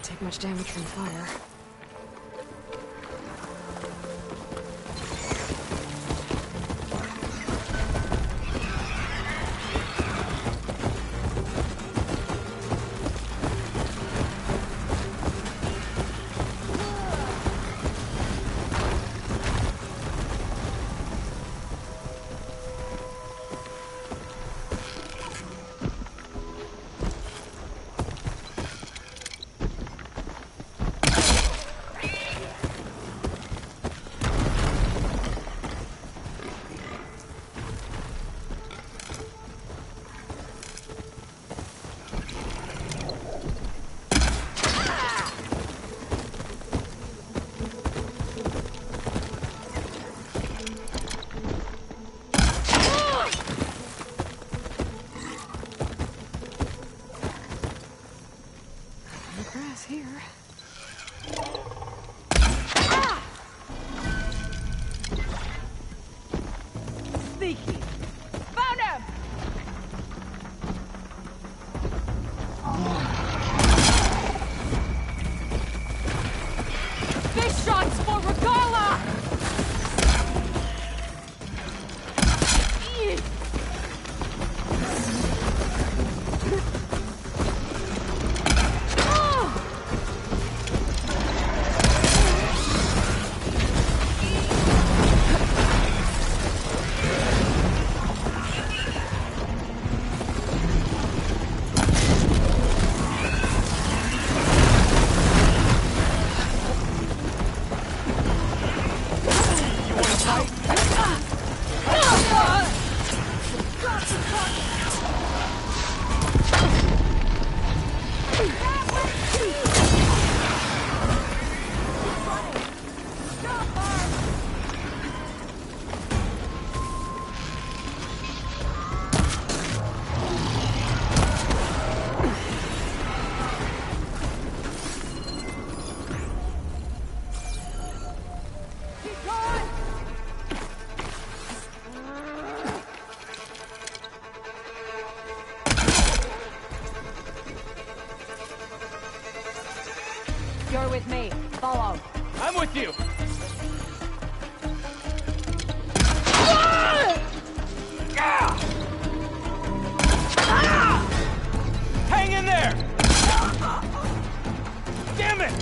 take much damage from fire. Here. Sneaky! Found him! This shot's for Regala! You're with me. Follow. I'm with you! Hang in there! Damn it!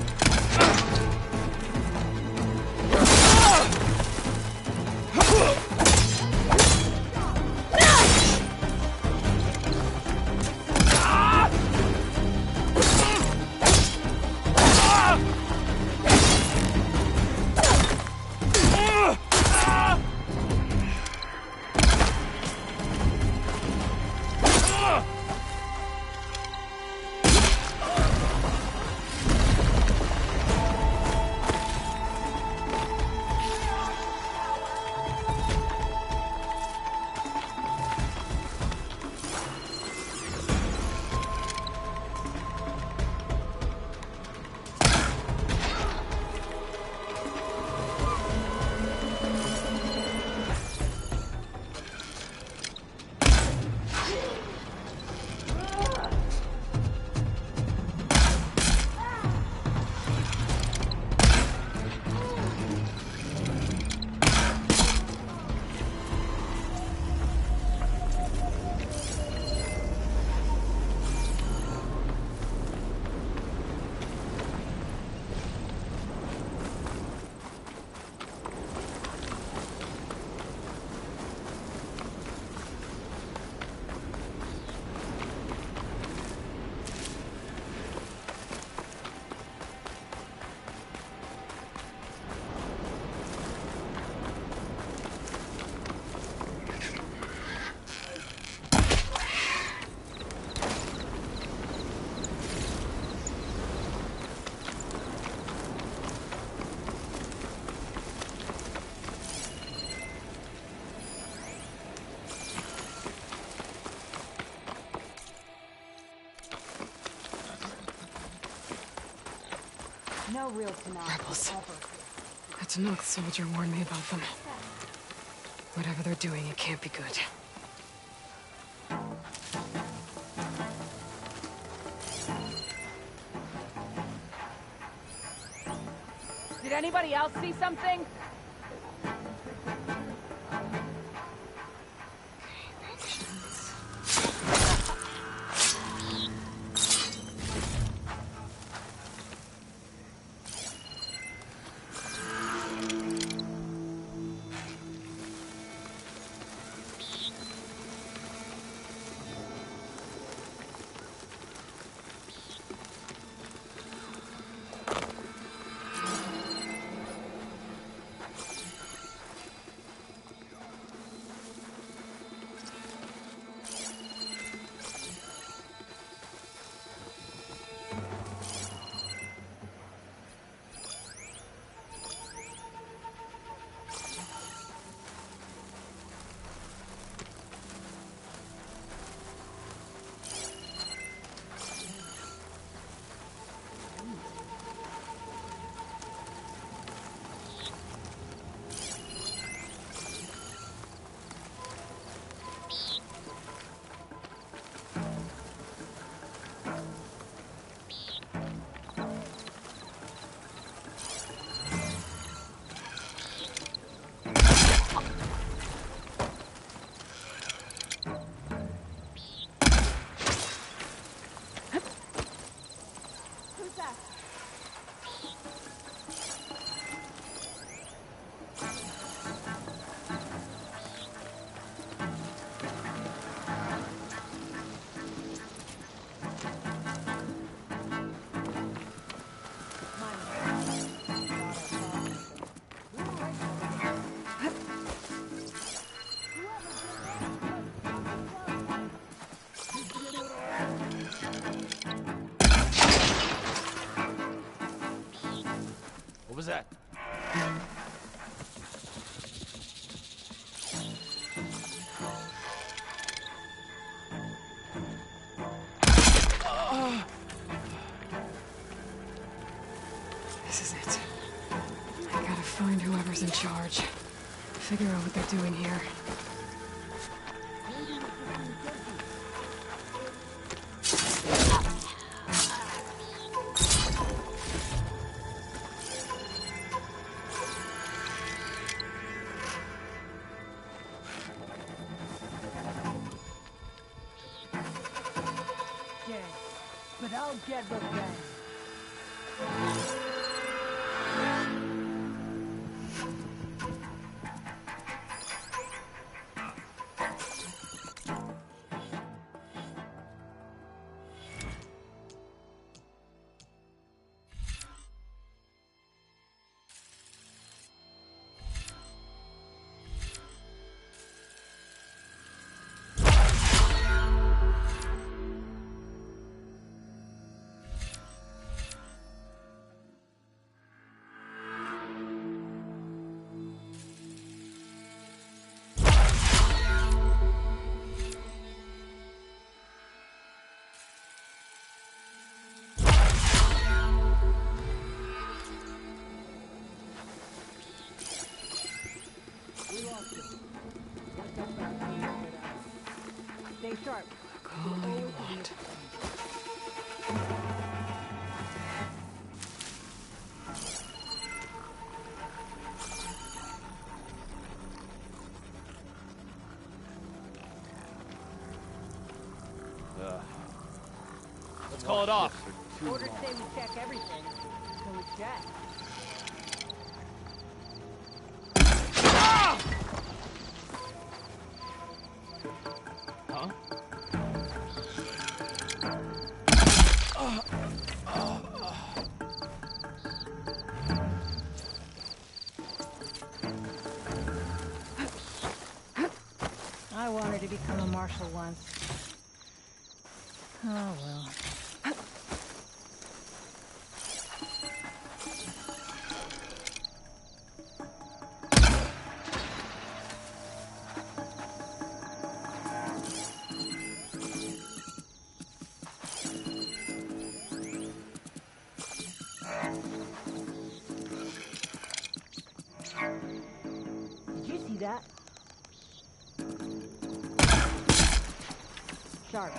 No real Tanakh. Rebels. A Tanakh soldier warned me about them. Whatever they're doing, it can't be good. Did anybody else see something? What was that? This is it. I gotta find whoever's in charge. Figure out what they're doing here. But I'll get the bang. Stay sharp. Look all you want. Let's call it off. Orders say we check everything, so we check. Huh? I wanted to become a marshal once. Oh well. Did you see that? Sharp.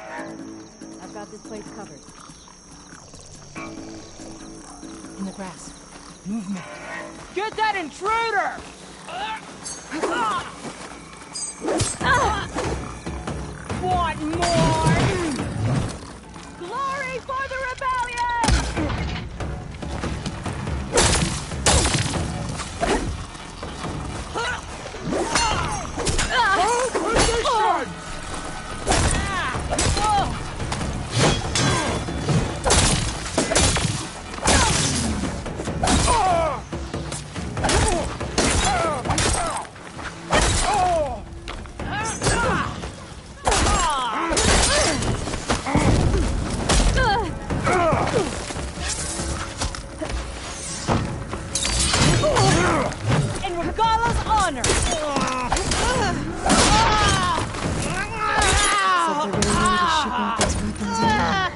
I've got this place covered. In the grass. Movement. Get that intruder! Want more? Glory for the rebellion! In Regala's honor! Except they're getting ready to ship out those weapons anyway.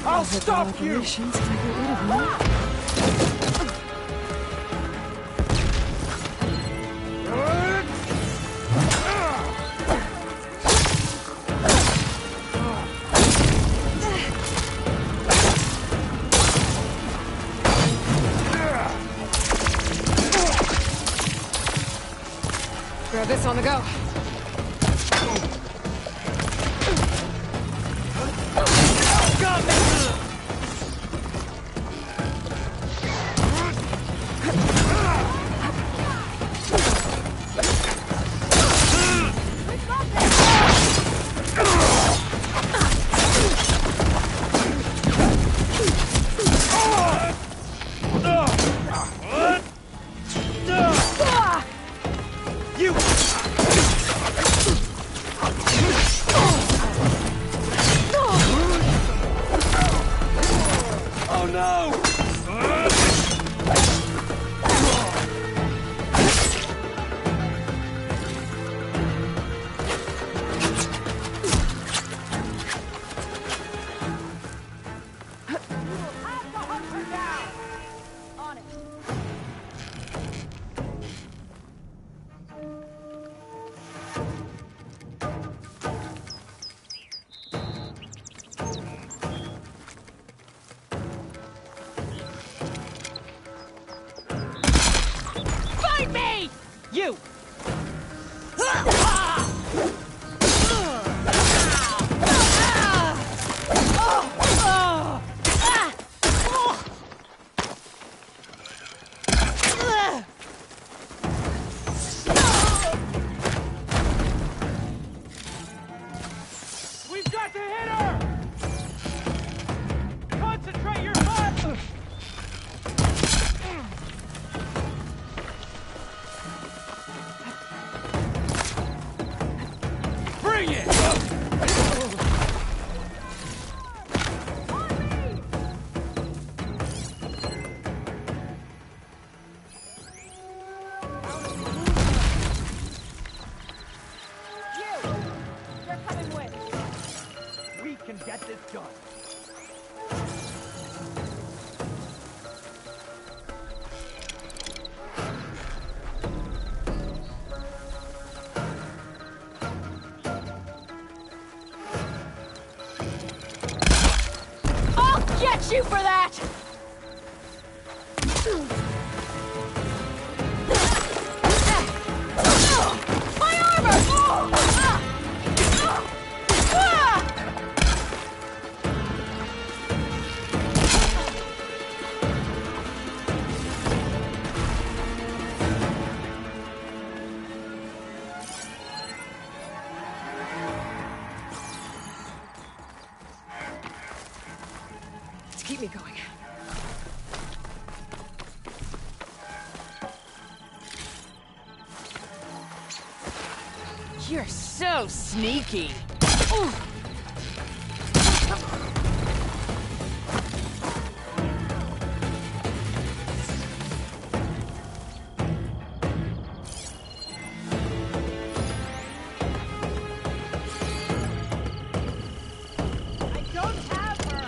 I'll stop you! Operations to get rid of me. Grab this on the go. You! We've got to hit her! Concentrate your fire! Bring it! You're coming with. We can get this done. I'll get you for that! My armor! Let's keep me going. You're so sneaky. Ooh. I don't have her.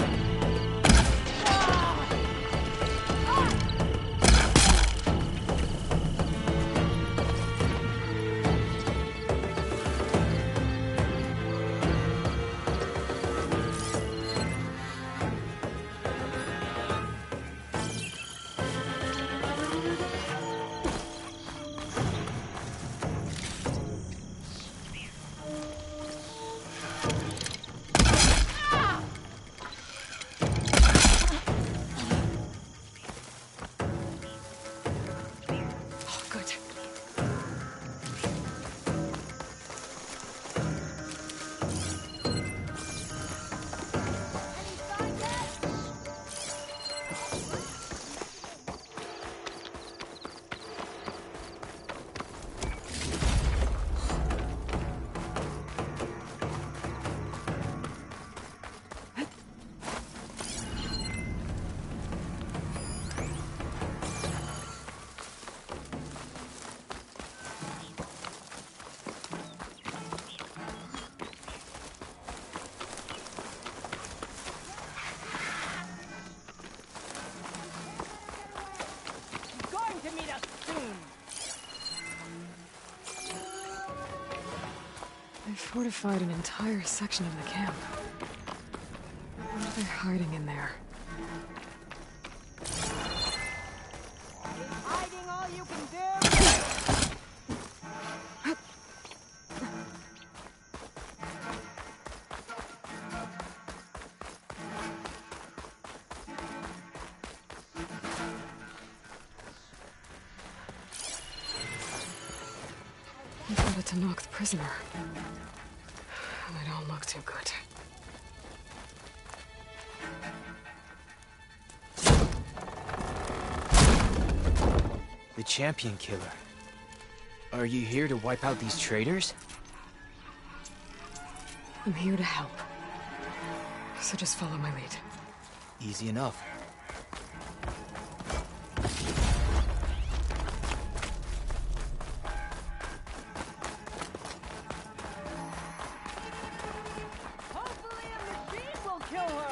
They fortified an entire section of the camp. What are they hiding in there? Hiding all you can do? I got it to knock the prisoner. They don't look too good. The Champion Killer. Are you here to wipe out these traitors? I'm here to help. So just follow my lead. Easy enough. Hopefully a machine will kill her!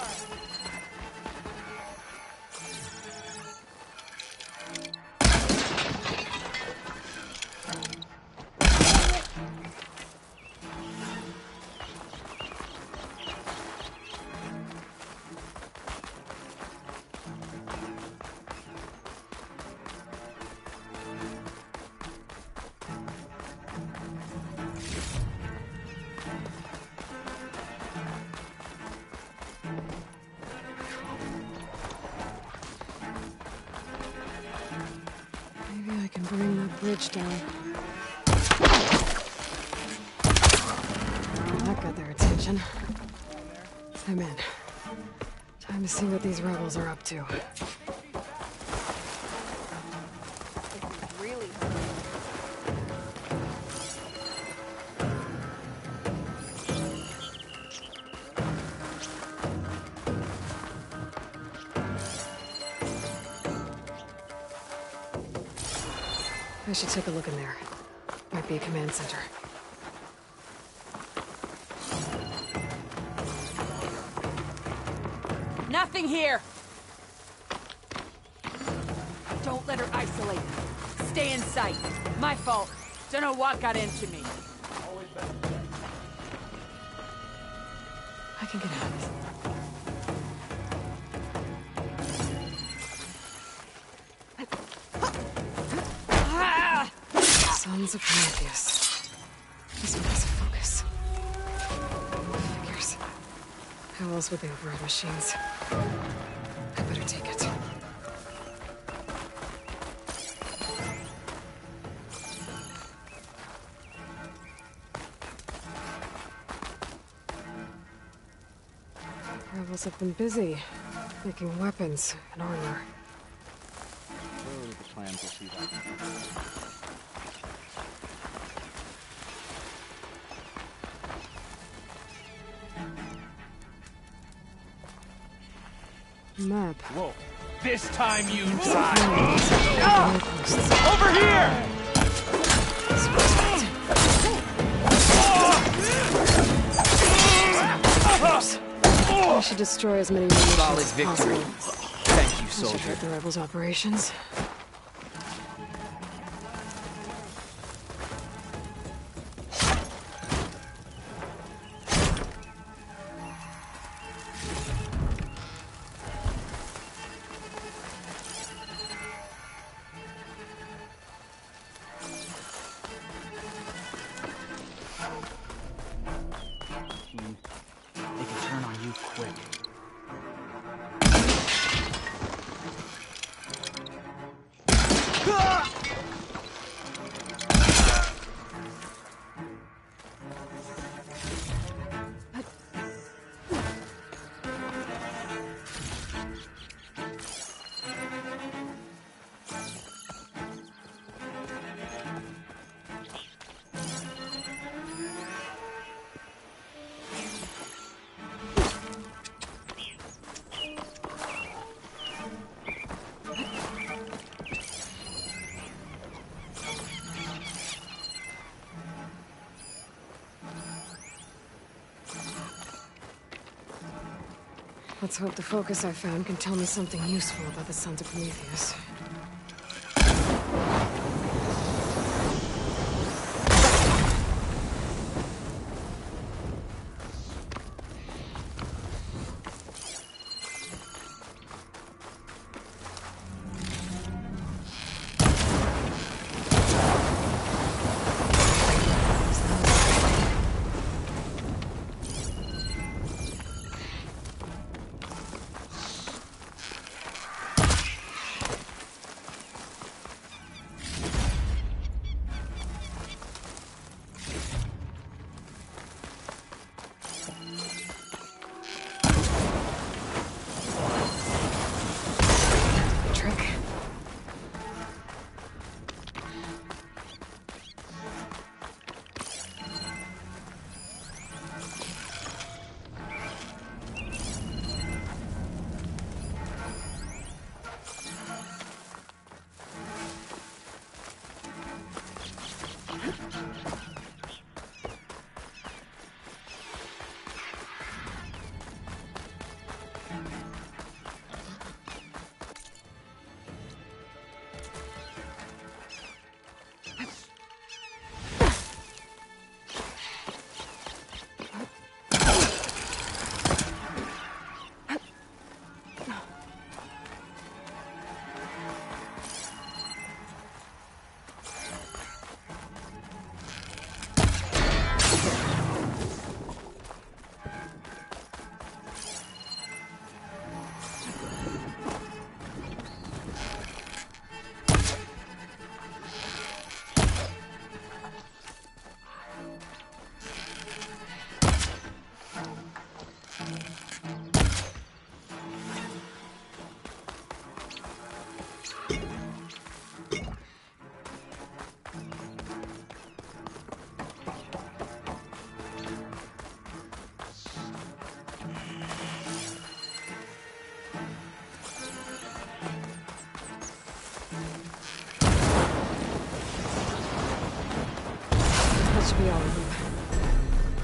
Maybe I can bring that bridge down. That got their attention. I'm in. Time to see what these rebels are up to. Really? I should take a look in there. Might be a command center. Nothing here! Don't let her isolate. Stay in sight. My fault. Don't know what got into me. I can get out. Sons of Prometheus. This one has a focus. Figures. How else would they override machines? I better take it. Rebels have been busy, making weapons and armor. Clearly the plans will see that. Map. Whoa. This time you Camps die! and outposts. Over here! I should destroy as many munitions Solid as victory. possible. Thank you, I should soldier. hurt the rebels' operations. They can turn on you quick. Let's hope the focus I found can tell me something useful about the Sons of Prometheus.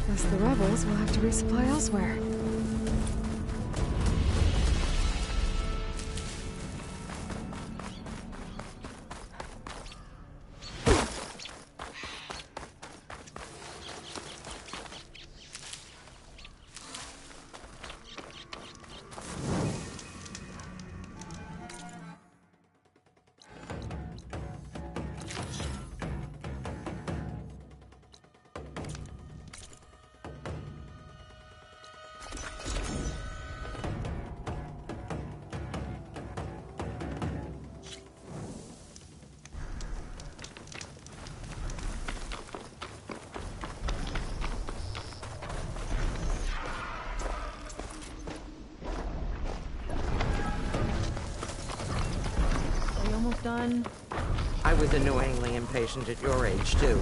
Guess the rebels will have to resupply elsewhere. Are you almost done? I was annoyingly impatient at your age, too.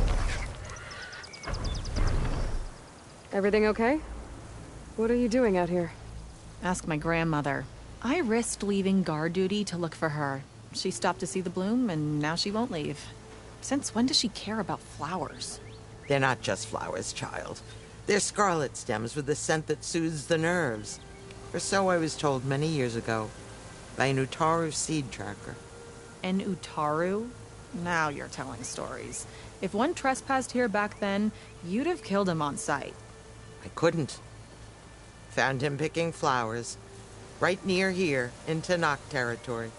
Everything okay? What are you doing out here? Ask my grandmother. I risked leaving guard duty to look for her. She stopped to see the bloom, and now she won't leave. Since when does she care about flowers? They're not just flowers, child. They're scarlet stems with a scent that soothes the nerves. Or so I was told many years ago by an Utaru seed tracker. An Utaru? Now you're telling stories. If one trespassed here back then, you'd have killed him on sight. I couldn't. Found him picking flowers, right near here, in Tanakh territory.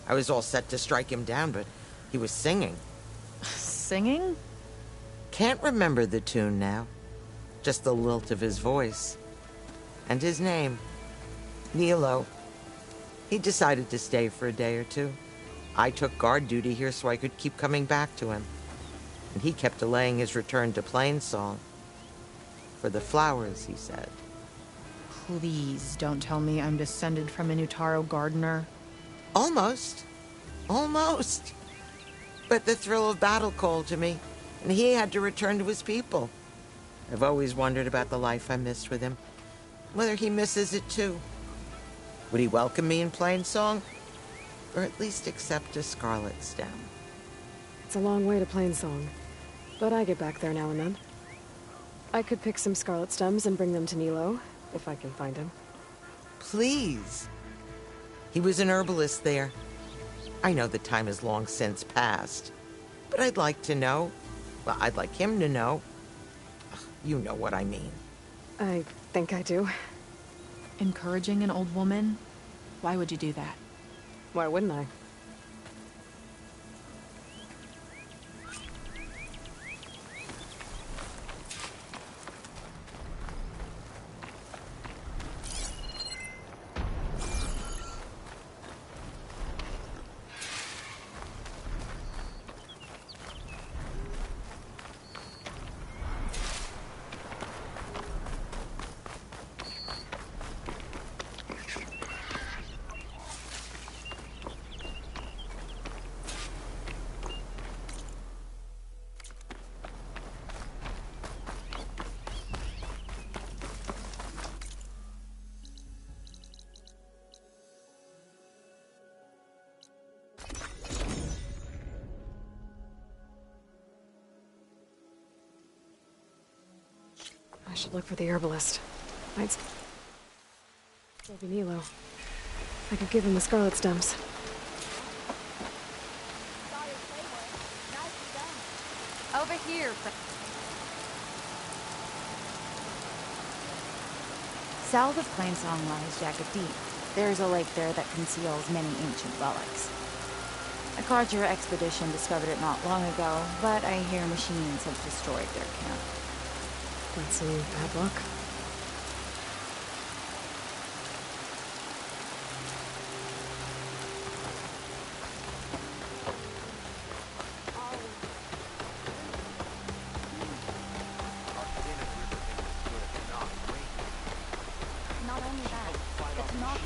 I was all set to strike him down, but he was singing. Singing? Can't remember the tune now. Just the lilt of his voice. And his name. Nilo. He decided to stay for a day or two. I took guard duty here so I could keep coming back to him. And he kept delaying his return to Plainsong. For the flowers, he said. Please don't tell me I'm descended from an Utaru gardener. Almost. Almost. But the thrill of battle called to me, and he had to return to his people. I've always wondered about the life I missed with him, whether he misses it too. Would he welcome me in Plainsong? Or at least accept a scarlet stem? It's a long way to Plainsong, but I get back there now and then. I could pick some scarlet stems and bring them to Nilo, if I can find him. Please. He was an herbalist there. I know the time has long since passed, but I'd like to know. Well, I'd like him to know. Ugh, you know what I mean. I think I do. Encouraging an old woman? Why would you do that? Why wouldn't I? I should look for the herbalist. Might still be Nilo. I could give him the scarlet stems. Over here. South of Plainsong lies Jagged Deep. There's a lake there that conceals many ancient relics. A Carter expedition discovered it not long ago, but I hear machines have destroyed their camp. That's some bad luck. Not only that, it's not...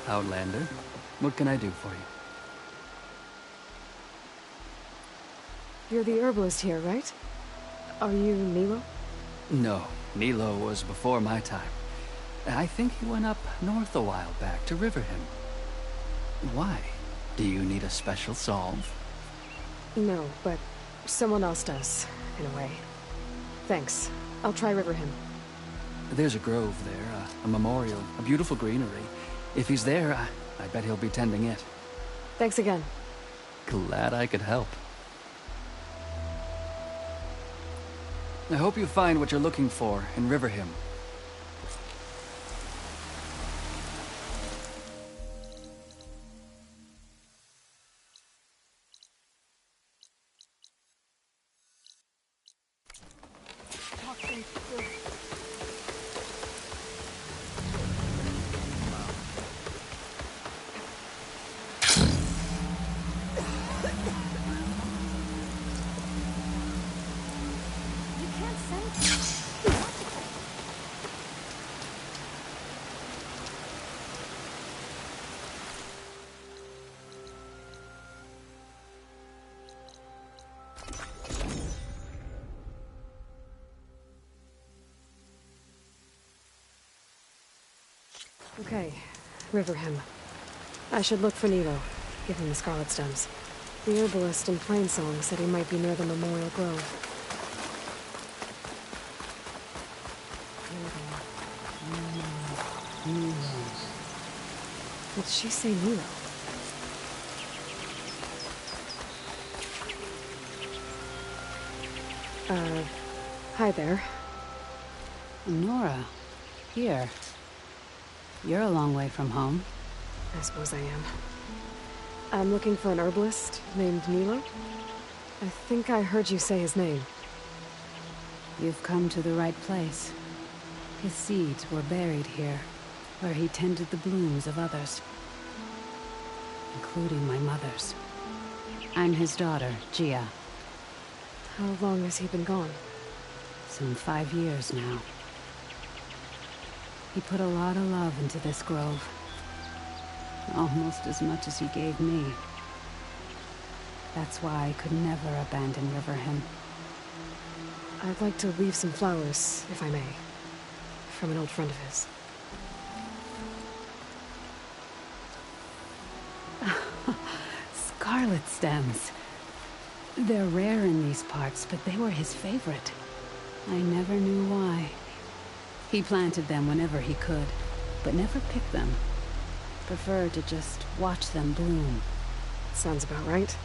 Outlander. What can I do for you? You're the herbalist here, right? Are you Nilo? No, Nilo was before my time. I think he went up north a while back to Riverhim. Why? Do you need a special solve? No, but someone else does, in a way. Thanks. I'll try Riverhim. There's a grove there, a memorial, a beautiful greenery. If he's there, I bet he'll be tending it. Thanks again. Glad I could help. I hope you find what you're looking for in Riverhim. Okay, Riverhim. I should look for Nilo, give him the Scarlet Stems. The herbalist in Plainsong said he might be near the Memorial Grove. Nilo. Did she say Nilo? Hi there. Nora, here. You're a long way from home. I suppose I am. I'm looking for an herbalist named Nilo. I think I heard you say his name. You've come to the right place. His seeds were buried here, where he tended the blooms of others. Including my mother's. I'm his daughter, Gia. How long has he been gone? Some 5 years now. He put a lot of love into this grove. Almost as much as he gave me. That's why I could never abandon Riverhim. I'd like to leave some flowers, if I may. From an old friend of his. Scarlet stems. They're rare in these parts, but they were his favorite. I never knew why. He planted them whenever he could, but never picked them. Preferred to just watch them bloom. Sounds about right.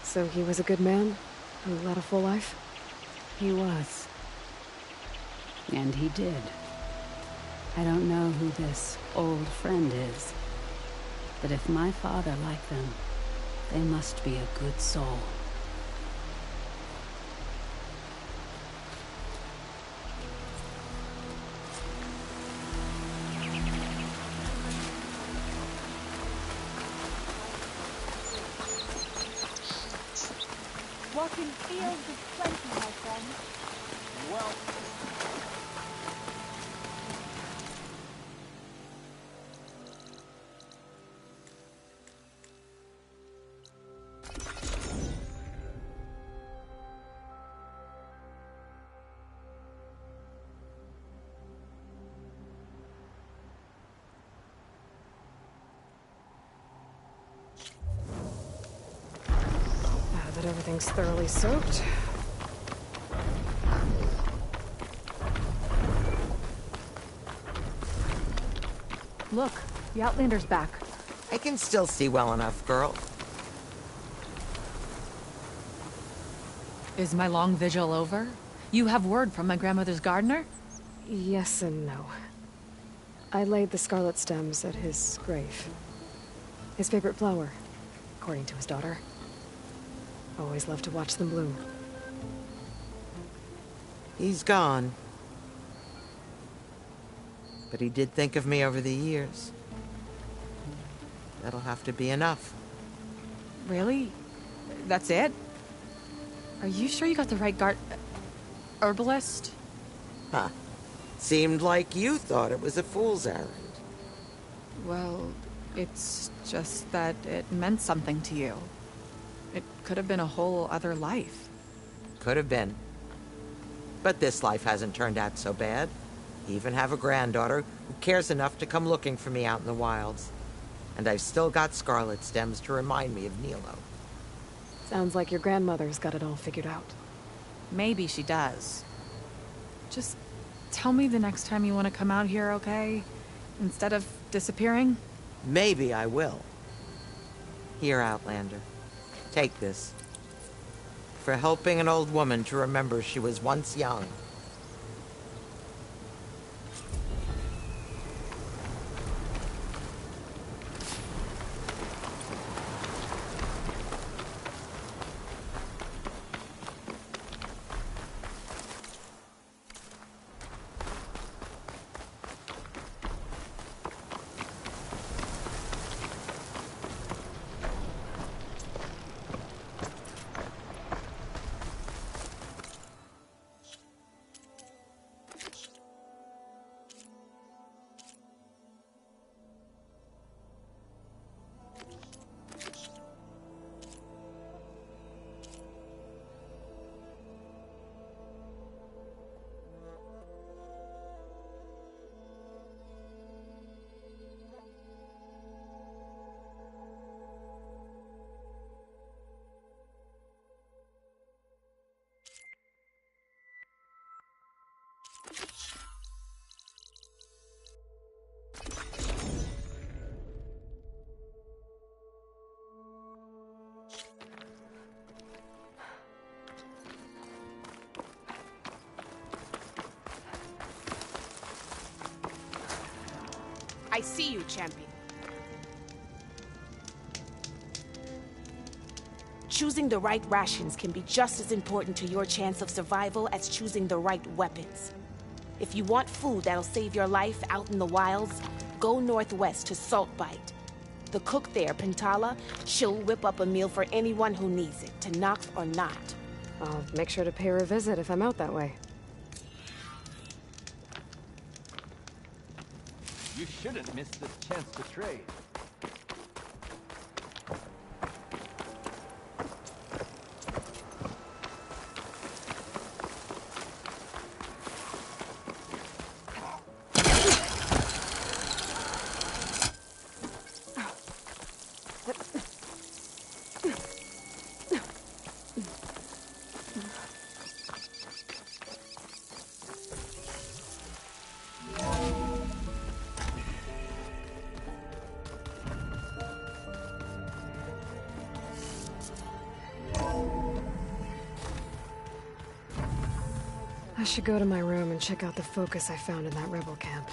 So he was a good man, who led a full life? He was. And he did. I don't know who this old friend is, but if my father liked them, they must be a good soul. Walking fields of plenty, my friend. Well, Now that everything's thoroughly soaked. Look, the Outlander's back. I can still see well enough, girl. Is my long vigil over? You have word from my grandmother's gardener? Yes and no. I laid the scarlet stems at his grave. His favorite flower, according to his daughter. Always loved to watch them bloom. He's gone. But he did think of me over the years. That'll have to be enough. Really? That's it? Are you sure you got the right herbalist? Huh. Seemed like you thought it was a fool's errand. Well, it's just that it meant something to you. It could have been a whole other life. Could have been. But this life hasn't turned out so bad. I even have a granddaughter who cares enough to come looking for me out in the wilds. And I've still got scarlet stems to remind me of Nilo. Sounds like your grandmother's got it all figured out. Maybe she does. Just tell me the next time you want to come out here, okay? Instead of disappearing? Maybe I will. Here, Outlander. Take this. For helping an old woman to remember she was once young. I see you, champion. Choosing the right rations can be just as important to your chance of survival as choosing the right weapons. If you want food that'll save your life out in the wilds, go northwest to Saltbite. The cook there, Pintala, she'll whip up a meal for anyone who needs it, to Nox or not. I'll make sure to pay her a visit if I'm out that way. You shouldn't miss this chance to trade. I should go to my room and check out the focus I found in that rebel camp.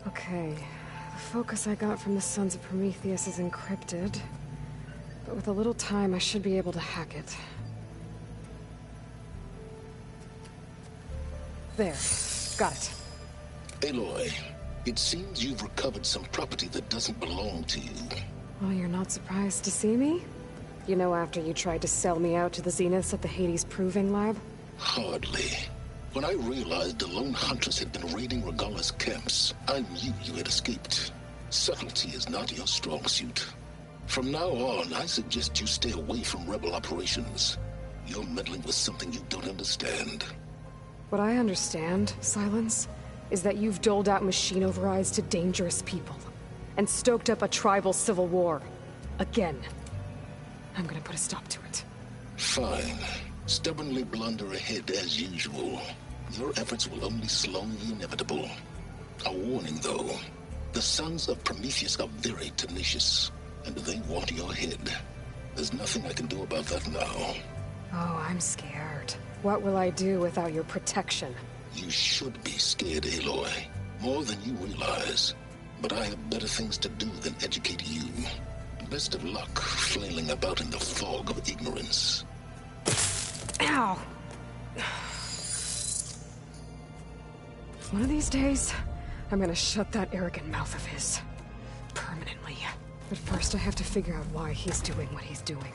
Okay, the focus I got from the Sons of Prometheus is encrypted, but with a little time I should be able to hack it. There, got it. Aloy, it seems you've recovered some property that doesn't belong to you. Well, you're not surprised to see me? You know, after you tried to sell me out to the Zeniths at the Hades Proving Lab? Hardly. When I realized the lone hunters had been raiding Regalla's camps, I knew you had escaped. Subtlety is not your strong suit. From now on, I suggest you stay away from rebel operations. You're meddling with something you don't understand. What I understand, Silence, is that you've doled out machine overrides to dangerous people. And stoked up a tribal civil war. Again. I'm gonna put a stop to it. Fine. Stubbornly blunder ahead as usual. Your efforts will only slow the inevitable. A warning, though. The Sons of Prometheus are very tenacious, and they want your head. There's nothing I can do about that now. Oh, I'm scared. What will I do without your protection? You should be scared, Aloy. More than you realize. But I have better things to do than educate you. Best of luck flailing about in the fog of ignorance. Ow! One of these days, I'm gonna shut that arrogant mouth of his. Permanently. But first I have to figure out why he's doing what he's doing.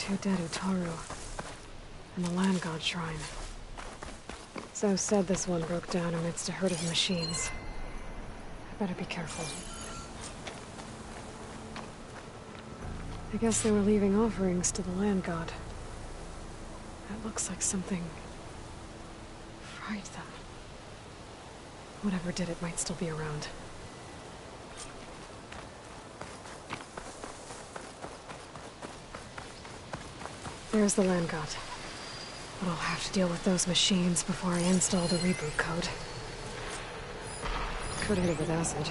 two dead Utaru, and the Land God Shrine. So said this one broke down amidst a herd of machines. I better be careful. I guess they were leaving offerings to the Land God. That looks like something fried them. Whatever did it might still be around. There's the Land God. But I'll have to deal with those machines before I install the reboot code. Could hit it with acid.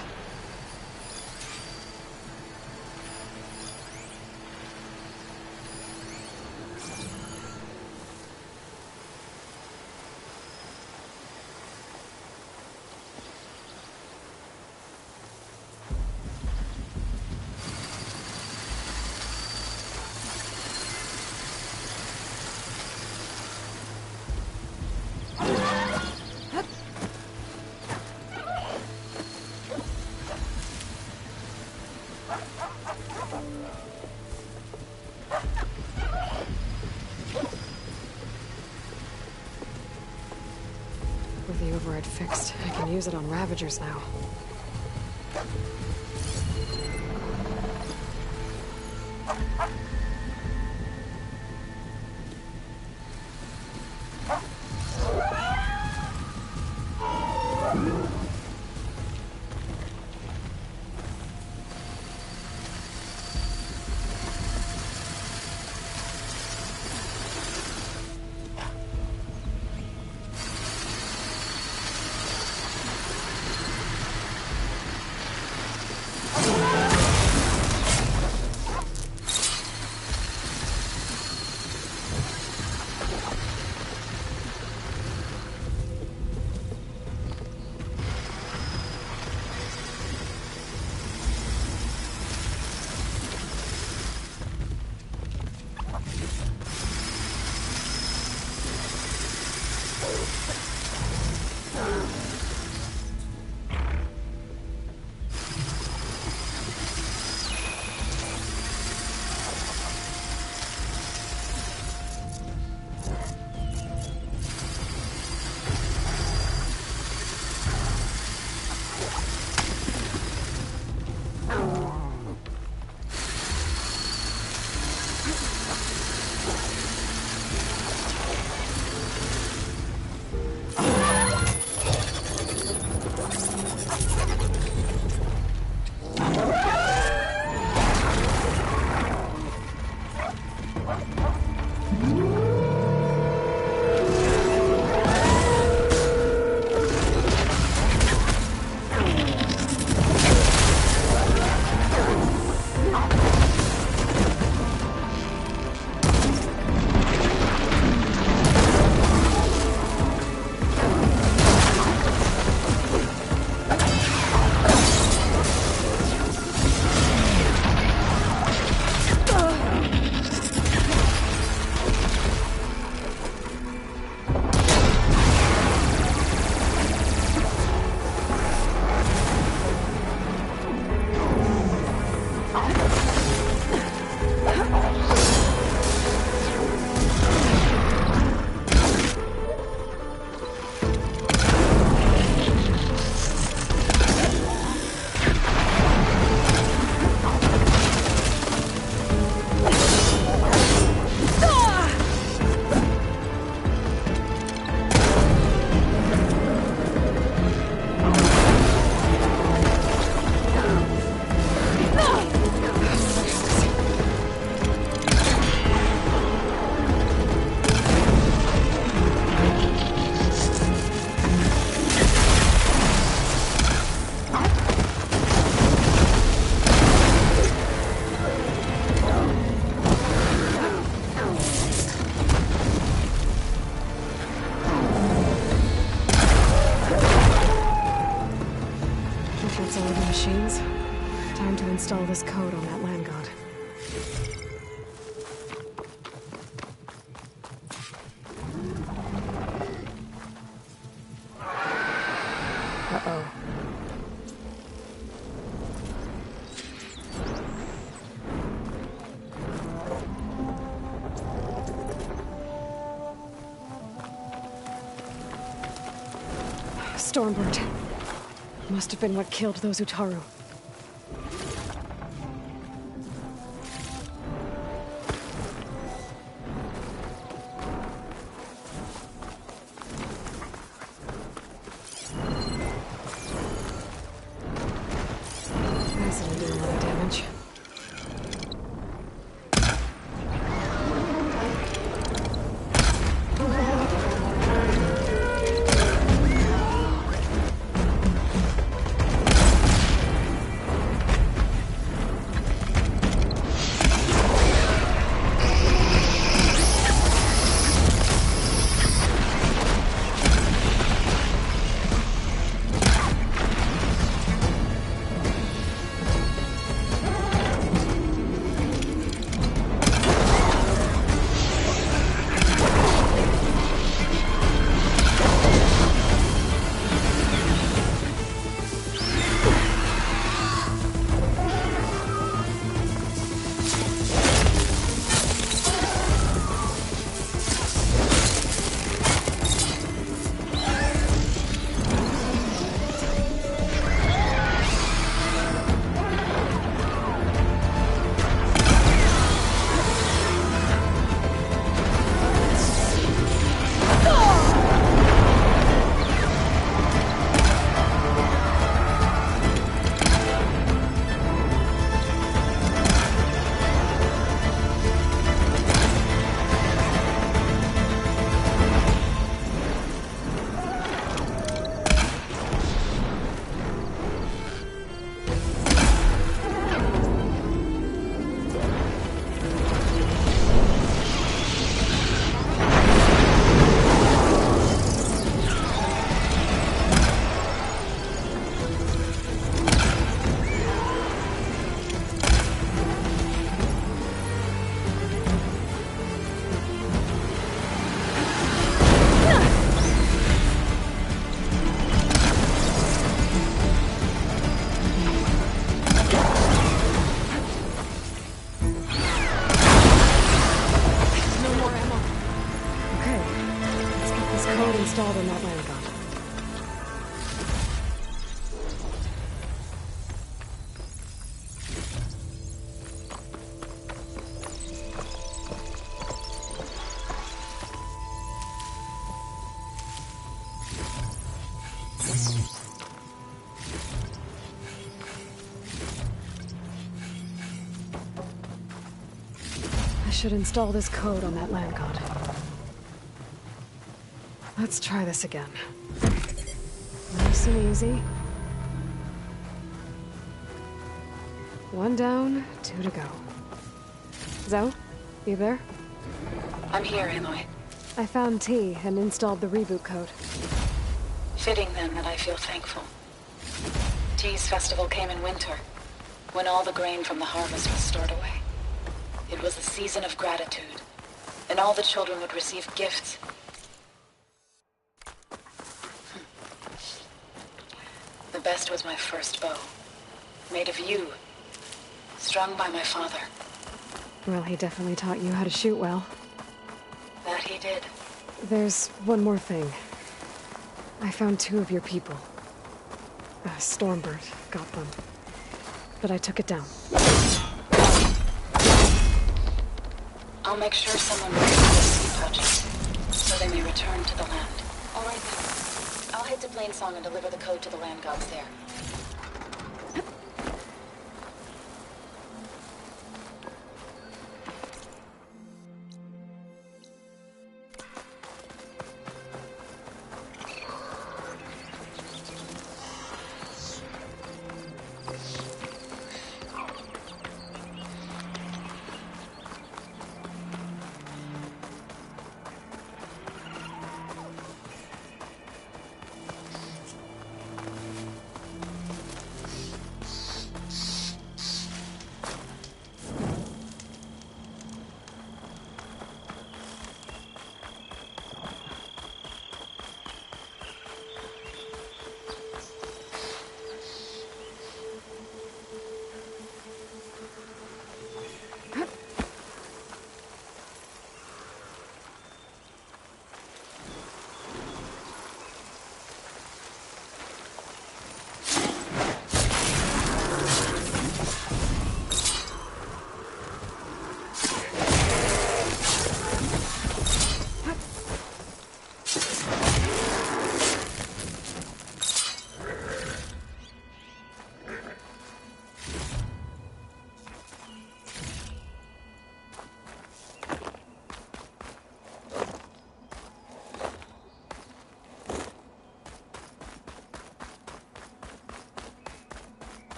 With the override fixed, I can use it on Ravagers now. Install this code on that Land God. Uh-oh. Stormbird. Must have been what killed those Utaru. Acid will do a lot of damage. Installed in that land god. I should install this code on that land god. Let's try this again. Nice and easy. 1 down, 2 to go. Zoe, you there? I'm here, Aloy. I found T and installed the reboot code. Fitting then that I feel thankful. T's festival came in winter, when all the grain from the harvest was stored away. It was a season of gratitude, and all the children would receive gifts. The best was my first bow, made of yew, strung by my father. Well, he definitely taught you how to shoot well. That he did. There's one more thing. I found 2 of your people. Stormbird got them. But I took it down. I'll make sure someone brings the sea pouches, so they may return to the land. All right then. I'll head to Plainsong and deliver the code to the land gods there.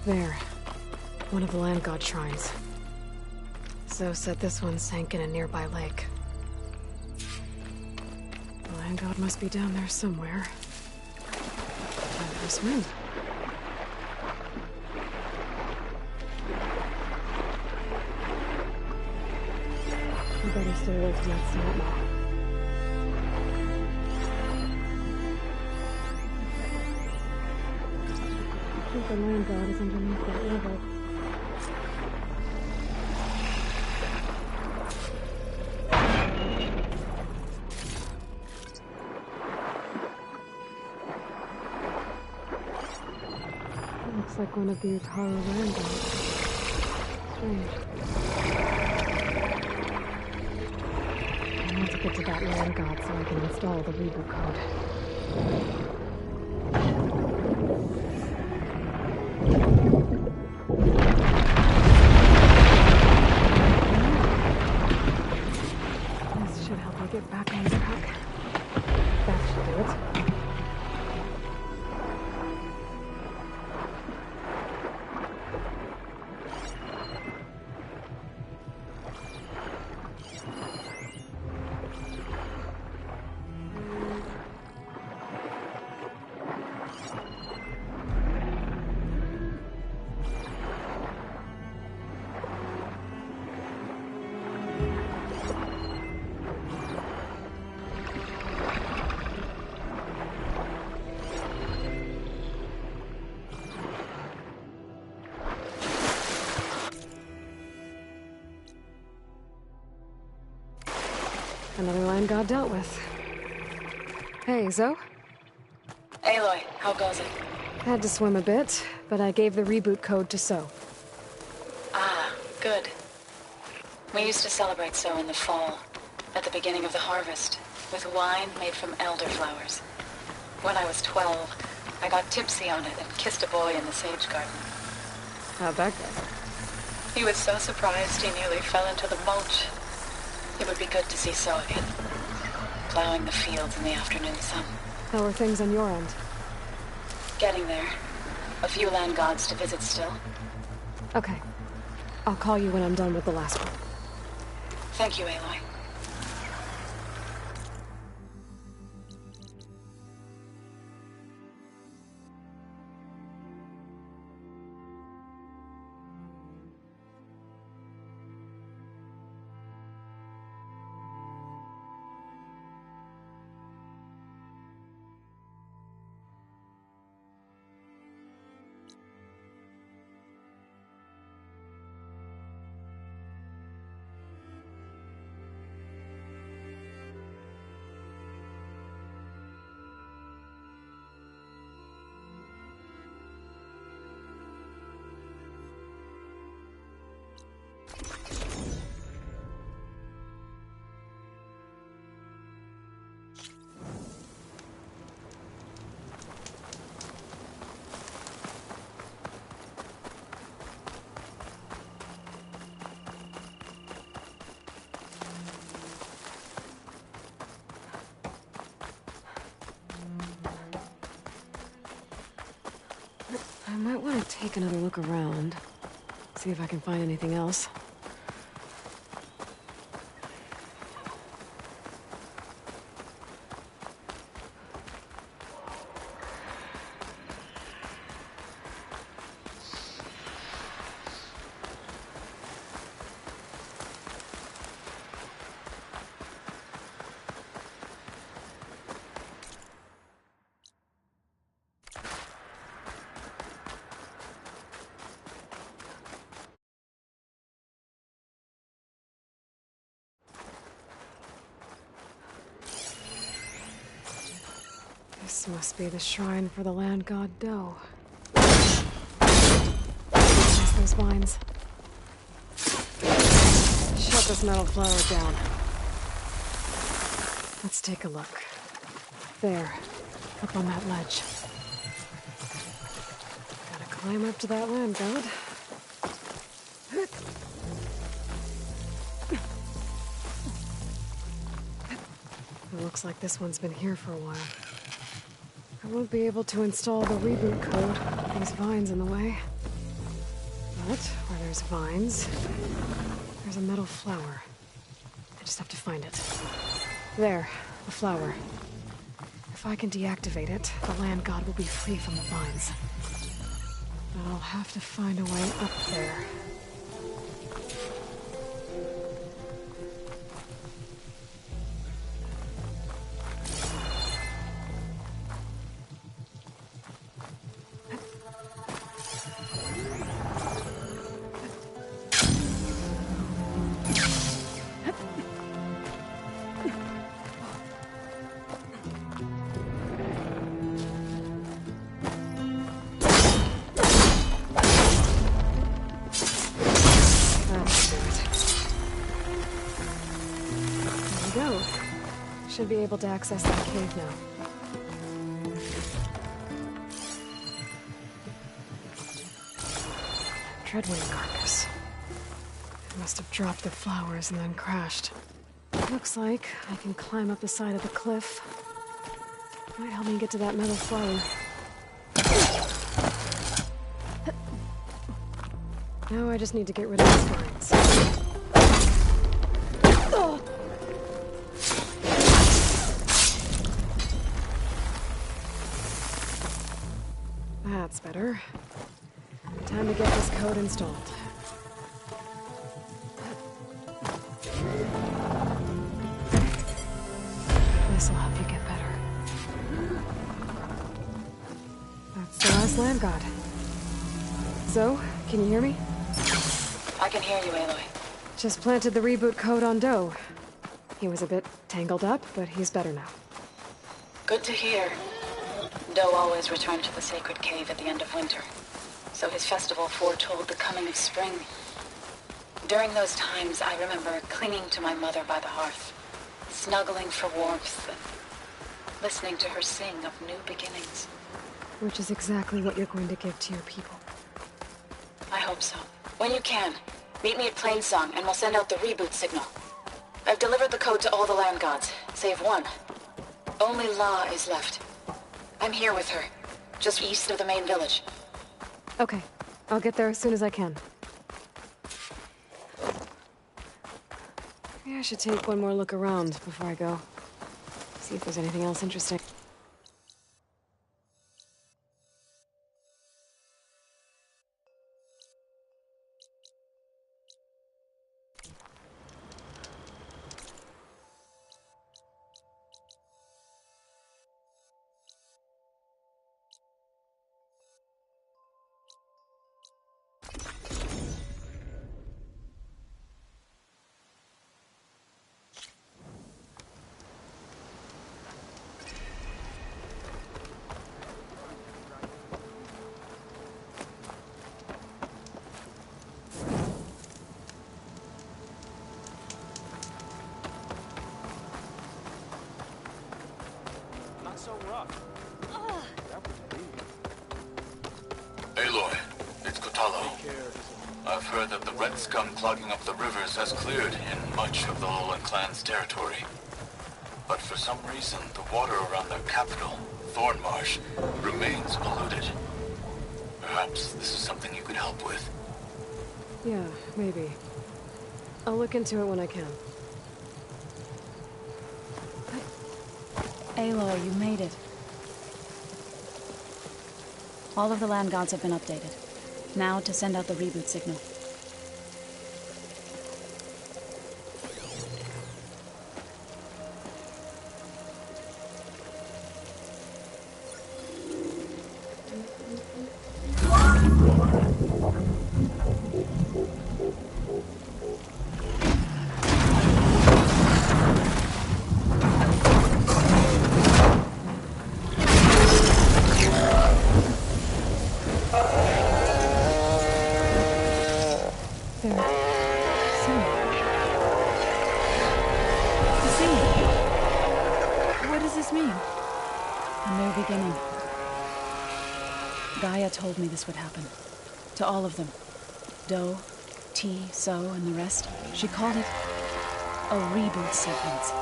There. One of the land god shrines. Zoe said this one sank in a nearby lake. The land god must be down there somewhere. Time for a swim. You better stay away from that salt now. I think the land god is underneath that level. Looks like one of the Utaru land gods. Strange. I want to get to that land god so I can install the reboot code. This should help me get back on track. That should do it. Another land god dealt with. Hey, Zoe? Aloy, how goes it? Had to swim a bit, but I gave the reboot code to So. Ah, good. We used to celebrate so in the fall, at the beginning of the harvest, with wine made from elderflowers. When I was 12, I got tipsy on it and kissed a boy in the sage garden. How'd that go? He was so surprised he nearly fell into the mulch. It would be good to see So again, plowing the fields in the afternoon sun. How are things on your end? Getting there. A few land gods to visit still. Okay. I'll call you when I'm done with the last one. Thank you, Aloy. I might want to take another look around. See if I can find anything else. This must be the shrine for the land god Do. There's those vines. Shut this metal flower down. Let's take a look. There, up on that ledge. Gotta climb up to that land god. It looks like this one's been here for a while. I won't be able to install the reboot code with these vines in the way. But where there's vines, there's a metal flower. I just have to find it. There, the flower. If I can deactivate it, the land god will be free from the vines. But I'll have to find a way up there. Should be able to access that cave now. Dreadwing carcass. It must have dropped the flowers and then crashed. Looks like I can climb up the side of the cliff. Might help me get to that metal flower. Now I just need to get rid of these vines. That's better. Time to get this code installed. This'll help you get better. That's the last land god. So, can you hear me? I can hear you, Aloy. Just planted the reboot code on Doe. He was a bit tangled up, but he's better now. Good to hear. Doe always returned to the sacred cave at the end of winter, so his festival foretold the coming of spring. During those times, I remember clinging to my mother by the hearth, snuggling for warmth, and listening to her sing of new beginnings. Which is exactly what you're going to give to your people. I hope so. When you can, meet me at Plainsong, and we'll send out the reboot signal. I've delivered the code to all the land gods, save one. Only La is left. I'm here with her, just east of the main village. Okay, I'll get there as soon as I can. Maybe I should take one more look around before I go. See if there's anything else interesting. Aloy, it's Kotallo. I've heard that the red scum clogging up the rivers has cleared in much of the Alolan clan's territory. But for some reason, the water around their capital, Thornmarsh, remains polluted. Perhaps this is something you could help with. Yeah, maybe. I'll look into it when I can. Aloy, you made it. All of the land gods have been updated. Now to send out the reboot signal. Told me this would happen. To all of them. Doe, T, So, and the rest. She called it a reboot sequence.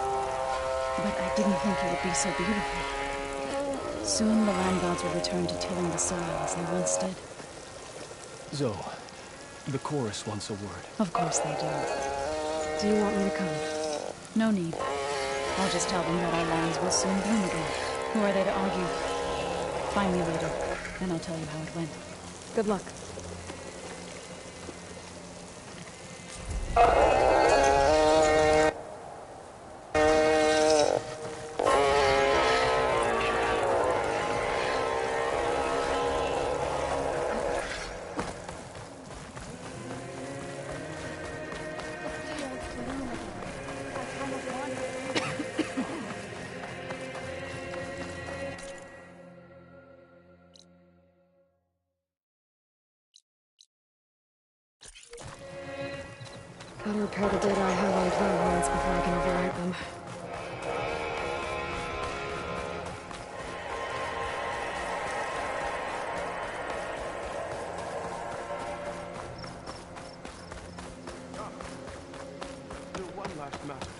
But I didn't think it would be so beautiful. Soon the land gods will return to tilling the soil as they once did. Zoe, The chorus wants a word. Of course they do. Do you want me to come? No need. I'll just tell them that our lands will soon bloom again. Who are they to argue? Find me later, and I'll tell you how it went. Good luck. Gotta repair the data I have on Plowhorns before I can overwrite them. One last matter.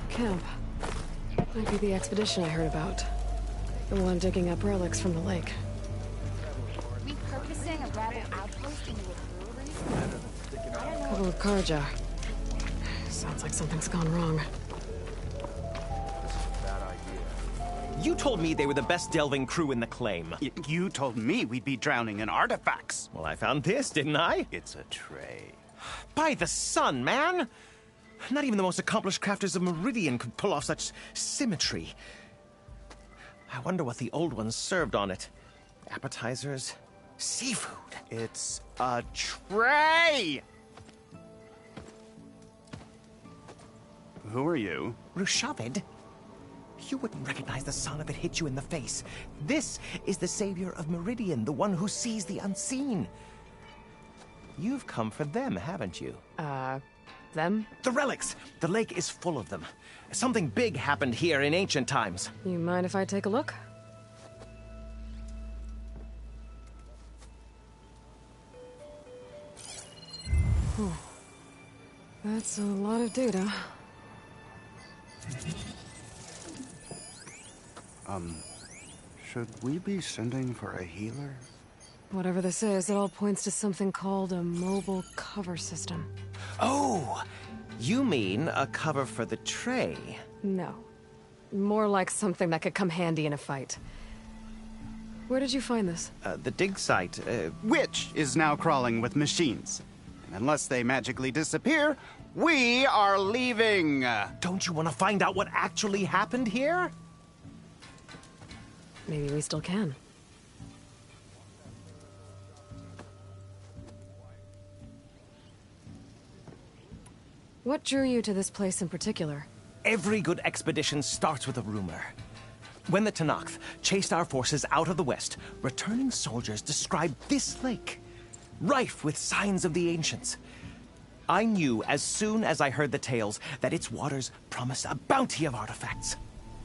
Camp. Might be the expedition I heard about. The one digging up relics from the lake. Repurposing a rebel outpost into a brewery? Couple of Karja. Sounds like something's gone wrong. You told me they were the best delving crew in the claim. You told me we'd be drowning in artifacts. Well, I found this, didn't I? It's a tray. By the sun, man! Not even the most accomplished crafters of Meridian could pull off such symmetry. I wonder what the old ones served on it. Appetizers? Seafood? It's a tray! Who are you? Rushavid? You wouldn't recognize the son if it hit you in the face. This is the savior of Meridian, the one who sees the unseen. You've come for them, haven't you? Them? The relics! The lake is full of them. Something big happened here in ancient times. You mind if I take a look? That's a lot of data. Should we be sending for a healer? Whatever this is, it all points to something called a mobile cover system. Oh! You mean a cover for the tray? No. More like something that could come handy in a fight. Where did you find this? The dig site, Which is now crawling with machines. And unless they magically disappear, we are leaving! Don't you want to find out what actually happened here? Maybe we still can. What drew you to this place in particular? Every good expedition starts with a rumor. When the Tenakth chased our forces out of the west, returning soldiers described this lake, rife with signs of the ancients. I knew as soon as I heard the tales that its waters promised a bounty of artifacts.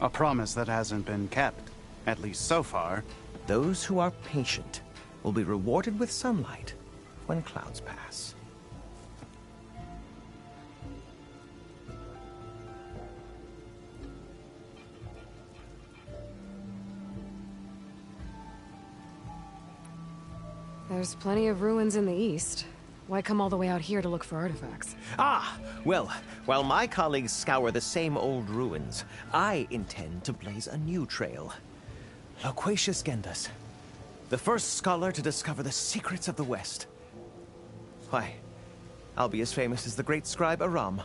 A promise that hasn't been kept, at least so far. Those who are patient will be rewarded with sunlight when clouds pass. There's plenty of ruins in the east. Why come all the way out here to look for artifacts? Ah! Well, while my colleagues scour the same old ruins, I intend to blaze a new trail. Loquacious Gendas, the first scholar to discover the secrets of the West. Why, I'll be as famous as the great scribe Aram.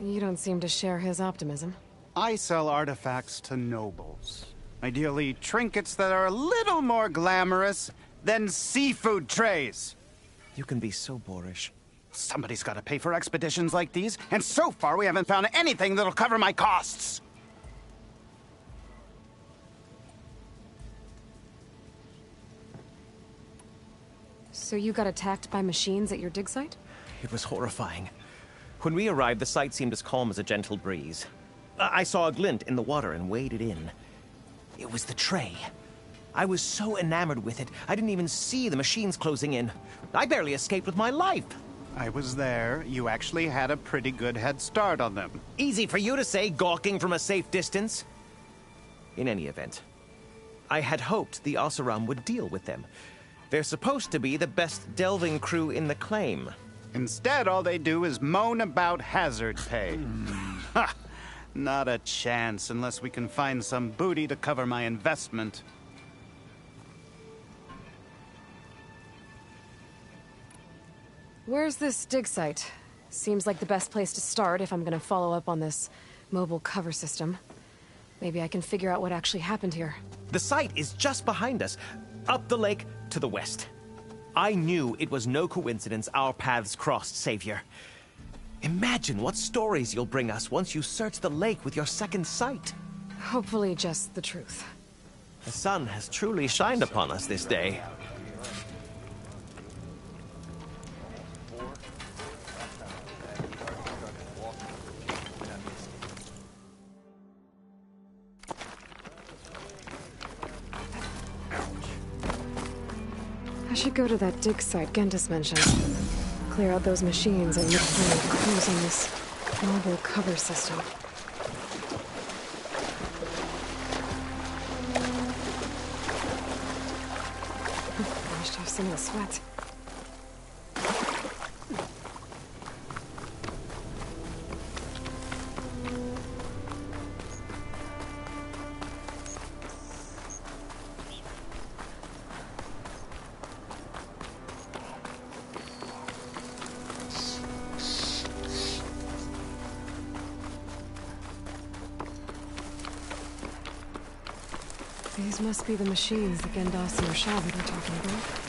You don't seem to share his optimism. I sell artifacts to nobles. Ideally, trinkets that are a little more glamorous than seafood trays. You can be so boorish. Somebody's got to pay for expeditions like these, and so far we haven't found anything that'll cover my costs. So you got attacked by machines at your dig site? It was horrifying. When we arrived, the sight seemed as calm as a gentle breeze. I saw a glint in the water and waded in. It was the tray. I was so enamored with it, I didn't even see the machines closing in. I barely escaped with my life. I was there. You actually had a pretty good head start on them. Easy for you to say, gawking from a safe distance. In any event, I had hoped the Oseram would deal with them. They're supposed to be the best delving crew in the claim. Instead, all they do is moan about hazard pay. Ha! Not a chance unless we can find some booty to cover my investment. Where's this dig site? Seems like the best place to start if I'm gonna follow up on this mobile cover system. Maybe I can figure out what actually happened here. The site is just behind us, up the lake to the west. I knew it was no coincidence our paths crossed, Savior. Imagine what stories you'll bring us once you search the lake with your second sight. Hopefully just the truth. The sun has truly shined upon us this day. I should go to that dig site Gendas mentioned. Clear out those machines and look for any clues on this mobile cover system. Washed off some of the sweat. These must be the machines that Gendas and Rashad were talking about.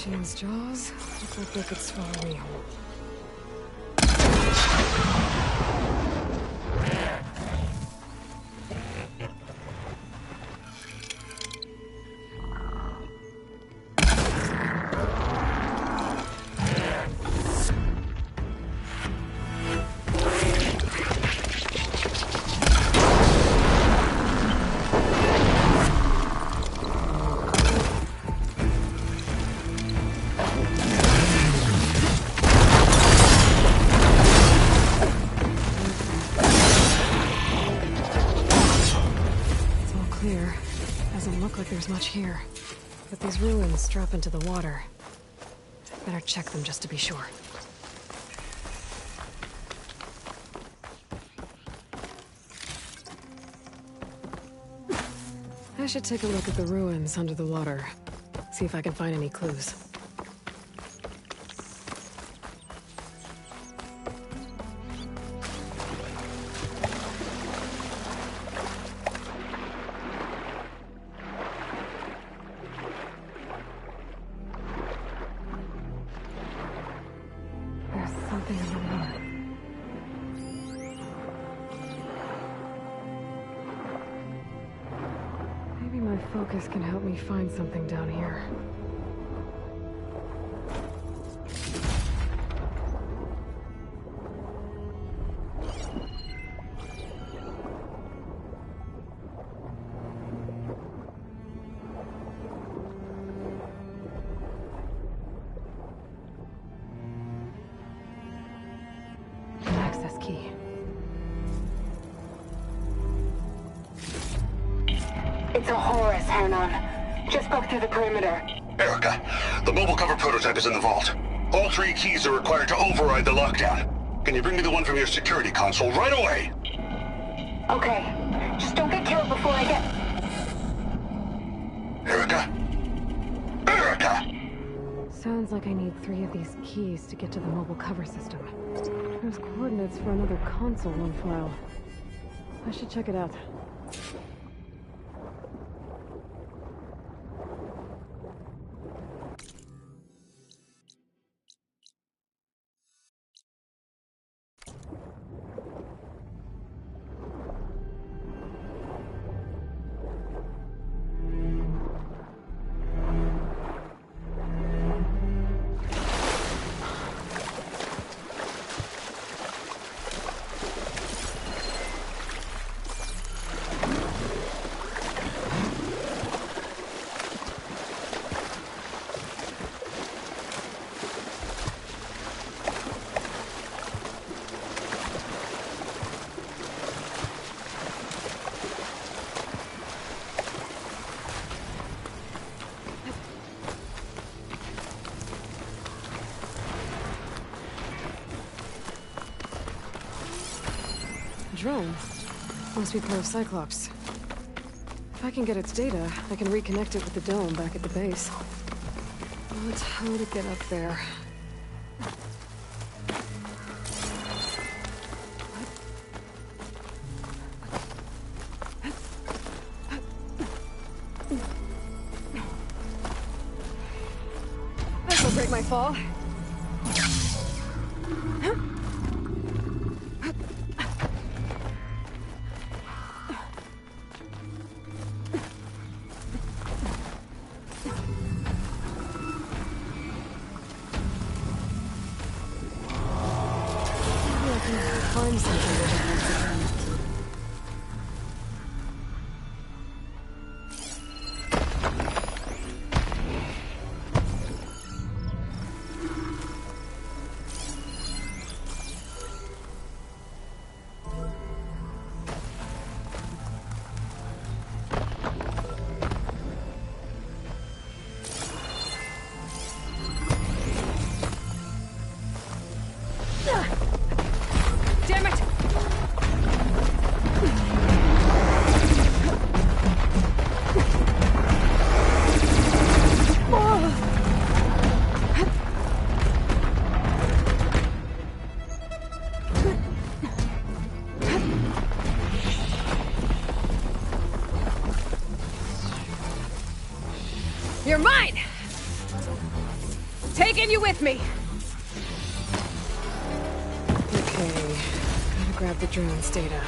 machine's jaws look like they could swallow me whole. There's much here, but these ruins drop into the water. Better check them just to be sure. I should take a look at the ruins under the water. See if I can find any clues. Focus can help me find something down here. An access key. It's a Horus, Hernon. Just broke through the perimeter. Erica, the mobile cover prototype is in the vault. All 3 keys are required to override the lockdown. Can you bring me the one from your security console right away? Okay. Just don't get killed before I get... Erica? Erica! Sounds like I need 3 of these keys to get to the mobile cover system. There's coordinates for another console on file. I should check it out. Drone. Must be part of Cyclops. If I can get its data, I can reconnect it with the dome back at the base. But how to get up there? This'll break my fall. Find something that damn it! taking you with me! Okay, gotta grab the drone's data.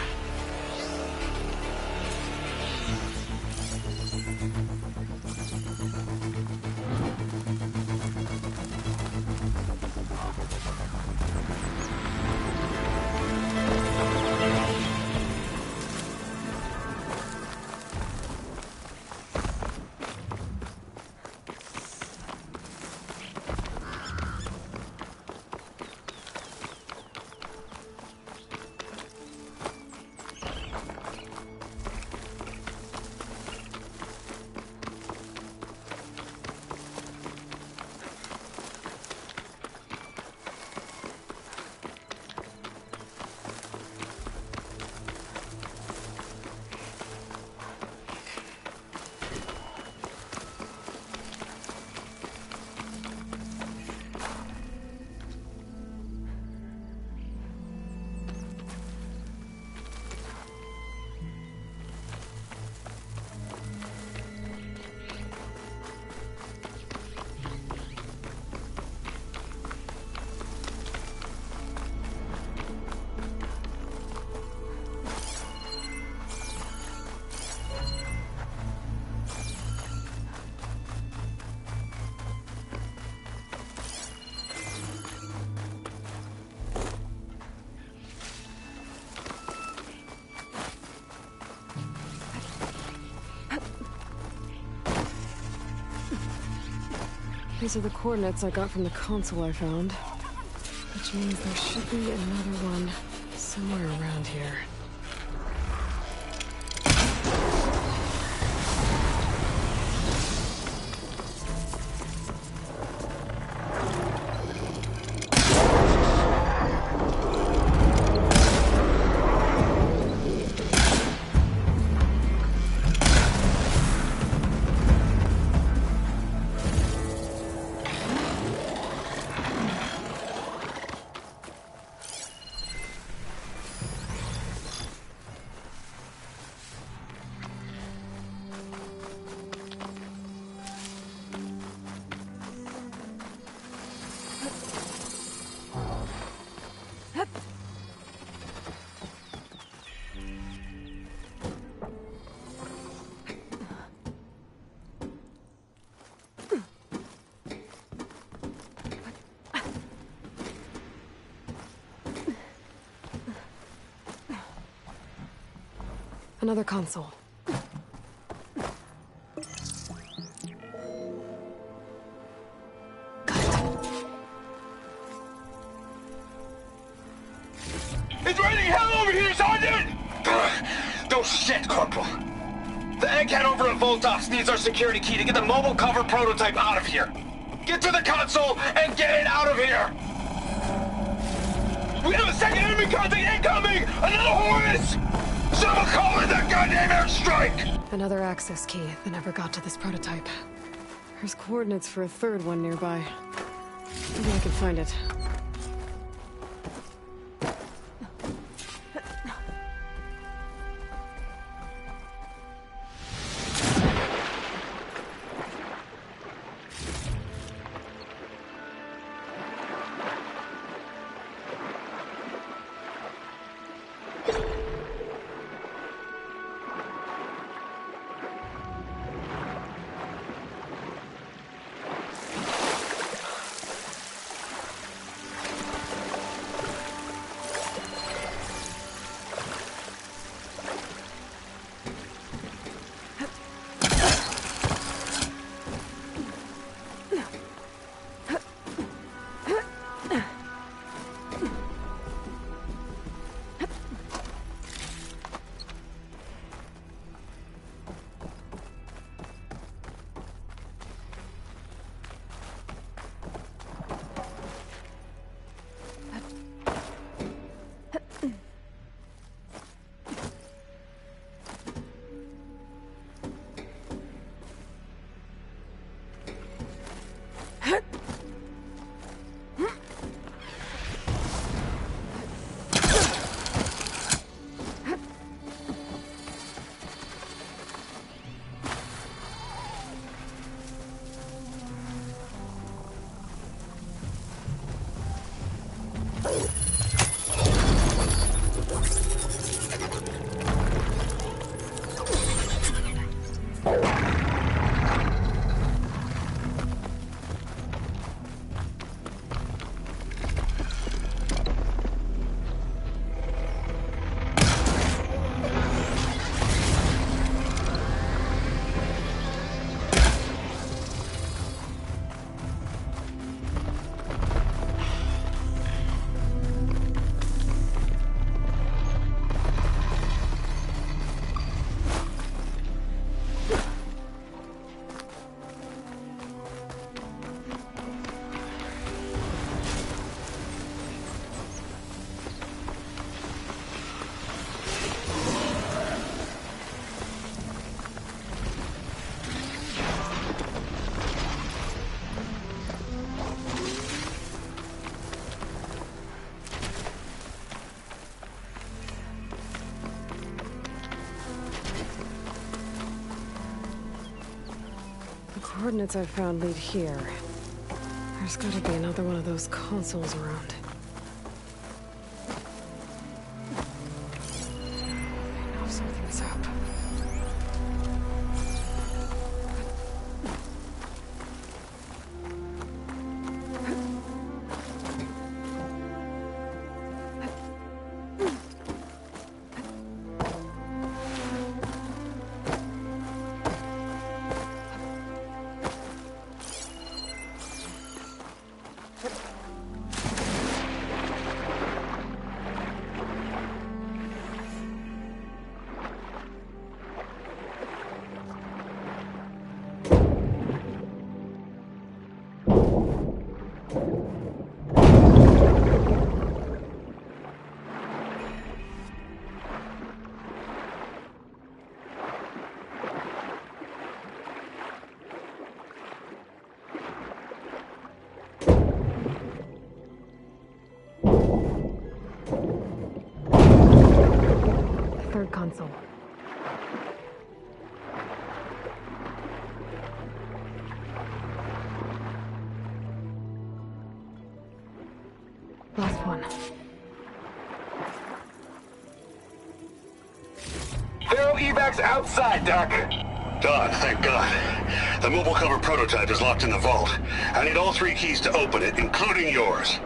These are the coordinates I got from the console I found. Which means there should be another one somewhere around here. Another console. It's raining hell over here, Sergeant! No shit, Corporal. The egghead over at Voltos needs our security key to get the mobile cover prototype out of here. Get to the console and get it out of here! We have a second enemy contact incoming! Another Horus! Someone call in that goddamn airstrike! Another access key that never got to this prototype. There's coordinates for a third one nearby. Maybe I can find it. coordinates I've found lead here. There's gotta be another one of those consoles around. I know something's up. Third console. Last one. Thero evacs outside, Doc. Doc, thank God. The mobile cover prototype is locked in the vault. I need all 3 keys to open it, including yours.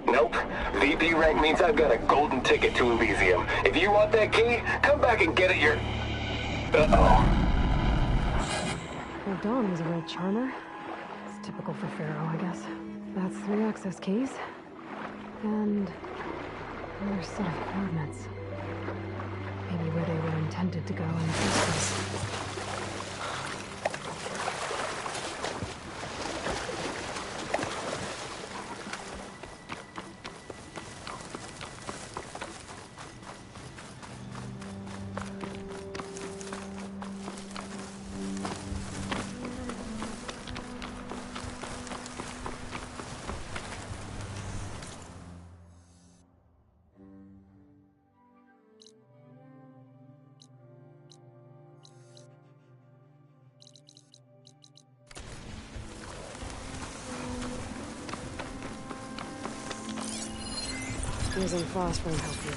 Nope. VP rank means I've got a golden ticket to Elysium. If you want that key, come back and get it your... Uh-oh. Well, Dawn was a real charmer. It's typical for Pharaoh, I guess. That's 3 access keys. And another set of coordinates. Maybe where they were intended to go in the first place. Using frost won't help you.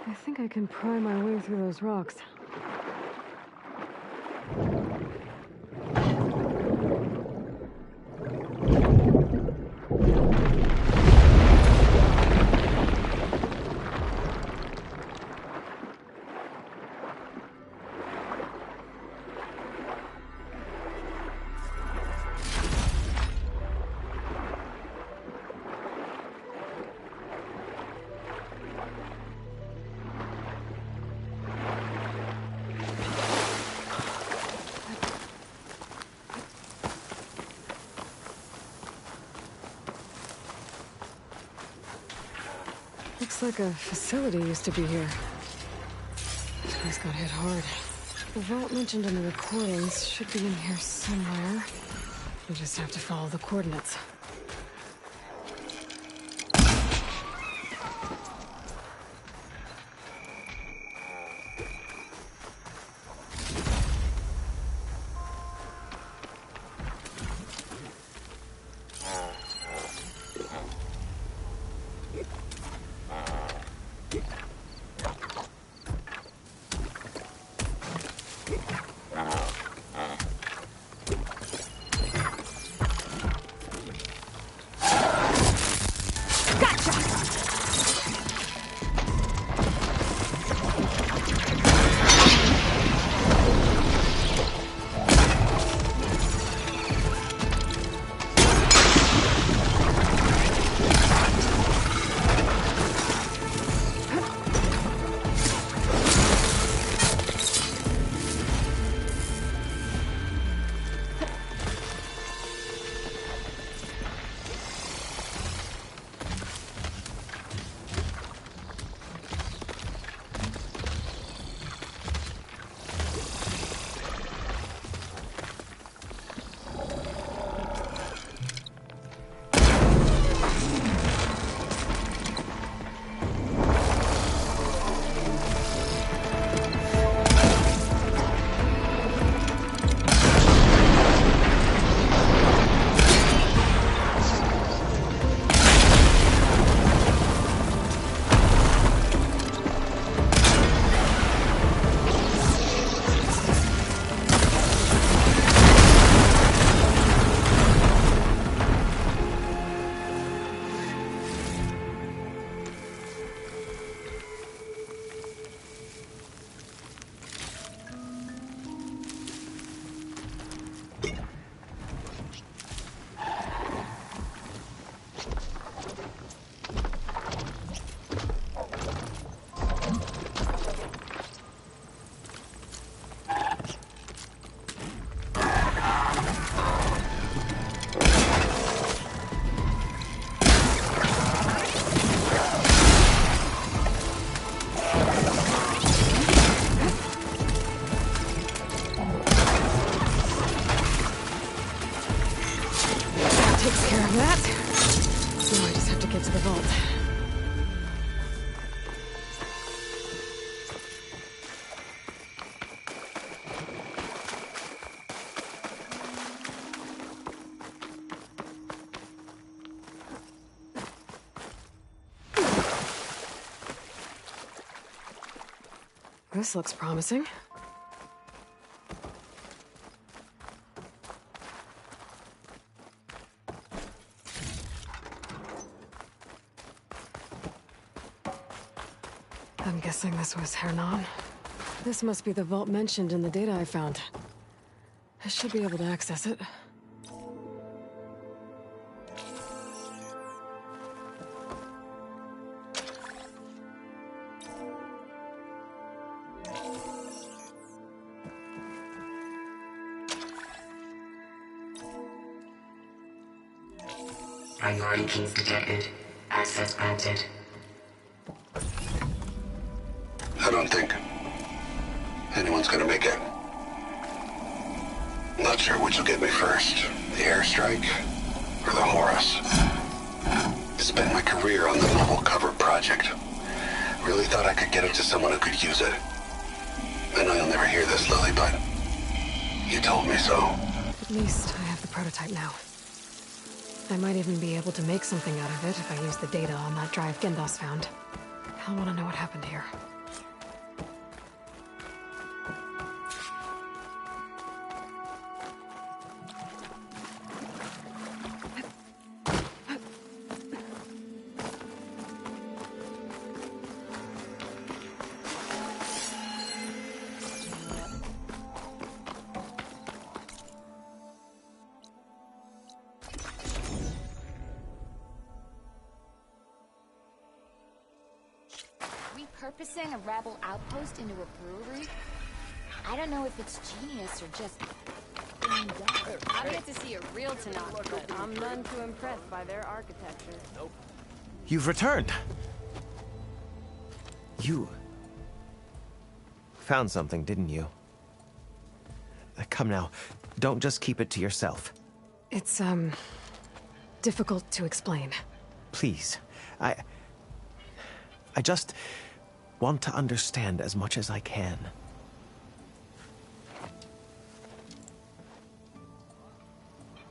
I think I can pry my way through those rocks. Looks like a facility used to be here. This place got hit hard. The vault mentioned in the recordings should be in here somewhere. We just have to follow the coordinates. care of that. Now I just have to get to the vault. This looks promising. I'm guessing this was Hernan. This must be the vault mentioned in the data I found. I should be able to access it. Priority keys detected. Access granted. I don't think anyone's gonna make it. Not sure which will get me first, the airstrike or the Horus. Spent my career on the mobile cover project. Really thought I could get it to someone who could use it. I know you'll never hear this, Lily, but you told me so. At least I have the prototype now. I might even be able to make something out of it if I use the data on that drive Gendas found. I'll want to know what happened here. Repurposing a rebel outpost into a brewery? I don't know if it's genius or just being dumb. I've yet to see a real Tenakth, but I'm none too impressed by their architecture. Nope. You've returned. You found something, didn't you? Come now, don't just keep it to yourself. It's, difficult to explain. Please, I just want to understand as much as I can.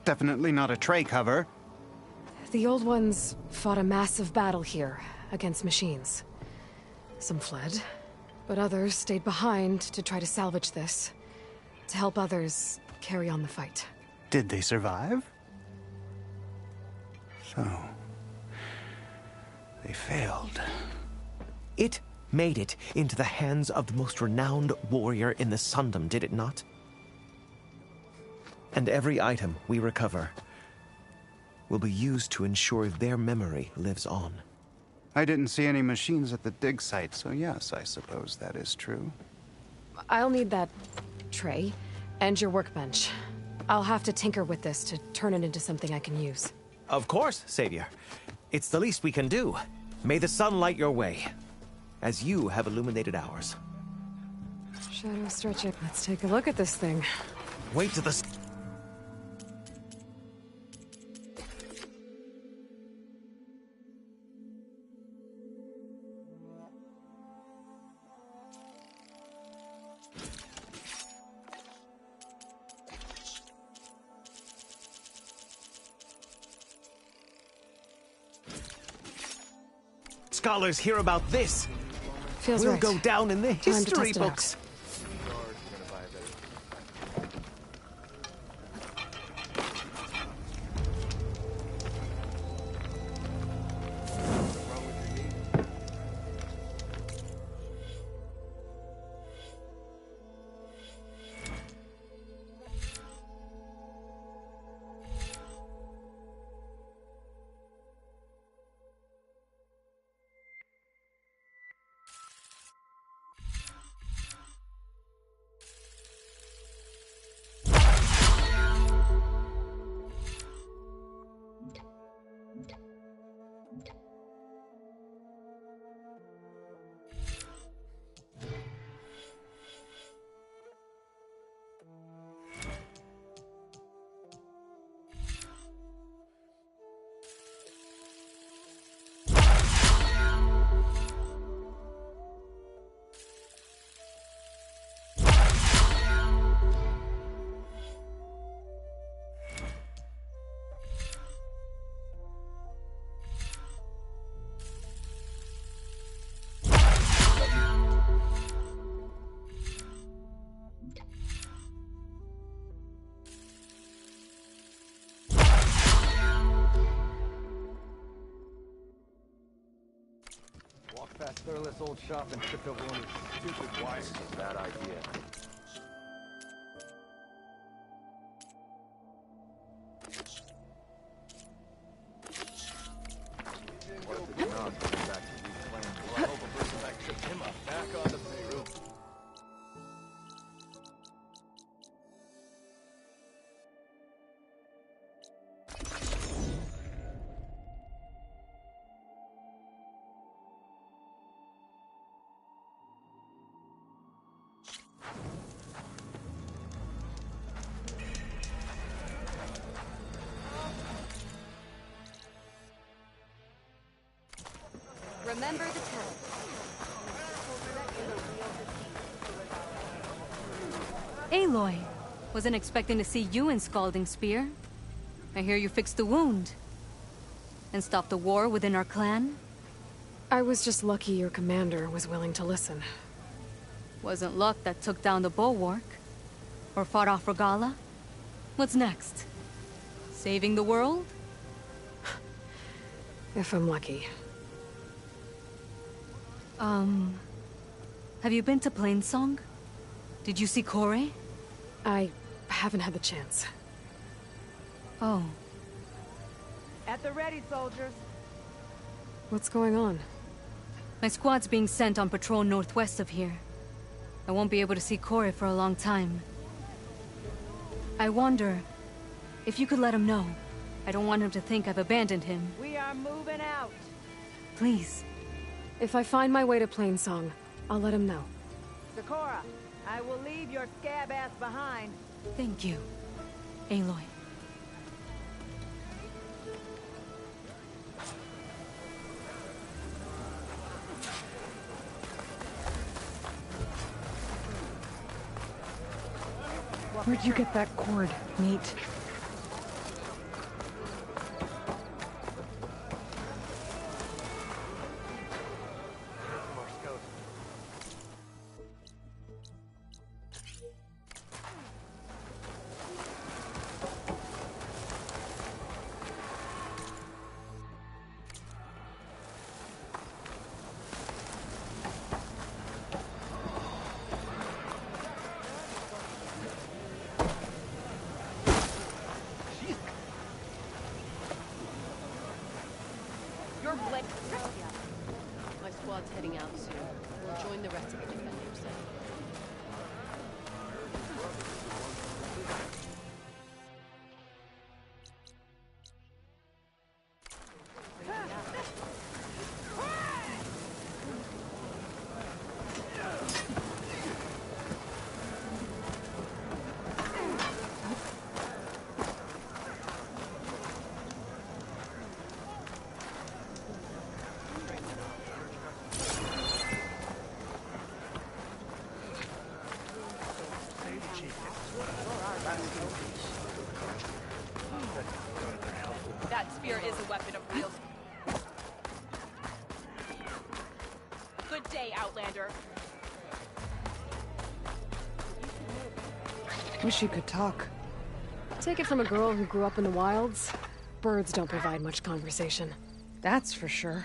Definitely not a tray cover. The old ones fought a massive battle here against machines. Some fled, but others stayed behind to try to salvage this, to help others carry on the fight. Did they survive? So, they failed. It made it into the hands of the most renowned warrior in the Sundom, did it not? And every item we recover will be used to ensure their memory lives on. I didn't see any machines at the dig site, so yes, I suppose that is true. I'll need that tray and your workbench. I'll have to tinker with this to turn it into something I can use. Of course, Savior. It's the least we can do. May the sun light your way, as you have illuminated ours. Shadow stretching. Let's take a look at this thing. Wait to the... Scholars hear about this. Feels we'll right. go down in the Time to history test it out. books. That thurless old shop and tripped over one of his stupid wires. A bad idea. What if it's not coming back to reclaim? Well, I hope a person back tripped him up. Back on the payroll. Remember the time. Aloy, wasn't expecting to see you in Scalding Spear. I hear you fixed the wound. And stopped the war within our clan? I was just lucky your commander was willing to listen. Wasn't luck that took down the bulwark? Or fought off Regalla? What's next? Saving the world? If I'm lucky. Have you been to Plainsong? Did you see Kore? I haven't had the chance. Oh. At the ready, soldiers. What's going on? My squad's being sent on patrol northwest of here. I won't be able to see Kore for a long time. I wonder if you could let him know. I don't want him to think I've abandoned him. We are moving out. Please. If I find my way to Plainsong, I'll let him know. Sakura, I will leave your scab ass behind. Thank you, Aloy. Where'd you get that cord, Neat? My squad's heading out soon. We'll join the rest of the defenders then. That spear is a weapon of real... Good day, Outlander. Wish you could talk. Take it from a girl who grew up in the wilds. Birds don't provide much conversation. That's for sure.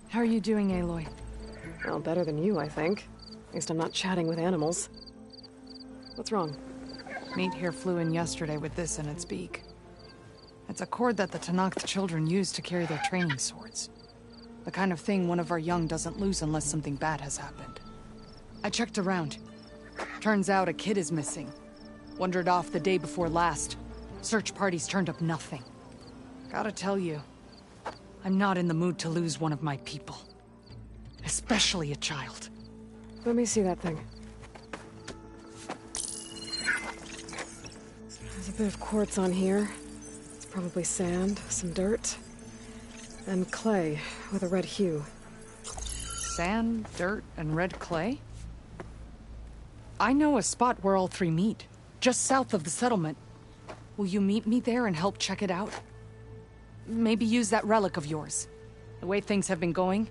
How are you doing, Aloy? Well, better than you, I think. At least I'm not chatting with animals. What's wrong? Meat here flew in yesterday with this in its beak. It's a cord that the Tenakth children use to carry their training swords. The kind of thing one of our young doesn't lose unless something bad has happened. I checked around. Turns out a kid is missing. Wandered off the day before last. Search parties turned up nothing. Gotta tell you, I'm not in the mood to lose one of my people. Especially a child. Let me see that thing. There's a bit of quartz on here. It's probably sand, some dirt, and clay with a red hue. Sand, dirt, and red clay? I know a spot where all three meet, just south of the settlement. Will you meet me there and help check it out? Maybe use that relic of yours. The way things have been going,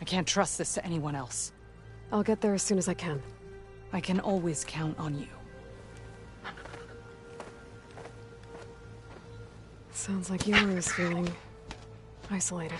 I can't trust this to anyone else. I'll get there as soon as I can. I can always count on you. Sounds like Yoru is feeling isolated.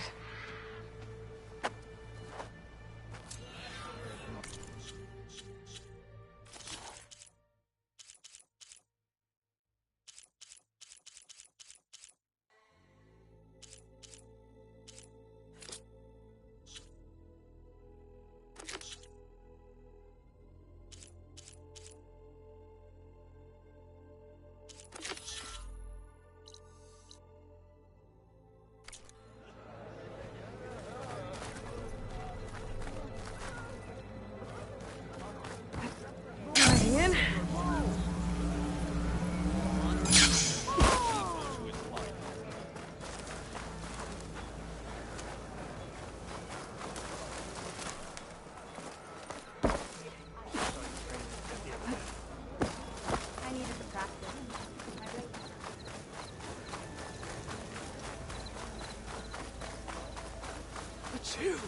It's you.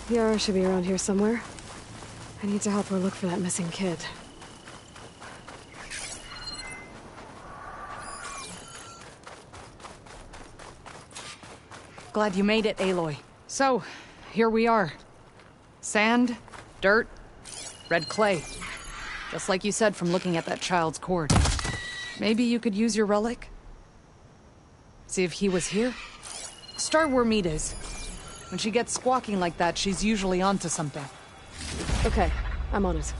Yara should be around here somewhere. I need to help her look for that missing kid. Glad you made it, Aloy. So, here we are. Sand, dirt, red clay. Just like you said from looking at that child's cord. Maybe you could use your relic? See if he was here? Start where Meat is. When she gets squawking like that, she's usually onto something. Okay, I'm on it.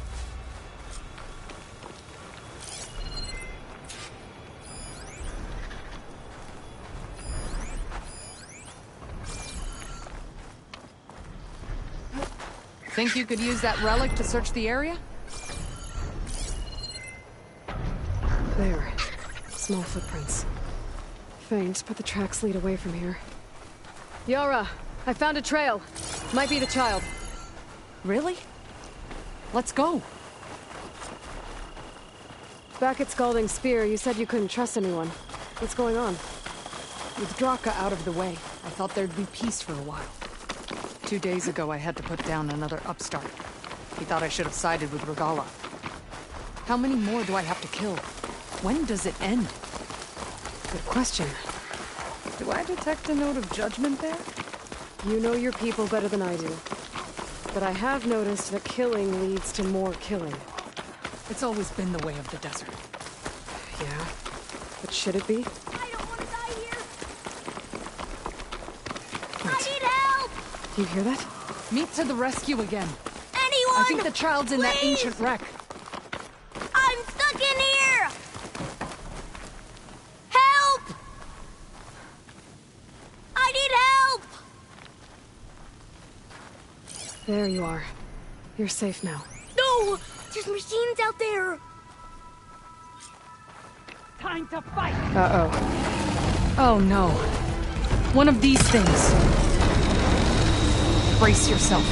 Think you could use that relic to search the area? There. Small footprints. Faint, but the tracks lead away from here. Yara! I found a trail. Might be the child. Really? Let's go. Back at Scalding Spear, you said you couldn't trust anyone. What's going on? With Draka out of the way, I thought there'd be peace for a while. 2 days ago, I had to put down another upstart. He thought I should have sided with Regalla. How many more do I have to kill? When does it end? Good question. Do I detect a note of judgment there? You know your people better than I do. But I have noticed that killing leads to more killing. It's always been the way of the desert. Yeah. But should it be? I don't want to die here! Wait. I need help! Do you hear that? Meet to the rescue again. Anyone! I think the child's in that ancient wreck. I'm stuck in here! Help! I need help! There you are. You're safe now. No! There's machines out there! Time to fight! Uh-oh. Oh no. One of these things. Brace yourself.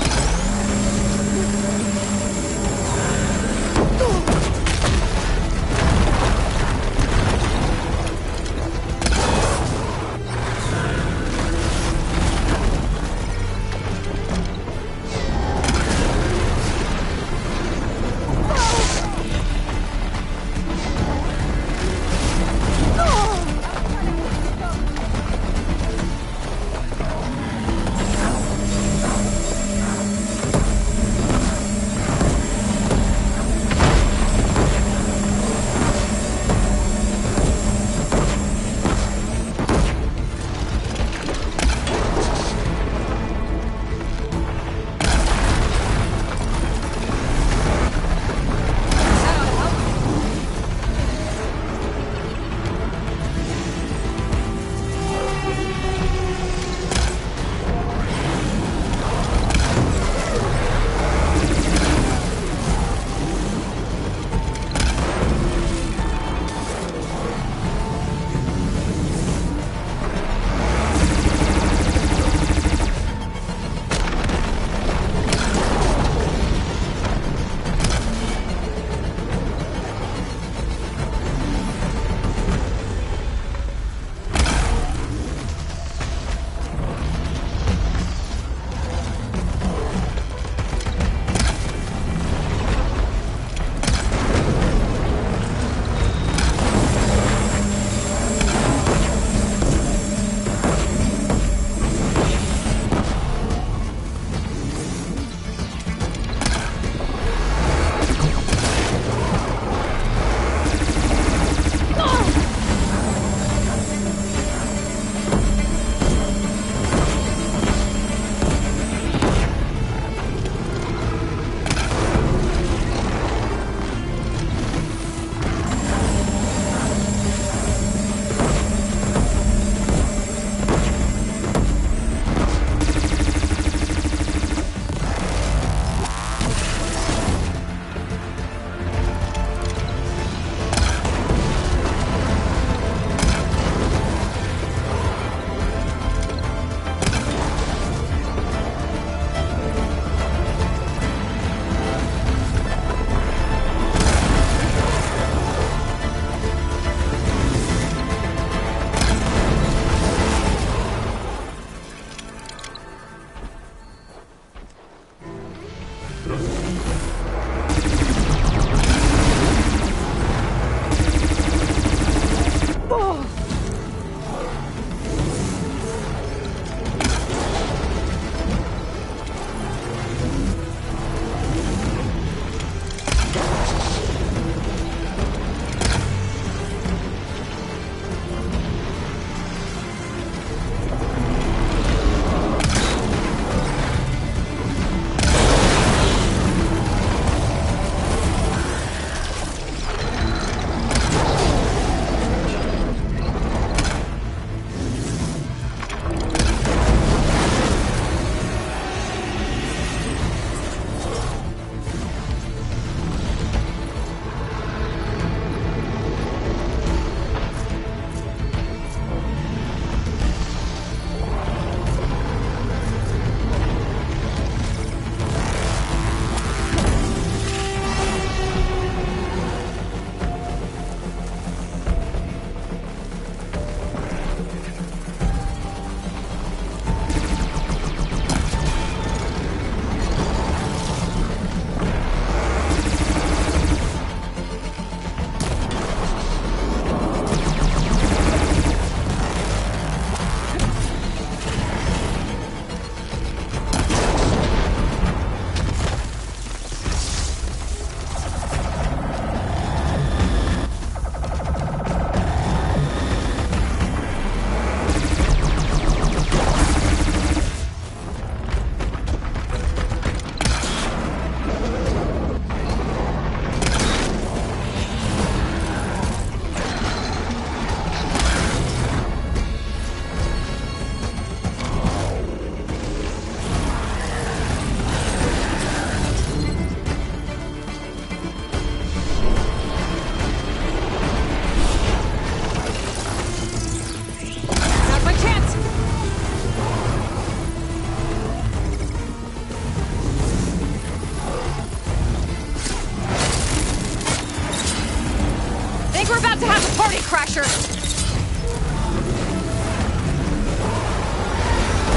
Crashers!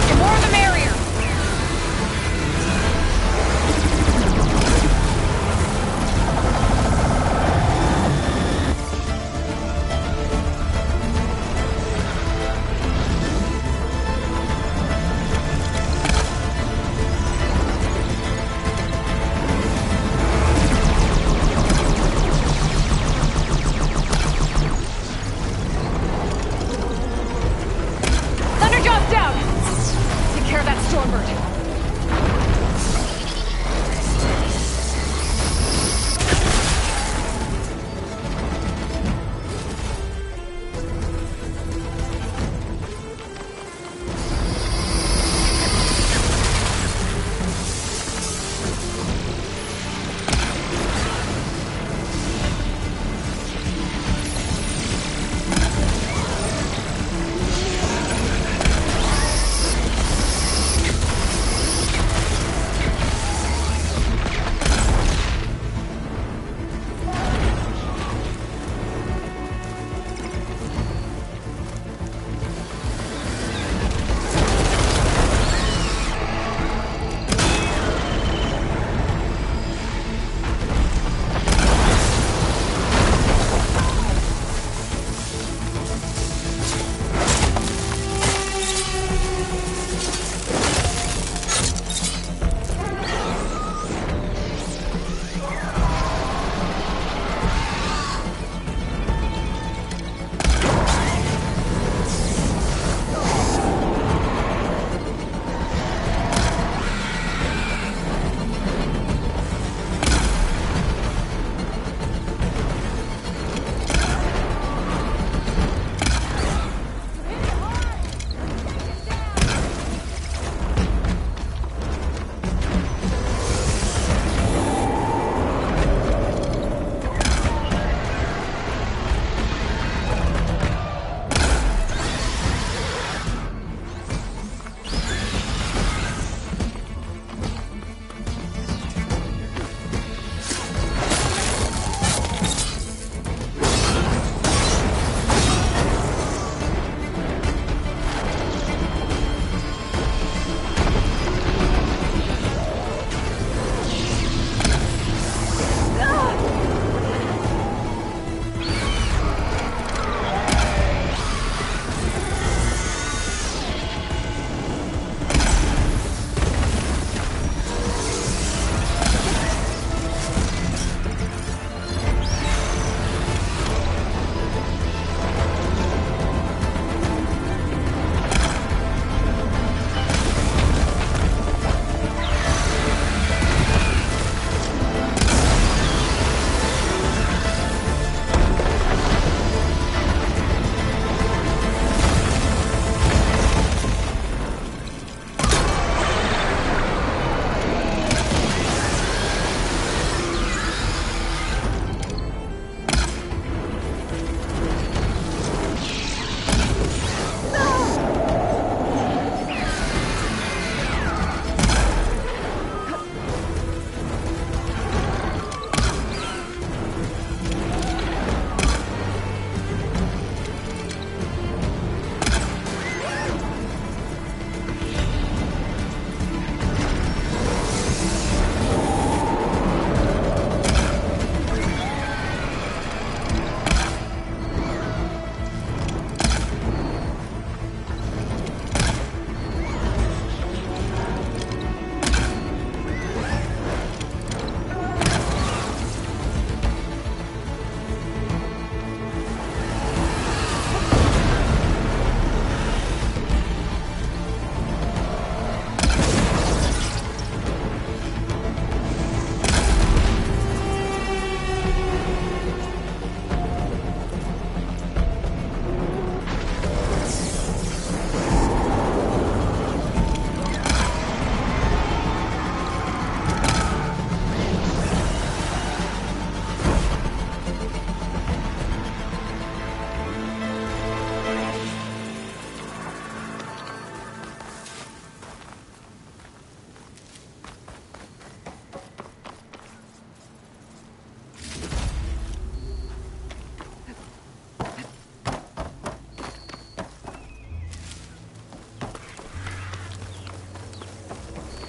The more the merrier! Thunderjaw's down! Take care of that Stormbird.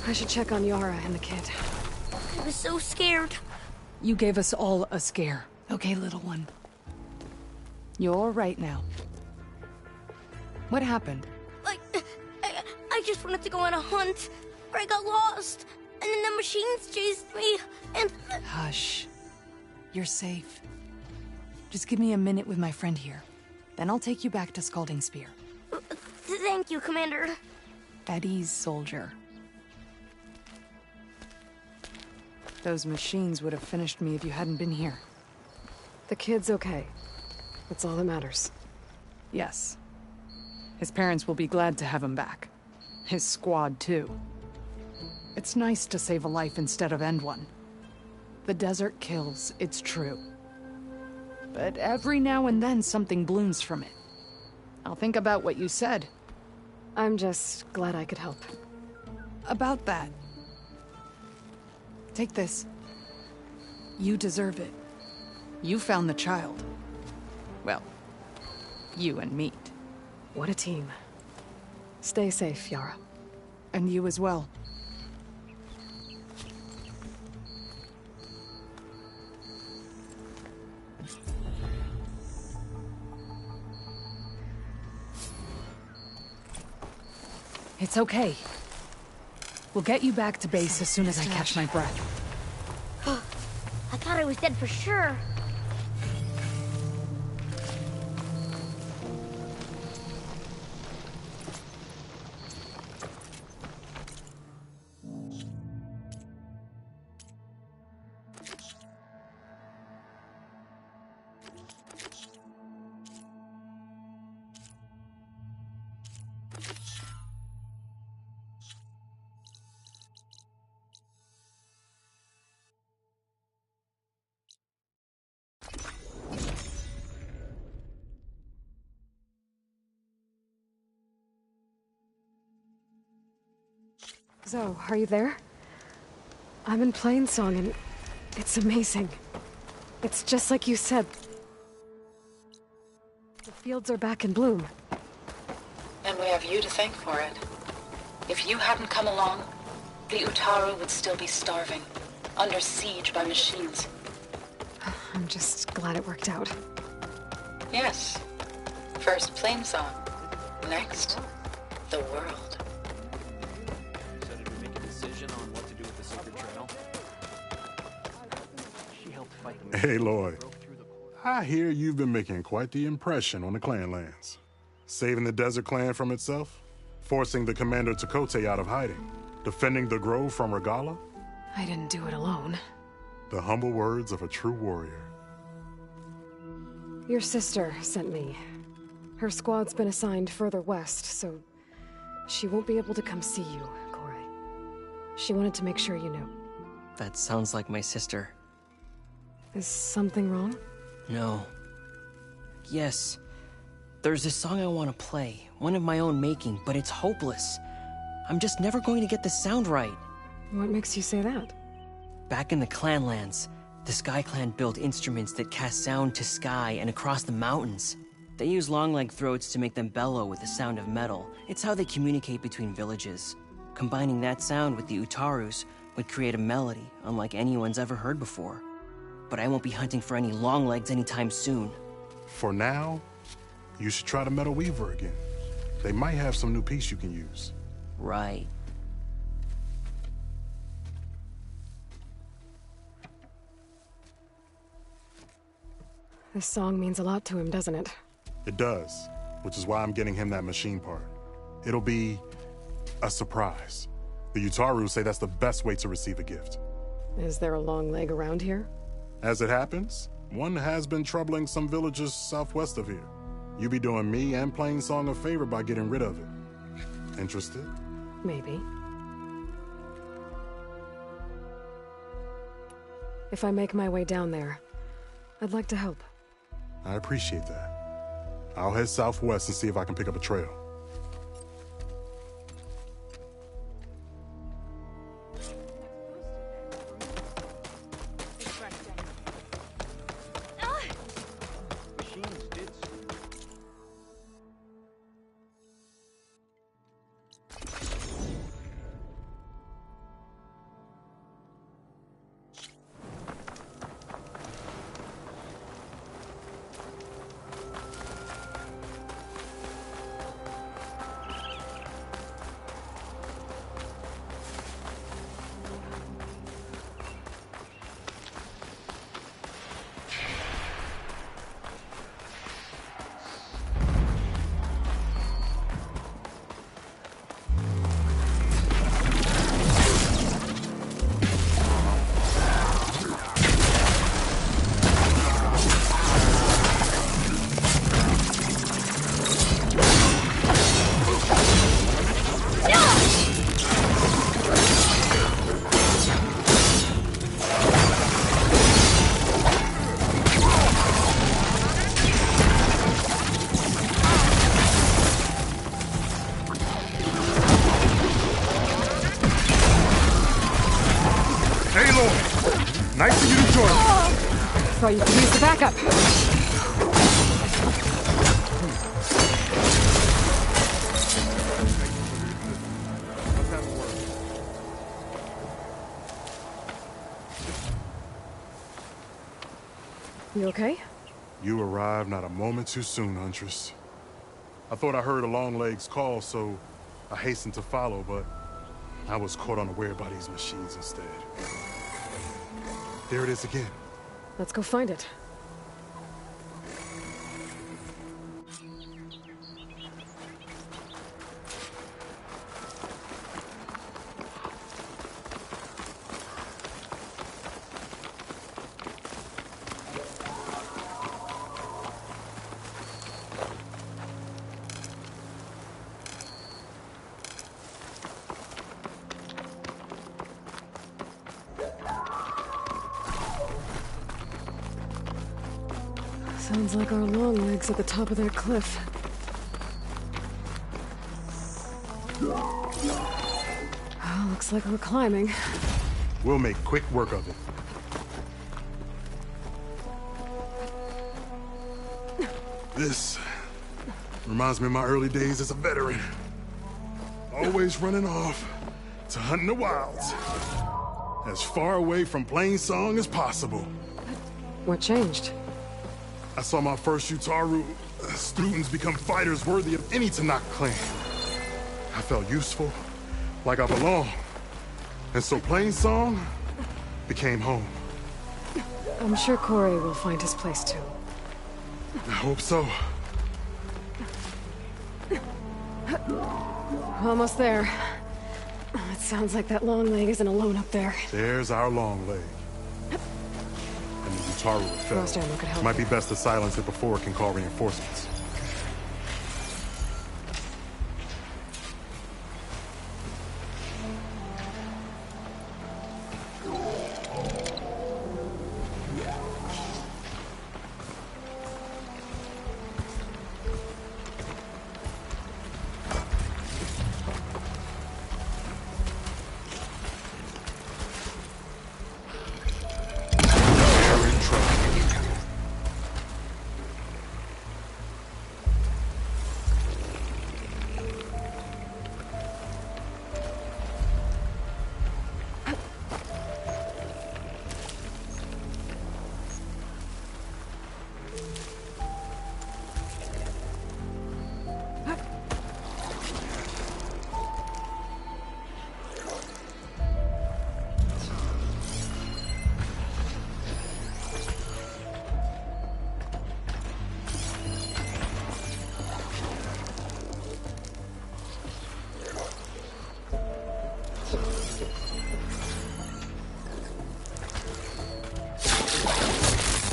I should check on Yara and the kid. I was so scared. You gave us all a scare. Okay, little one. You're all right now. What happened? I just wanted to go on a hunt, but I got lost. And then the machines chased me, and... Hush. You're safe. Just give me a minute with my friend here. Then I'll take you back to Scalding Spear. Thank you, Commander. At ease, soldier. Those machines would have finished me if you hadn't been here. The kid's okay. That's all that matters. Yes. His parents will be glad to have him back. His squad, too. It's nice to save a life instead of end one. The desert kills, it's true. But every now and then something blooms from it. I'll think about what you said. I'm just glad I could help. About that. Take this. You deserve it. You found the child. Well, you and Meat. What a team. Stay safe, Yara. And you as well. It's okay. We'll get you back to base as soon as I catch my breath. I thought I was dead for sure. Zo, are you there? I'm in Plainsong and it's amazing. It's just like you said. The fields are back in bloom. And we have you to thank for it. If you hadn't come along, the Utaru would still be starving, under siege by machines. I'm just glad it worked out. Yes. First Plainsong. Next, the world. Hey, Lloyd. I hear you've been making quite the impression on the clan lands. Saving the Desert Clan from itself, forcing the Commander Tekotteh out of hiding, defending the Grove from Regalla. I didn't do it alone. The humble words of a true warrior. Your sister sent me. Her squad's been assigned further west, so she won't be able to come see you, Corey. She wanted to make sure you knew. That sounds like my sister. Is something wrong? No. Yes. There's this song I want to play, one of my own making, but it's hopeless. I'm just never going to get the sound right. What makes you say that? Back in the Clanlands, the Sky Clan built instruments that cast sound to sky and across the mountains. They use long-leg throats to make them bellow with the sound of metal. It's how they communicate between villages. Combining that sound with the Utarus would create a melody unlike anyone's ever heard before. But I won't be hunting for any long legs anytime soon. For now, you should try the Metal Weaver again. They might have some new piece you can use. Right. This song means a lot to him, doesn't it? It does, which is why I'm getting him that machine part. It'll be a surprise. The Utaru say that's the best way to receive a gift. Is there a long leg around here? As it happens, one has been troubling some villages southwest of here. You be doing me and Plainsong a favor by getting rid of it. Interested? Maybe. If I make my way down there, I'd like to help. I appreciate that. I'll head southwest and see if I can pick up a trail. Aloy! Nice of you to join me. Thought you could use the backup. You okay? You arrived not a moment too soon, Huntress. I thought I heard a Longlegs call, so I hastened to follow, but I was caught unaware by these machines instead. There it is again. Let's go find it. Sounds like our Longlegs at the top of that cliff. Oh, looks like we're climbing. We'll make quick work of it. This reminds me of my early days as a veteran. Always running off to hunt in the wilds. As far away from Plainsong as possible. What changed? I saw my first Utaru students become fighters worthy of any Tenakth clan. I felt useful, like I belonged. And so Plainsong became home. I'm sure Corey will find his place too. I hope so. Almost there. It sounds like that Longleg isn't alone up there. There's our Longleg. And the Utaru fell. Frost ammo could help. Might be best to silence it before it can call reinforcements.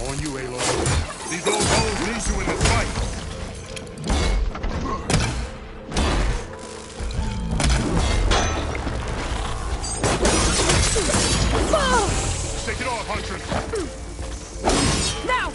On you, Aloy. These old hoes need you in this fight. Shake it off, Huntress. Now!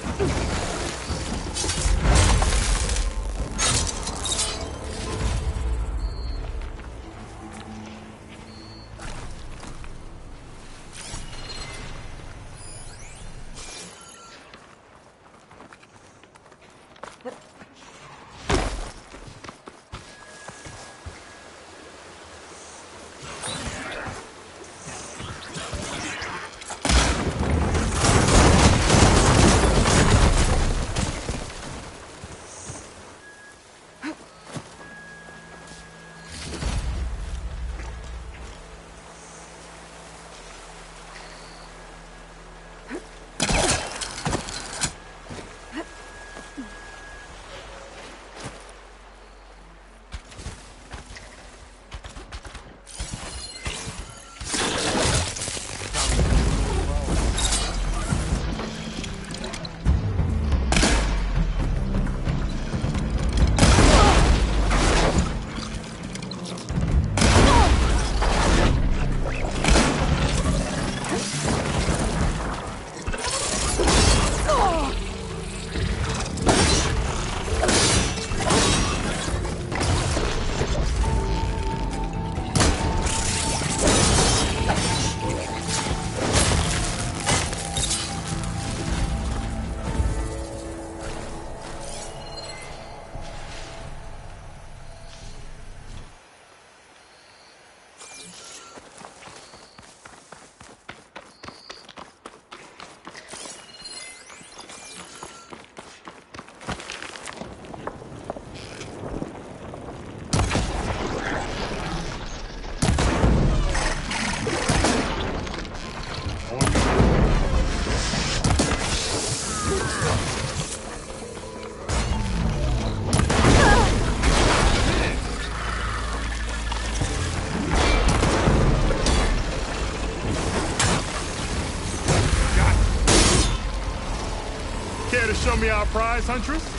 show me our prize, Huntress?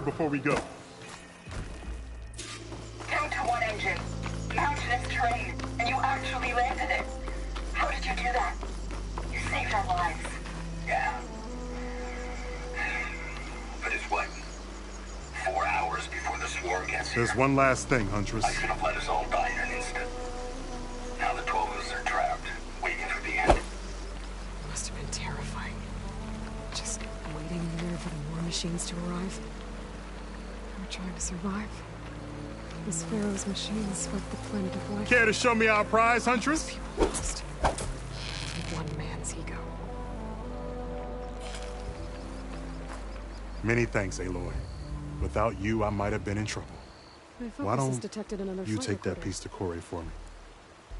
Before we go. Down to one engine. Mountainous terrain, and you actually landed it. How did you do that? You saved our lives. Yeah. But it's what? 4 hours before the swarm gets here. There's one last thing, Huntress. I should have let us all die in an instant. Now the 12 of us are trapped, waiting for the end. Must have been terrifying. Just waiting in there for the war machines to arrive. We're trying to survive. As Pharaoh's machines swept the planet of life. Care to show me our prize, Huntress? People lost. One man's ego. Many thanks, Aloy. Without you, I might have been in trouble. Why don't detected another you flight take that recorder. piece to Corey for me?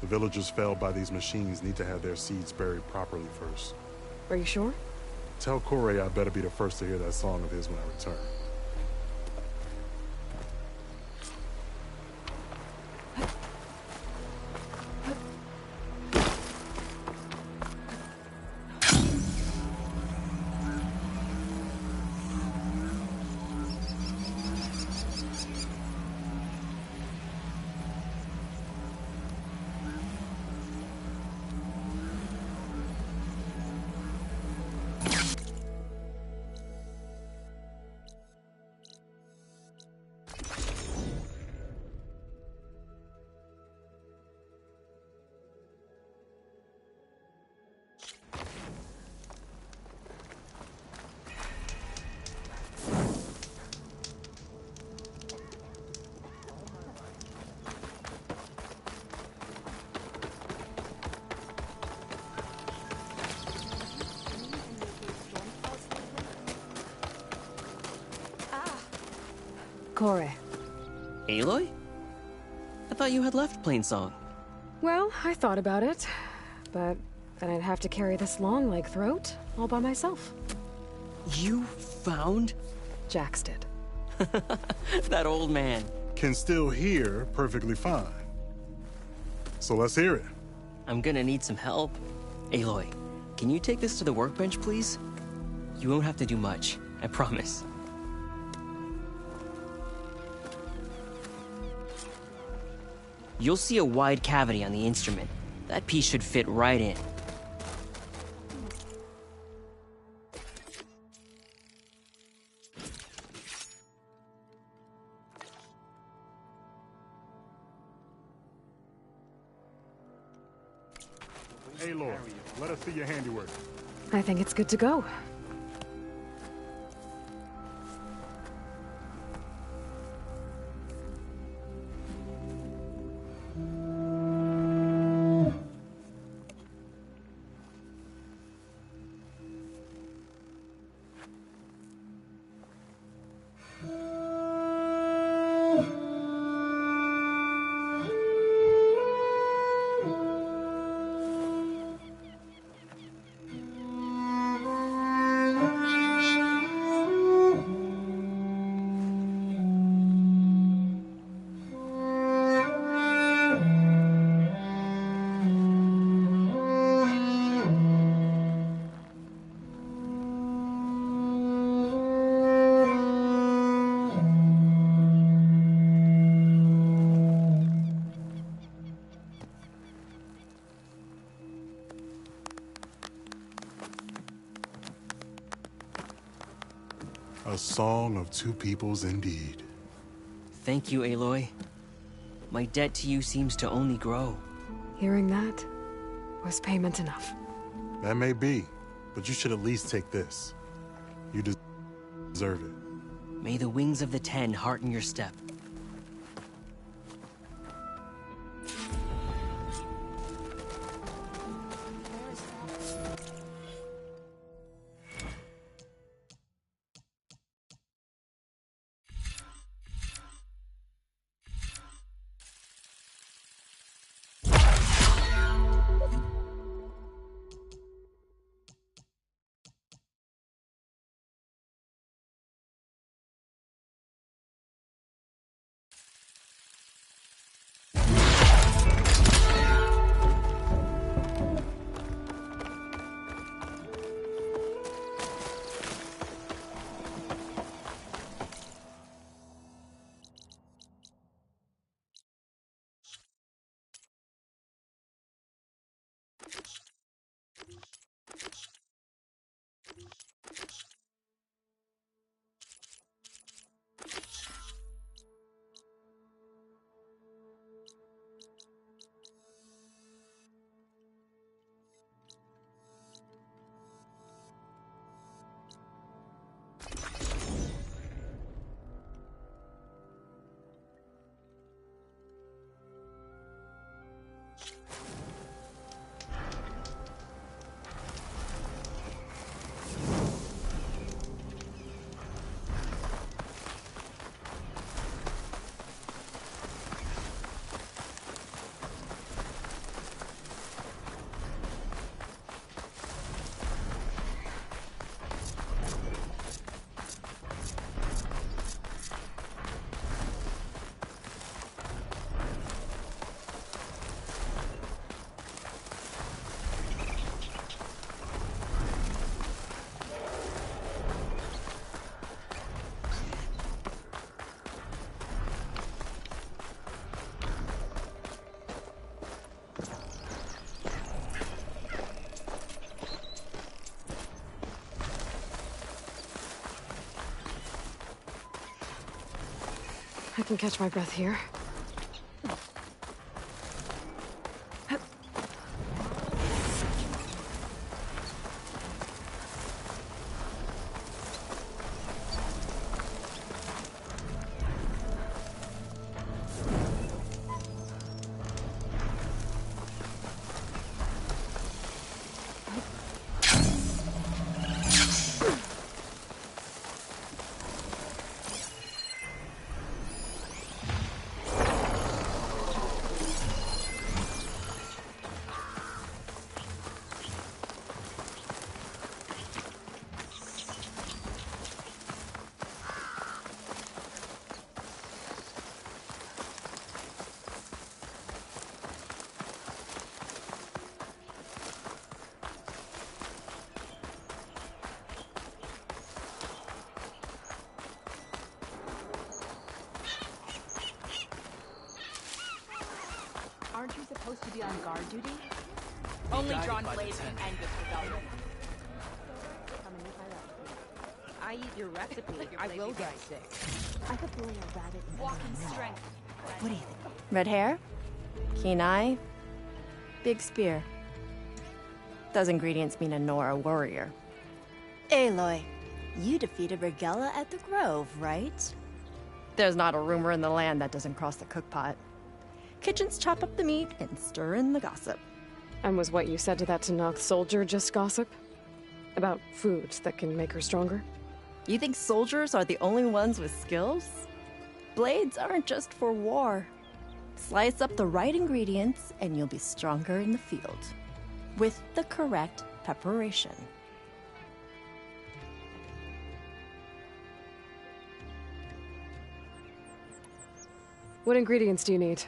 The villagers felled by these machines need to have their seeds buried properly first. Are you sure? Tell Corey I better be the first to hear that song of his when I return. Corey. Aloy? I thought you had left Plainsong. Well, I thought about it, but then I'd have to carry this long leg throat all by myself. You found? Jax did. That old man. Can still hear perfectly fine. So let's hear it. I'm gonna need some help. Aloy, can you take this to the workbench, please? You won't have to do much, I promise. You'll see a wide cavity on the instrument. That piece should fit right in. Aloy, let us see your handiwork. I think it's good to go. A song of two peoples indeed. Thank you, Aloy. My debt to you seems to only grow. Hearing that was payment enough. That may be, but you should at least take this. You deserve it. May the wings of the Ten hearten your step. can catch my breath here. Aren't you supposed to be on guard duty? Only drawn blades can end this rebellion. I eat your recipe. I will get sick. I could bully a rabbit. Walking strength. What do you think? Red hair, keen eye, big spear. Those ingredients mean a Nora warrior. Aloy, you defeated Regella at the Grove, right? There's not a rumor in the land that doesn't cross the cookpot. Kitchens chop up the meat and stir in the gossip. And was what you said to that Tenakth soldier just gossip? About foods that can make her stronger? You think soldiers are the only ones with skills? Blades aren't just for war. Slice up the right ingredients and you'll be stronger in the field. With the correct preparation. What ingredients do you need?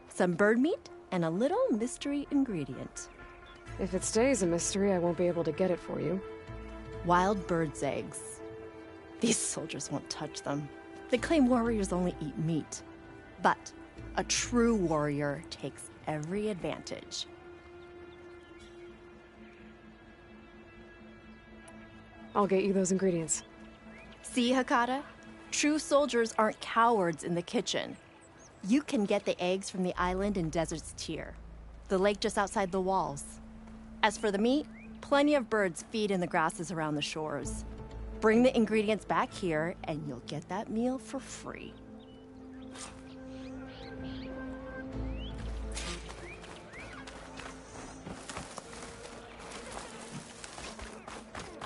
Some bird meat and a little mystery ingredient. If it stays a mystery, I won't be able to get it for you. Wild bird's eggs. These soldiers won't touch them. They claim warriors only eat meat. But a true warrior takes every advantage. I'll get you those ingredients. See, Hakata? True soldiers aren't cowards in the kitchen. You can get the eggs from the island in Desert's Tier, the lake just outside the walls. As for the meat, plenty of birds feed in the grasses around the shores. Bring the ingredients back here, and you'll get that meal for free.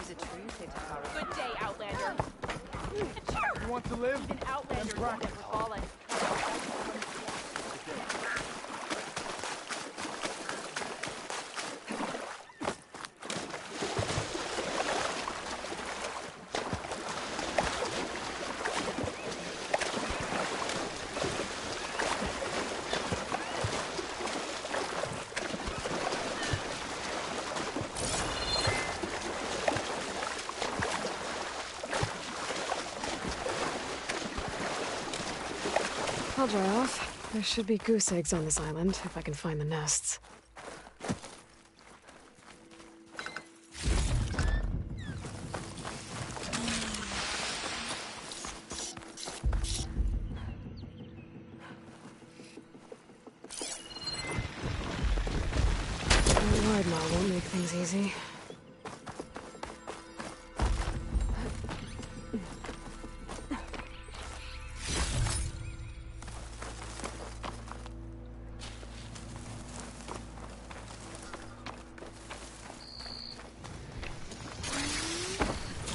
Is it true you saved Takara? Good day, Outlander. You want to live? Even Outlanders won't get for fallen. I'll dry off. There should be goose eggs on this island, if I can find the nests. Widemaw won't make things easy.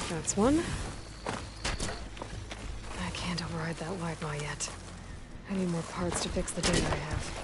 That's one. I can't override that Widemaw yet. I need more parts to fix the data I have.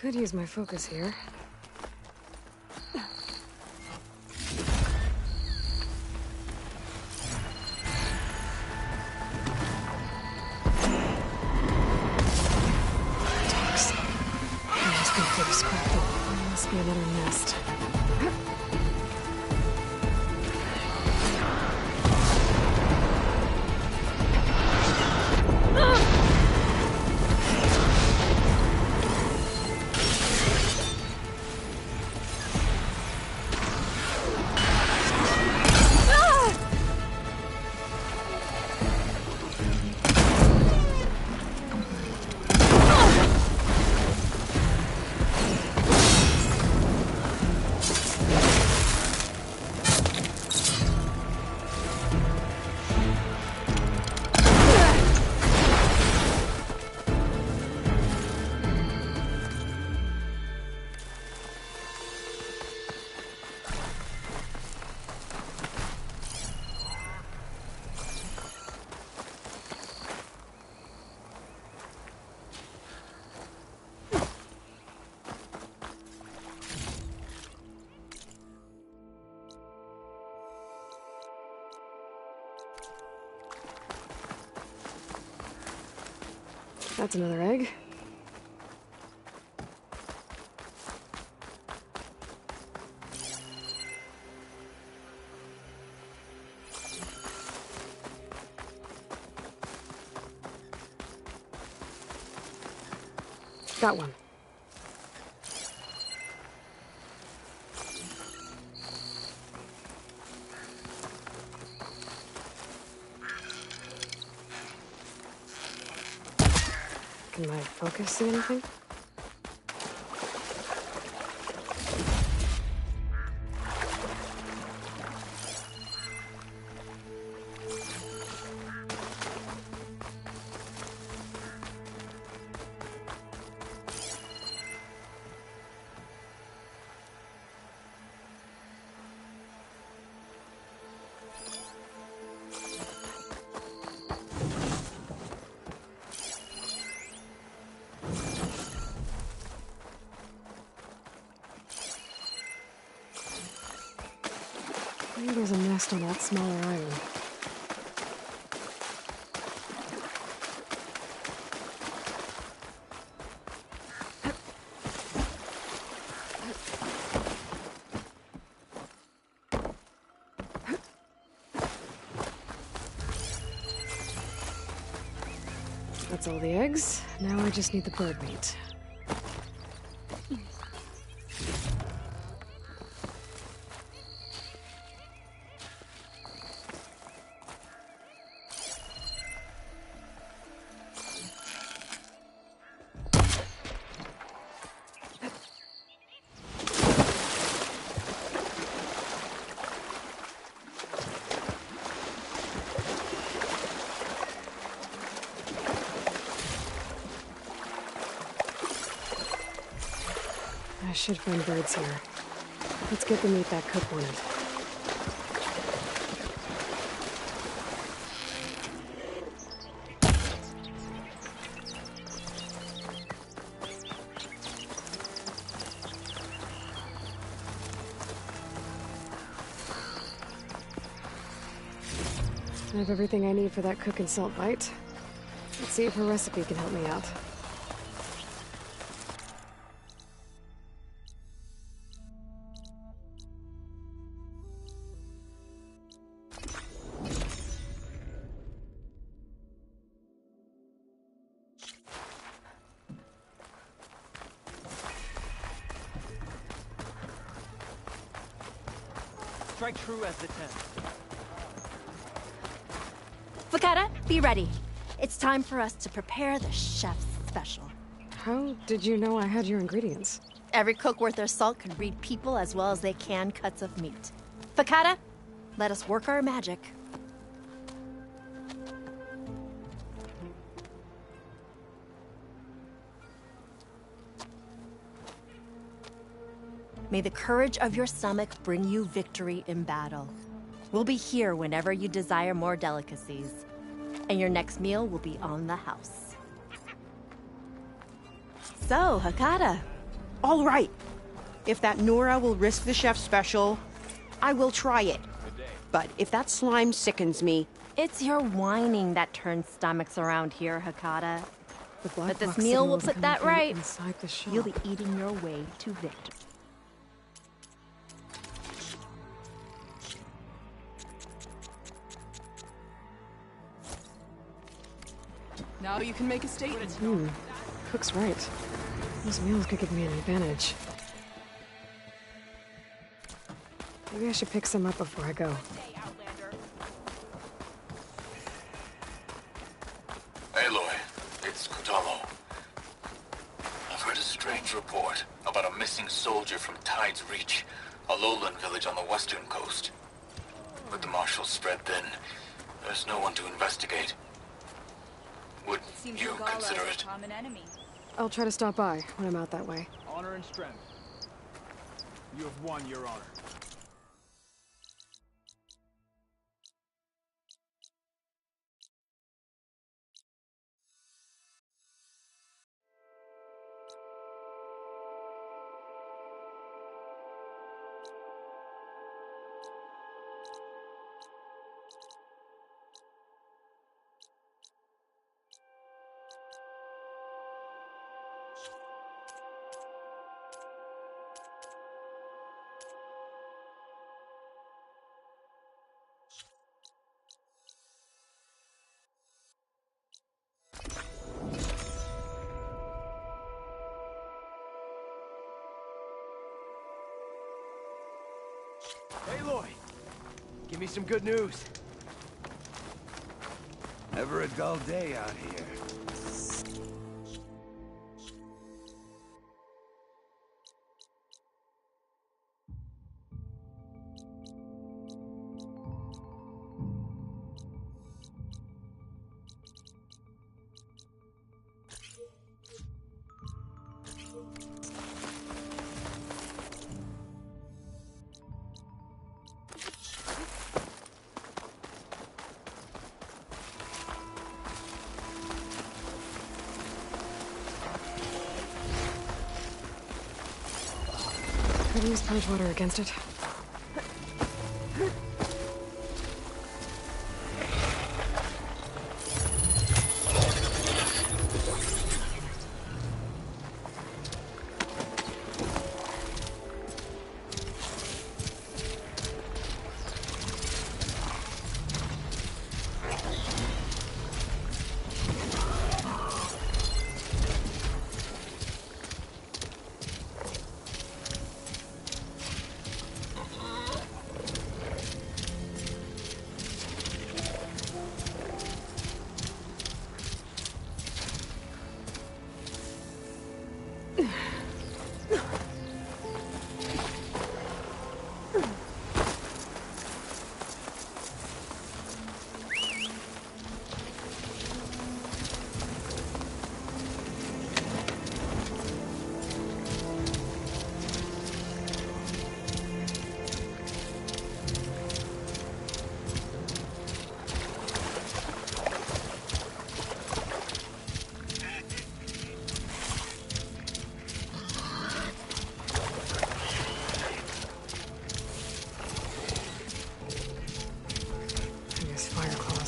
Could use my focus here. Dogs. I just think they just cracked them. There must be another nest. That's another egg. Got one. Can my focus see anything? Maybe there's a nest on that smaller island. That's all the eggs. Now I just need the bird meat. I should find birds here. Let's get the meat that cook wanted. I have everything I need for that cook and salt bite. Let's see if her recipe can help me out. Strike true as the 10. Fakata, be ready. It's time for us to prepare the chef's special. How did you know I had your ingredients? Every cook worth their salt can read people as well as they can cuts of meat. Fakata, let us work our magic. May the courage of your stomach bring you victory in battle. We'll be here whenever you desire more delicacies. And your next meal will be on the house. So, Hakata, All right. If that Nora will risk the chef special, I will try it. But if that slime sickens me... It's your whining that turns stomachs around here, Hakata. The black But this box meal will signals put come that from right. inside the shop. You'll be eating your way to victory. Now you can make a statement. Cook's right. Those meals could give me an advantage. Maybe I should pick some up before I go. Aloy, it's Kutalo. I've heard a strange report about a missing soldier from Tide's Reach, a lowland village on the western coast. With the marshals spread thin, there's no one to investigate. Would you consider it? I'll try to stop by when I'm out that way. Honor and strength. You have won, Your Honor. Aloy, give me some good news. Never a dull day out here. Could use purge water against it.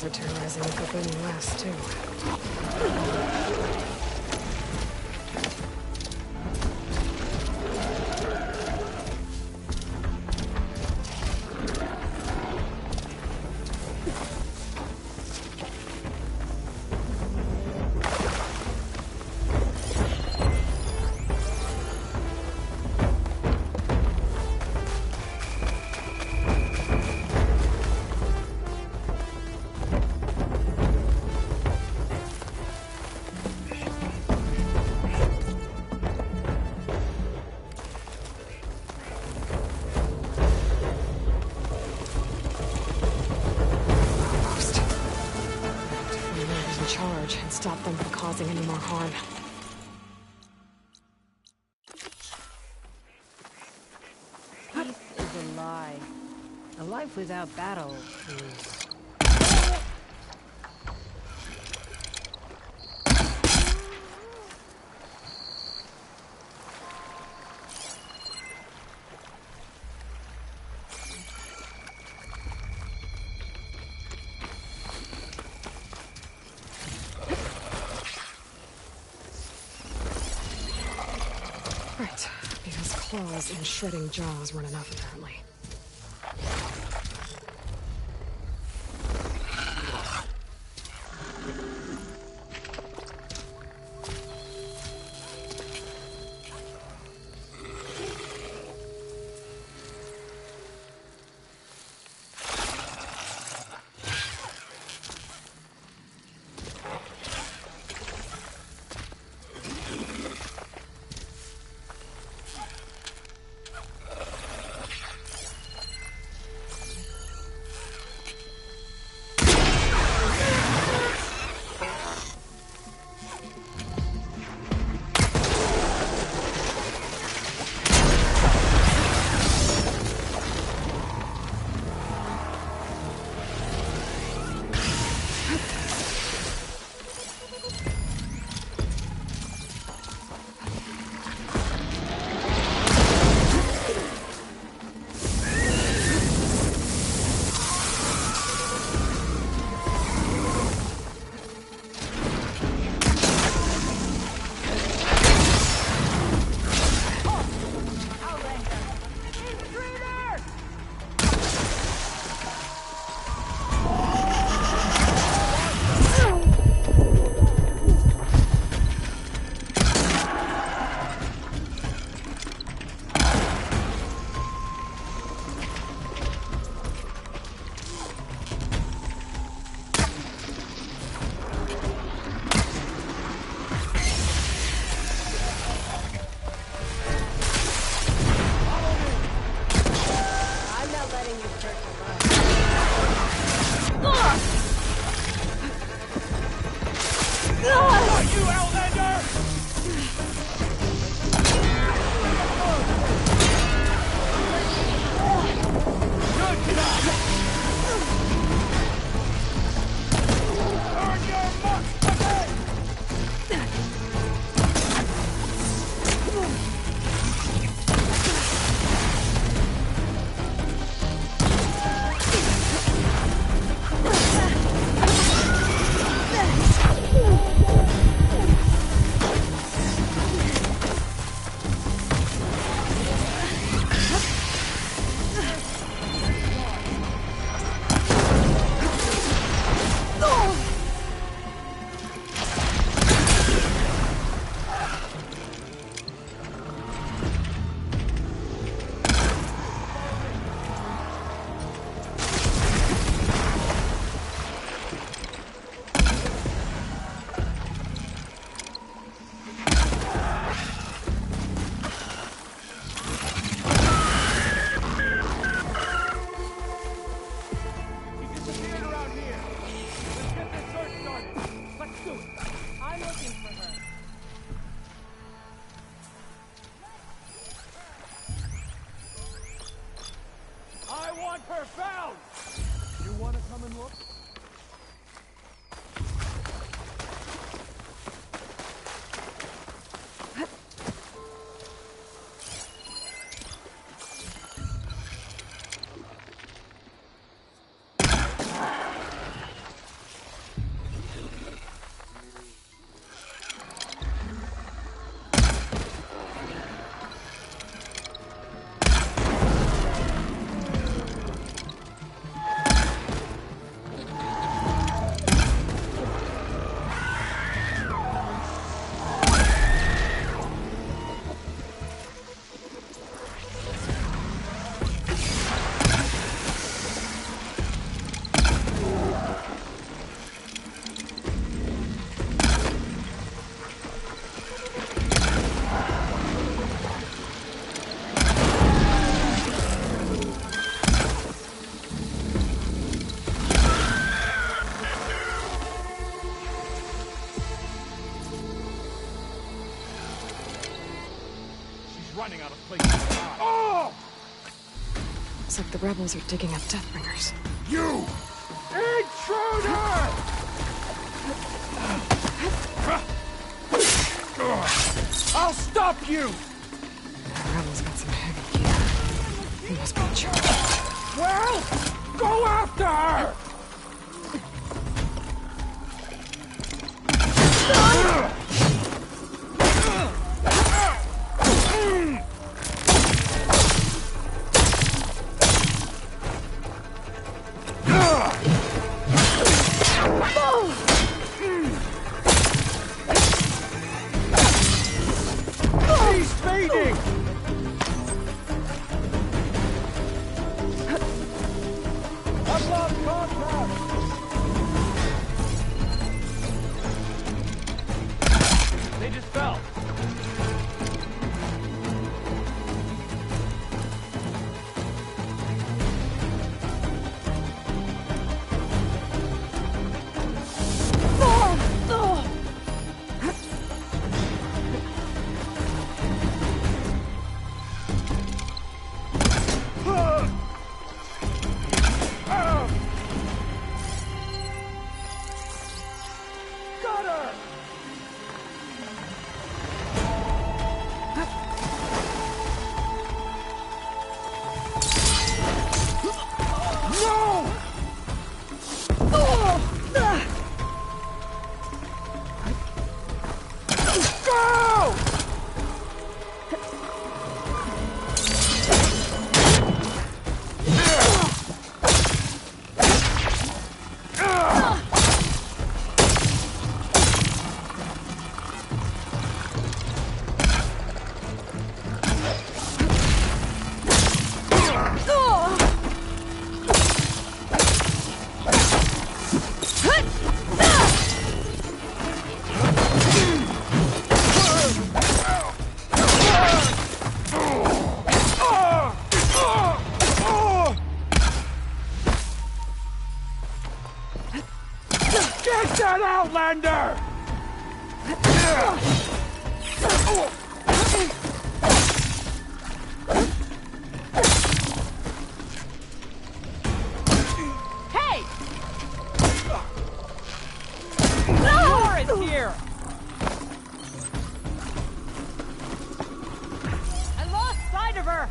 Are terrorizing the Gabuni West, too. And stop them from causing any more harm. Peace is a lie. A life without battle is... claws and shredding jaws weren't enough, apparently. Running out of places to hide. Oh! Looks like the rebels are digging up Deathbringers. You! Intruder! I'll stop you! The rebels got some heavy gear. They must be in charge. Well, go after her! Outlander! Hey! Nora's here! I lost sight of her!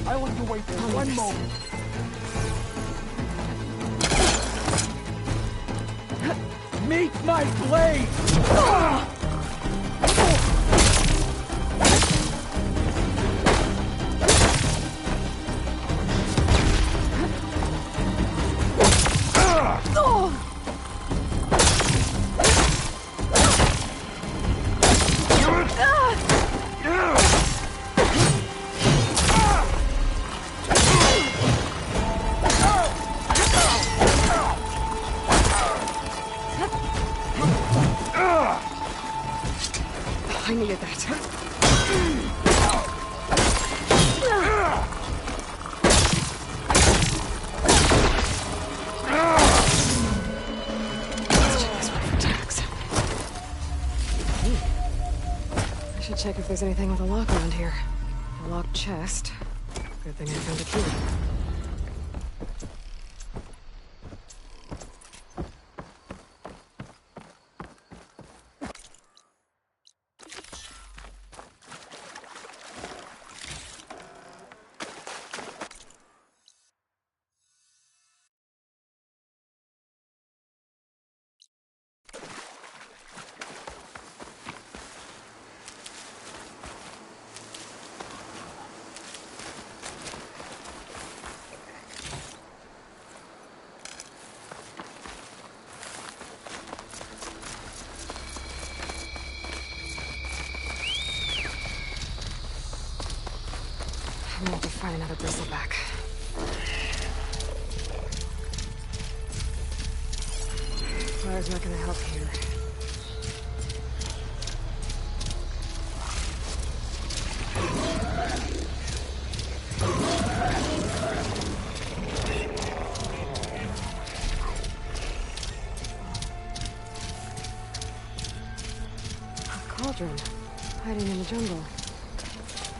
I want to wait there one moment. Meet my blade! I needed that. Let's check this one for tags. I should check if there's anything with a lock around here. A locked chest. Good thing I found a key. I'm gonna have to find another bristleback. Fire's not gonna help here. A cauldron, hiding in the jungle.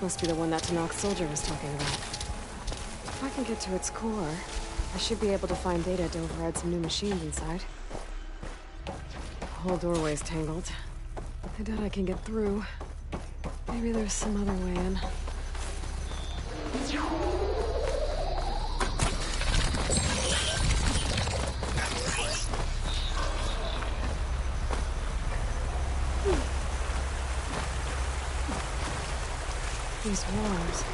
Must be the one that Tanakh soldier was talking about. If I can get to its core, I should be able to find data to override some new machines inside. The whole doorway's tangled. I doubt I can get through. Maybe there's some other way in. These walls.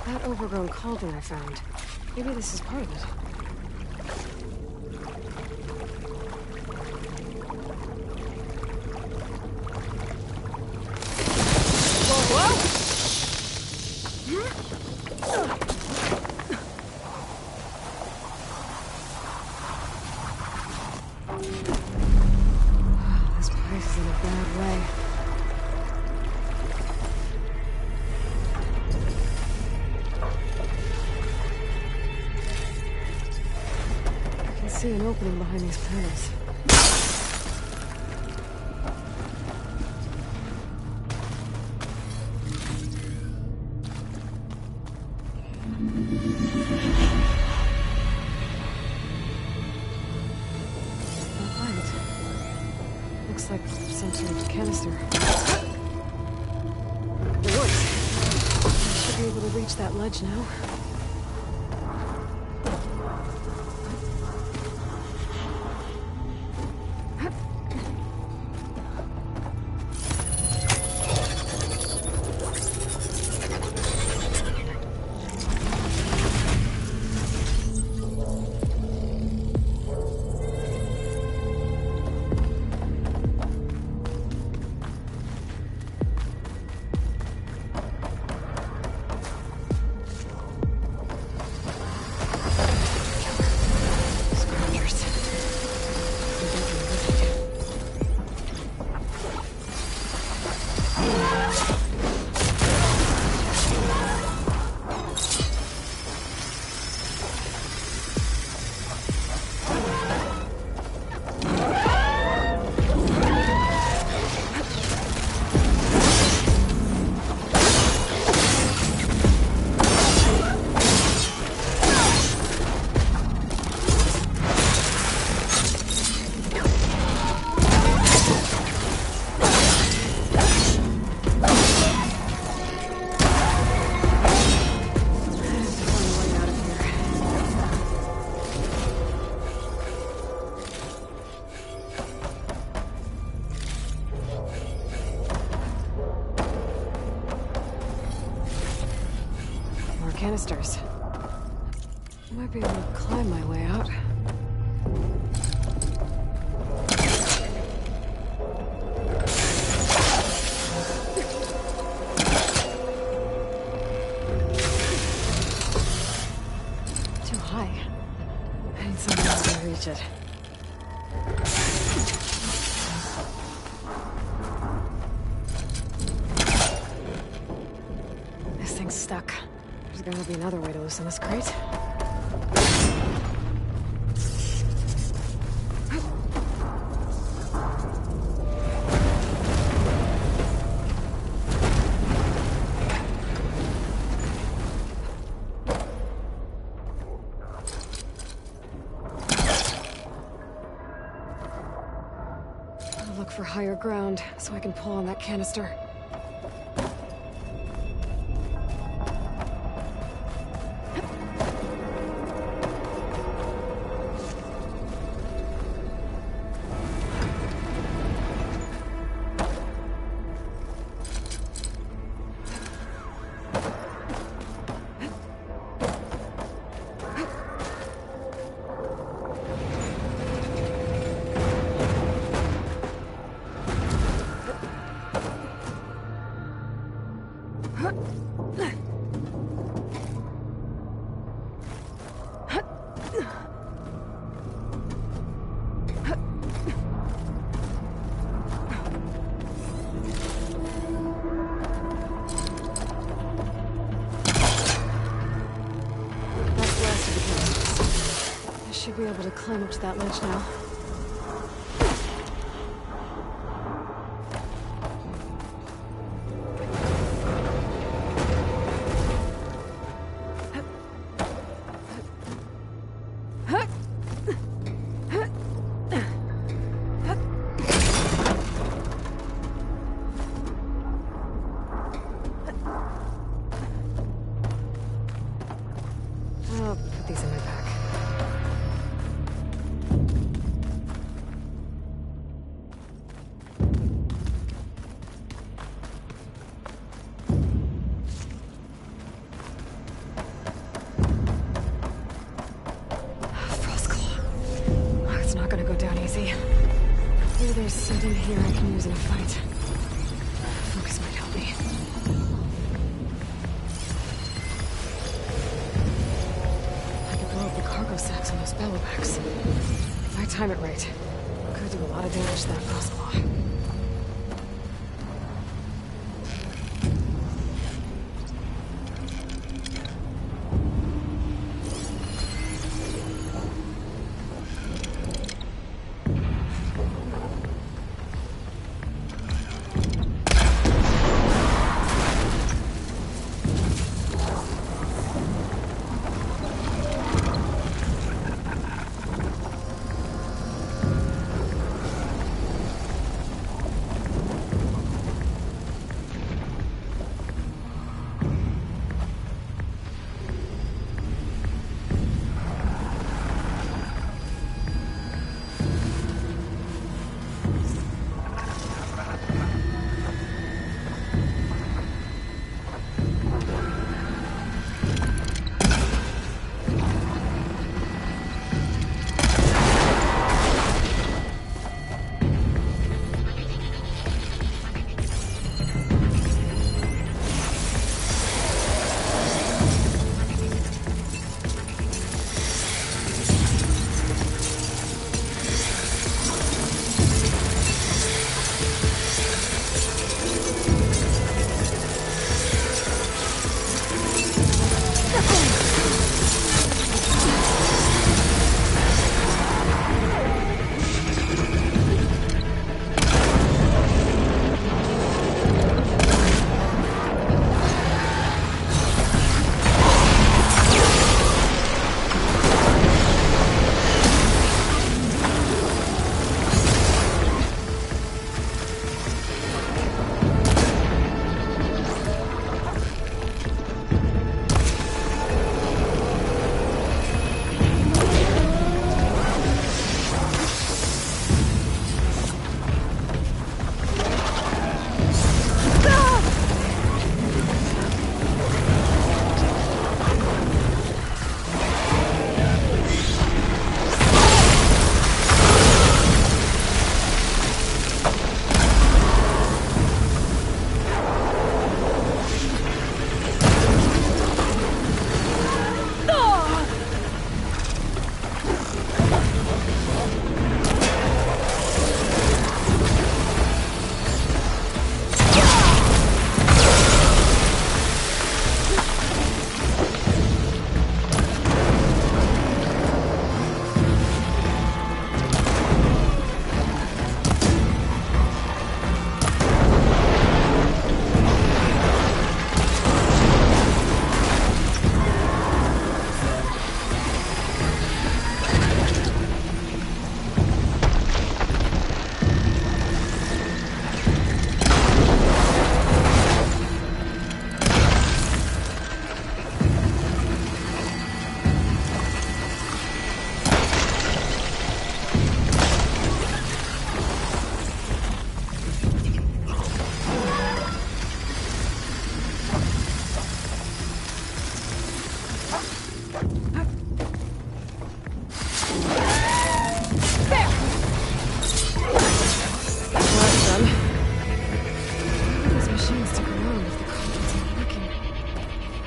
That overgrown cauldron I found. Maybe this is part of it. This place is in a bad way. see an opening behind these panels. Looks like some sort of canister. It works. I should be able to reach that ledge now. Canisters. I might be able to climb my way out. Too high. I need someone else to reach it. This thing's stuck. There's gotta be another way to loosen this crate. I'll look for higher ground so I can pull on that canister. Should be able to climb up to that ledge now. I'll put these in my pack. Maybe there's something here I can use in a fight. Focus might help me. I could blow up the cargo sacks on those bellowbacks. If I time it right, could do a lot of damage to that Frostclaw.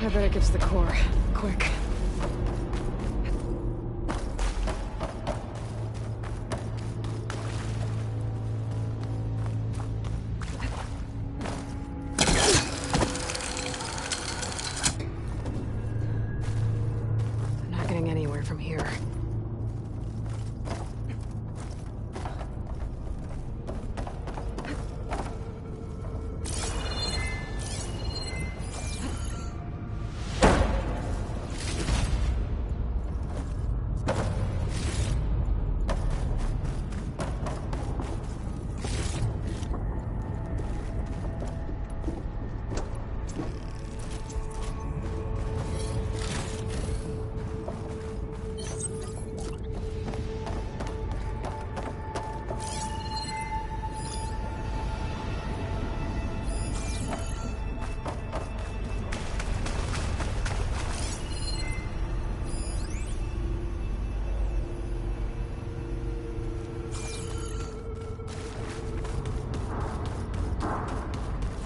I better get to the core. Quick. I'm not getting anywhere from here.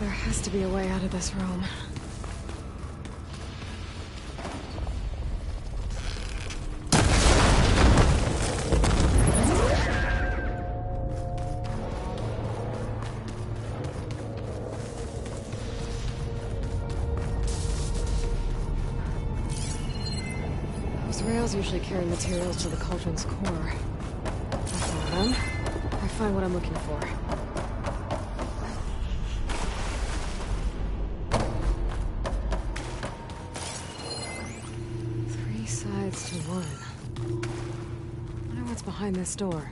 There has to be a way out of this room. Those rails usually carry materials to the cauldron's core. I follow them. I find what I'm looking for. To one. Wonder what's behind this door.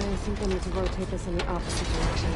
I think I need to rotate this in the opposite direction.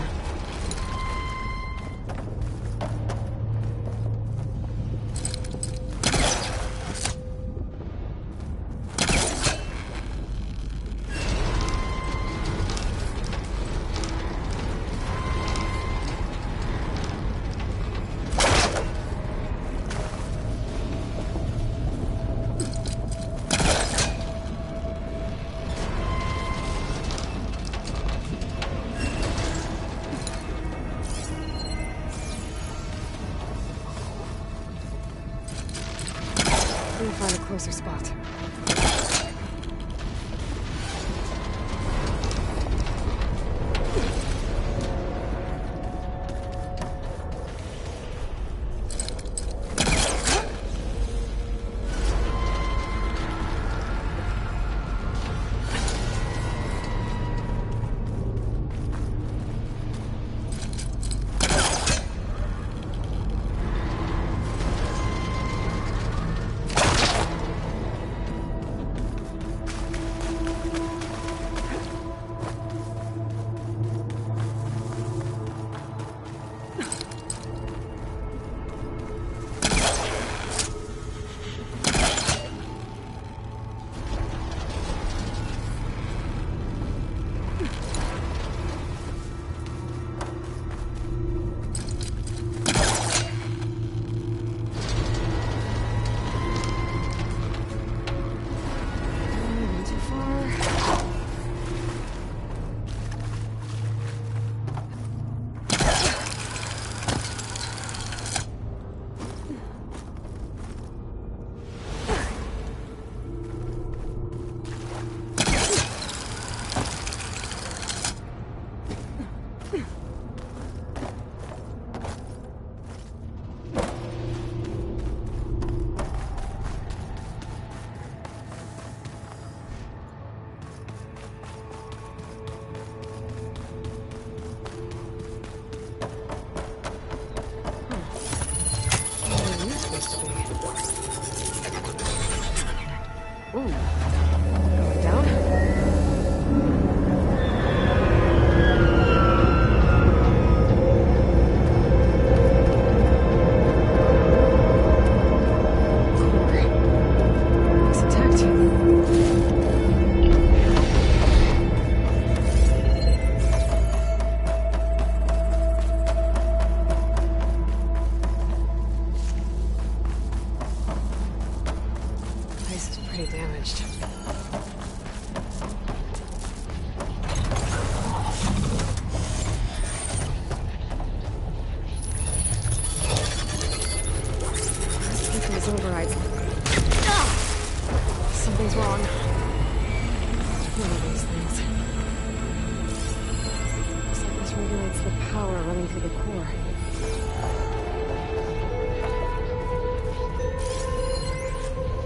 power running through the core.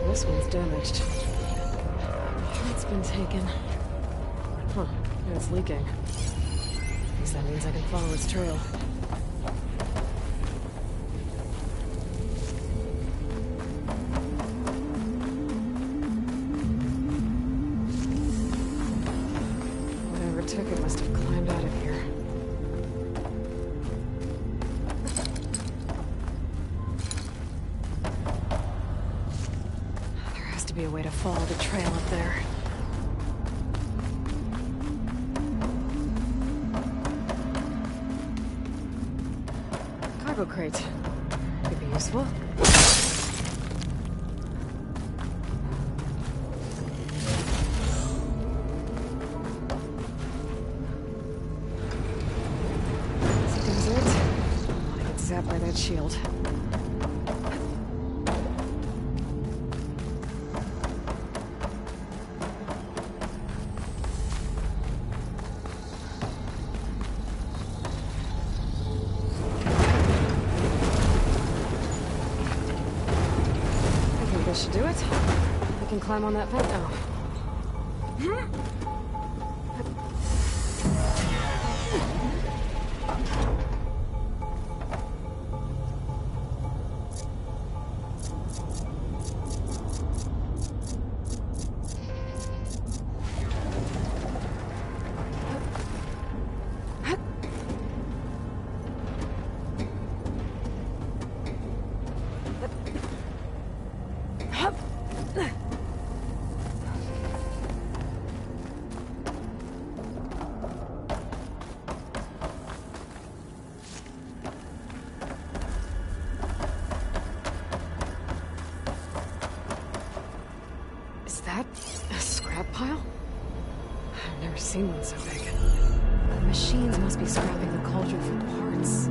This one's damaged. It's been taken. Huh, and it's leaking. I guess that means I can follow its trail. Whatever took it must have climbed out of here. There has to be a way to follow the trail up there. Cargo crate. Could be useful. This does it. I want to get zapped by that shield. This should do it. I can climb on that vent now. Is that a scrap pile? I've never seen one so big. The machines must be scrapping the cauldron for parts.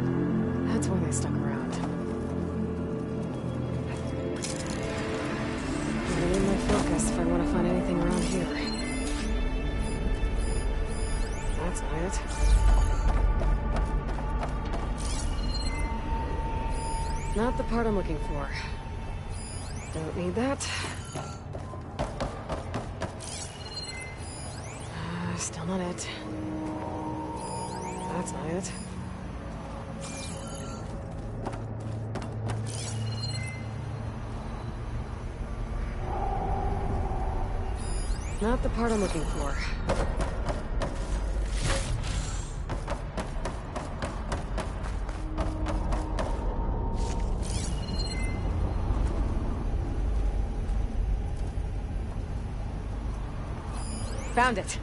That's why they stuck around. Gotta need my focus if I want to find anything around here. That's not it. Not the part I'm looking for. Don't need that. Still not it. That's not it. Not the part I'm looking for. Found it.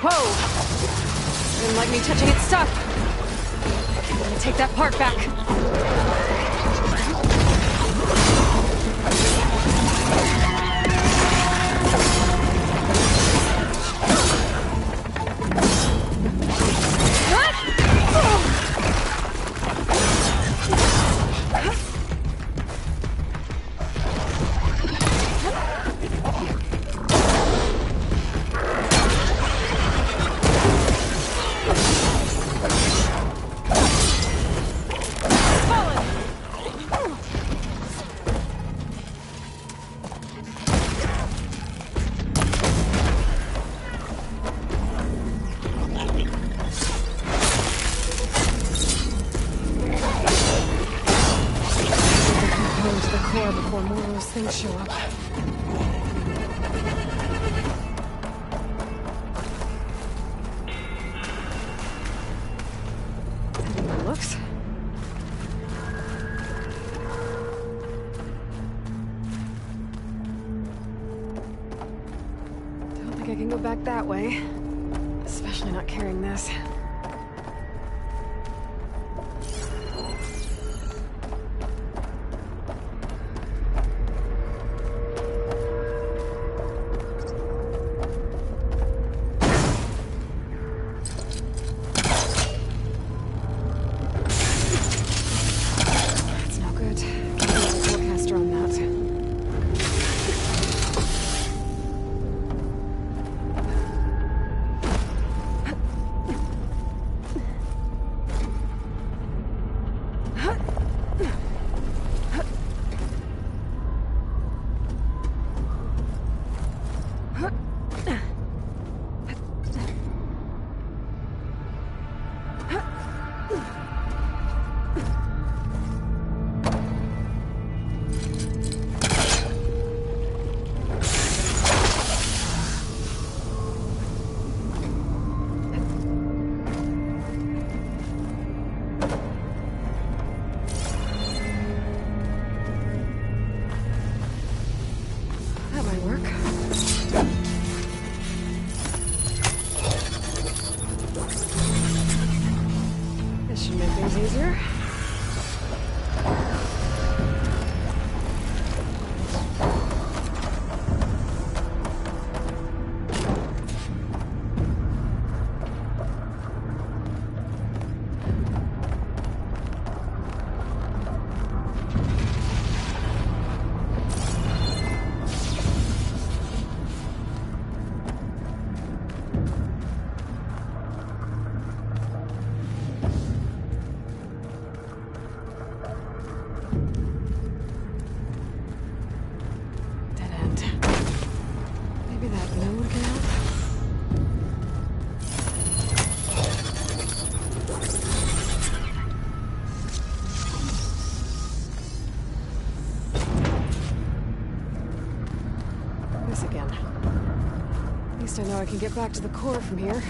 Whoa! Didn't like me touching its stuff. I'm gonna take that part back. Before more of those things show up. That looks. Don't think I can go back that way. Especially not carrying this. this again. At least I know I can get back to the core from here.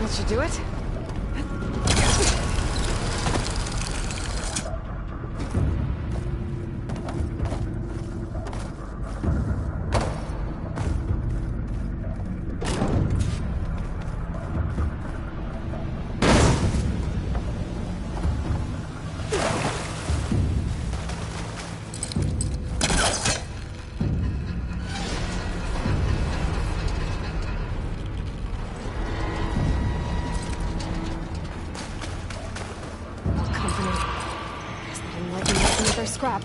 That should do it. Scrap.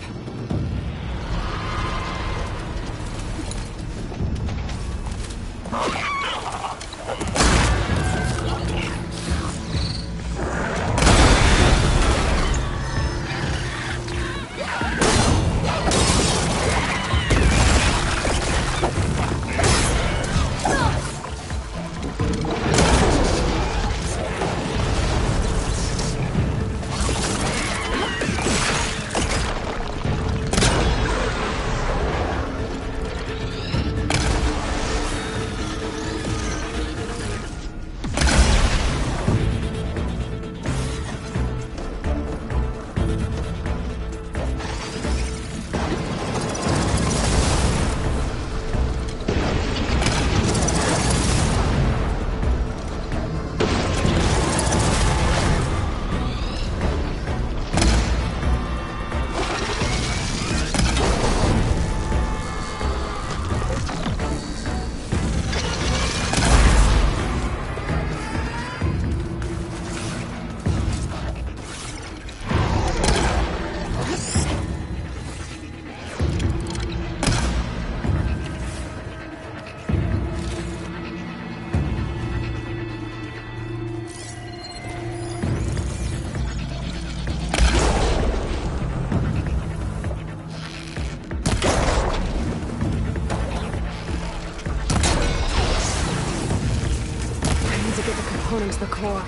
Components the core.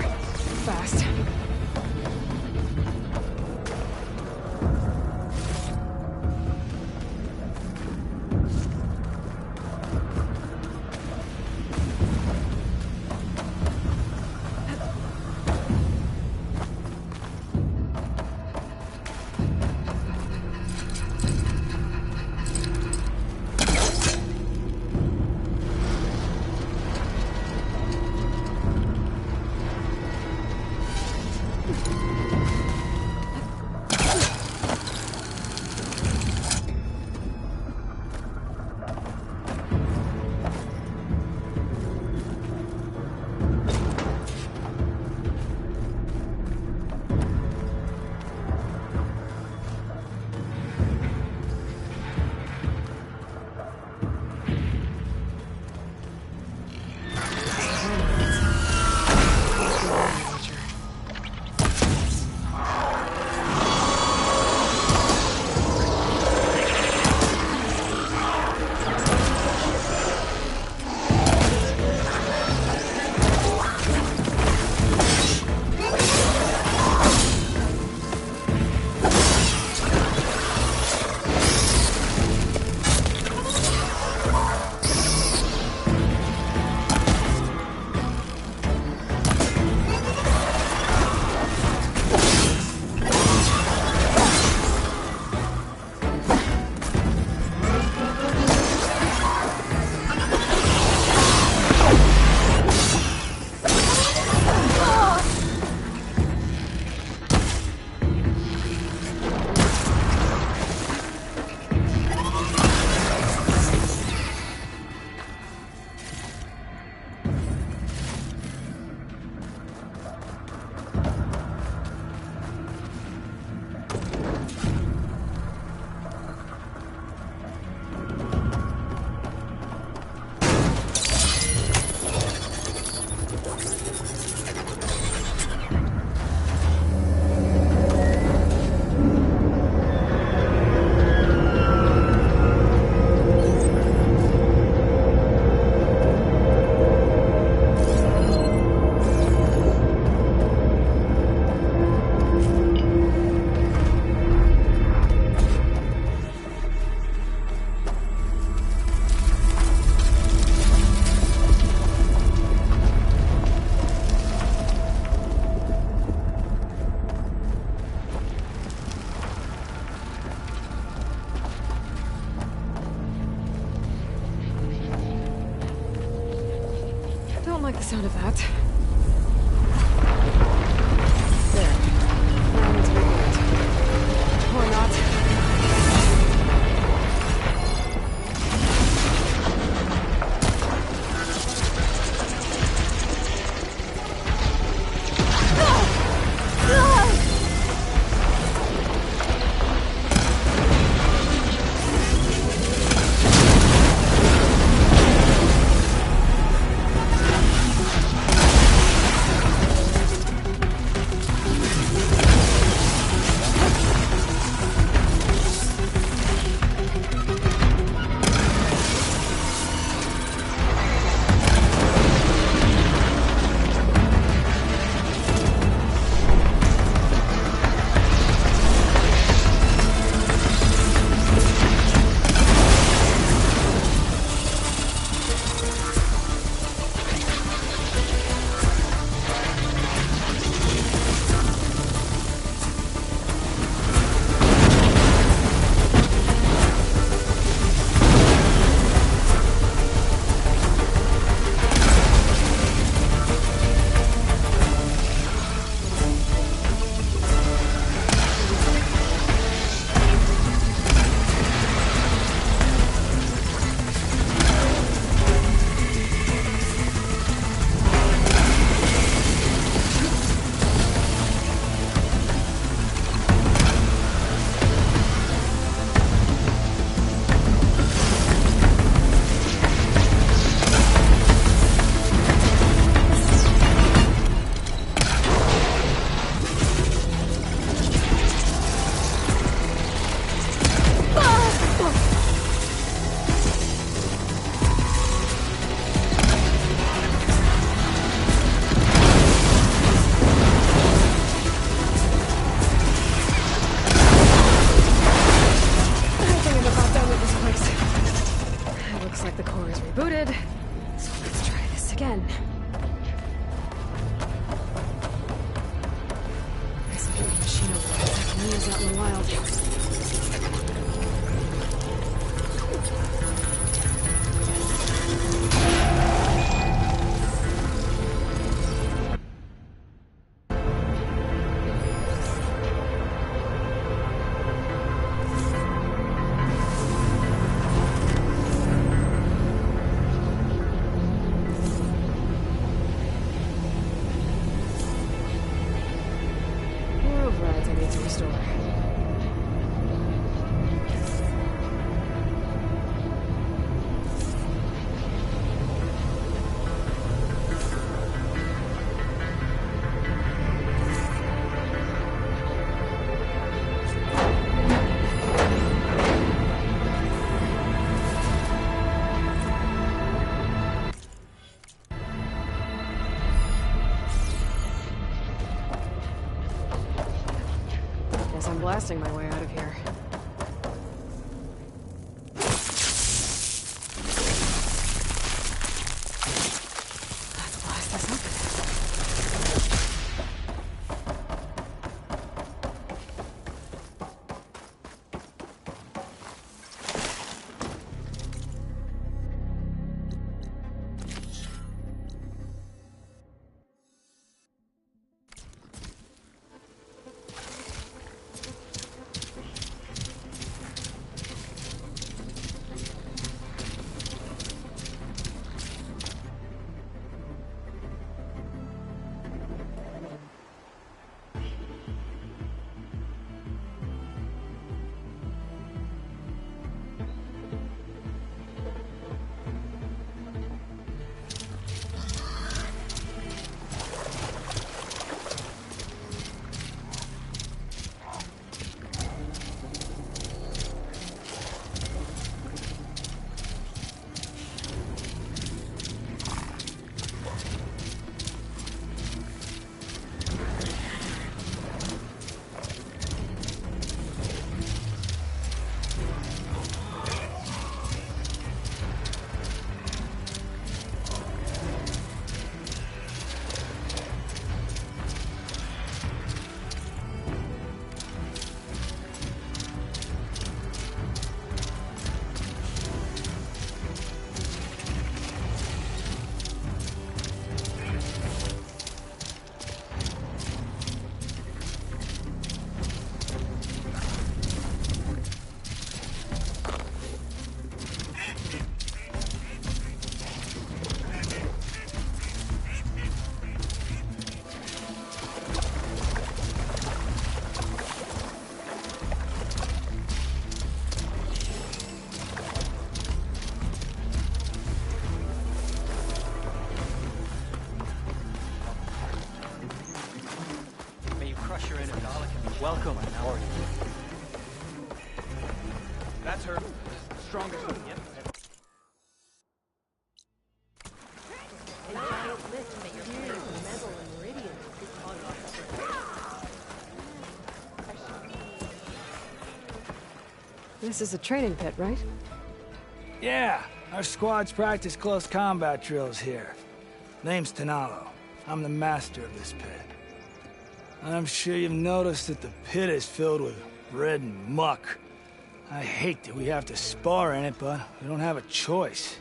Fast. like the sound of that. There. Now it's rebuilt. Or not. turtle. Strongest one yet. A giant lift that you're hearing from metal and meridian is on This is a training pit, right? Yeah, our squads practice close combat drills here. Name's Tanalo. I'm the master of this pit. I'm sure you've noticed that the pit is filled with red and muck. I hate that we have to spar in it, but we don't have a choice.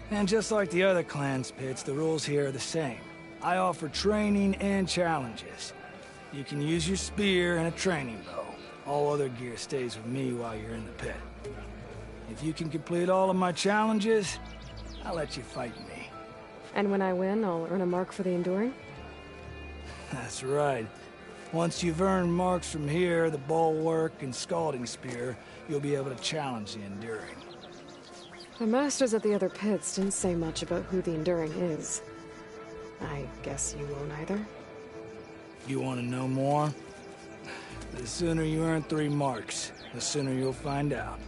And just like the other clan's pits, the rules here are the same. I offer training and challenges. You can use your spear and a training bow. All other gear stays with me while you're in the pit. If you can complete all of my challenges, I'll let you fight me. And when I win, I'll earn a mark for the Enduring? That's right. Once you've earned marks from here, the bulwark and scalding spear, you'll be able to challenge the Enduring. The masters at the other pits didn't say much about who the Enduring is. I guess you won't either? You want to know more? The sooner you earn 3 marks, the sooner you'll find out.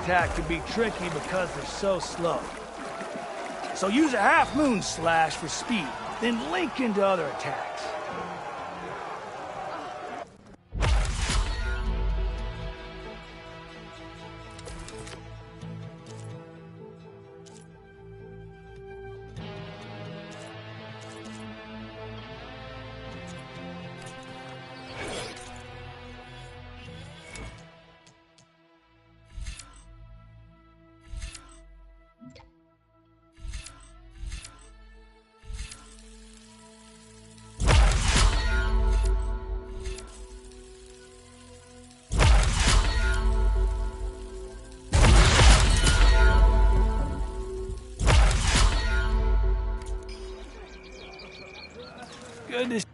Attack can be tricky because they're so slow. So use a half-moon slash for speed, then link into other attacks. Goodness.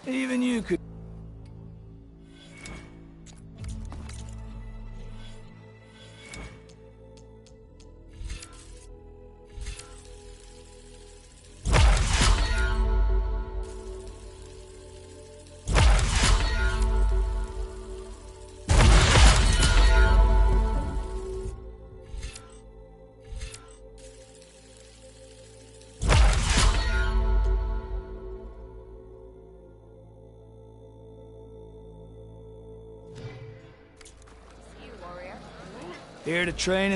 Even you could... Here to train.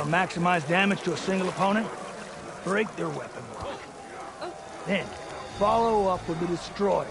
Maximize damage to a single opponent, break their weapon lock. Then, follow up with the destroyer.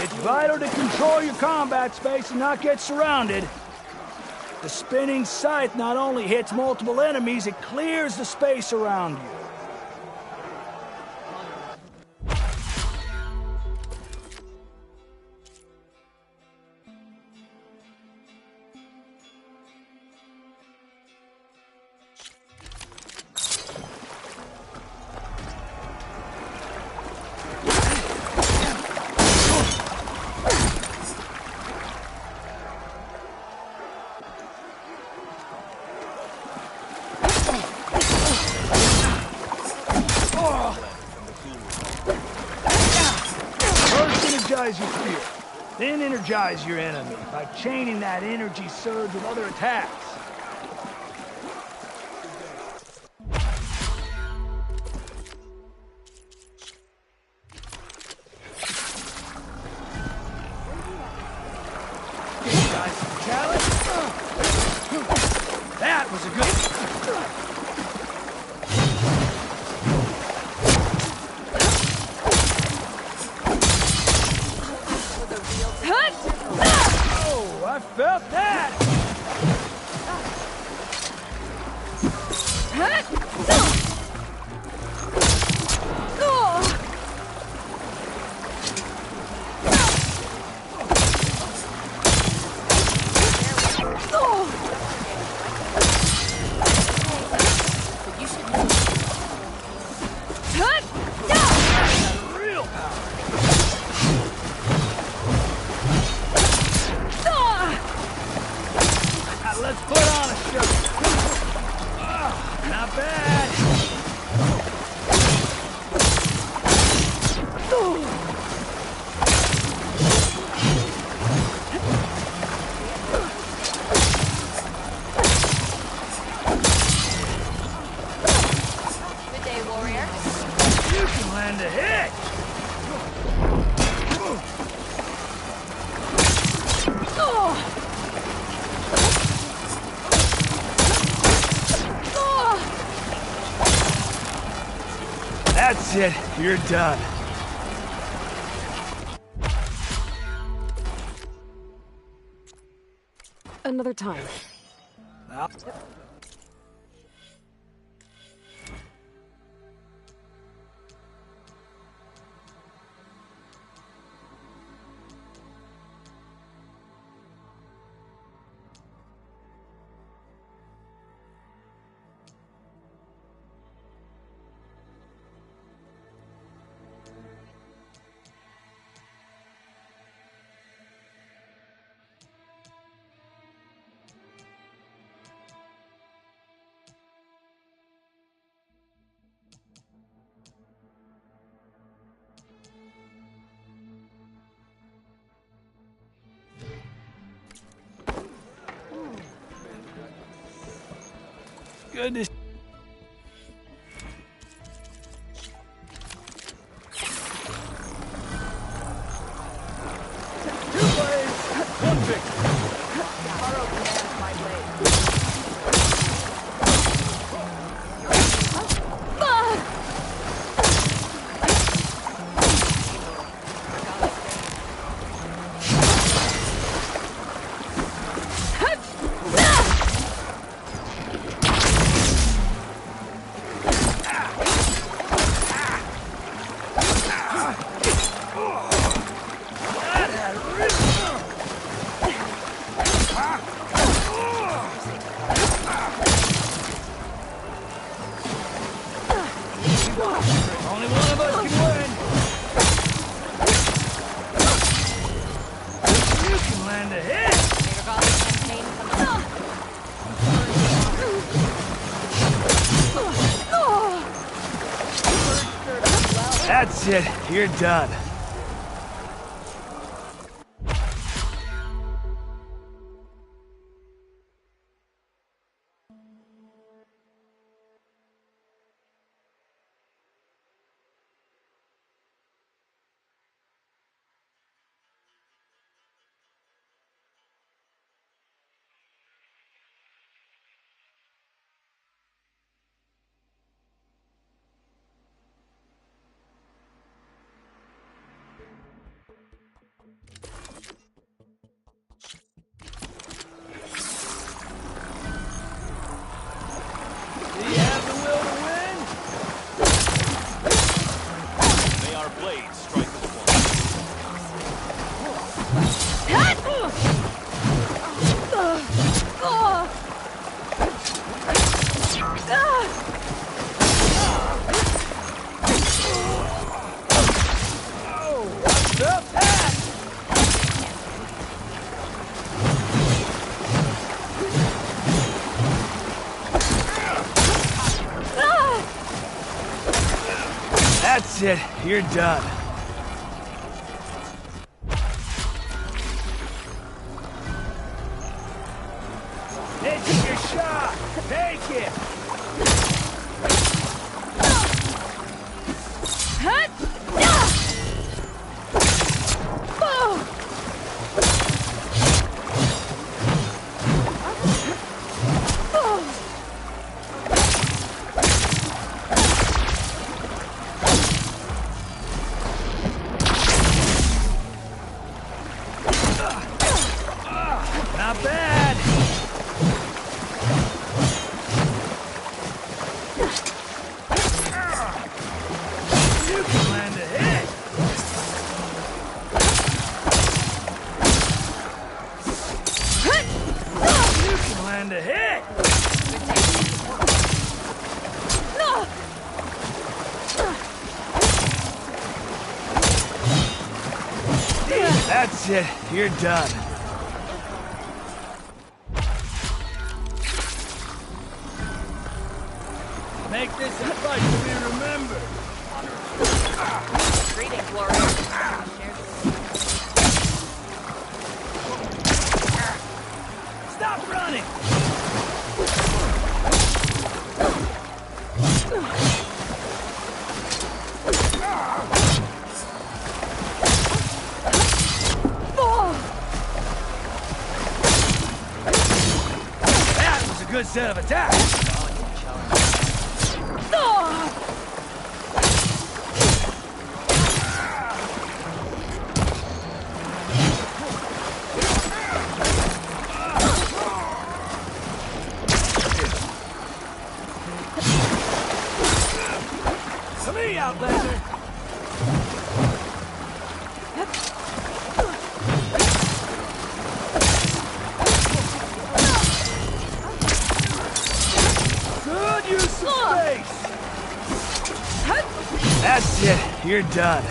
It's vital to control your combat space and not get surrounded. The spinning scythe not only hits multiple enemies, it clears the space around you. Energize your spear, then energize your enemy by chaining that energy surge with other attacks. Guys, challenge? That was a good... Oh, I felt that! Real power. Let's put on a show. Not bad. Good day, warrior. You can land a hit. That's it. You're done. Another time. Good to... Two blades, one victory. Tomorrow demands my blade. Only one of us can win. You can land a hit. That's it. You're done. That's it. You're done. Take your shot. Take it. Not bad. You can land a hit. You can land a hit. That's it. You're done. Make this a fight to be remembered. Greetings, warrior. Stop running! That was a good set of attacks. To me, Outlander! Good use of space! That's it. You're done.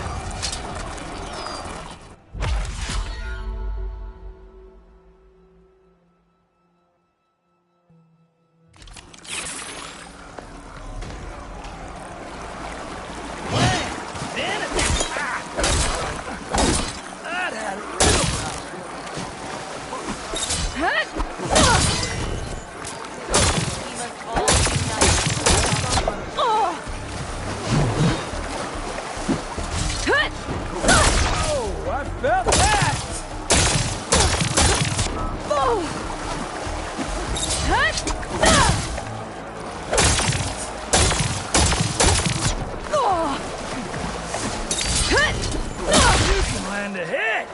land a hit!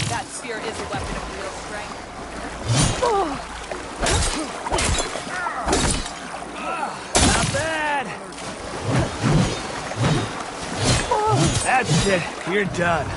That spear is a weapon of real strength. Not bad. That's it. You're done.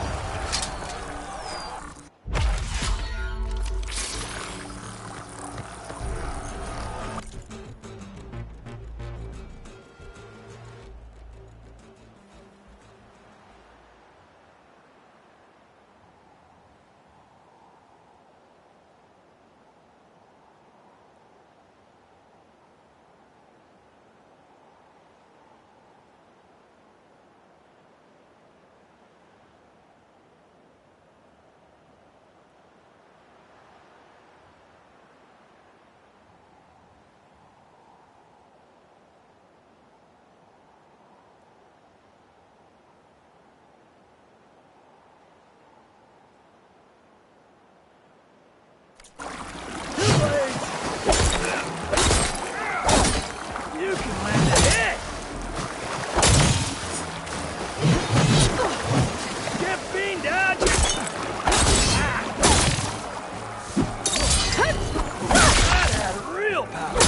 You can land a hit! Get beamed out! That had real power!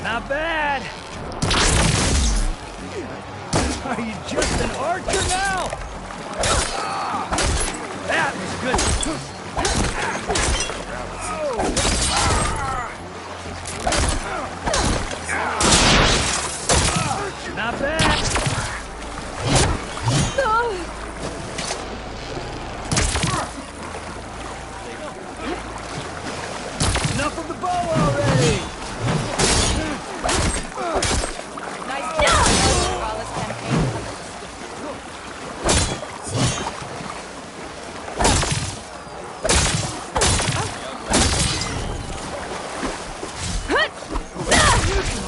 Not bad. Are you just an archer now? That was good. Not bad. Enough of the bow already.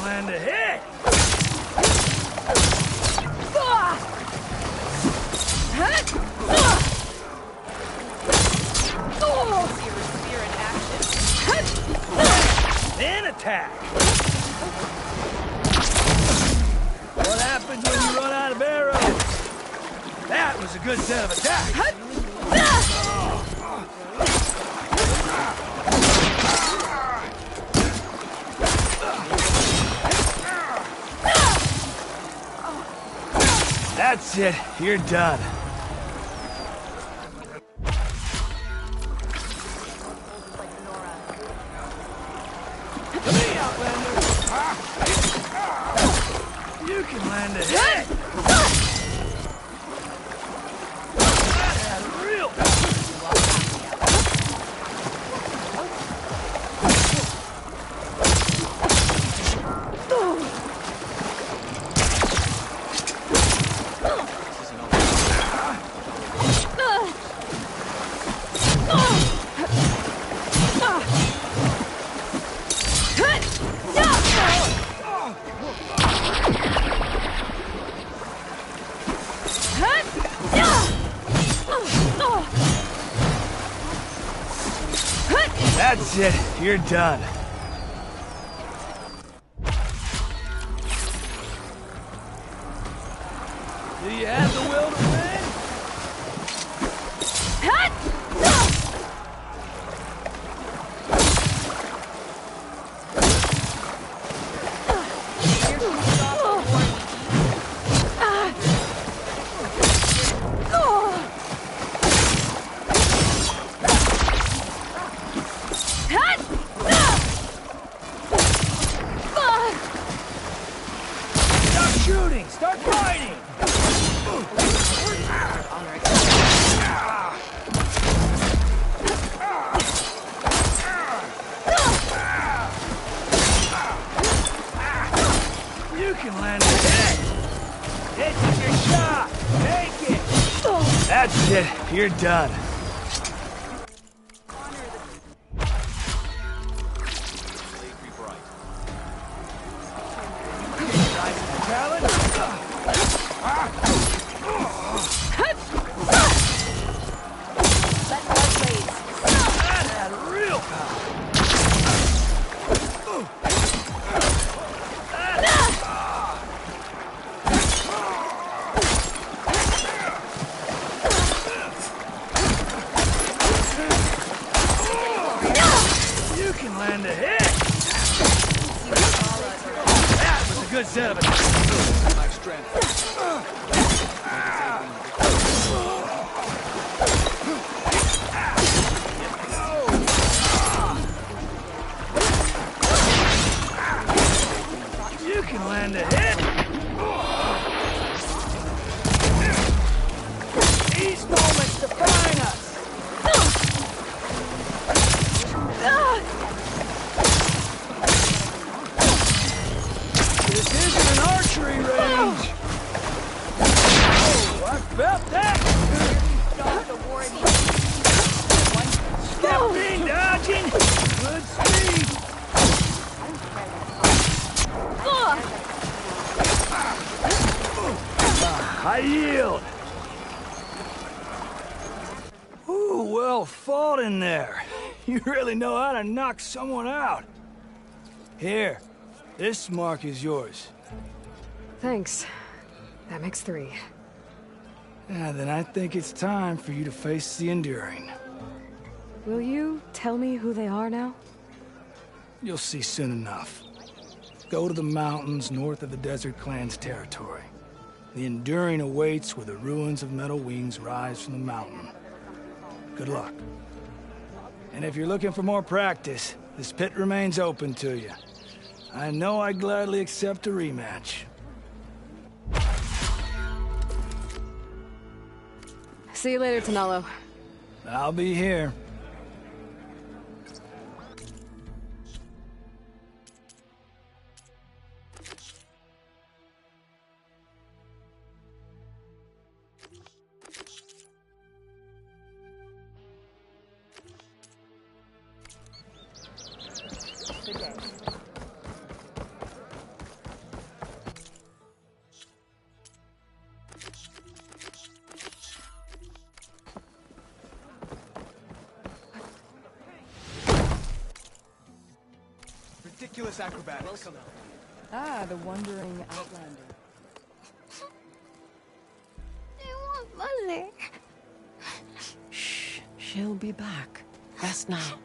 Land a hit! Then attack! What happens when you run out of arrows? That was a good set of attacks! That's it. You're done. To me, Outlander! You can land a hit! That had real That's it. You're done. Do you have the will to win? That's it. You're done. Good set of it. My strength. You can land a hit. These moments define us. This isn't an archery range! Oh, I felt that! Stepping, dodging! Good speed! I yield! Ooh, well fought in there. You really know how to knock someone out. Here. This mark is yours. Thanks. That makes 3. Yeah, then I think it's time for you to face the Enduring. Will you tell me who they are now? You'll see soon enough. Go to the mountains north of the Desert Clan's territory. The Enduring awaits where the ruins of Metal Wings rise from the mountain. Good luck. And if you're looking for more practice, this pit remains open to you. I know I'd gladly accept a rematch. See you later, Tanalo. I'll be here. Good day. Ridiculous acrobatics. Welcome. Ah, the wandering outlander. I want Mother. Shh. She'll be back. Rest now.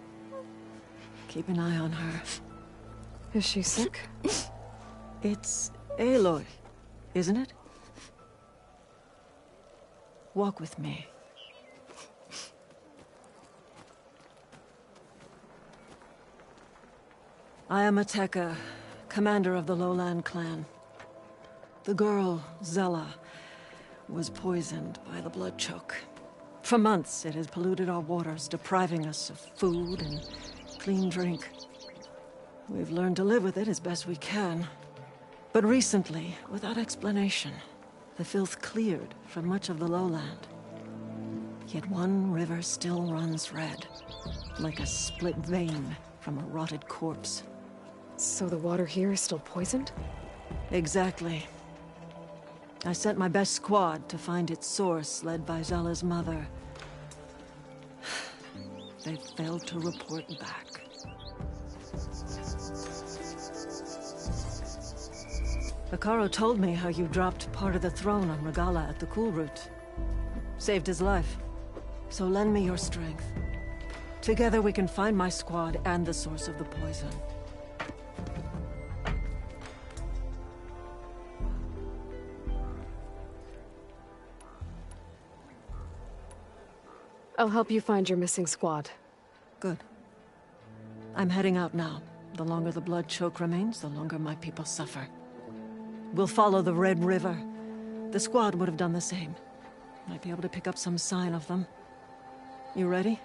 Keep an eye on her. Is she sick? It's Aloy, isn't it? Walk with me. I am Ateka, commander of the Lowland clan. The girl, Zella, was poisoned by the blood choke. For months, it has polluted our waters, depriving us of food and clean drink. We've learned to live with it as best we can. But recently, without explanation, the filth cleared from much of the lowland. Yet one river still runs red, like a split vein from a rotted corpse. So the water here is still poisoned? Exactly. I sent my best squad to find its source, led by Zella's mother. They failed to report back. Hekarro told me how you dropped part of the throne on Regalla at the Cool Route. Saved his life. So lend me your strength. Together we can find my squad and the source of the poison. I'll help you find your missing squad. Good. I'm heading out now. The longer the blood choke remains, the longer my people suffer. We'll follow the Red River. The squad would have done the same. Might be able to pick up some sign of them. You ready?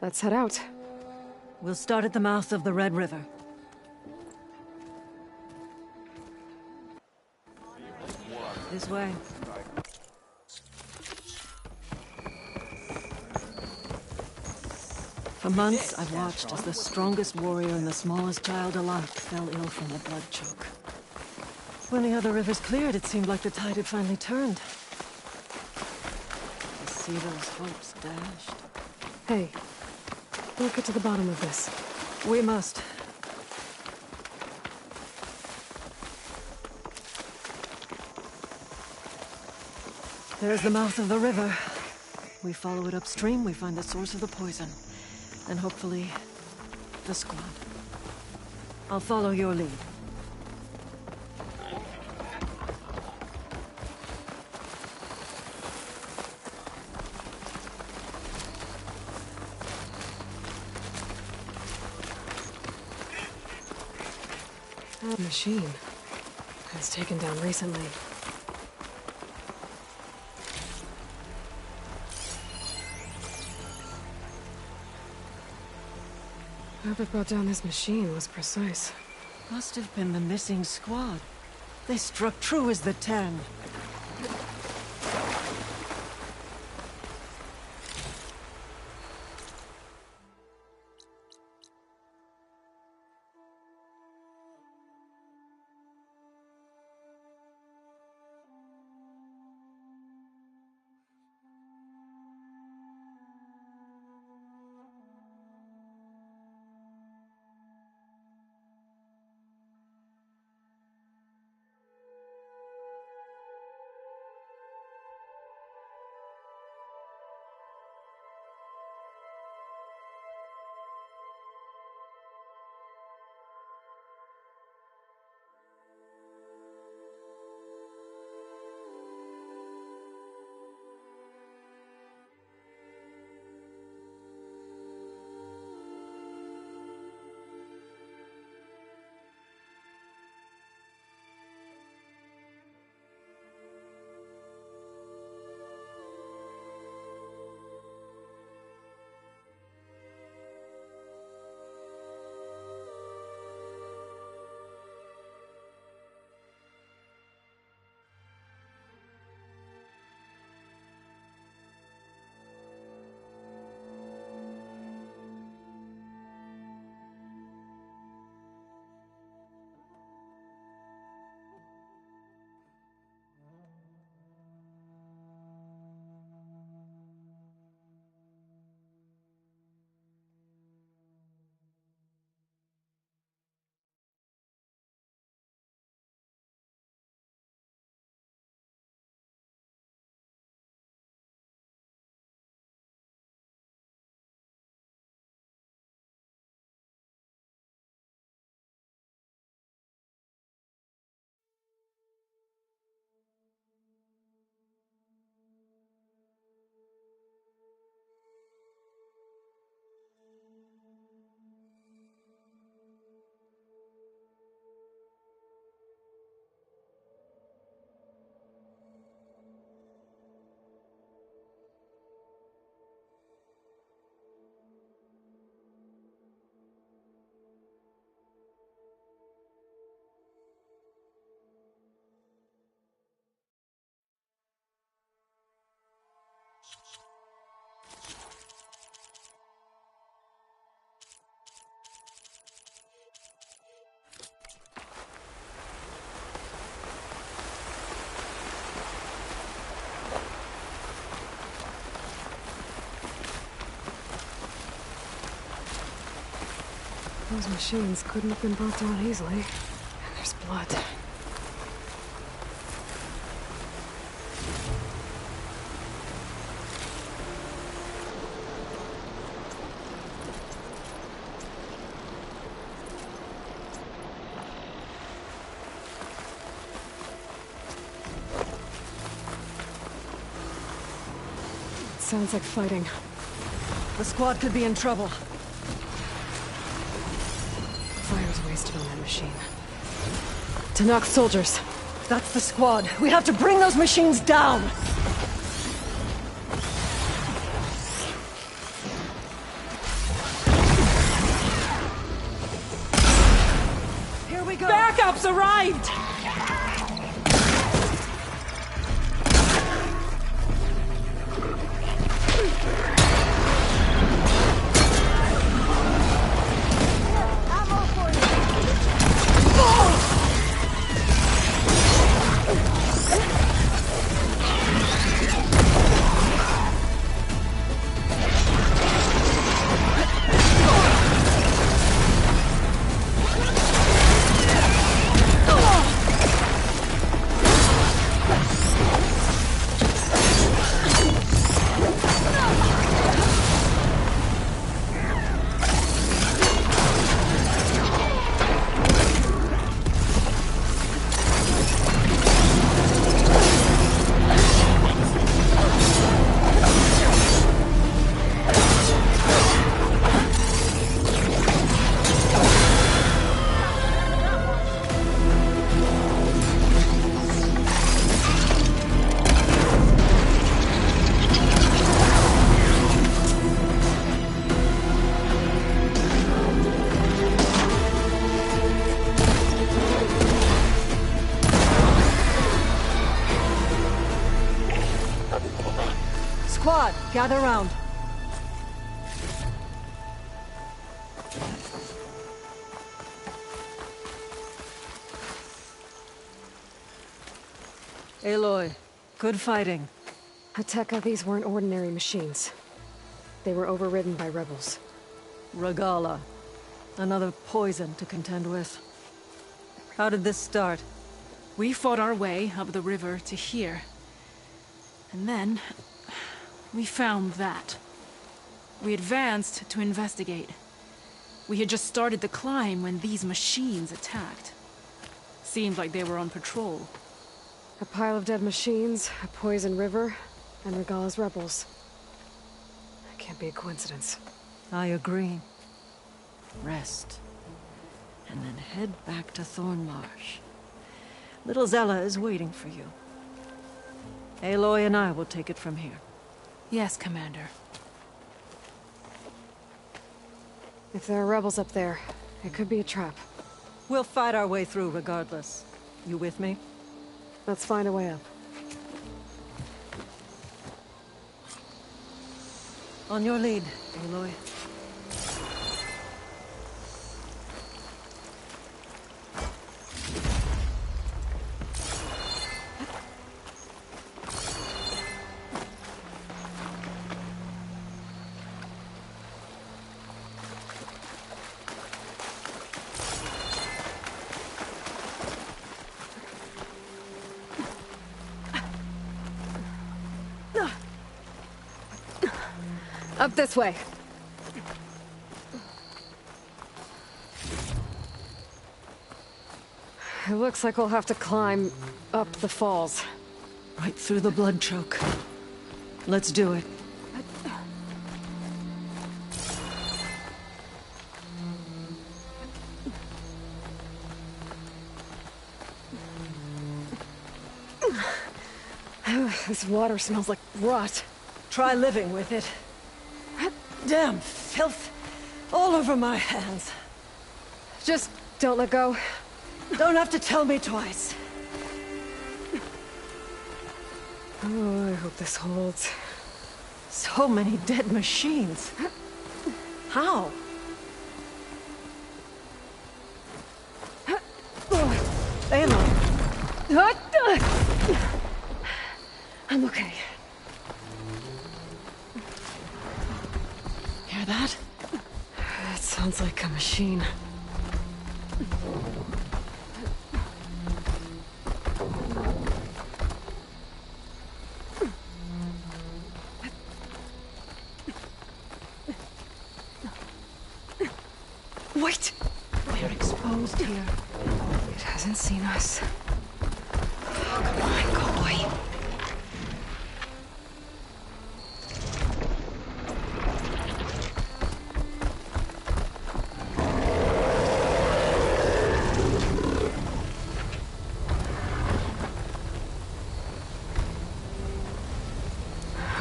Let's head out. We'll start at the mouth of the Red River. This way. For months, I've watched as the strongest warrior and the smallest child alike fell ill from the blood choke. When the other rivers cleared, it seemed like the tide had finally turned. To see those hopes dashed. Hey, we'll get to the bottom of this. We must. There's the mouth of the river. We follow it upstream, we find the source of the poison. And hopefully, the squad. I'll follow your lead. That machine was taken down recently. Whoever brought down this machine was precise. Must have been the missing squad. They struck true as the 10. Those machines couldn't have been brought down easily. And there's blood. It sounds like fighting. The squad could be in trouble. Fire's wasted on that machine. Tenakth soldiers. That's the squad. We have to bring those machines down! Backup's arrived! Squad, gather round. Aloy, good fighting. Hateka, these weren't ordinary machines. They were overridden by rebels. Regalla, another poison to contend with. How did this start? We fought our way up the river to here. And then, we found that. We advanced to investigate. We had just started the climb when these machines attacked. Seemed like they were on patrol. A pile of dead machines, a poison river, and Regalla's rebels. It can't be a coincidence. I agree. Rest. And then head back to Thornmarsh. Little Zella is waiting for you. Aloy and I will take it from here. Yes, Commander. If there are rebels up there, it could be a trap. We'll fight our way through regardless. You with me? Let's find a way up. On your lead, Aloy. Up this way. It looks like we'll have to climb up the falls. Right through the blood choke. Let's do it. This water smells like rot. Try living with it. Damn filth all over my hands. Just don't let go. Don't have to tell me twice. Oh, I hope this holds. So many dead machines. How? Aloy. I'm okay. Hear that? It sounds like a machine. Wait! We're exposed here. It hasn't seen us. Oh, come on, go away.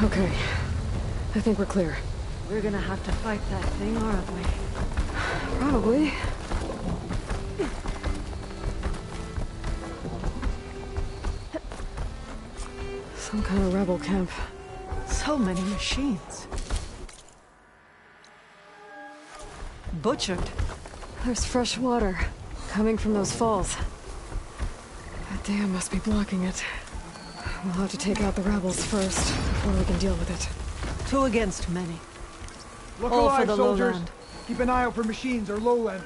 Okay. I think we're clear. We're gonna have to fight that thing, aren't we? Probably. Some kind of rebel camp. So many machines. Butchered. There's fresh water coming from those falls. That dam must be blocking it. We'll have to take out the rebels first before we can deal with it. 2 against many. Look All alive, for the soldiers. lowland. Keep an eye out for machines or lowlanders.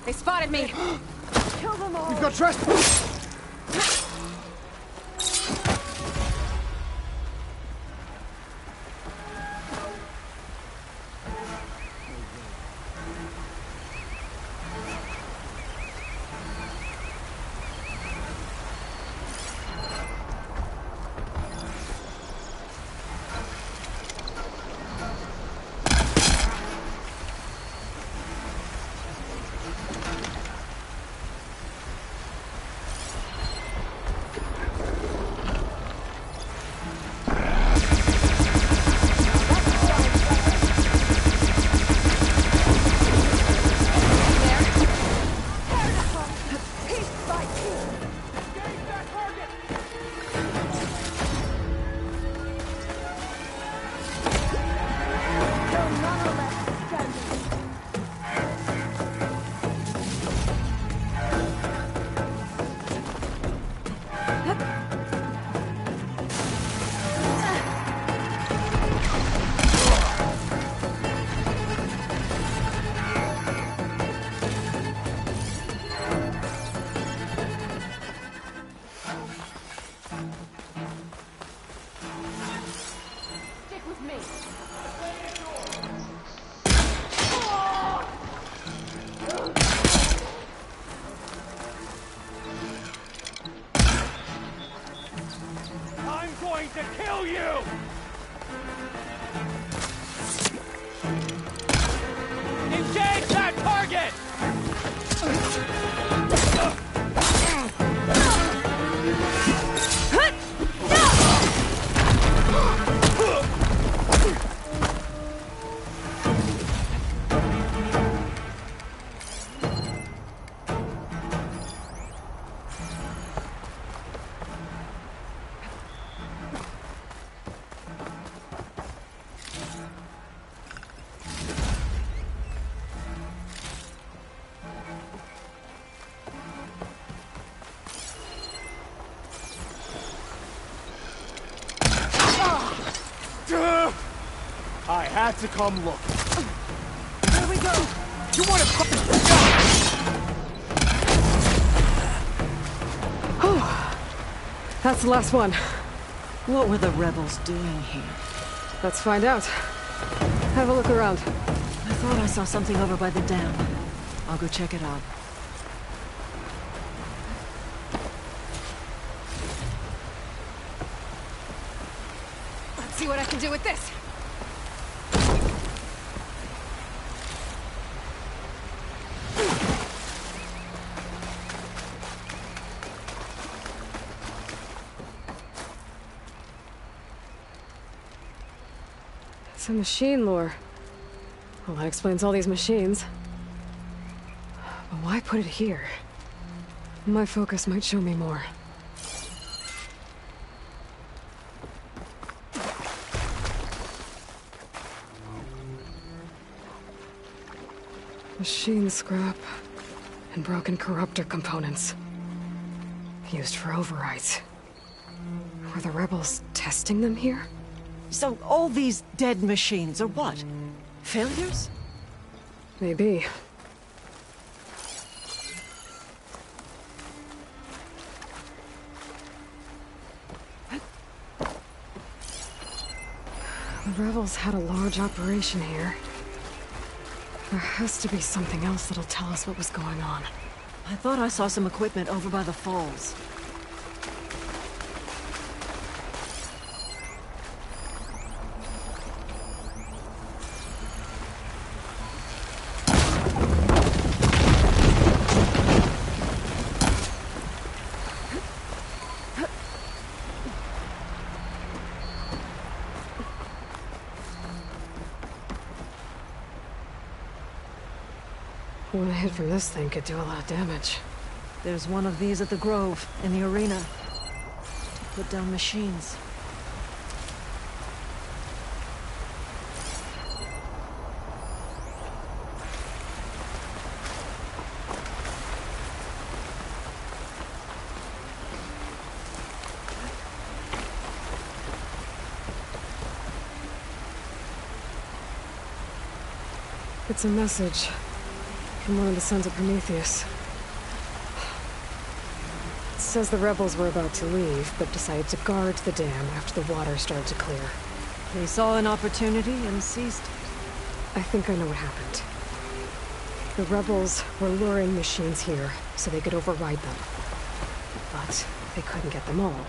They spotted me! Kill them all! We've got trespass! To kill you! Engage that target! I had to come look. Here we go! You want to That's the last one. What were the rebels doing here? Let's find out. Have a look around. I thought I saw something over by the dam. I'll go check it out. Let's see what I can do with this. It's a machine lure. Well, that explains all these machines. But why put it here? My focus might show me more. Machine scrap and broken corruptor components. Used for overrides. Were the rebels testing them here? So all these dead machines are what? Failures? Maybe. The rebels had a large operation here. There has to be something else that'll tell us what was going on. I thought I saw some equipment over by the falls. One hit from this thing could do a lot of damage. There's one of these at the Grove, in the arena. To put down machines. It's a message from one of the Sons of Prometheus. It says the rebels were about to leave, but decided to guard the dam after the water started to clear. They saw an opportunity and seized it. I think I know what happened. The rebels were luring machines here so they could override them. But they couldn't get them all.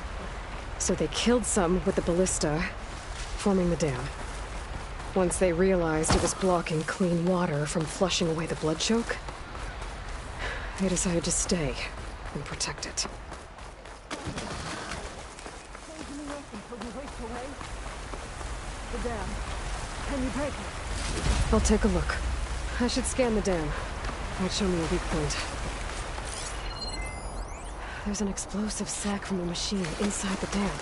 So they killed some with the ballista, forming the dam. Once they realized it was blocking clean water from flushing away the blood choke, they decided to stay and protect it. The dam. Can you break it? I'll take a look. I should scan the dam. Might show me a weak point. There's an explosive sac from the machine inside the dam.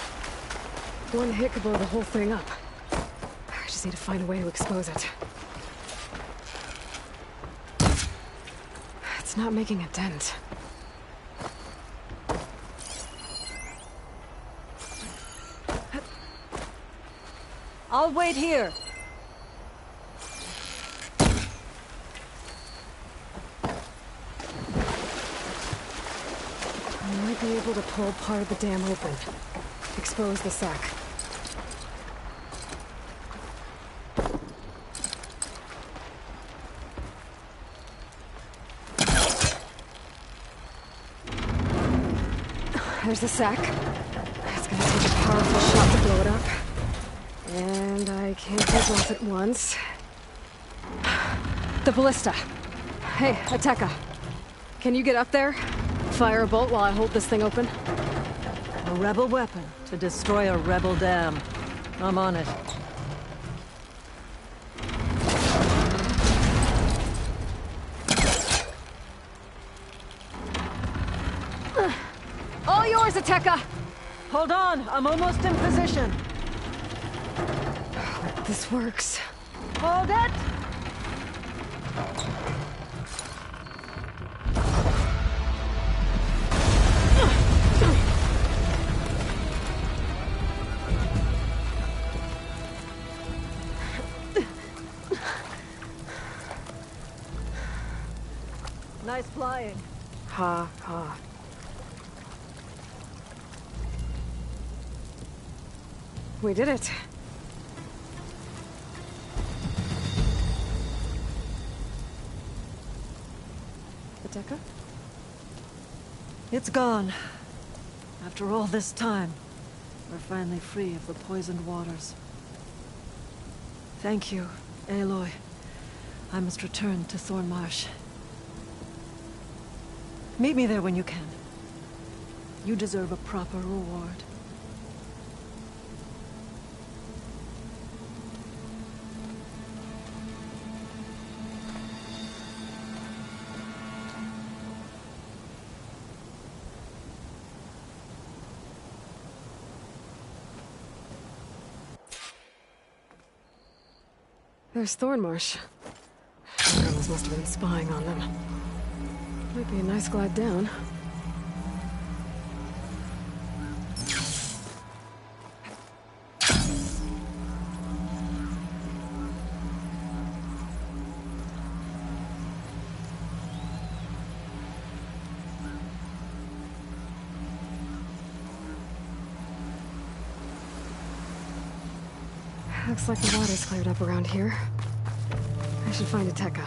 One hit could blow the whole thing up. I just need to find a way to expose it. It's not making a dent. I'll wait here. I might be able to pull part of the dam open. Expose the sac. There's the sac. It's gonna take a powerful shot to blow it up. And I can't take off at once. The ballista. Hey, Ateka. Can you get up there? Fire a bolt while I hold this thing open? A rebel weapon to destroy a rebel dam. I'm on it. All yours, Ateka! Hold on, I'm almost in position. This works. Hold it! Nice flying. Ha, ha. We did it. Ateka? It's gone. After all this time, we're finally free of the poisoned waters. Thank you, Aloy. I must return to Thornmarsh. Meet me there when you can. You deserve a proper reward. There's Thornmarsh. The rebels must have been spying on them. Might be a nice glide down. Looks like the water's cleared up around here. I should find Ateka.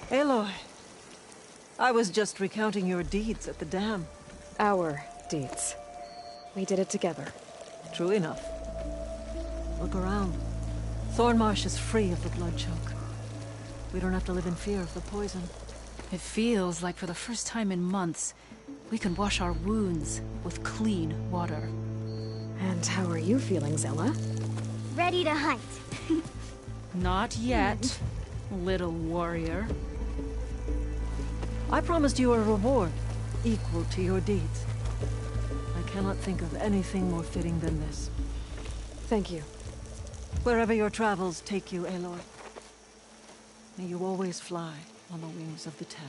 Aloy, I was just recounting your deeds at the dam. Our deeds. We did it together. True enough. Look around. Thornmarsh is free of the blood choke. We don't have to live in fear of the poison. It feels like for the first time in months, we can wash our wounds with clean water. And how are you feeling, Zella? Ready to hunt. Not yet, little warrior. I promised you a reward equal to your deeds. I cannot think of anything more fitting than this. Thank you. Wherever your travels take you, Aloy, may you always fly on the wings of the Ten.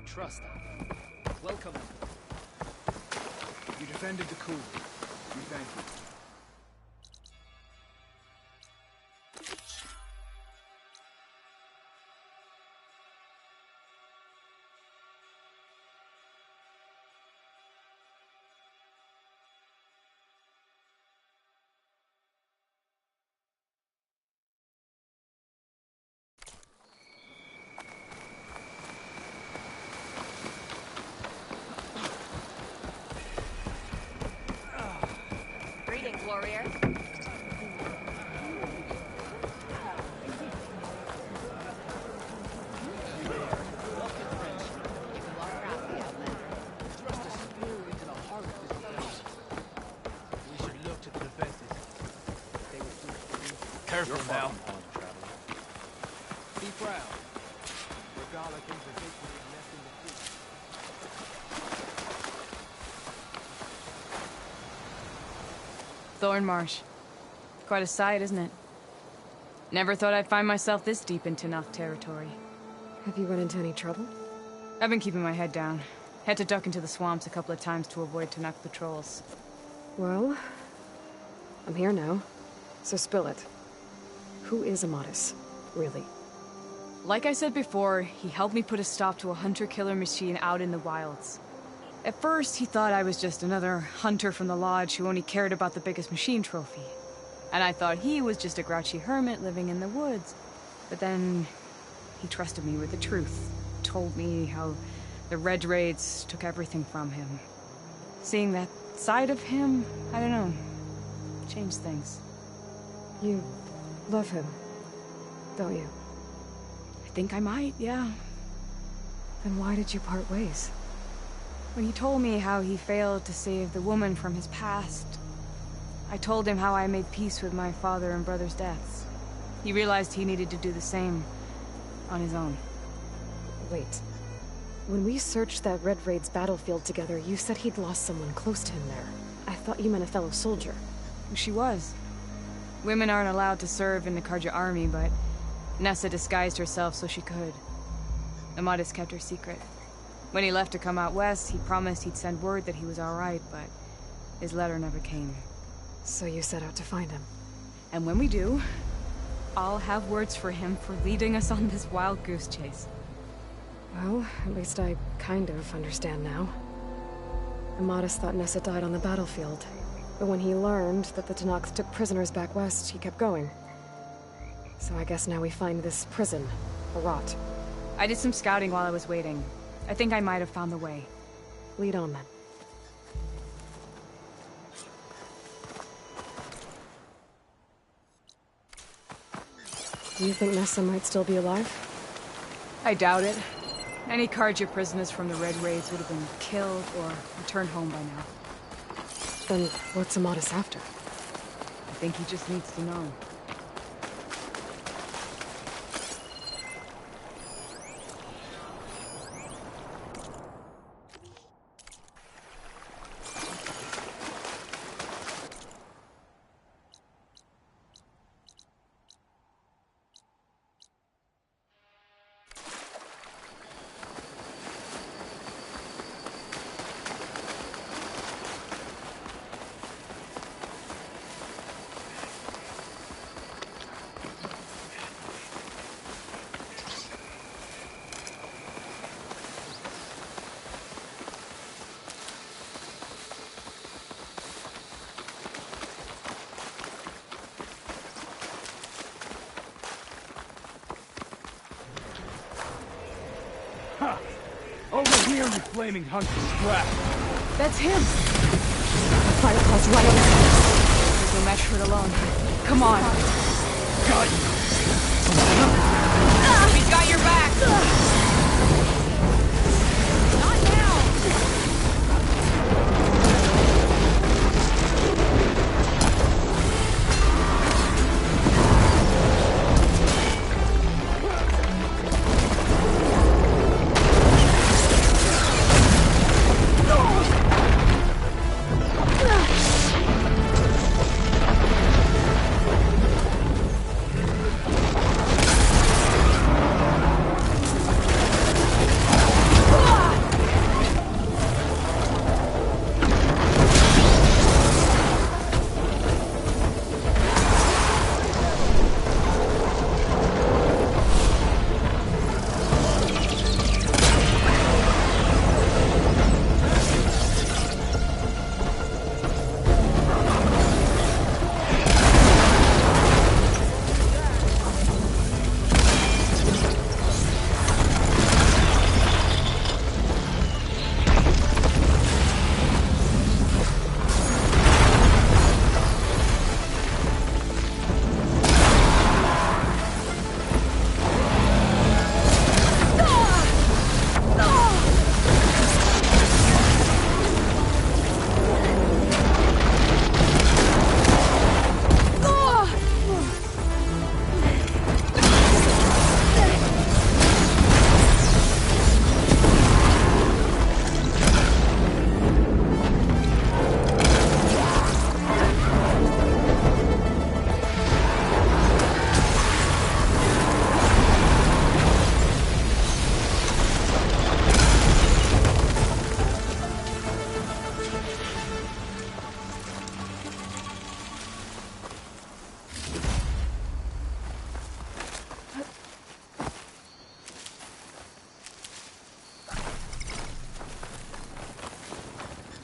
Trust. Welcome. You defended the coup. We thank you. Warrior. Careful now. Be proud. Regala thinks the victory is left in the field. Thornmarsh. Quite a sight, isn't it? Never thought I'd find myself this deep in Tenakth territory. Have you run into any trouble? I've been keeping my head down. Had to duck into the swamps a couple of times to avoid Tenakth patrols. Well, I'm here now, so spill it. Who is Amadis, really? Like I said before, he helped me put a stop to a hunter-killer machine out in the wilds. At first, he thought I was just another hunter from the Lodge who only cared about the biggest machine trophy. And I thought he was just a grouchy hermit living in the woods. But then, he trusted me with the truth. Told me how the Red Raids took everything from him. Seeing that side of him, I don't know, changed things. You love him, don't you? I think I might, yeah. Then why did you part ways? When he told me how he failed to save the woman from his past, I told him how I made peace with my father and brother's deaths. He realized he needed to do the same on his own. Wait. When we searched that Red Raid's battlefield together, you said he'd lost someone close to him there. I thought you meant a fellow soldier. She was. Women aren't allowed to serve in the Carja army, but Nessa disguised herself so she could. Amadis kept her secret. When he left to come out west, he promised he'd send word that he was alright, but his letter never came. So you set out to find him? And when we do, I'll have words for him for leading us on this wild goose chase. Well, at least I kind of understand now. Amadis thought Nessa died on the battlefield, but when he learned that the Tenakth took prisoners back west, he kept going. So I guess now we find this prison, Herat. I did some scouting while I was waiting. I think I might have found the way. Lead on, then. You think Nessa might still be alive? I doubt it. Any Carja prisoners from the Red Raids would have been killed or returned home by now. Then what's Amadis after? I think he just needs to know. Clear, you flaming hunk of scrap! That's him! Firefly's right over there. There's no match for it alone. Come on. Got you! He's got your back! Not now!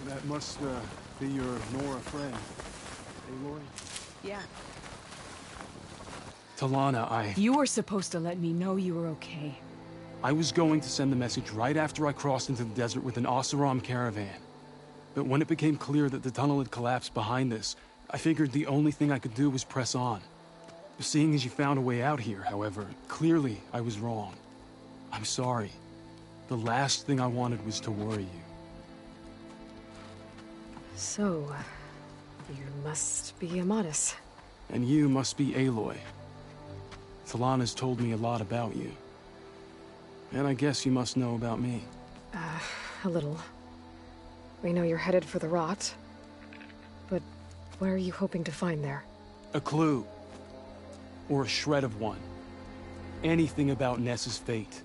That must be your Nora friend, Aloy? Yeah. Talana, You were supposed to let me know you were okay. I was going to send the message right after I crossed into the desert with an Oseram caravan. But when it became clear that the tunnel had collapsed behind us, I figured the only thing I could do was press on. Seeing as you found a way out here, however, clearly I was wrong. I'm sorry. The last thing I wanted was to worry you. So, you must be Amatis. And you must be Aloy. Talana's told me a lot about you. And I guess you must know about me. A little. We know you're headed for the rot. But what are you hoping to find there? A clue. Or a shred of one. Anything about Nessa's fate.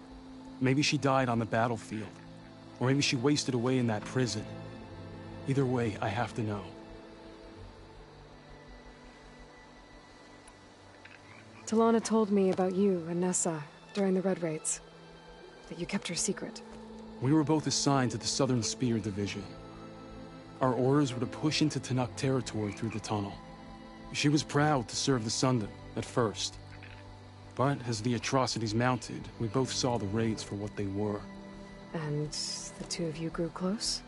Maybe she died on the battlefield. Or maybe she wasted away in that prison. Either way, I have to know. Talana told me about you and Nessa during the Red Raids. That you kept her secret. We were both assigned to the Southern Spear Division. Our orders were to push into Tenakth territory through the tunnel. She was proud to serve the Sundom at first. But as the atrocities mounted, we both saw the raids for what they were. And the two of you grew close?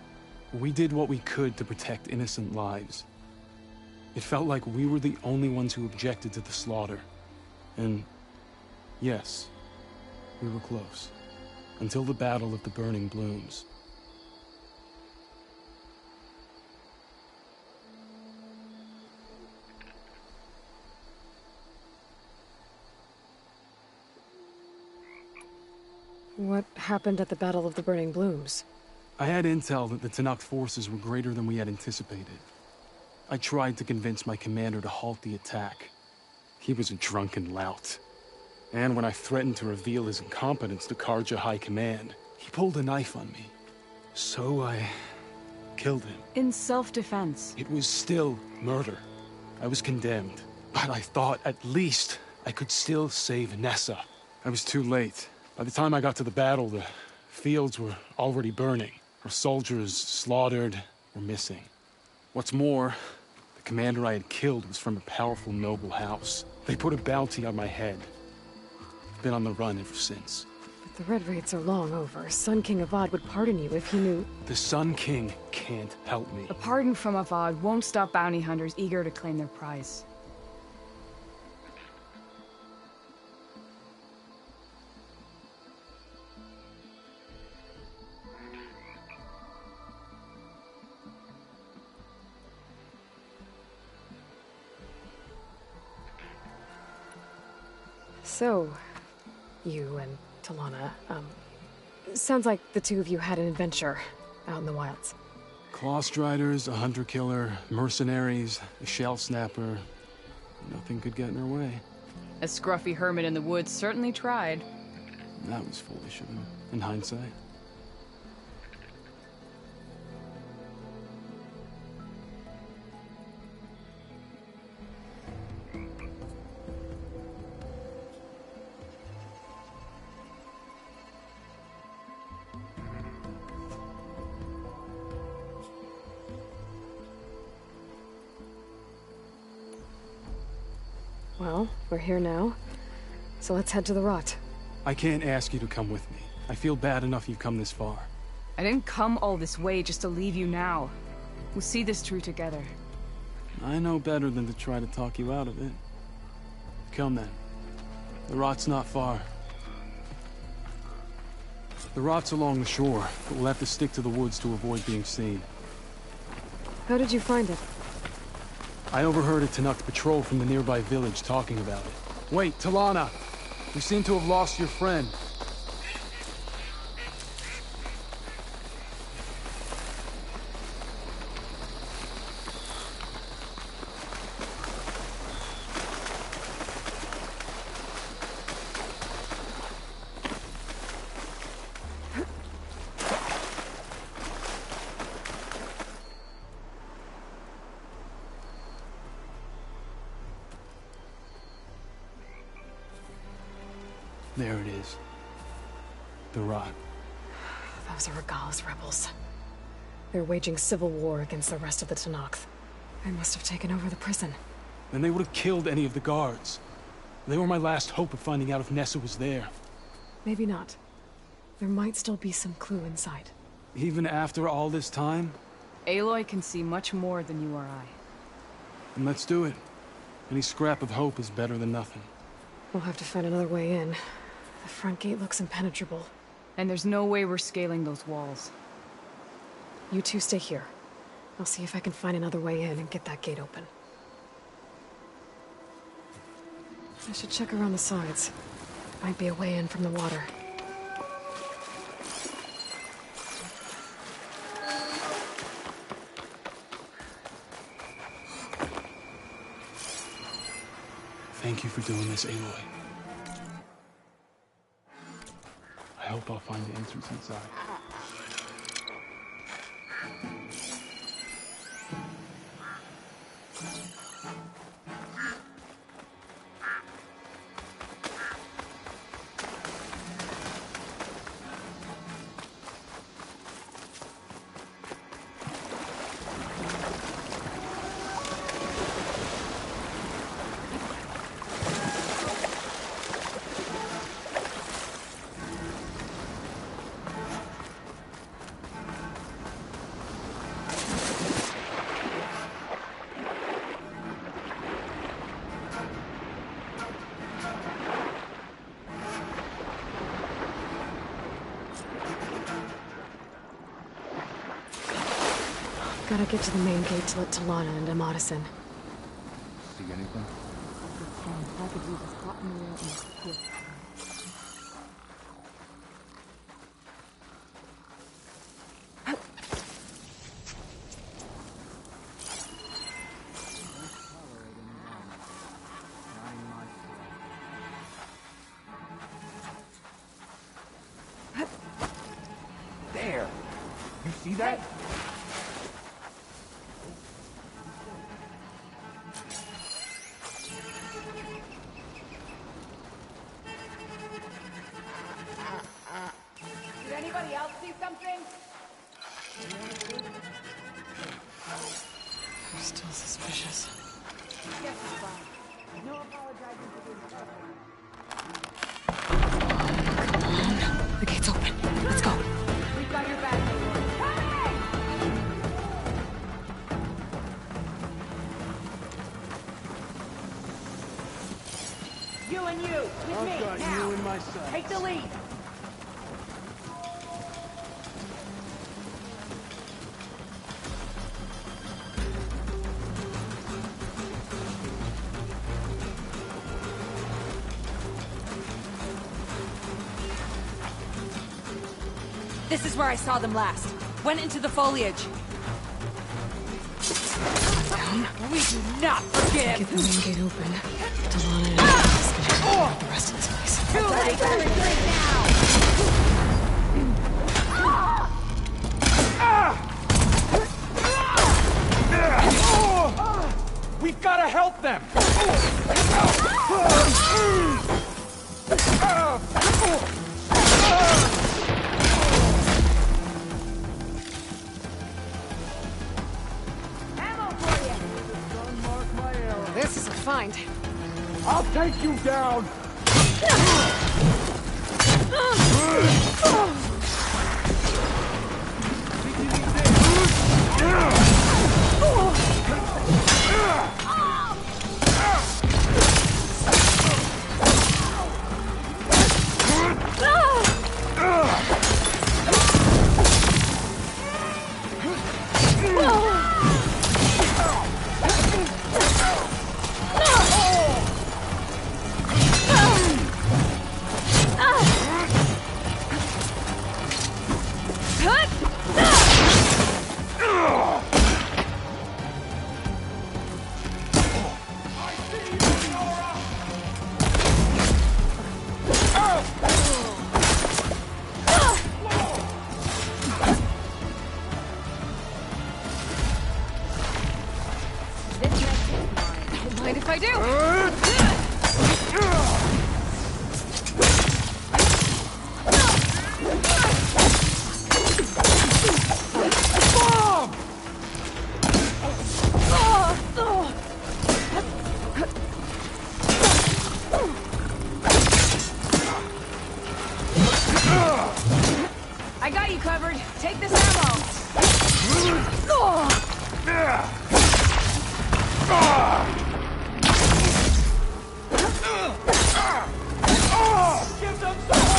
We did what we could to protect innocent lives. It felt like we were the only ones who objected to the slaughter. And yes, we were close. Until the Battle of the Burning Blooms. What happened at the Battle of the Burning Blooms? I had intel that the Tenakth forces were greater than we had anticipated. I tried to convince my commander to halt the attack. He was a drunken lout. And when I threatened to reveal his incompetence to Carja High Command, he pulled a knife on me. So I killed him. In self-defense. It was still murder. I was condemned. But I thought at least I could still save Nessa. I was too late. By the time I got to the battle, the fields were already burning. Our soldiers, slaughtered, were missing. What's more, the commander I had killed was from a powerful noble house. They put a bounty on my head. Been on the run ever since. But The Red Raids are long over. Sun King Avad would pardon you if he knew... The Sun King can't help me. A pardon from Avad won't stop bounty hunters eager to claim their prize. So, you and Talana, sounds like the two of you had an adventure out in the wilds. Clawstriders, a hunter-killer, mercenaries, a shell snapper. Nothing could get in her way. A scruffy hermit in the woods certainly tried. That was foolish of him, in hindsight. Well, we're here now, so let's head to the Rot. I can't ask you to come with me. I feel bad enough you've come this far. I didn't come all this way just to leave you now. We'll see this through together. I know better than to try to talk you out of it. Come then. The Rot's not far. The Rot's along the shore, but we'll have to stick to the woods to avoid being seen. How did you find it? I overheard a Tanakh patrol from the nearby village talking about it. Wait, Talana! We seem to have lost your friend. There it is. The Rot. Those are Regal's rebels. They're waging civil war against the rest of the Tanakh. They must have taken over the prison. Then they would have killed any of the guards. They were my last hope of finding out if Nessa was there. Maybe not. There might still be some clue inside. Even after all this time? Aloy can see much more than you or I. Then let's do it. Any scrap of hope is better than nothing. We'll have to find another way in. The front gate looks impenetrable. And there's no way we're scaling those walls. You two stay here. I'll see if I can find another way in and get that gate open. I should check around the sides. Might be a way in from the water. Thank you for doing this, Aloy. I hope I'll find the entrance inside. Gotta get to the main gate to let Talana and Amadison. See anything? I could use this hot meal and quick. There! You see that? Did anybody else see something? I'm still suspicious. Yes, it's fine. No apologizing for this. Come on. The gate's open. Let's go. We've got your back, You and you, with I've me, got now. you in my sights. Take the lead. This is where I saw them last. Went into the foliage. Down. We do not forgive. Get the main gate open. Delana and Alice can figure out the rest of this place. Too late for retreat now. We've got to help them! This is a find. I'll take you down! Mind if I do? I got you covered. Take this ammo. Give them some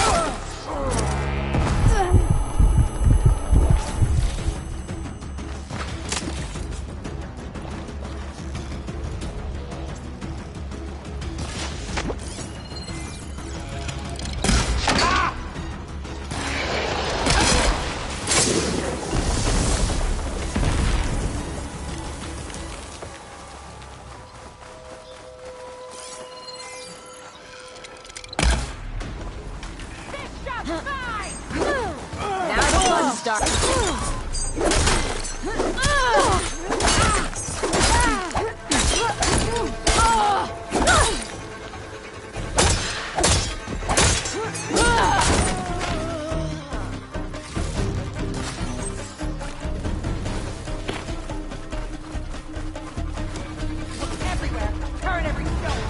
Now the fun starts. Everywhere. Turn every stone.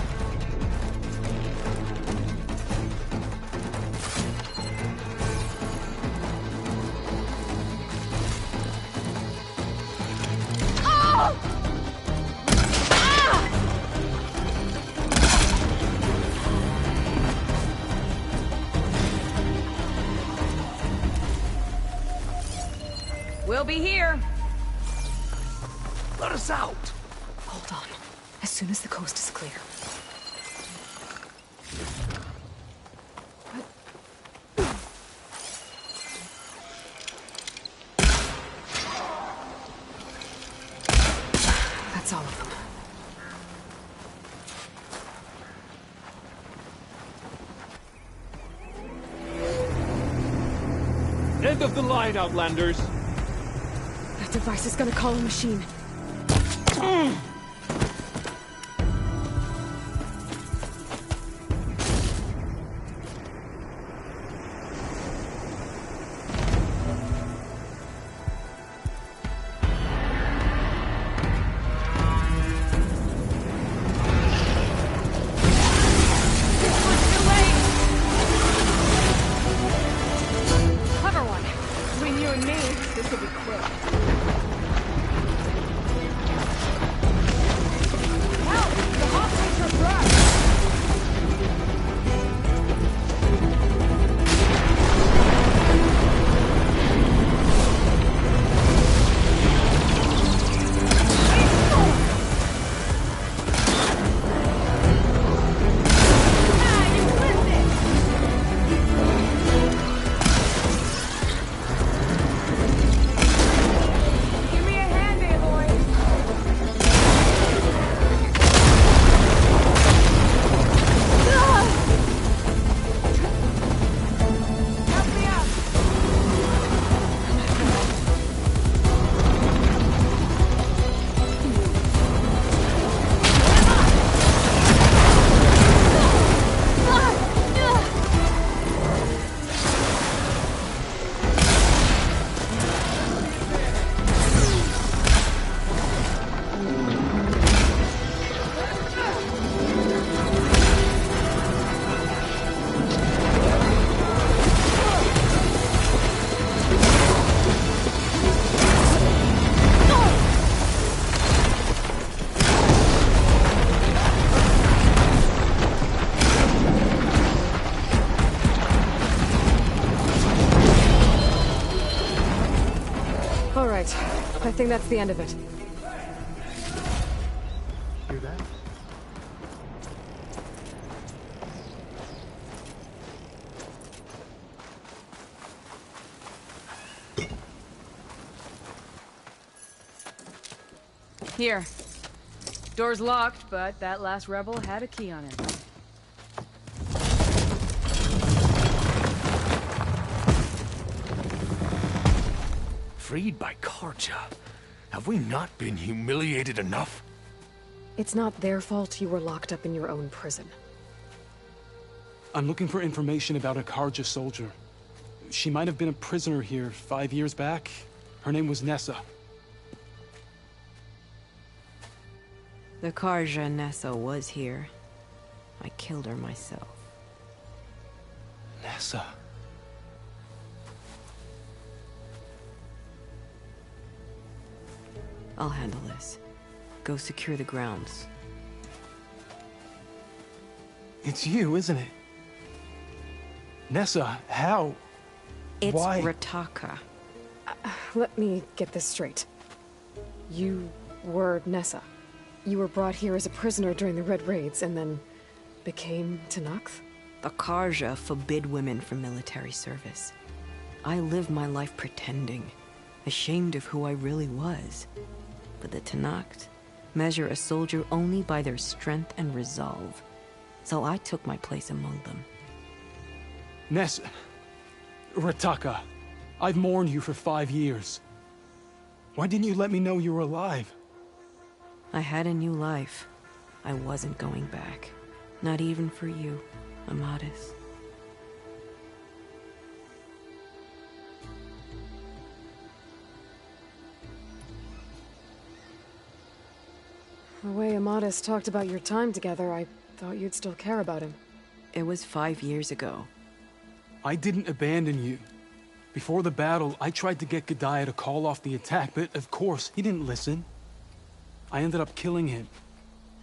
We'll be here. Let us out! Hold on. As soon as the coast is clear. That's all of them. End of the line, Outlanders! That device is gonna call a machine. think that's the end of it. Hear that? Here. Door's locked, but that last rebel had a key on it. Freed by Carja. Have we not been humiliated enough? It's not their fault you were locked up in your own prison. I'm looking for information about a Carja soldier. She might have been a prisoner here 5 years back. Her name was Nessa. The Carja Nessa was here. I killed her myself. Nessa. I'll handle this. Go secure the grounds. It's you, isn't it? Nessa, how? It's Why? Rataka. Let me get this straight. You were Nessa. You were brought here as a prisoner during the Red Raids and then became Tenakth? The Carja forbid women from military service. I lived my life pretending, ashamed of who I really was. But the Tenakth measure a soldier only by their strength and resolve. So I took my place among them. Nessa. Rataka. I've mourned you for 5 years. Why didn't you let me know you were alive? I had a new life. I wasn't going back. Not even for you, Amadis. The way Amadis talked about your time together, I thought you'd still care about him. It was 5 years ago. I didn't abandon you. Before the battle, I tried to get Gudaya to call off the attack, but of course, he didn't listen. I ended up killing him.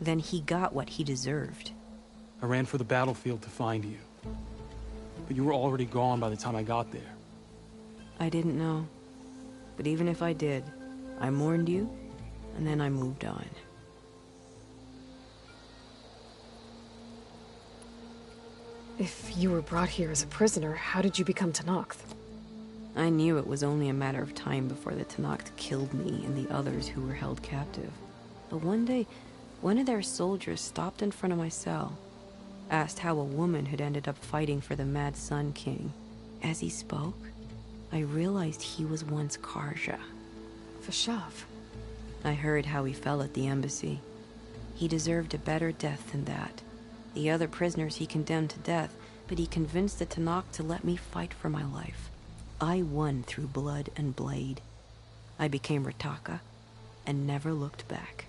Then he got what he deserved. I ran for the battlefield to find you. But you were already gone by the time I got there. I didn't know. But even if I did, I mourned you, and then I moved on. If you were brought here as a prisoner, how did you become Tenakth? I knew it was only a matter of time before the Tenakth killed me and the others who were held captive. But one day, one of their soldiers stopped in front of my cell, asked how a woman had ended up fighting for the Mad Sun King. As he spoke, I realized he was once Carja. Vashav. I heard how he fell at the embassy. He deserved a better death than that. The other prisoners he condemned to death, but he convinced the Tenakth to let me fight for my life. I won through blood and blade. I became Rataka and never looked back.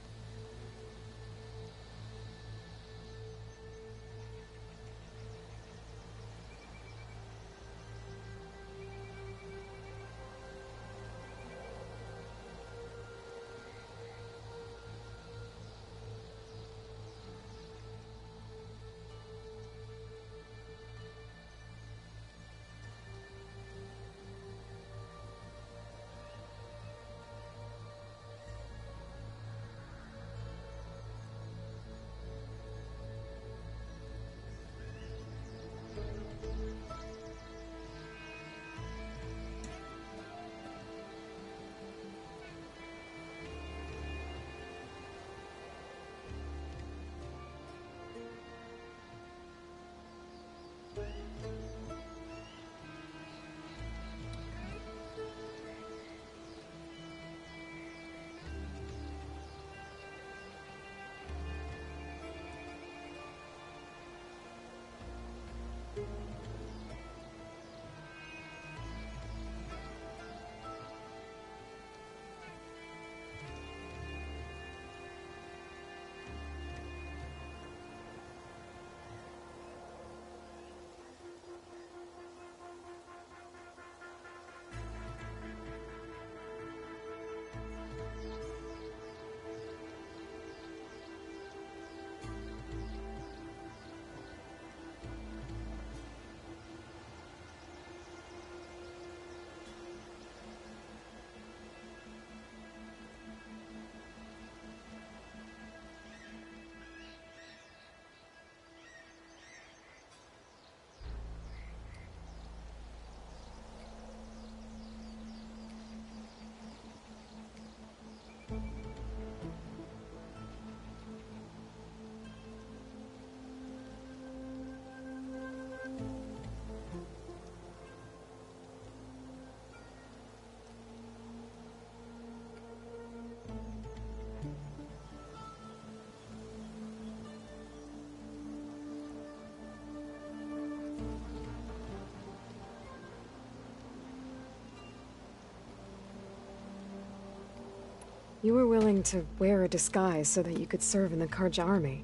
You were willing to wear a disguise so that you could serve in the Carja army.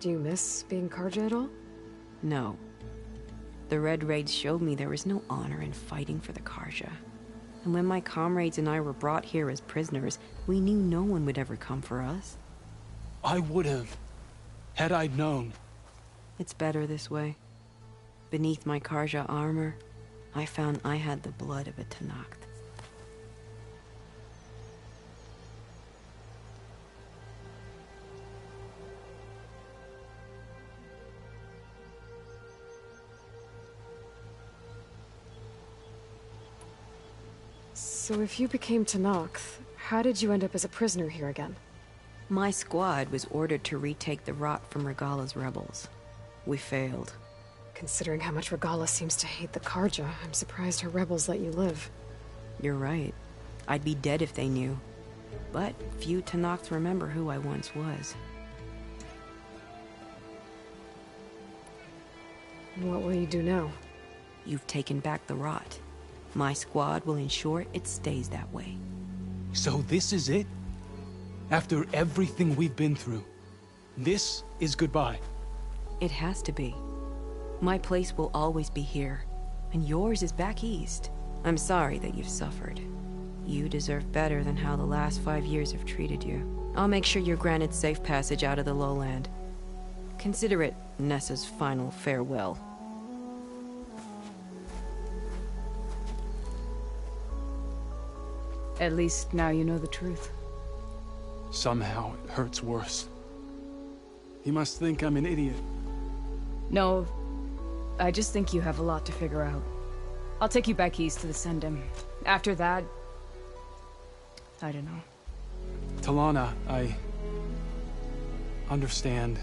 Do you miss being Carja at all? No. The Red Raids showed me there was no honor in fighting for the Carja. And when my comrades and I were brought here as prisoners, we knew no one would ever come for us. I would have, had I known. It's better this way. Beneath my Carja armor, I found I had the blood of a Tenakth. So if you became Tenakth, how did you end up as a prisoner here again? My squad was ordered to retake the Rot from Regalla's rebels. We failed. Considering how much Regalla seems to hate the Carja, I'm surprised her rebels let you live. You're right. I'd be dead if they knew. But few Tenakths remember who I once was. And what will you do now? You've taken back the Rot. My squad will ensure it stays that way. So this is it? After everything we've been through, this is goodbye? It has to be. My place will always be here, and yours is back east. I'm sorry that you've suffered. You deserve better than how the last 5 years have treated you. I'll make sure you're granted safe passage out of the lowland. Consider it Nessa's final farewell. At least now you know the truth. Somehow it hurts worse. He must think I'm an idiot. No, I just think you have a lot to figure out. I'll take you back east to the Sendem. After that, I don't know. Talana, I understand.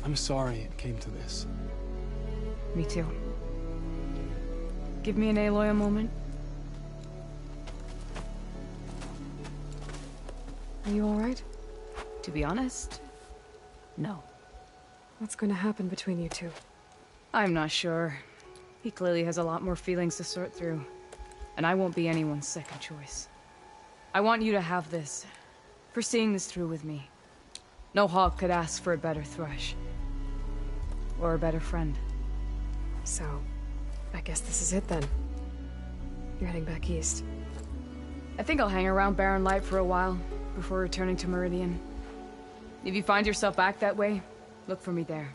I'm sorry it came to this. Me too. Give me an Aloy a moment. Are you alright? To be honest, no. What's going to happen between you two? I'm not sure. He clearly has a lot more feelings to sort through. And I won't be anyone's second choice. I want you to have this. For seeing this through with me. No hawk could ask for a better thrush. Or a better friend. So, I guess this is it then. You're heading back east. I think I'll hang around Barren Light for a while, before returning to Meridian. If you find yourself back that way, look for me there.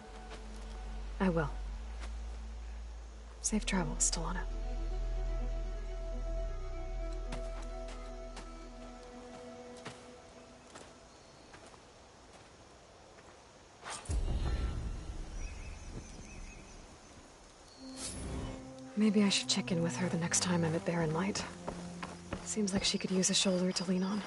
I will. Safe travels, Talana. Maybe I should check in with her the next time I'm at Barren Light. Seems like she could use a shoulder to lean on.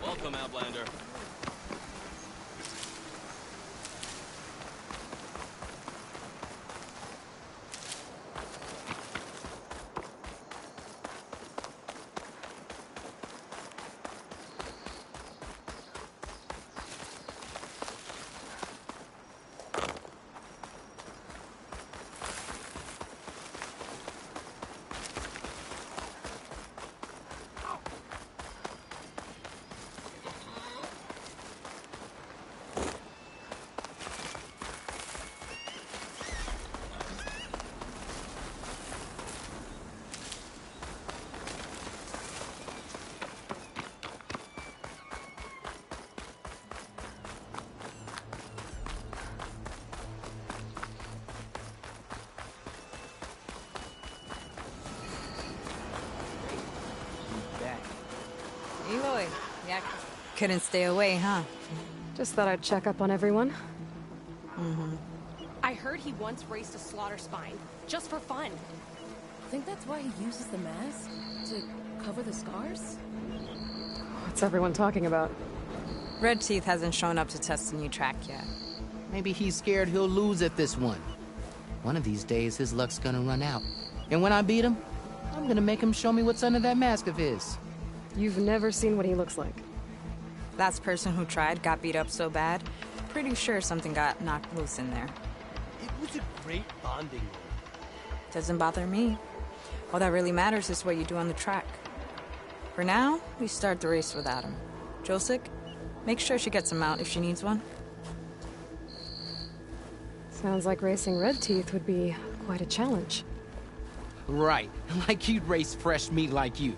Welcome, Outlander. Aloy, yeah, couldn't stay away, huh? Just thought I'd check up on everyone. I heard he once raced a slaughter spine, just for fun. Think that's why he uses the mask? To cover the scars? What's everyone talking about? Red Teeth hasn't shown up to test the new track yet. Maybe he's scared he'll lose at this one. One of these days, his luck's gonna run out. And when I beat him, I'm gonna make him show me what's under that mask of his. You've never seen what he looks like. Last person who tried got beat up so bad, pretty sure something got knocked loose in there. It was a great bonding. Doesn't bother me. All that really matters is what you do on the track. For now, we start the race without him. Josik, make sure she gets a mount if she needs one. Sounds like racing Red Teeth would be quite a challenge. Right, like you'd race fresh meat like you.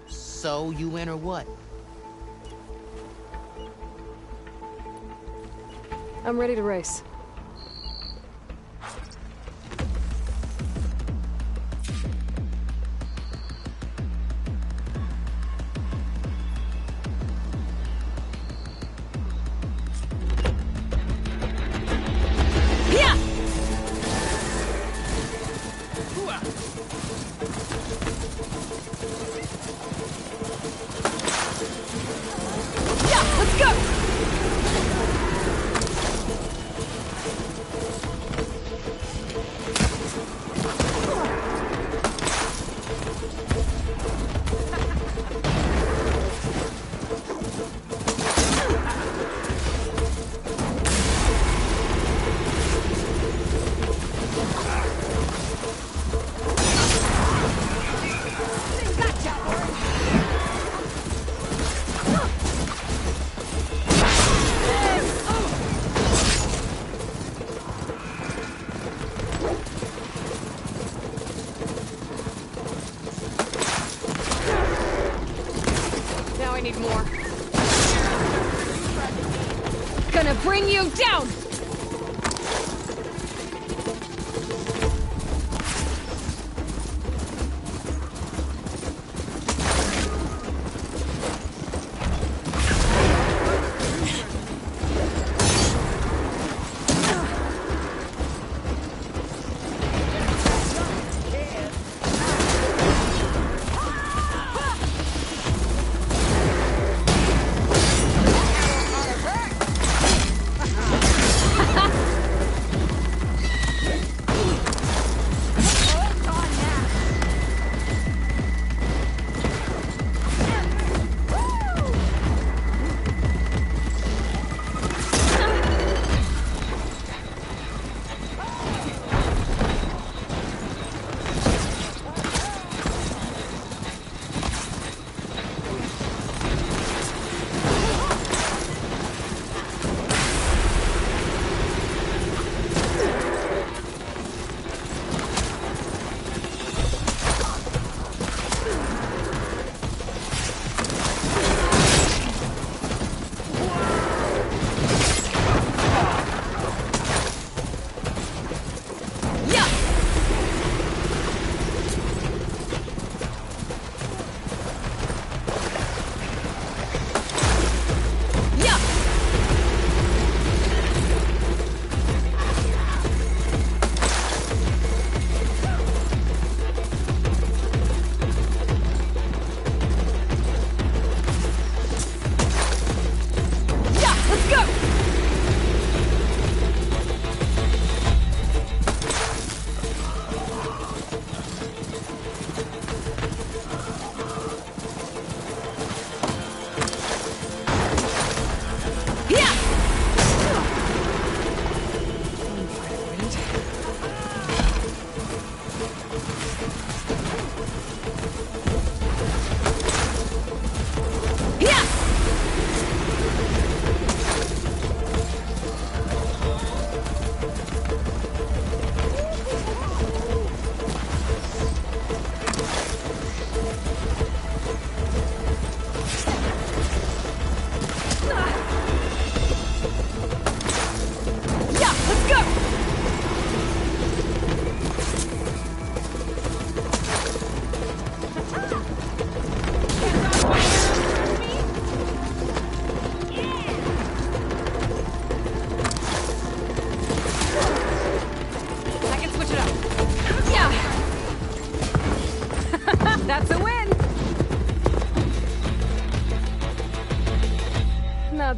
So, you win or what? I'm ready to race. Bring you down!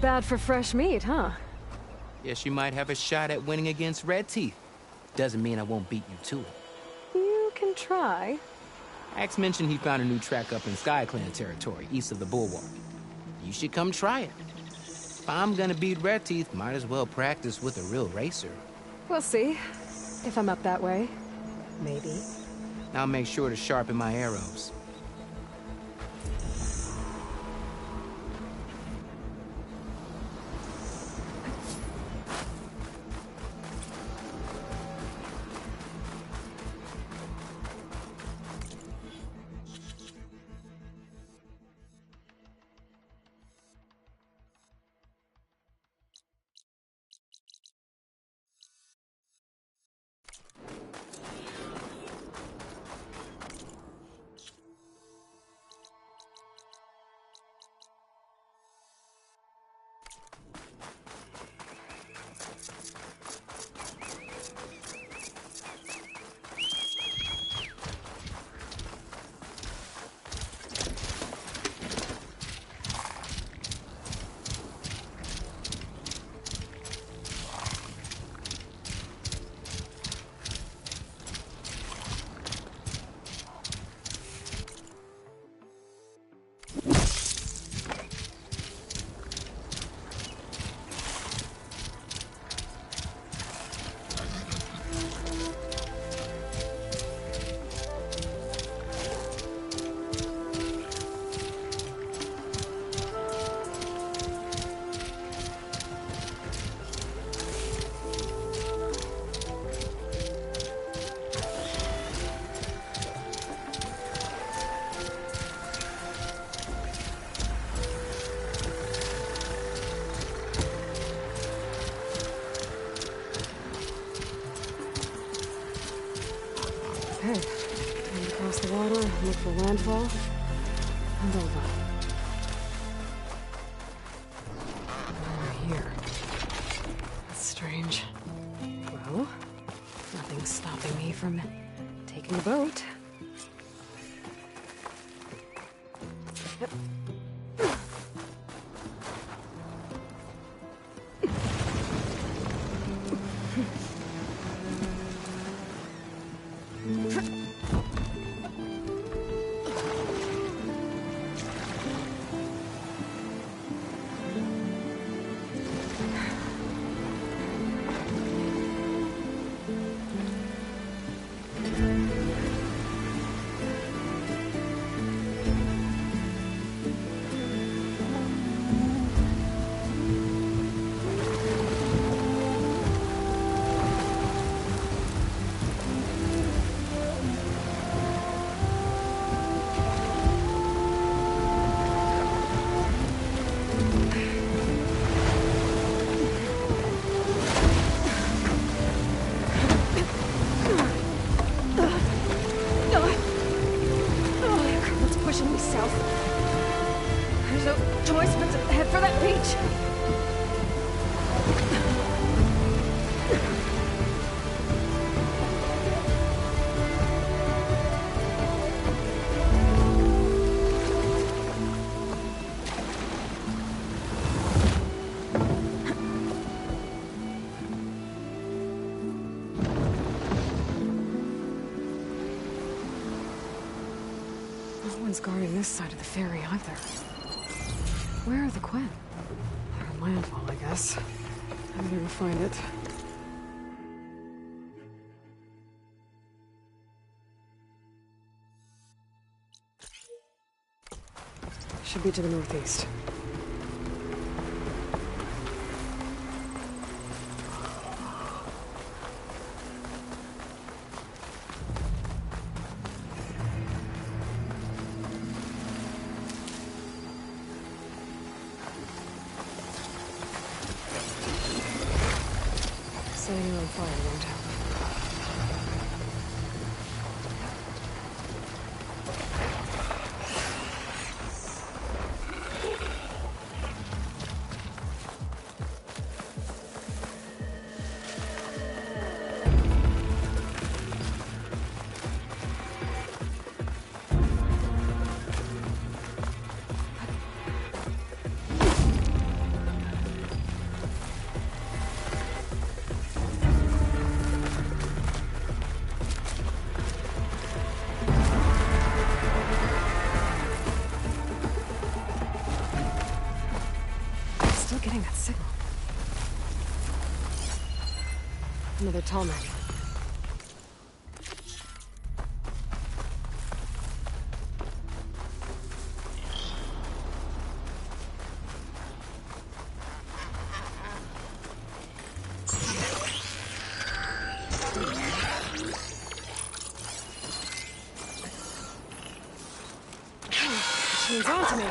bad for fresh meat, huh? Guess you might have a shot at winning against Red Teeth. Doesn't mean I won't beat you to it. You can try. Axe mentioned he found a new track up in SkyClan territory, east of the Bulwark. You should come try it. If I'm gonna beat Red Teeth, might as well practice with a real racer. We'll see. If I'm up that way. Maybe. I'll make sure to sharpen my arrows. Okay. Time to cross the water, look for landfall, and over. Over here. That's strange. Well, nothing's stopping me from taking the boat. Yep. Guarding this side of the ferry either. Where are the Quen? They're on landfall, I guess. I better go find it. Should be to the northeast. Setting her on fire won't help. that signal. Another Tallneck. Machine's on to me.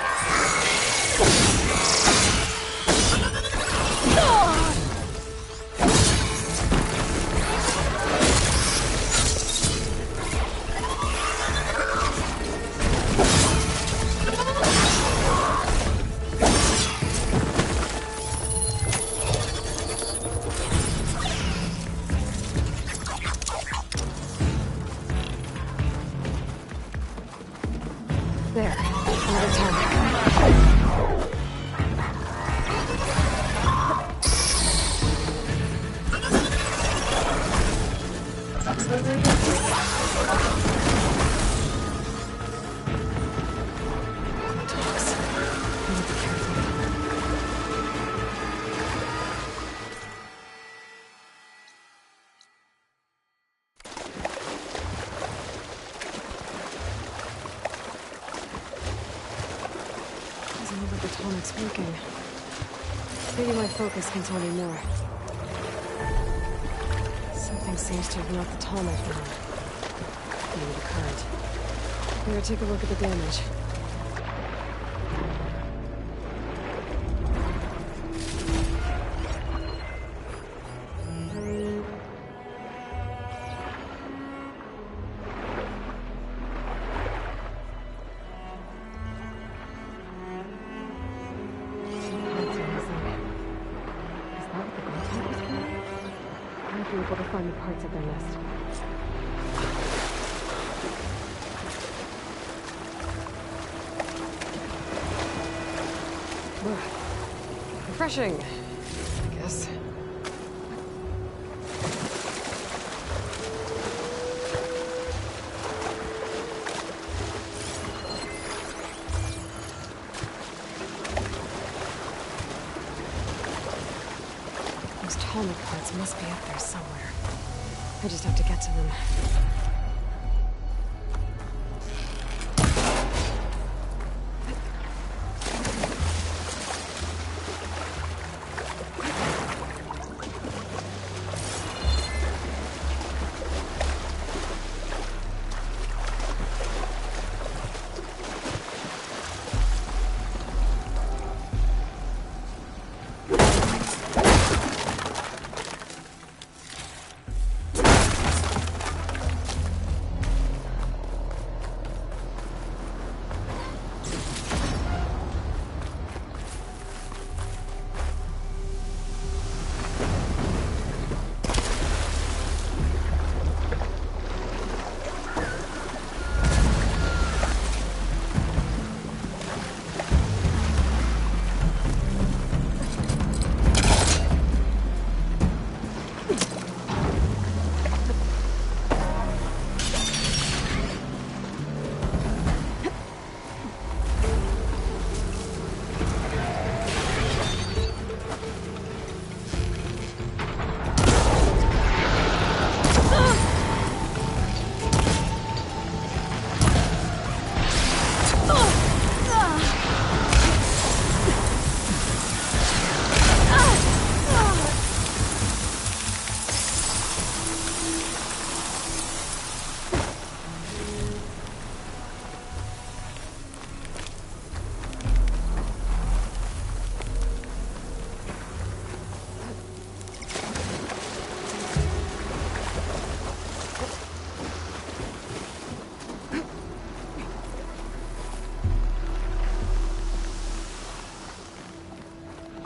There, another Tallneck. Dogs. I need to be careful. Doesn't look like the Tallneck's working. Maybe my focus can tell me more. Something seems to have knocked the Tallneck down. Maybe the current. Better take a look at the damage. Be able to find the parts of their nest. Refreshing, I guess. Those Tallneck parts must be up there somewhere. I just have to get to them.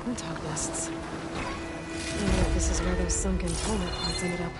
Quintok nests. I wonder if this is where those sunken Tallneck parts ended up.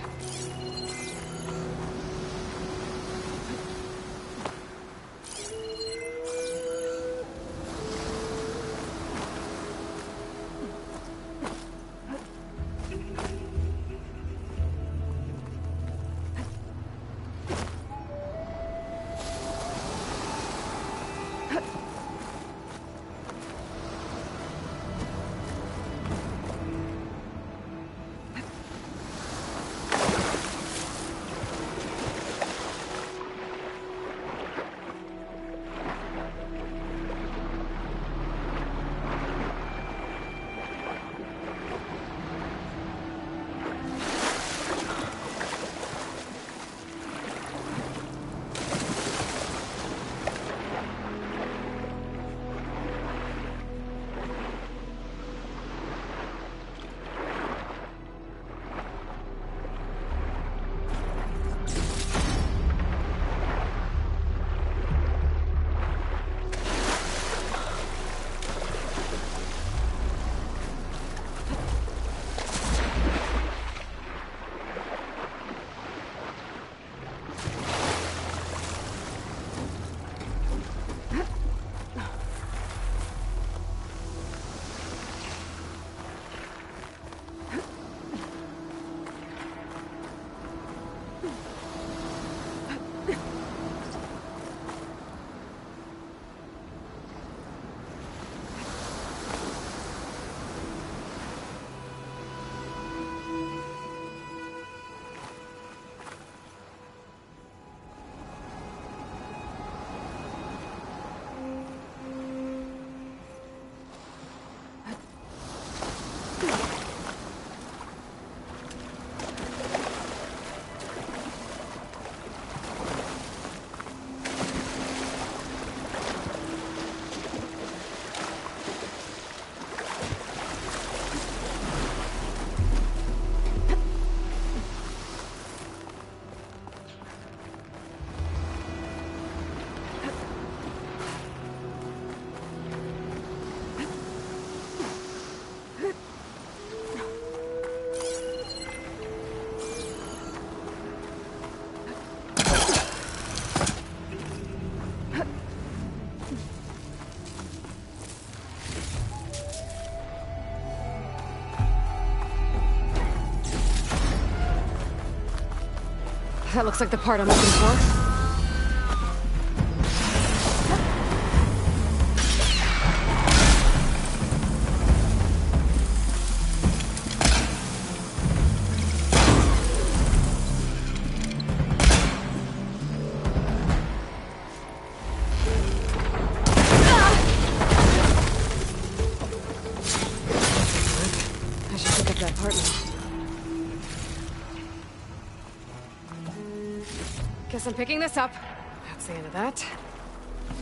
That looks like the part I'm looking for. I should pick up that part now. Guess I'm picking this up. That's the end of that.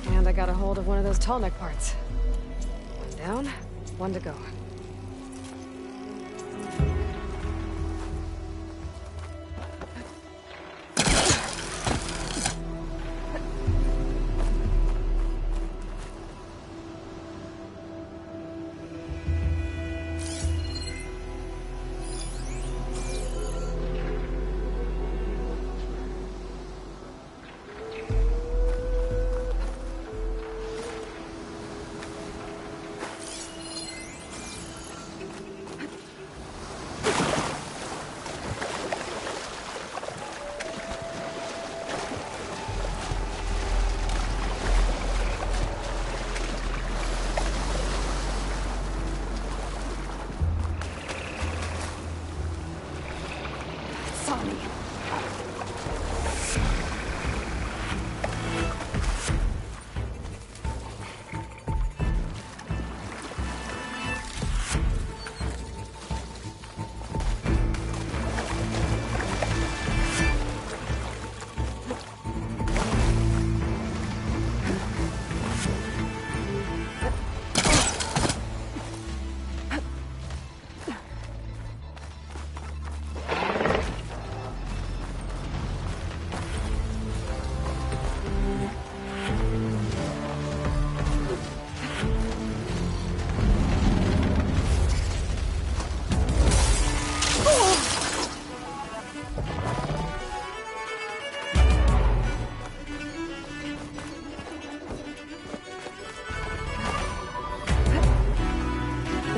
And I got a hold of one of those tall neck parts. One down, one to go.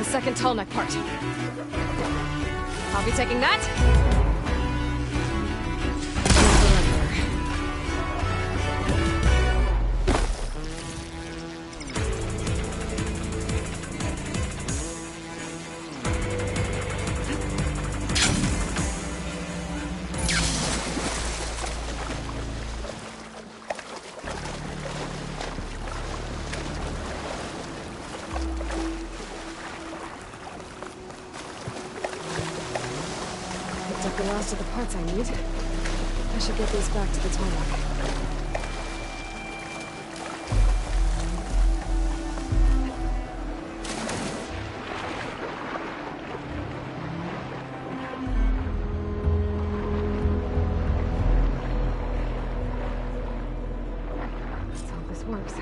Second tall neck part. I'll be taking that. The last of the parts I need. I should get these back to the tarmac. Let's hope this works.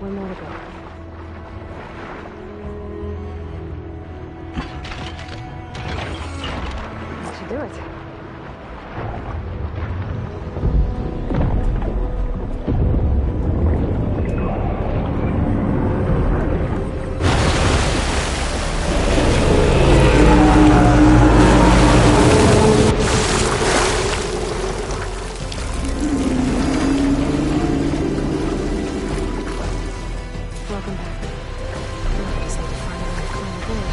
One more to go. That should do it. Welcome back. I just need to find a way to climb aboard.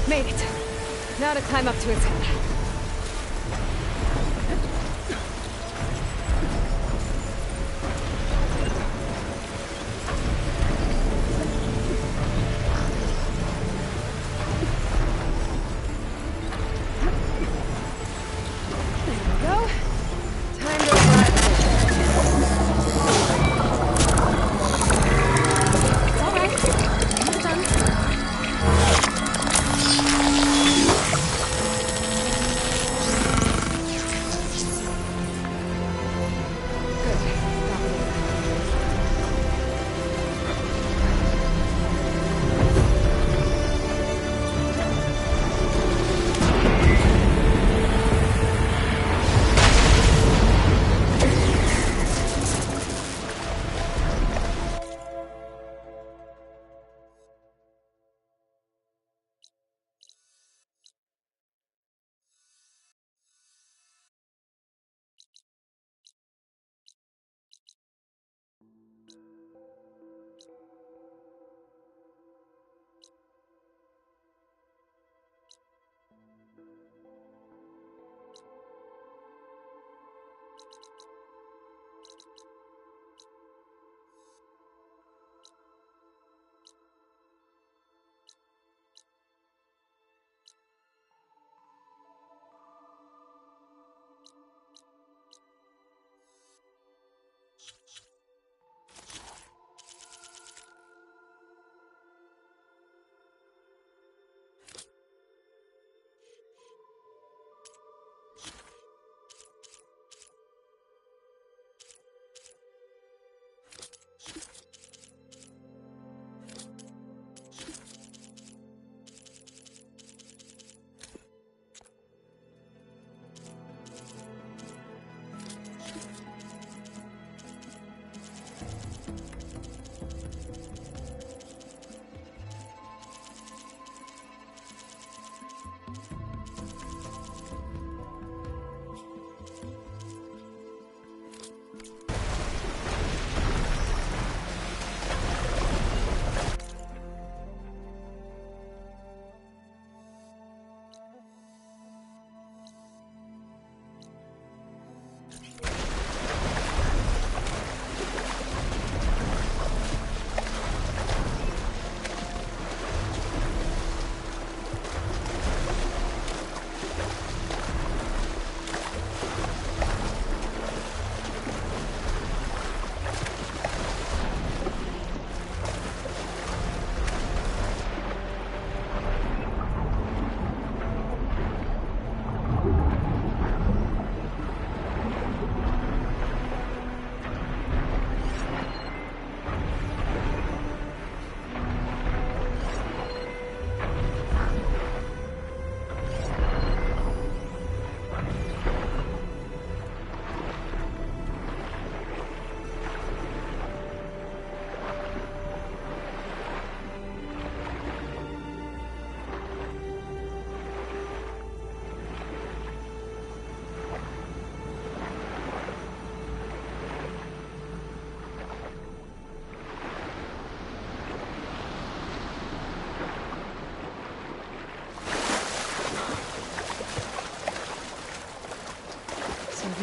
Made it. Now to climb up to its head.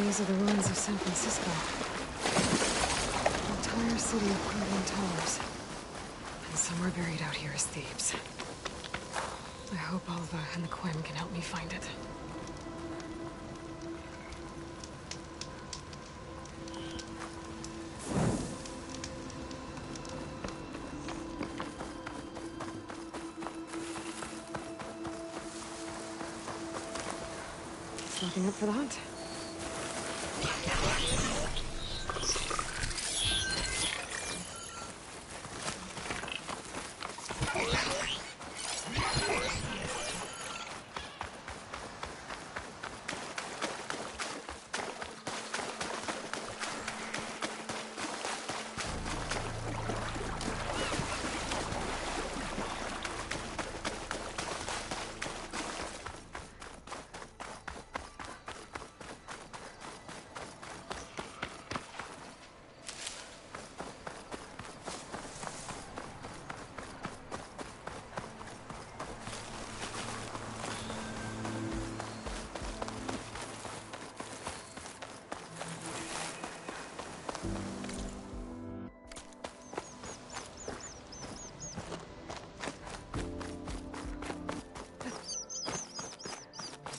These are the ruins of San Francisco. The entire city of crumbling towers. And somewhere buried out here is Thebes. I hope Alva and the Quen can help me find it. Looking up for the hunt.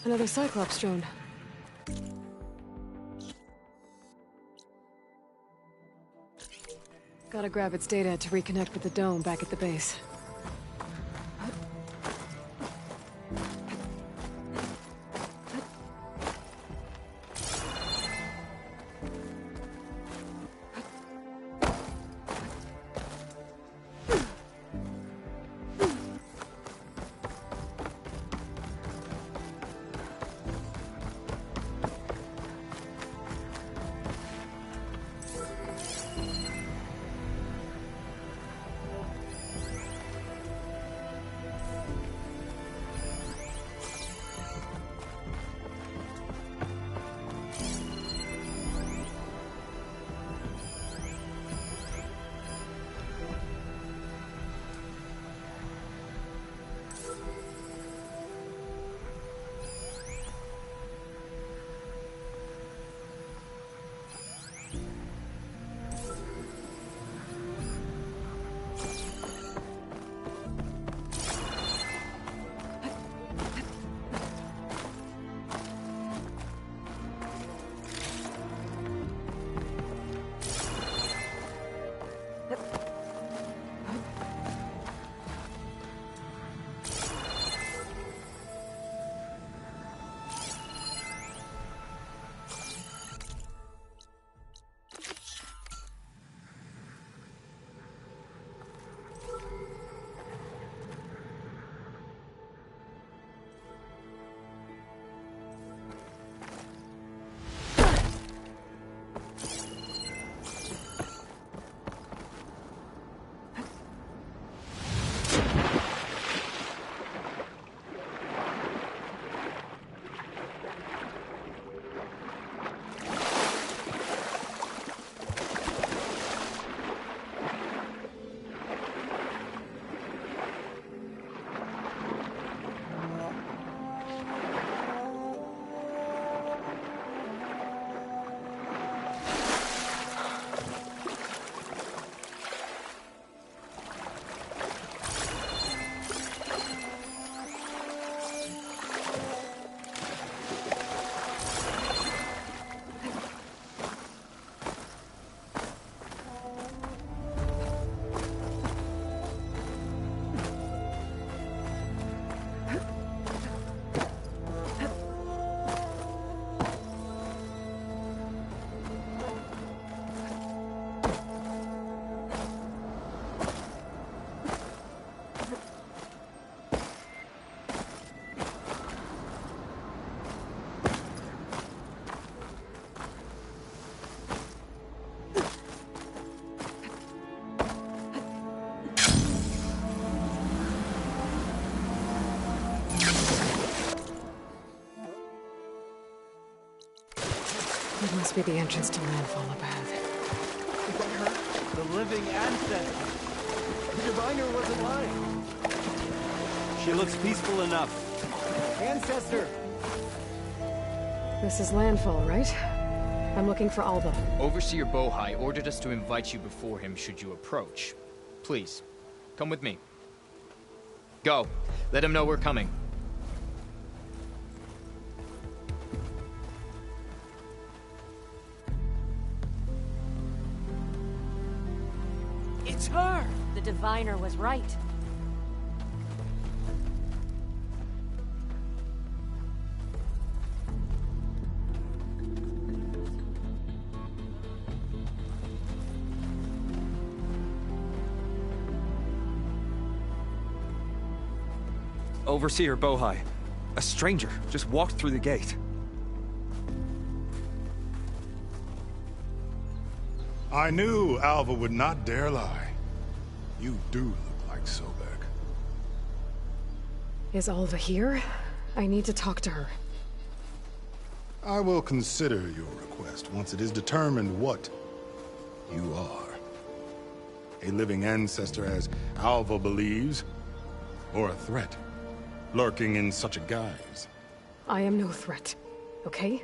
Another Cyclops drone. Gotta grab its data to reconnect with the dome back at the base. It must be the entrance to Landfall up ahead. Is that her? The living ancestor. The diviner wasn't lying. She looks peaceful enough. Ancestor! This is Landfall, right? I'm looking for Alva. Overseer Bohai ordered us to invite you before him should you approach. Please, come with me. Go. Let him know we're coming. It's her! The diviner was right. Overseer Bohai. A stranger just walked through the gate. I knew Alva would not dare lie. You do look like Sobek. Is Alva here? I need to talk to her. I will consider your request once it is determined what you are. A living ancestor, as Alva believes, or a threat, lurking in such a guise. I am no threat, okay?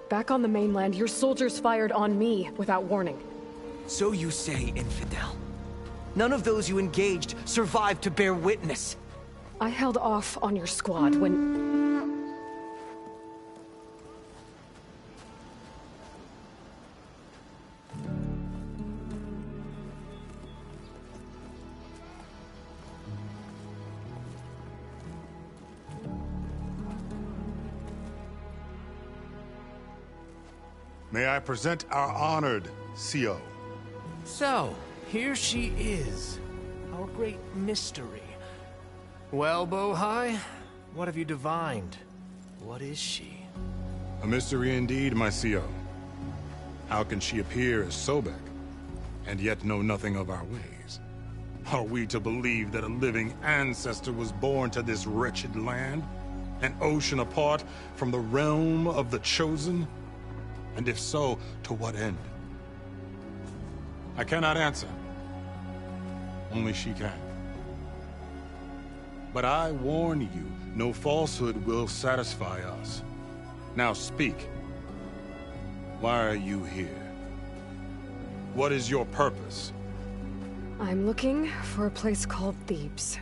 Back on the mainland, your soldiers fired on me without warning. So you say, Infidel. None of those you engaged survived to bear witness. I held off on your squad when... May I present our honored CO? So, here she is. Our great mystery. Well, Bohai, what have you divined? What is she? A mystery indeed, my CO. How can she appear as Sobek, and yet know nothing of our ways? Are we to believe that a living ancestor was born to this wretched land? An ocean apart from the realm of the Chosen? And if so, to what end? I cannot answer. Only she can. But I warn you, no falsehood will satisfy us. Now speak. Why are you here? What is your purpose? I'm looking for a place called Thebes.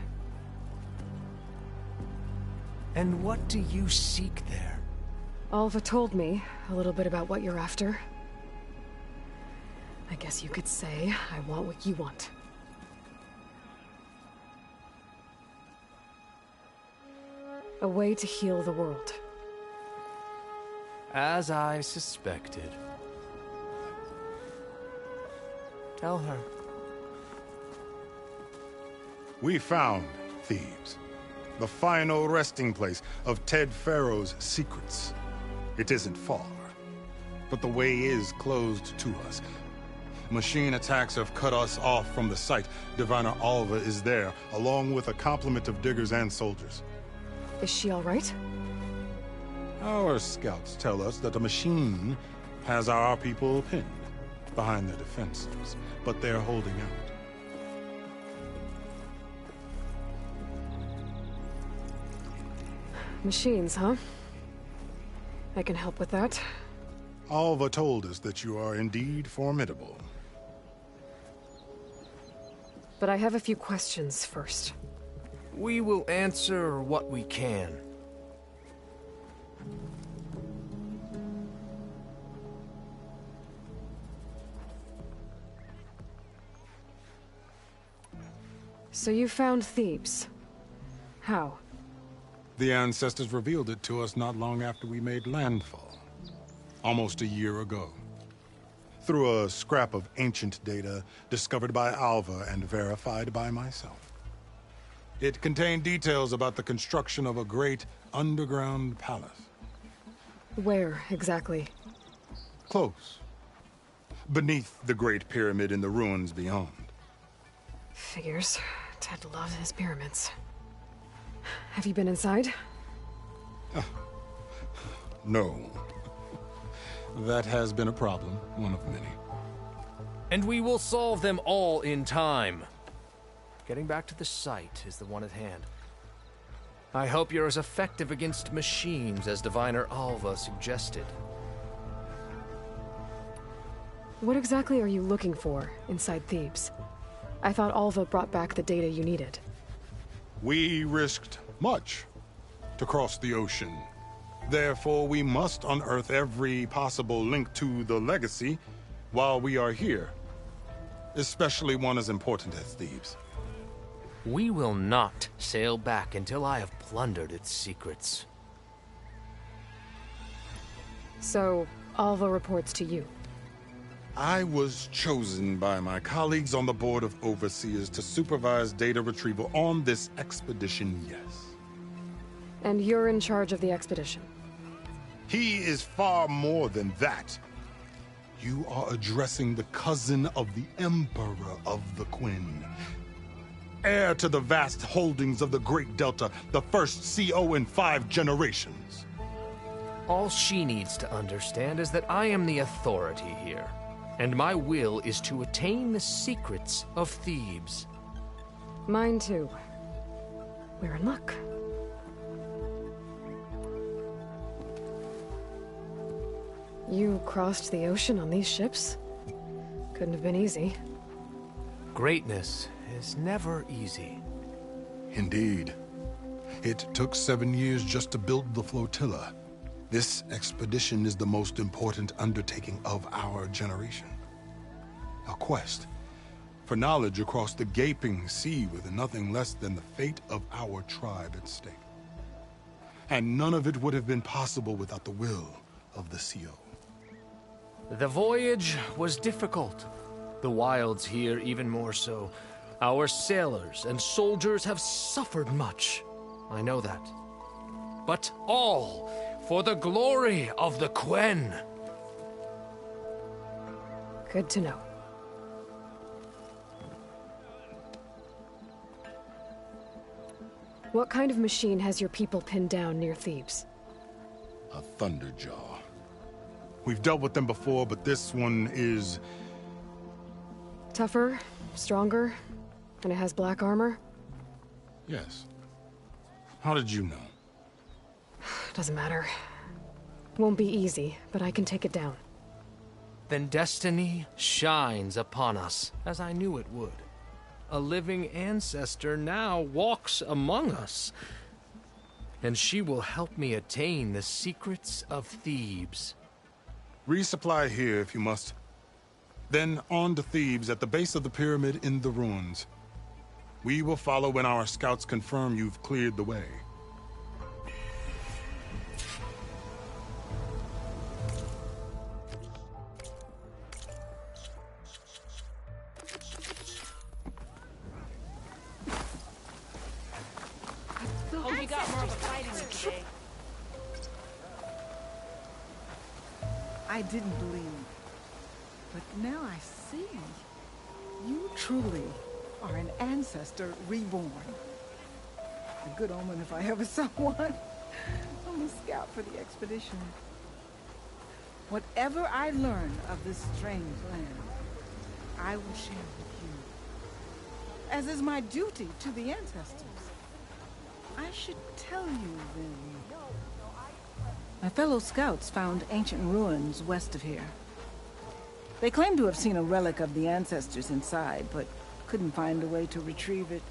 And what do you seek there? Alva told me a little bit about what you're after. I guess you could say I want what you want. A way to heal the world. As I suspected. Tell her. We found Thebes, the final resting place of Ted Pharaoh's secrets. It isn't far, but the way is closed to us. Machine attacks have cut us off from the site. Diviner Alva is there, along with a complement of diggers and soldiers. Is she all right? Our scouts tell us that the machine has our people pinned behind their defenses, but they're holding out. Machines, huh? I can help with that. Alva told us that you are indeed formidable. But I have a few questions first. We will answer what we can. So you found Thebes. How? The ancestors revealed it to us not long after we made landfall. Almost a year ago. Through a scrap of ancient data discovered by Alva and verified by myself. It contained details about the construction of a great underground palace. Where, exactly? Close. Beneath the Great Pyramid in the ruins beyond. Figures. Ted loved his pyramids. Have you been inside? No. That has been a problem, one of many. And we will solve them all in time. Getting back to the site is the one at hand. I hope you're as effective against machines as Diviner Alva suggested. What exactly are you looking for inside Thebes? I thought Alva brought back the data you needed. We risked much to cross the ocean. Therefore, we must unearth every possible link to the legacy while we are here. Especially one as important as Thebes. We will not sail back until I have plundered its secrets. So, Alva reports to you. I was chosen by my colleagues on the Board of Overseers to supervise data retrieval on this expedition, yes. And you're in charge of the expedition? He is far more than that. You are addressing the cousin of the Emperor of the Quinn. Heir to the vast holdings of the Great Delta, the first CO in 5 generations. All she needs to understand is that I am the authority here. And my will is to attain the secrets of Thebes. Mine too. We're in luck. You crossed the ocean on these ships? Couldn't have been easy. Greatness is never easy. Indeed. It took 7 years just to build the flotilla. This expedition is the most important undertaking of our generation. A quest for knowledge across the gaping sea with nothing less than the fate of our tribe at stake. And none of it would have been possible without the will of the CO. The voyage was difficult. The wilds here even more so. Our sailors and soldiers have suffered much. I know that. But all for the glory of the Quen. Good to know. What kind of machine has your people pinned down near Thebes? A Thunderjaw. We've dealt with them before, but this one is... Tougher, stronger, and it has black armor? Yes. How did you know? Doesn't matter. Won't be easy, but I can take it down. Then destiny shines upon us, as I knew it would. A living ancestor now walks among us, and she will help me attain the secrets of Thebes. Resupply here if you must. Then on to Thebes at the base of the pyramid in the ruins. We will follow when our scouts confirm you've cleared the way. Hope you got more of a fighting today. I didn't believe, but now I see. You truly are an ancestor reborn. A good omen if I ever saw one. I'm a scout for the expedition. Whatever I learn of this strange land, I will share with you, as is my duty to the ancestors. I should tell you then. My fellow scouts found ancient ruins west of here. They claim to have seen a relic of the ancestors inside, but couldn't find a way to retrieve it.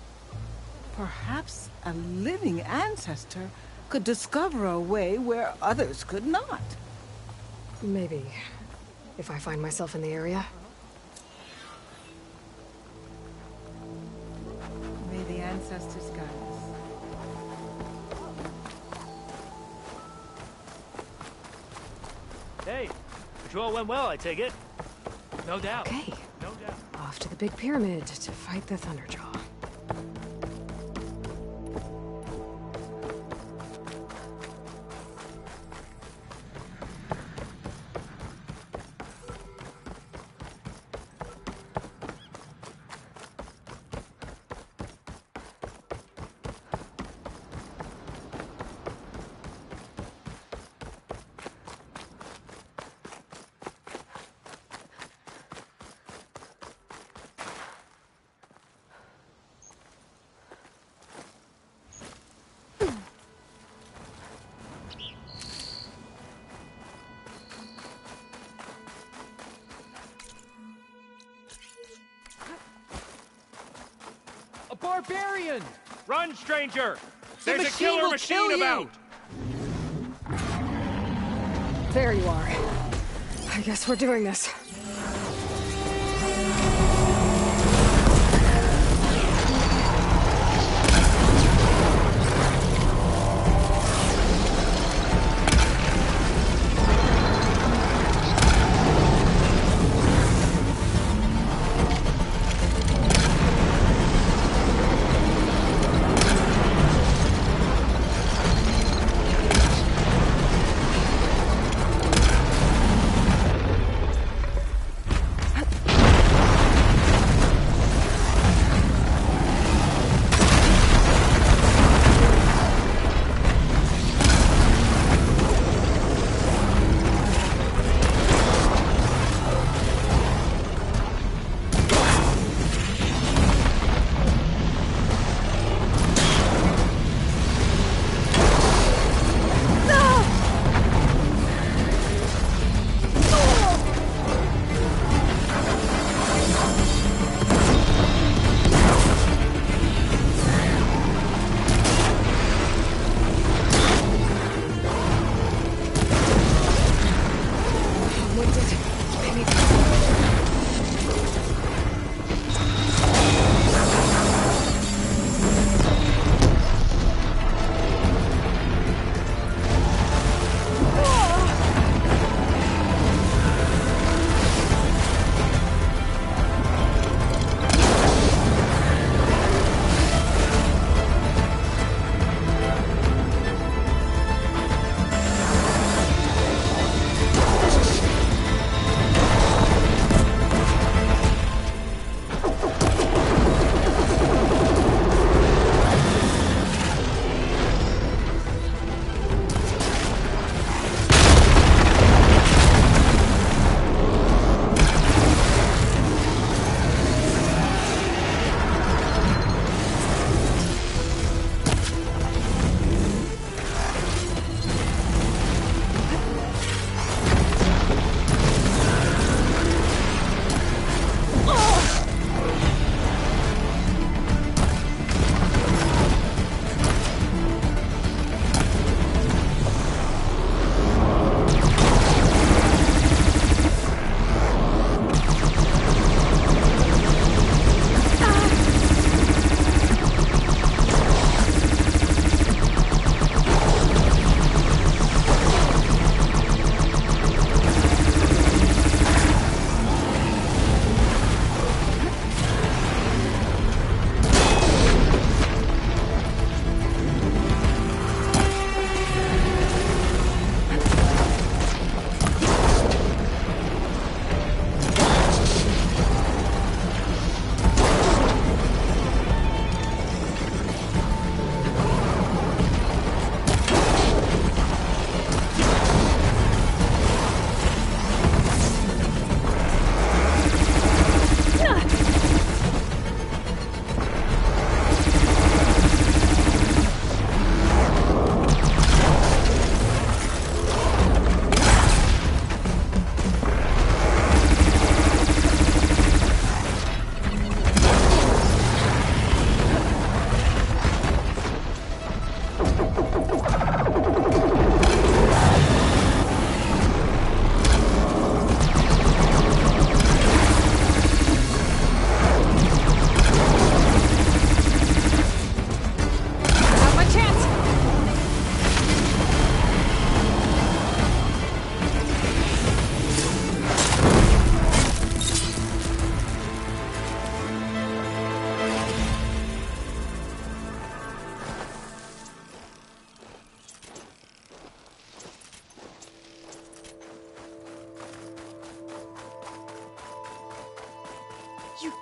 Perhaps a living ancestor could discover a way where others could not. Maybe. If I find myself in the area. May the ancestors guide us. Hey, patrol went well, I take it. No doubt. Okay. No doubt. Off to the big pyramid to fight the Thunderjaw. A barbarian! Run, stranger! The There's a machine killer will machine kill you! about! There you are. I guess we're doing this.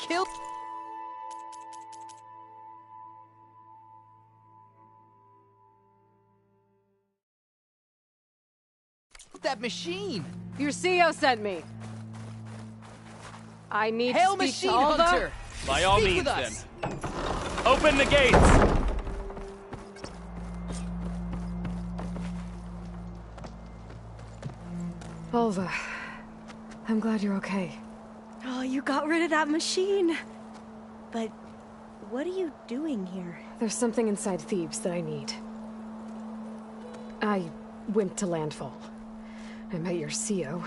killed... that machine! Your CEO sent me. I need Hail to speak Machine to Alva. Hunter! By all Speak means, with then. us. Open the gates! Alva, I'm glad you're okay. Oh, you got rid of that machine. But what are you doing here? There's something inside Thebes that I need. I went to Landfall. I met your CEO.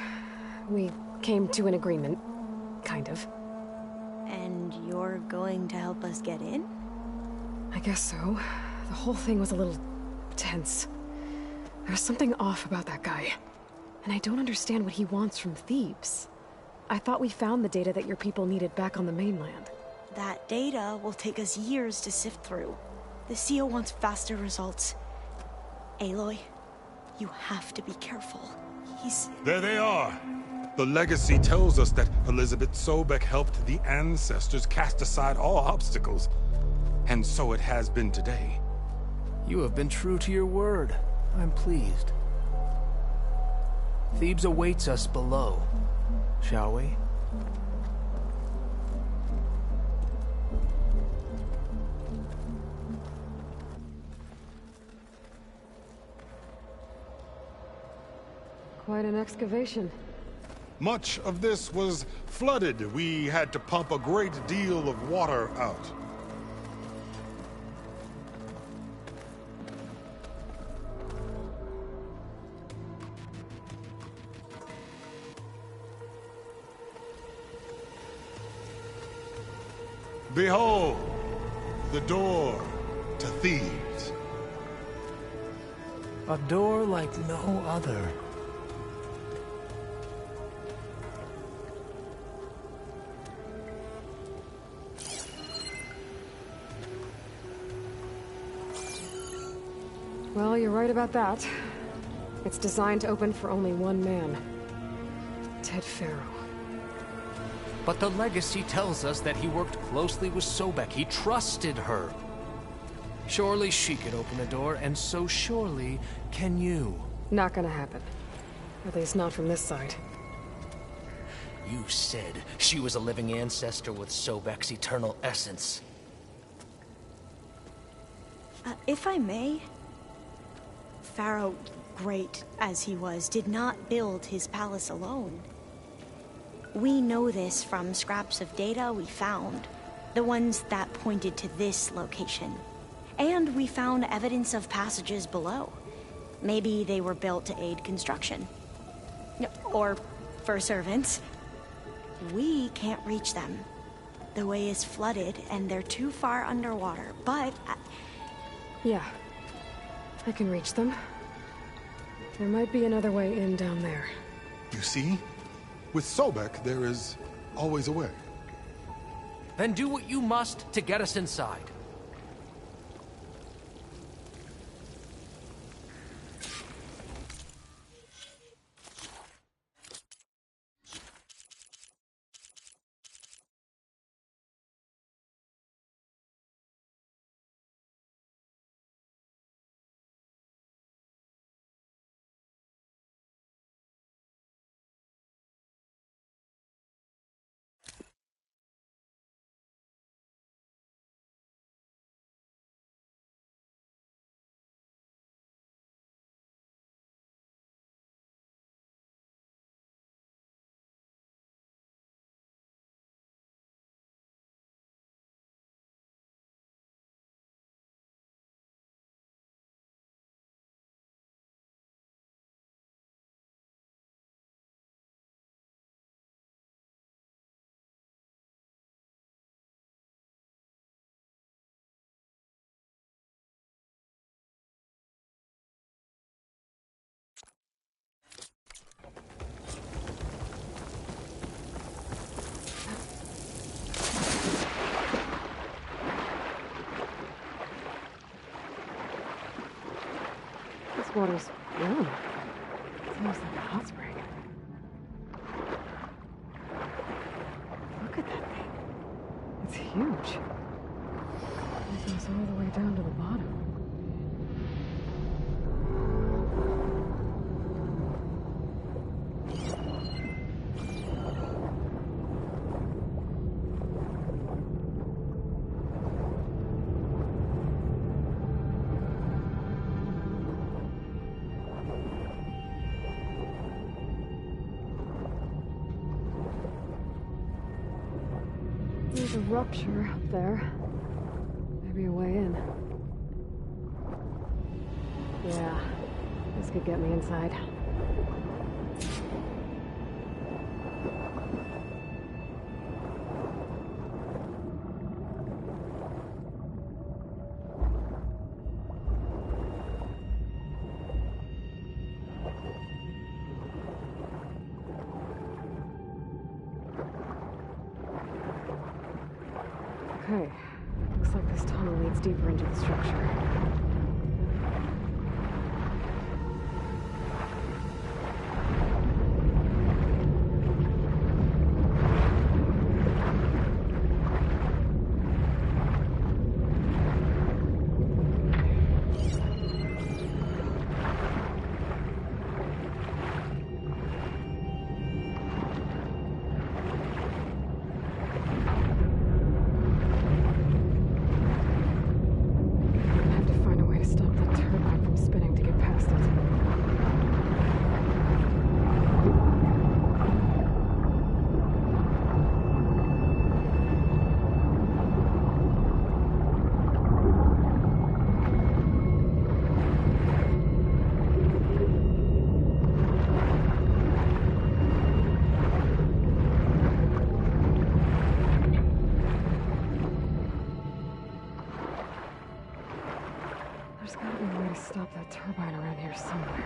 We came to an agreement, kind of. And you're going to help us get in? I guess so. The whole thing was a little tense. There's something off about that guy. And I don't understand what he wants from Thebes. I thought we found the data that your people needed back on the mainland. That data will take us years to sift through. The CEO wants faster results. Aloy, you have to be careful. He's... There they are. The legacy tells us that Elizabeth Sobek helped the ancestors cast aside all obstacles. And so it has been today. You have been true to your word. I'm pleased. Thebes awaits us below, shall we? Quite an excavation. Much of this was flooded. We had to pump a great deal of water out. Behold, the door to Thebes. A door like no other. Well, you're right about that. It's designed to open for only one man. Ted Faro. But the legacy tells us that he worked closely with Sobek. He trusted her. Surely she could open a door, and so surely can you. Not gonna happen. At least not from this side. You said she was a living ancestor with Sobek's eternal essence. If I may, Pharaoh, great as he was, did not build his palace alone. We know this from scraps of data we found, the ones that pointed to this location. And we found evidence of passages below. Maybe they were built to aid construction. Or for servants. We can't reach them. The way is flooded and they're too far underwater, but... Yeah. I can reach them. There might be another way in down there. You see? With Sobek, there is always a way. Then do what you must to get us inside. This water's warm. It's almost like a hot spring. Look at that thing. down to the bottom. There's a rupture up there. Maybe a way in. Yeah, this could get me inside. Okay, looks like this tunnel leads deeper into the structure. There's gotta be a way to stop that turbine around here somewhere.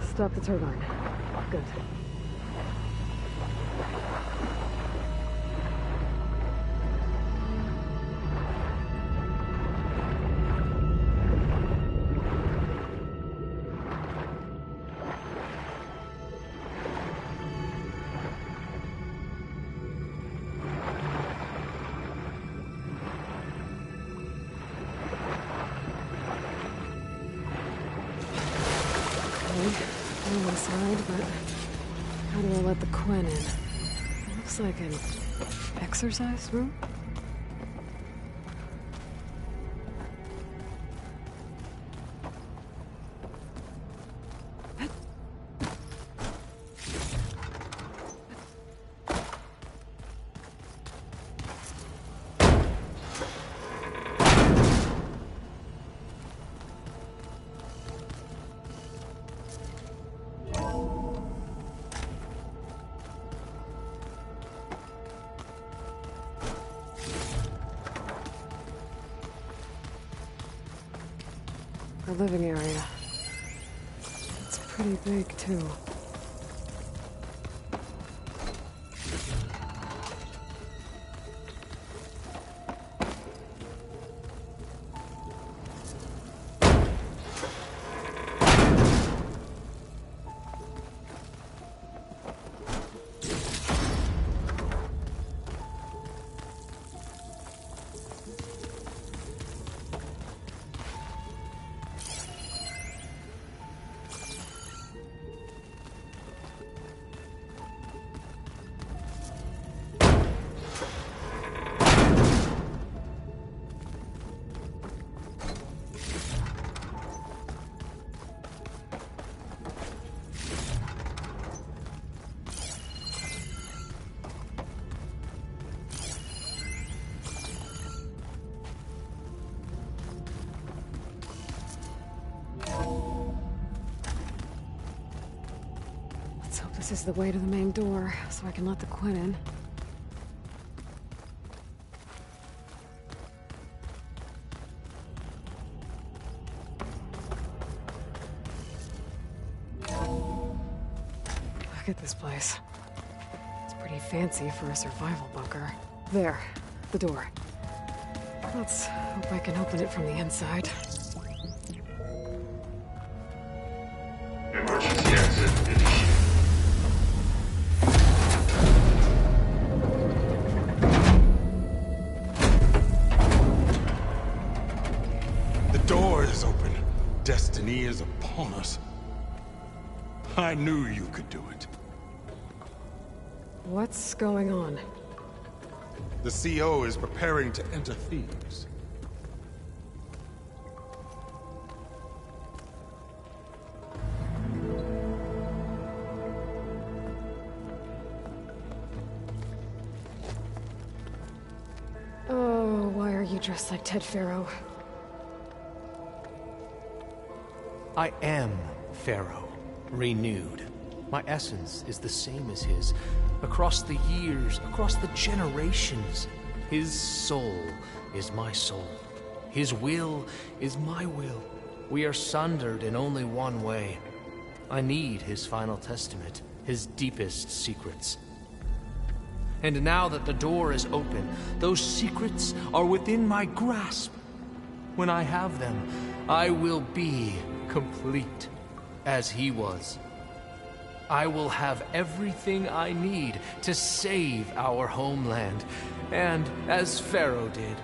Stop the turbine. Good. I'm inside, but how do I let the Quen in? It looks like an exercise room. The living area. It's pretty big, too. This is the way to the main door, so I can let the Quen in. Look at this place. It's pretty fancy for a survival bunker. There, the door. Let's hope I can open it from the inside. Emergency exit initiated. destiny is upon us. I knew you could do it. What's going on? The CO is preparing to enter Thebes. Oh, why are you dressed like Ted Faro? I am Pharaoh, renewed. My essence is the same as his. Across the years, across the generations, his soul is my soul. His will is my will. We are sundered in only one way. I need his final testament, his deepest secrets. And now that the door is open, those secrets are within my grasp. When I have them, I will be complete, as he was. I will have everything I need to save our homeland, and, as Pharaoh did,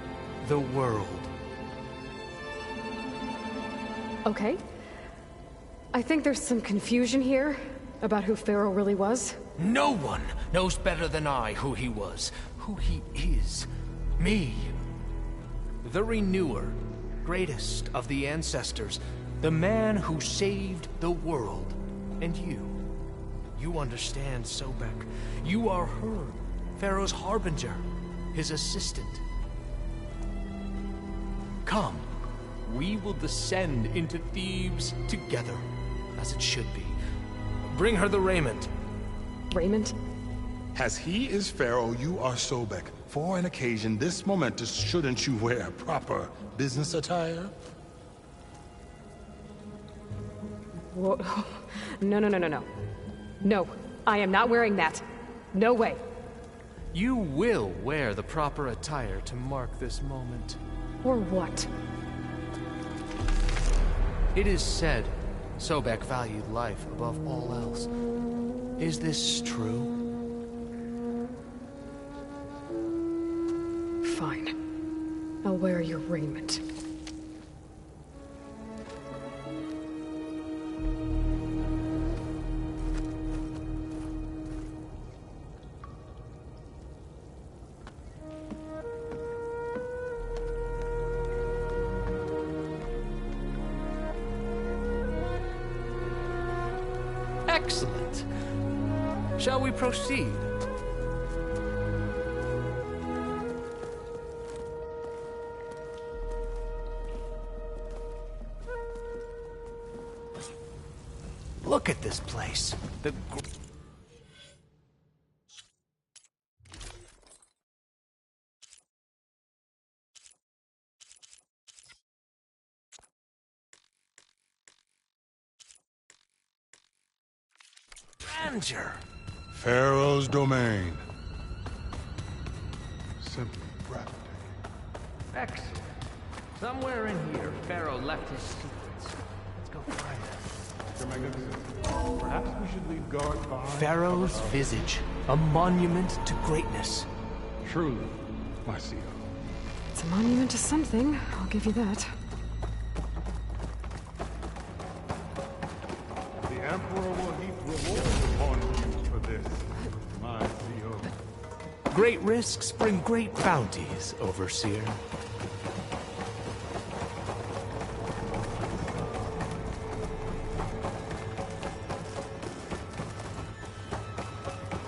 the world. Okay. I think there's some confusion here about who Pharaoh really was. No one knows better than I who he was, who he is. Me. The Renewer, greatest of the ancestors, the man who saved the world. And you. You understand, Sobek. You are her, Pharaoh's harbinger, his assistant. Come, we will descend into Thebes together, as it should be. Bring her the raiment. Raiment? As he is Pharaoh, you are Sobek. For an occasion this momentous, shouldn't you wear proper business attire? Whoa. No. No, I am not wearing that. No way. You will wear the proper attire to mark this moment. Or what? It is said Sobek valued life above all else. Is this true? Fine. I'll wear your raiment. Excellent. Shall we proceed? Look at this place. The grandeur. Pharaoh's domain. Simply breathtaking. Excellent. Somewhere in here, Pharaoh left his secrets. Let's go find them. Your Magnificence, perhaps we should leave guard by... Pharaoh's visage, a monument to greatness. Truly, my CO. It's a monument to something, I'll give you that. The Emperor will heap rewards upon you for this, my CO. Great risks bring great bounties, Overseer.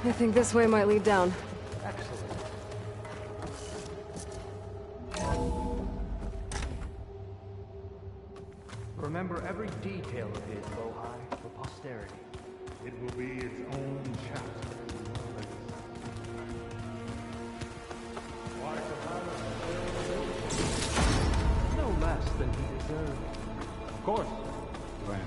I think this way might lead down. Excellent. Remember every detail of his, Bohai, for posterity. It will be its own chapter. No less than he deserved. Of course, Glenn.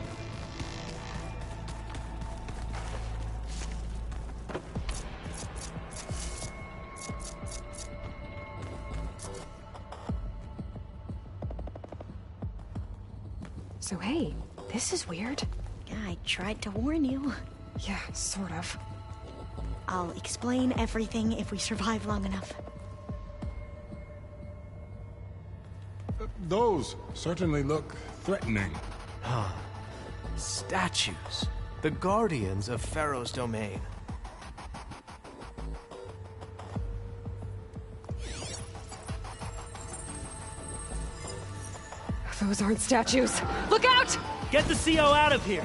So hey, this is weird. Yeah, I tried to warn you. Yeah, sort of. I'll explain everything if we survive long enough. Those certainly look threatening. Huh. Statues. The guardians of Pharaoh's domain. Those aren't statues. Look out! Get the CO out of here!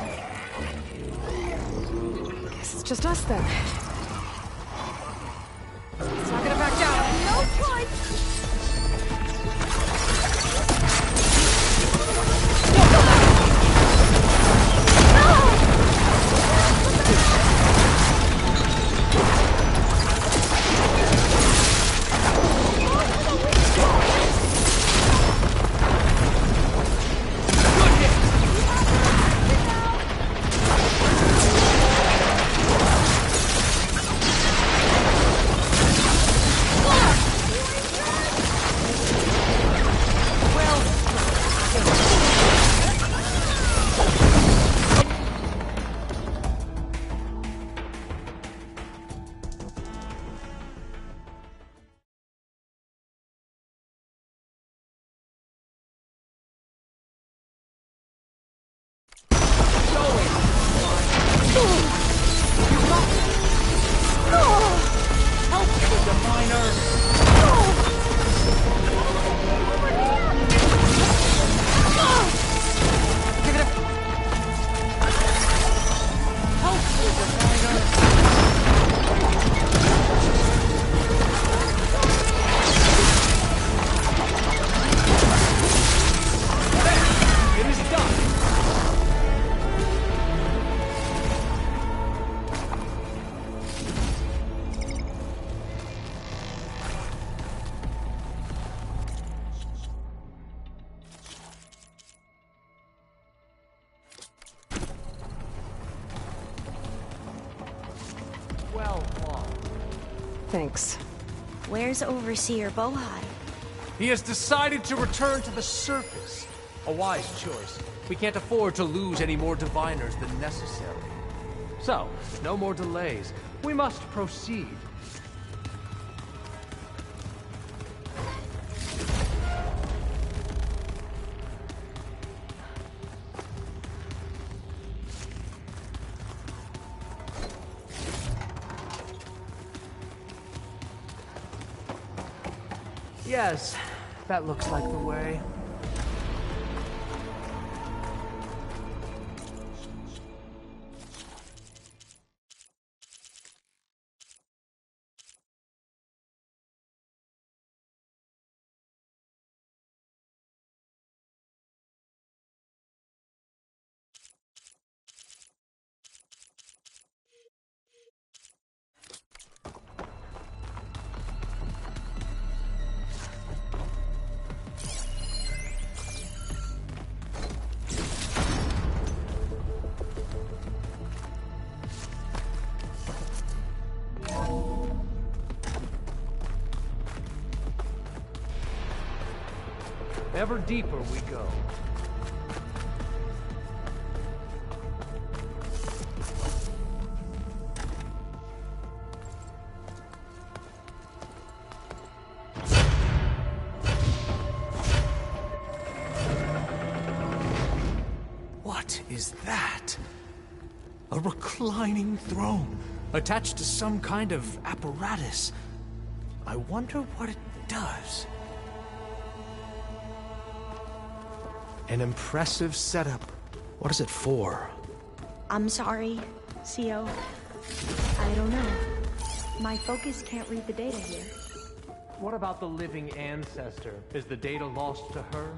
Guess it's just us then. It's not gonna back down. No point! Thanks. Where's Overseer Bohai? He has decided to return to the surface. A wise choice. We can't afford to lose any more diviners than necessary. So, no more delays. We must proceed. Yes, that looks like the way. Ever deeper we go. What is that? A reclining throne, attached to some kind of apparatus. I wonder what it does. An impressive setup. What is it for? I'm sorry, CO. I don't know. My focus can't read the data here. What about the living ancestor? Is the data lost to her?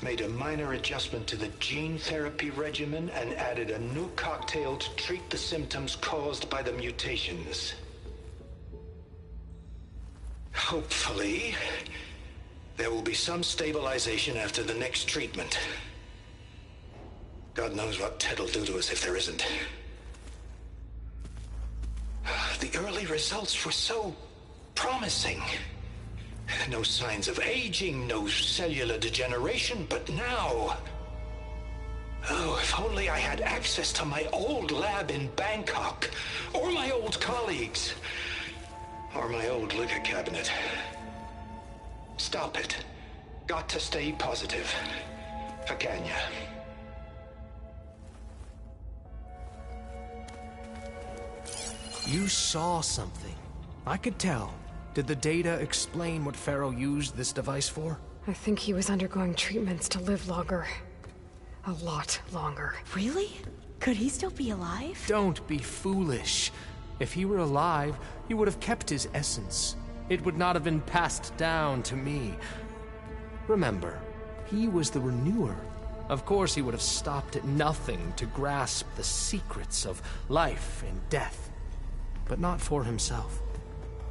Made a minor adjustment to the gene therapy regimen and added a new cocktail to treat the symptoms caused by the mutations. Hopefully, there will be some stabilization after the next treatment. God knows what Ted'll do to us if there isn't. The early results were so promising. No signs of aging, no cellular degeneration, but now... Oh, if only I had access to my old lab in Bangkok, or my old colleagues, or my old liquor cabinet. Stop it. Got to stay positive. For Kenya. You saw something. I could tell. Did the data explain what Pharaoh used this device for? I think he was undergoing treatments to live longer. A lot longer. Really? Could he still be alive? Don't be foolish. If he were alive, he would have kept his essence. It would not have been passed down to me. Remember, he was the renewer. Of course he would have stopped at nothing to grasp the secrets of life and death. But not for himself.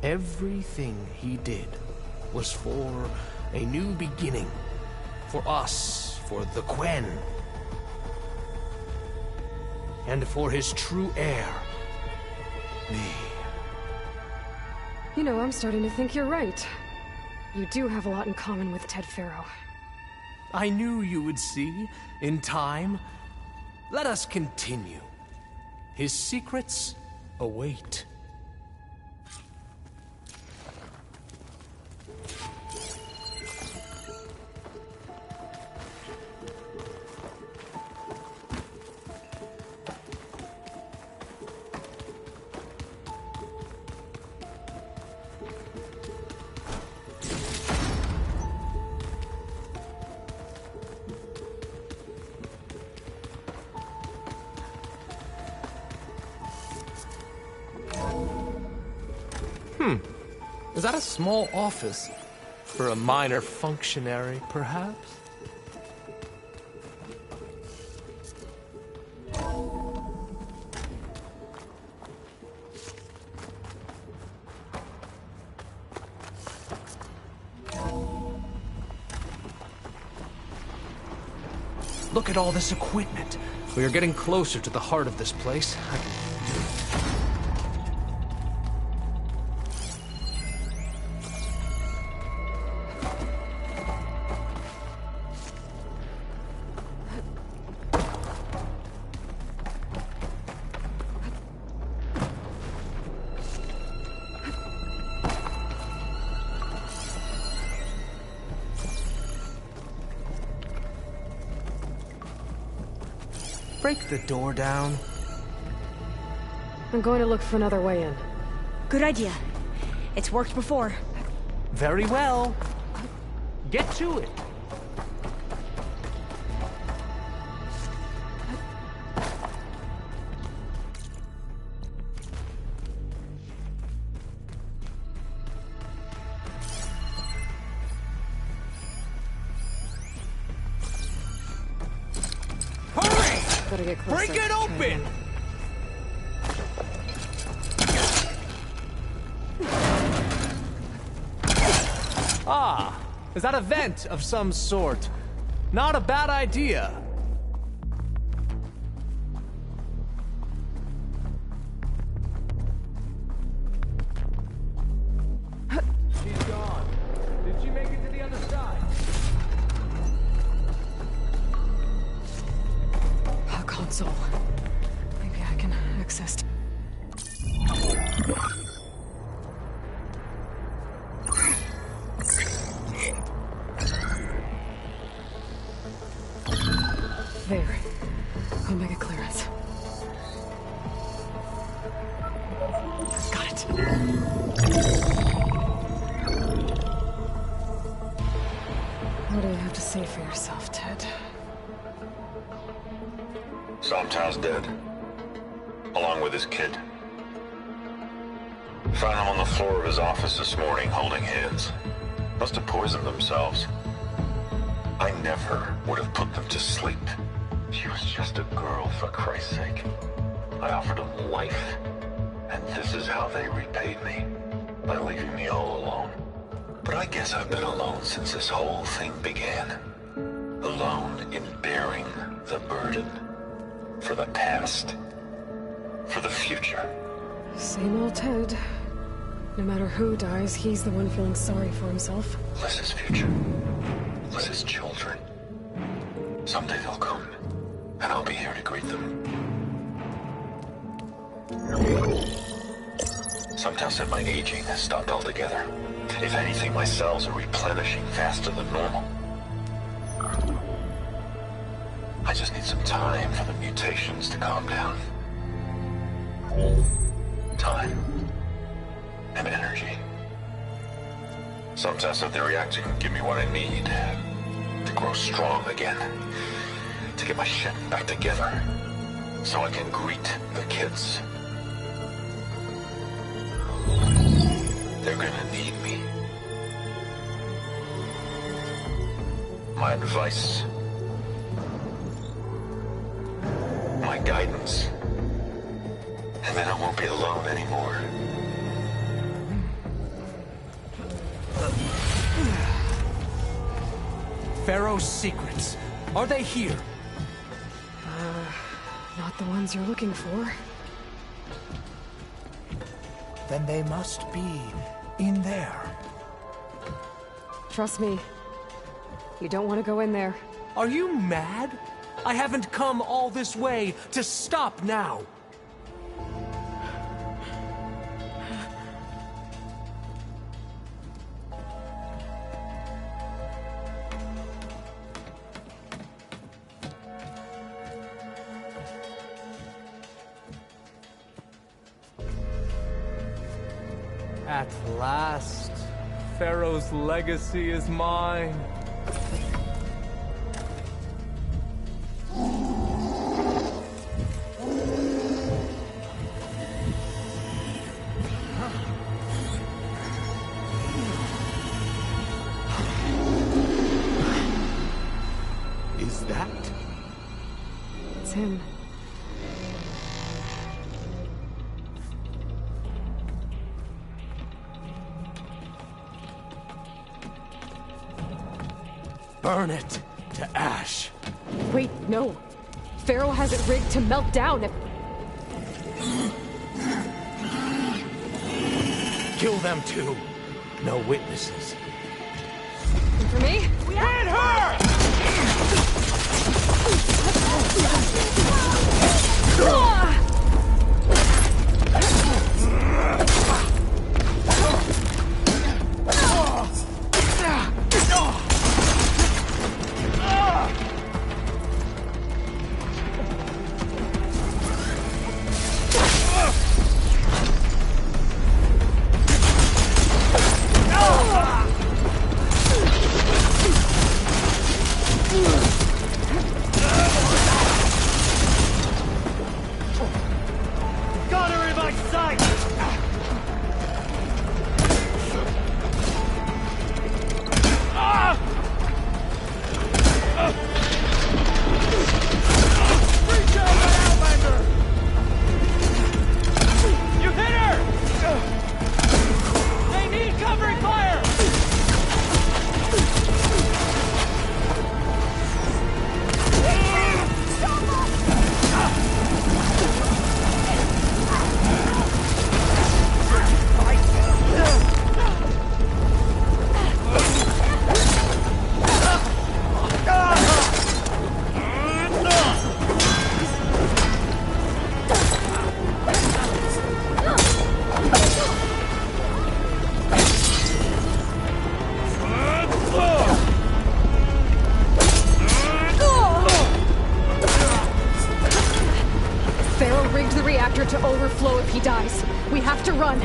Everything he did was for a new beginning. For us, for the Quen. And for his true heir, me. You know, I'm starting to think you're right. You do have a lot in common with Ted Pharaoh. I knew you would see, in time. Let us continue. His secrets await. Is that a small office? For a minor functionary, perhaps? Look at all this equipment. We are getting closer to the heart of this place. Break the door down. I'm going to look for another way in. Good idea. It's worked before. Very well. Get to it. Gotta get closer. Break it open! Ah, is that a vent of some sort? Not a bad idea. She's gone. Did she make it to the other side? Console. Maybe I can access. There. Omega clearance. Got it. What do you have to say for yourself, Ted? Somtown's dead, along with his kid. Found him on the floor of his office this morning, holding hands. Must have poisoned themselves. I never would have put them to sleep. She was just a girl, for Christ's sake. I offered them life, and this is how they repaid me, by leaving me all alone. But I guess I've been alone since this whole thing began. Alone in bearing the burden. For the past. For the future. Same old Ted. No matter who dies, he's the one feeling sorry for himself. Liss's future. Liss's children. Someday they'll come, and I'll be here to greet them. Some tell said my aging has stopped altogether. If anything, my cells are replenishing faster than normal. I just need some time for the mutations to calm down. Time. And energy. Some tests said the reactor can give me what I need to grow strong again. To get my shit back together. So I can greet the kids. They're gonna need me. My advice. My guidance. And then I won't be alone anymore. Pharaoh's secrets. Are they here? Not the ones you're looking for. Then they must be in there. Trust me. You don't want to go in there. Are you mad? I haven't come all this way to stop now. At last, Pharaoh's legacy is mine. Is that? It's him. Burn it to ash. Wait, no. Pharaoh has it rigged to melt down if... Kill them too. No witnesses. And for me? We had her! To overflow if he dies. We have to run.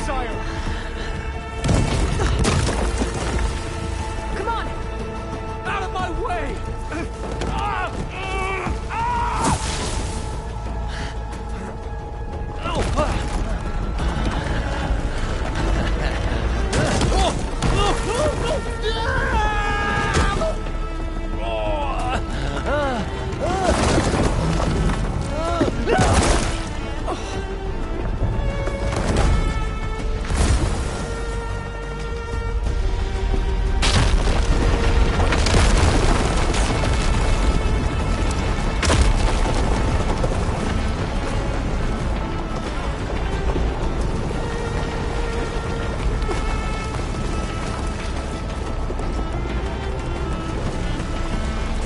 sire! Come on! Out of my way!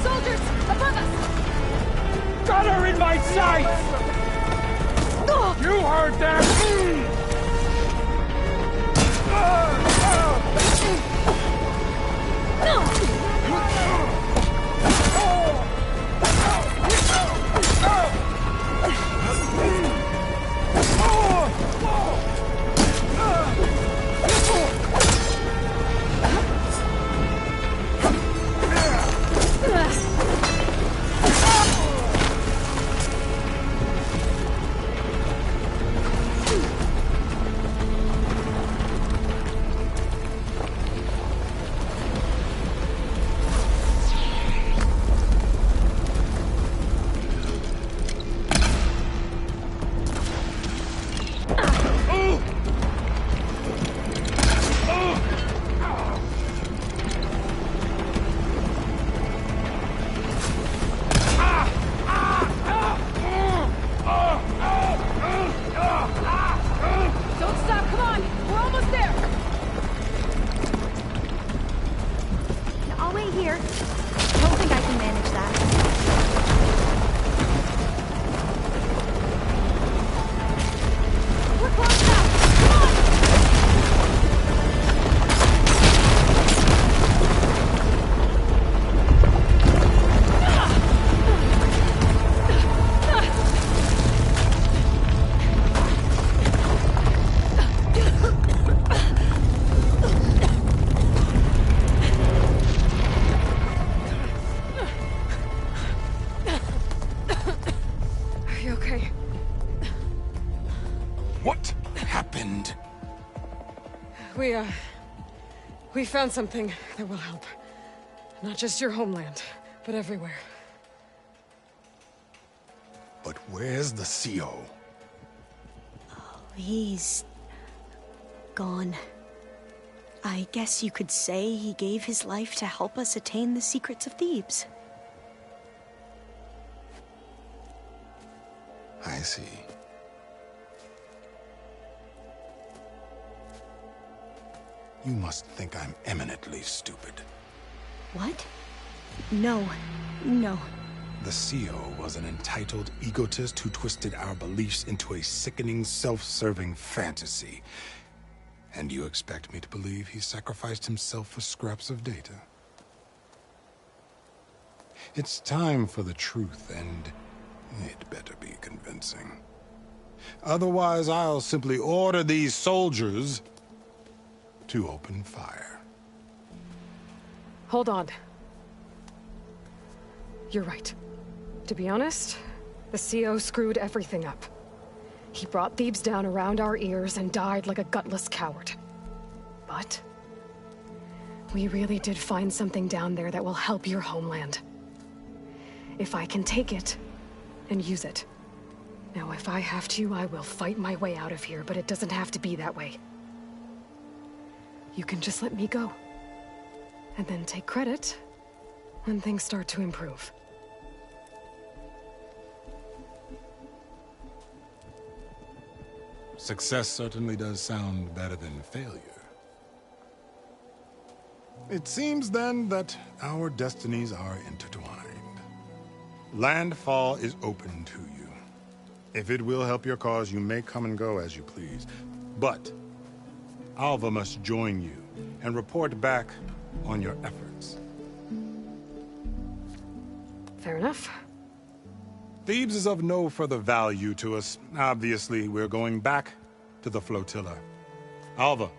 Soldiers! Above us! Got her in my sights! You heard that! Don't stop, come on! We're almost there! I'll wait here. Don't think I can manage that. We're close now! Come on! Are you okay? What happened? We found something that will help. Not just your homeland, but everywhere. But where's the CO? He's gone. I guess you could say he gave his life to help us attain the secrets of Thebes. I see. You must think I'm eminently stupid. What? No. No. The CO was an entitled egotist who twisted our beliefs into a sickening, self-serving fantasy. And you expect me to believe he sacrificed himself for scraps of data? It's time for the truth, and it better be convincing. Otherwise, I'll simply order these soldiers to open fire. Hold on. You're right. To be honest, the CO screwed everything up. He brought Thebes down around our ears and died like a gutless coward. But we really did find something down there that will help your homeland. If I can take it and use it. Now, if I have to, I will fight my way out of here, but it doesn't have to be that way. You can just let me go. And then take credit when things start to improve. Success certainly does sound better than failure. It seems then that our destinies are intertwined. Landfall is open to you. If it will help your cause, you may come and go as you please. But Alva must join you and report back on your efforts. Fair enough. Thebes is of no further value to us. Obviously, we're going back to the flotilla. Alva,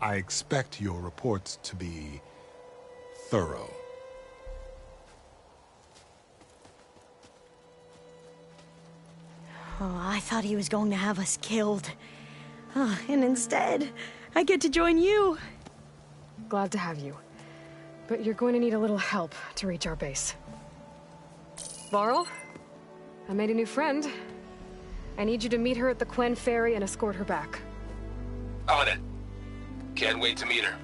I expect your reports to be thorough. Oh, I thought he was going to have us killed. And instead, I get to join you. Glad to have you. But you're going to need a little help to reach our base. Varl, I made a new friend. I need you to meet her at the Quen Ferry and escort her back. On it. Can't wait to meet her.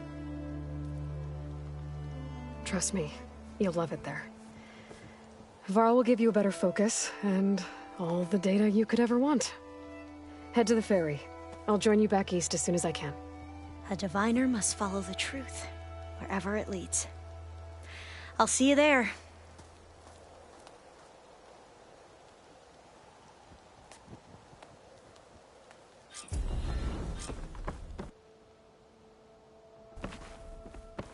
Trust me, you'll love it there. Varl will give you a better focus, and all the data you could ever want. Head to the ferry. I'll join you back east as soon as I can. A diviner must follow the truth, wherever it leads. I'll see you there.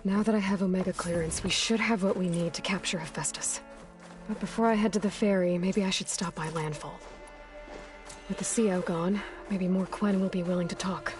Now that I have Omega clearance, we should have what we need to capture Hephaestus. But before I head to the ferry, maybe I should stop by Landfall. With the sea out gone, maybe more Quen will be willing to talk.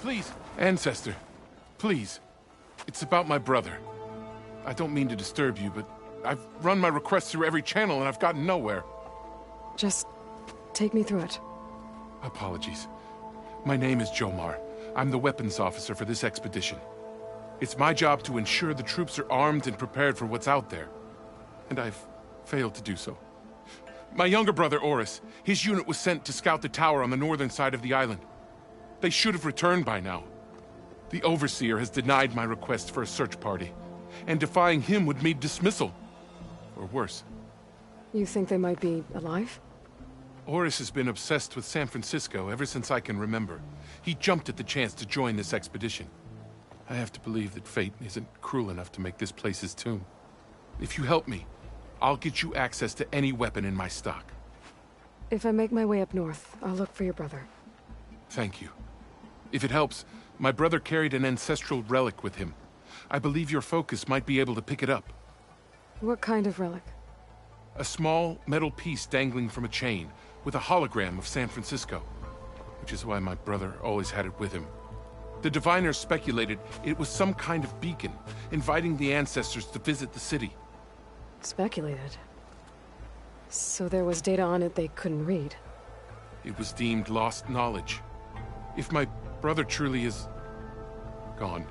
Please, Ancestor, please. It's about my brother. I don't mean to disturb you, but I've run my requests through every channel and I've gotten nowhere. Just take me through it. Apologies. My name is Jomar. I'm the weapons officer for this expedition. It's my job to ensure the troops are armed and prepared for what's out there. And I've failed to do so. My younger brother, Oris, his unit was sent to scout the tower on the northern side of the island. They should have returned by now. The Overseer has denied my request for a search party, and defying him would mean dismissal. Or worse. You think they might be alive? Oris has been obsessed with San Francisco ever since I can remember. He jumped at the chance to join this expedition. I have to believe that fate isn't cruel enough to make this place his tomb. If you help me, I'll get you access to any weapon in my stock. If I make my way up north, I'll look for your brother. Thank you. If it helps, my brother carried an ancestral relic with him. I believe your focus might be able to pick it up. What kind of relic? A small metal piece dangling from a chain, with a hologram of San Francisco. Which is why my brother always had it with him. The diviners speculated it was some kind of beacon, inviting the ancestors to visit the city. Speculated? So there was data on it they couldn't read? It was deemed lost knowledge. If my brother truly is gone,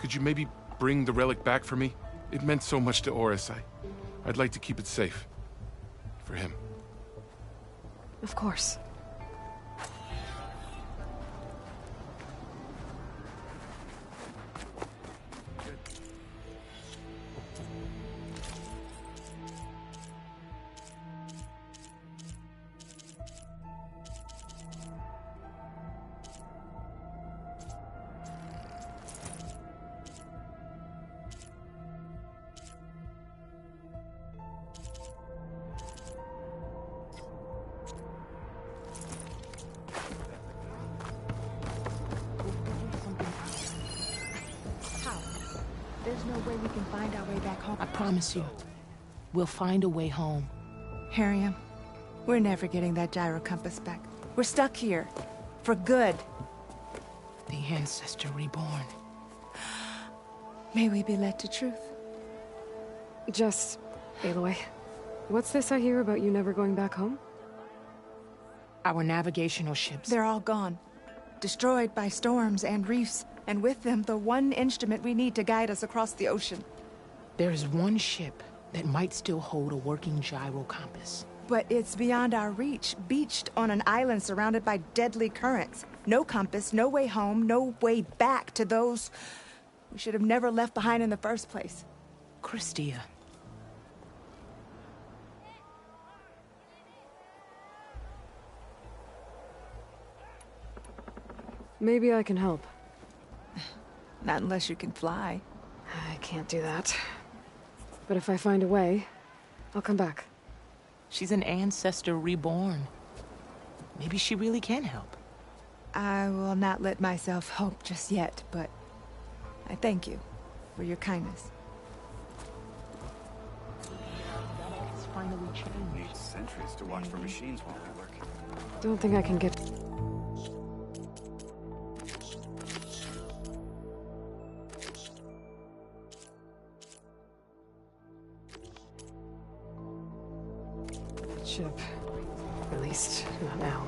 could you maybe bring the relic back for me? It meant so much to Oris. I'd like to keep it safe. For him. Of course. no way we can find our way back home. I promise you, we'll find a way home. Harriam, we're never getting that gyro compass back. We're stuck here. For good. The Ancestor reborn. May we be led to truth. Just, Aloy, what's this I hear about you never going back home? Our navigational ships. They're all gone. Destroyed by storms and reefs, and with them the one instrument we need to guide us across the ocean. There is one ship that might still hold a working gyro compass. But it's beyond our reach, beached on an island surrounded by deadly currents. No compass, no way home, no way back to those we should have never left behind in the first place. Christia. Maybe I can help. Not unless you can fly. I can't do that. But if I find a way, I'll come back. She's an Ancestor reborn. Maybe she really can help. I will not let myself hope just yet, but I thank you for your kindness. It's finally changed. Needs centuries to watch for machines while we work. Don't think I can get... ship. At least, not now.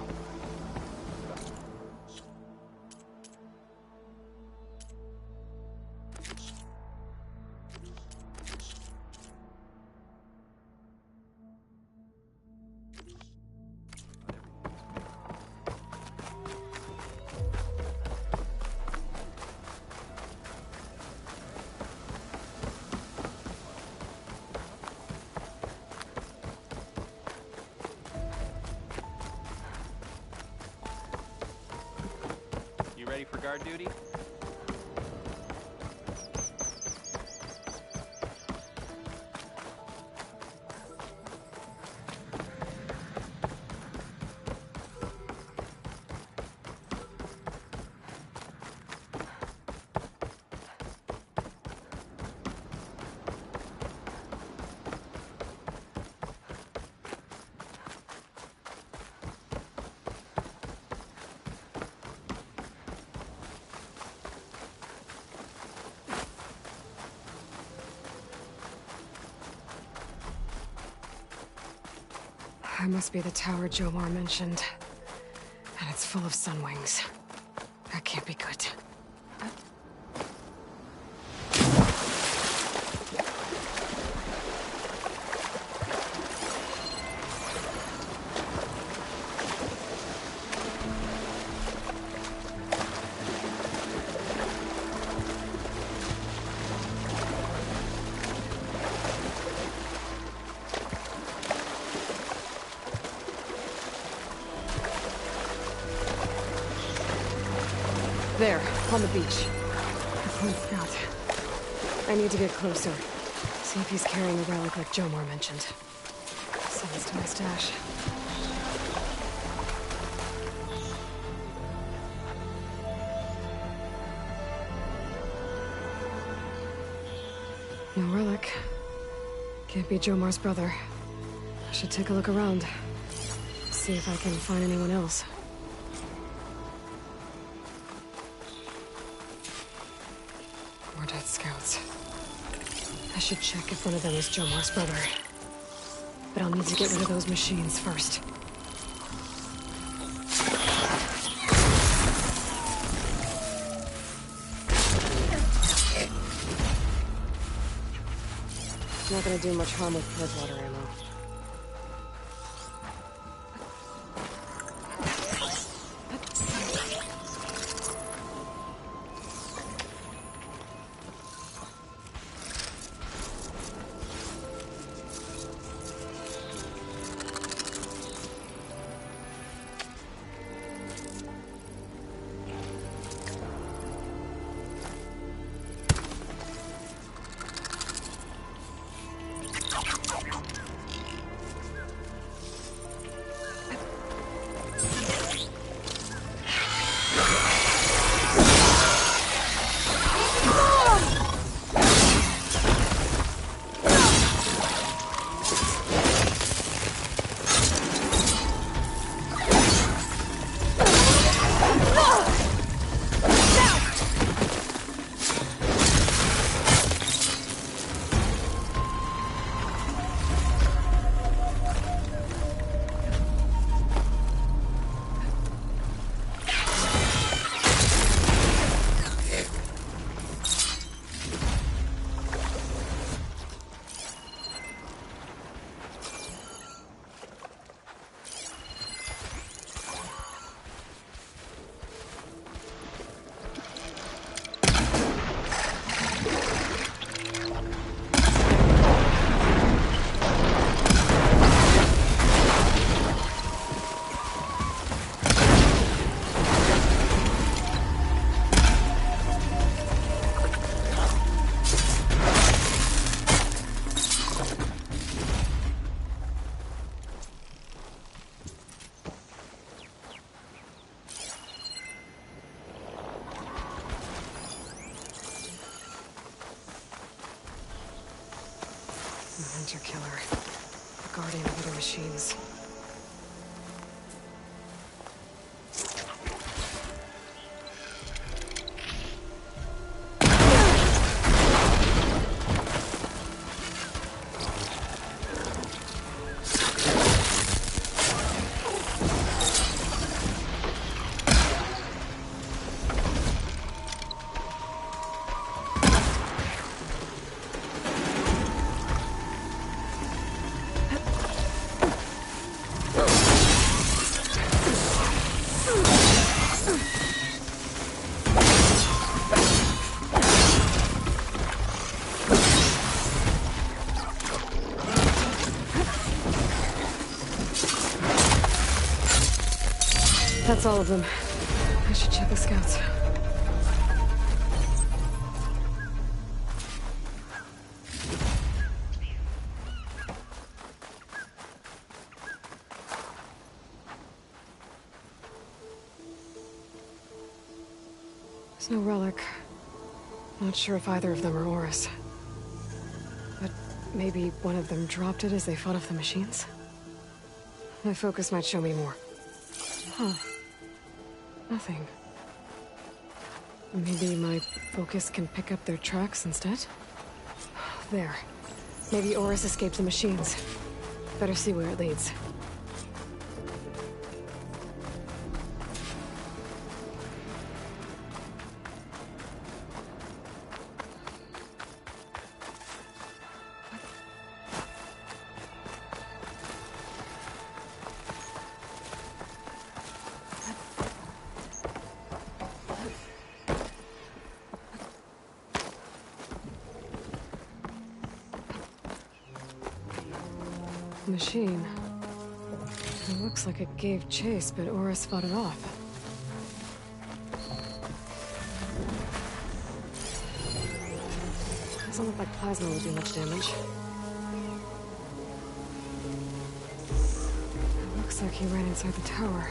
Ready for guard duty? It must be the tower Jomar mentioned. And it's full of sun wings. That can't be good. There, on the beach. The Point Scout. I need to get closer. See if he's carrying a relic like Jomar mentioned. Sends to my stash. No relic. Can't be Jomar's brother. I should take a look around. See if I can find anyone else. More dead scouts. I should check if one of them is Jomar's brother. But I'll need to get rid of those machines first. Not gonna do much harm with Purgewater ammo. Hunter killer. The guardian of other machines. That's all of them. I should check the scouts. There's no relic. Not sure if either of them are Oris. But maybe one of them dropped it as they fought off the machines? My focus might show me more. Huh. Nothing. Maybe my focus can pick up their tracks instead? There. Maybe Oris escaped the machines. Better see where it leads. Machine. It looks like it gave chase, but Oris fought it off. Doesn't look like plasma will do much damage. It looks like he ran inside the tower.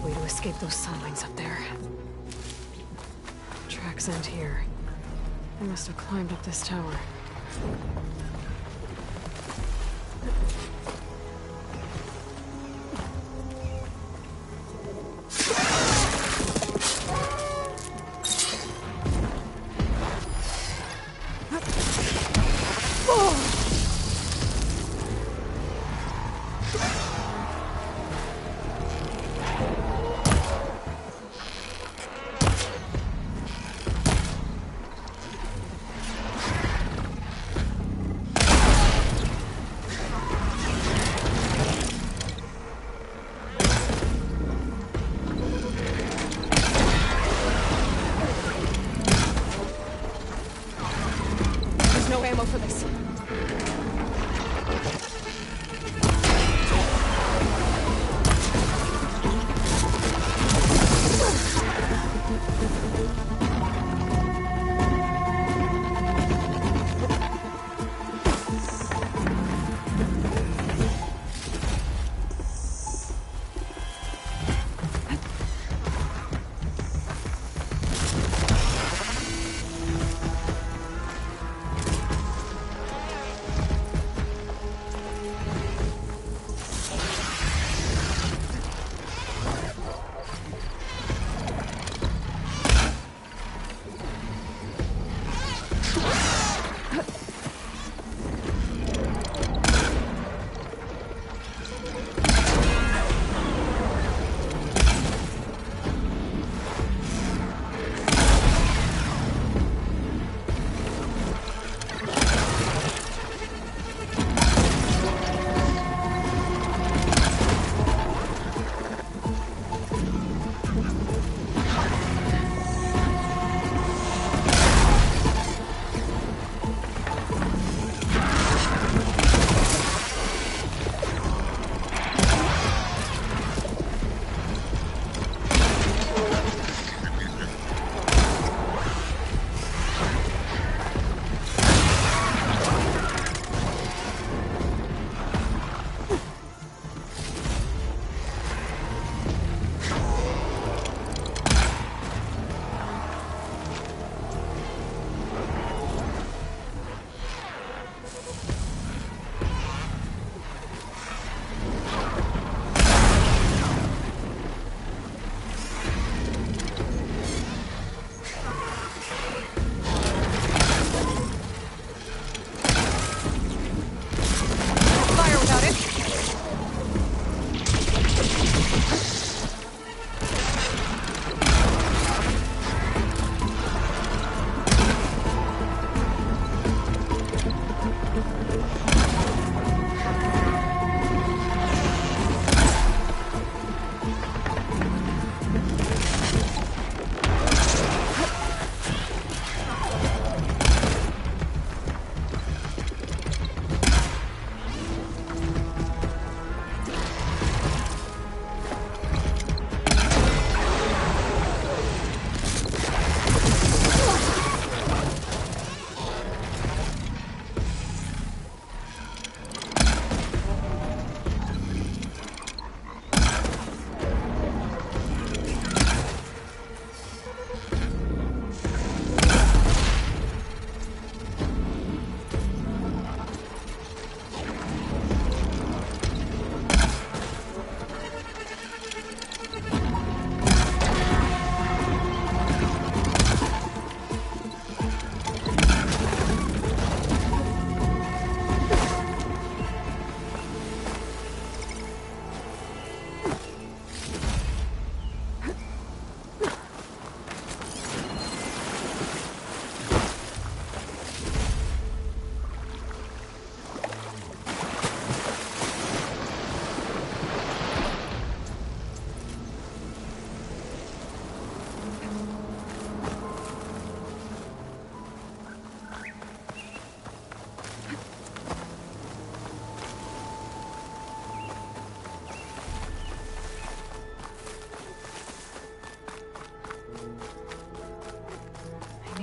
Way to escape those sunlings up there. Tracks end here. They must have climbed up this tower.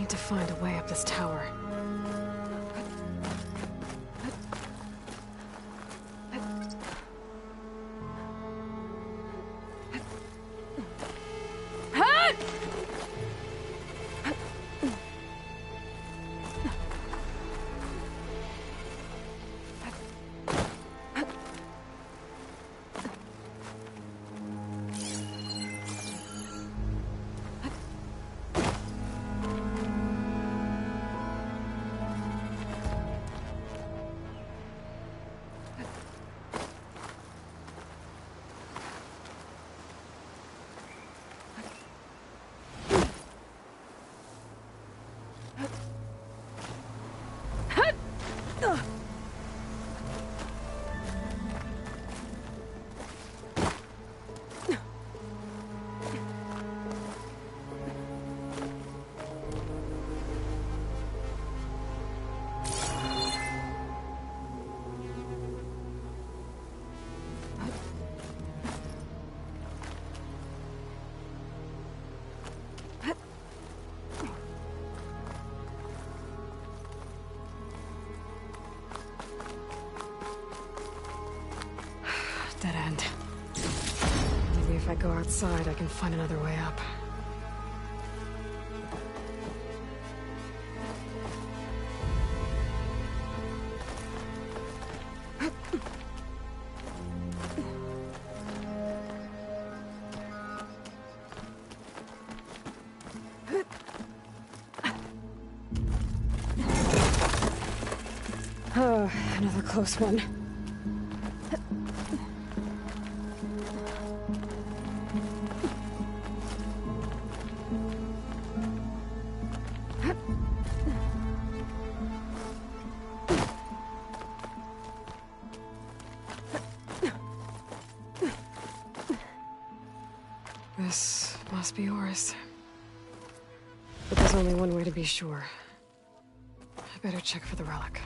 need to find a way up this tower. Dead end. Maybe if I go outside, I can find another way up. Oh, another close one. This must be Horus. But there's only one way to be sure. I better check for the relic.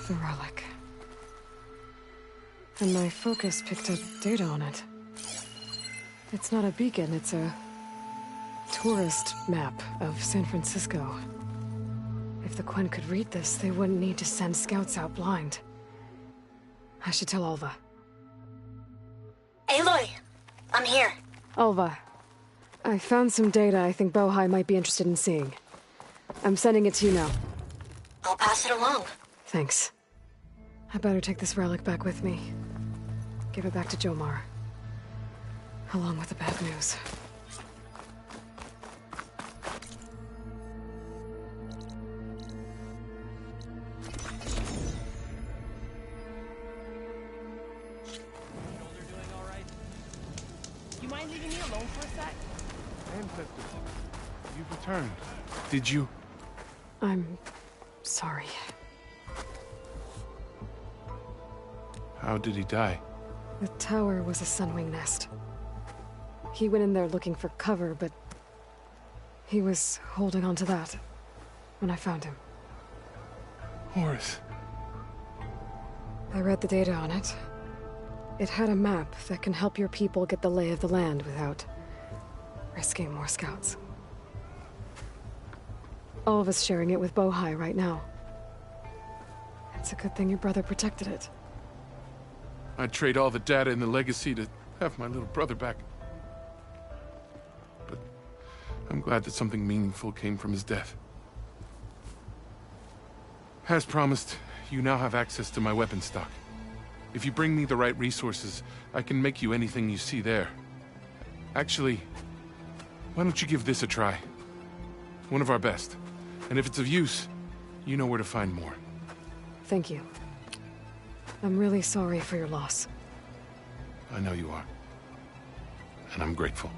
The relic. And my focus picked up data on it. It's not a beacon, it's a tourist map of San Francisco. If the Quen could read this, they wouldn't need to send scouts out blind. I should tell Alva. Aloy! I'm here. Alva, I found some data I think Bohai might be interested in seeing. I'm sending it to you now. I'll pass it along. Thanks. I better take this relic back with me. Give it back to Jomar. Along with the bad news. You mind leaving me alone for a sec? Ancestors, you've returned. Did you? I'm sorry. How did he die? The tower was a sunwing nest. He went in there looking for cover, but he was holding on to that when I found him. Horus. I read the data on it. It had a map that can help your people get the lay of the land without risking more scouts. All of us sharing it with Bohai right now. It's a good thing your brother protected it. I'd trade all the data and the legacy to have my little brother back. But I'm glad that something meaningful came from his death. As promised, you now have access to my weapon stock. If you bring me the right resources, I can make you anything you see there. Actually, why don't you give this a try? One of our best. And if it's of use, you know where to find more. Thank you. I'm really sorry for your loss. I know you are. And I'm grateful.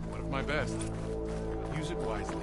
One of my best. Use it wisely.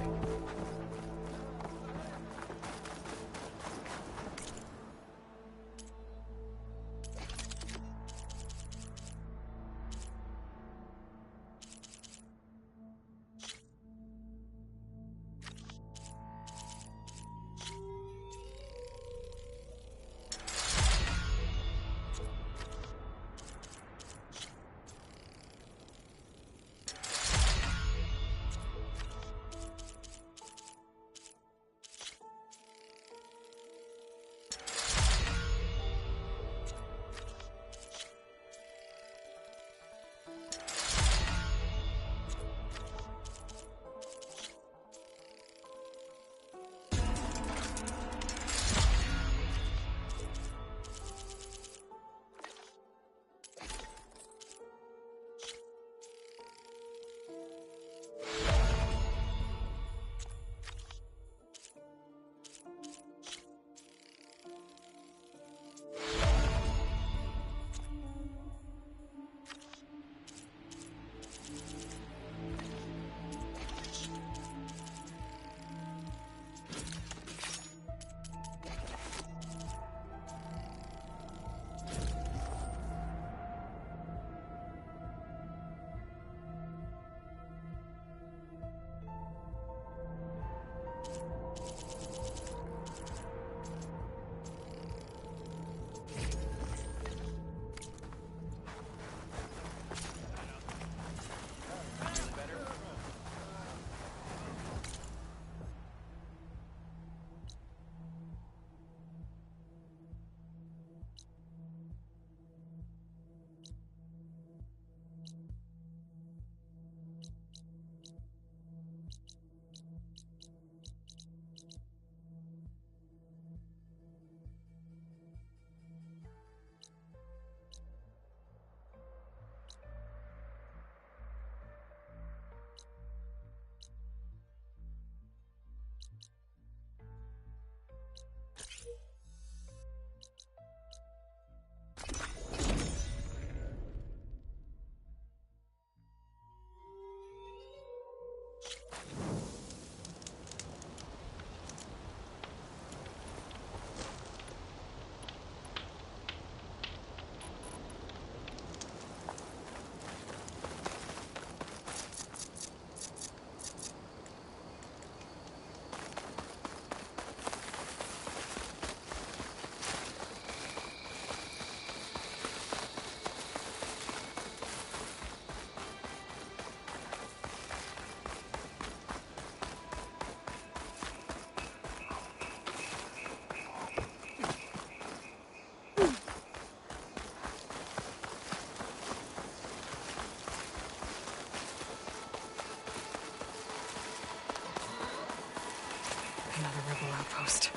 outpost.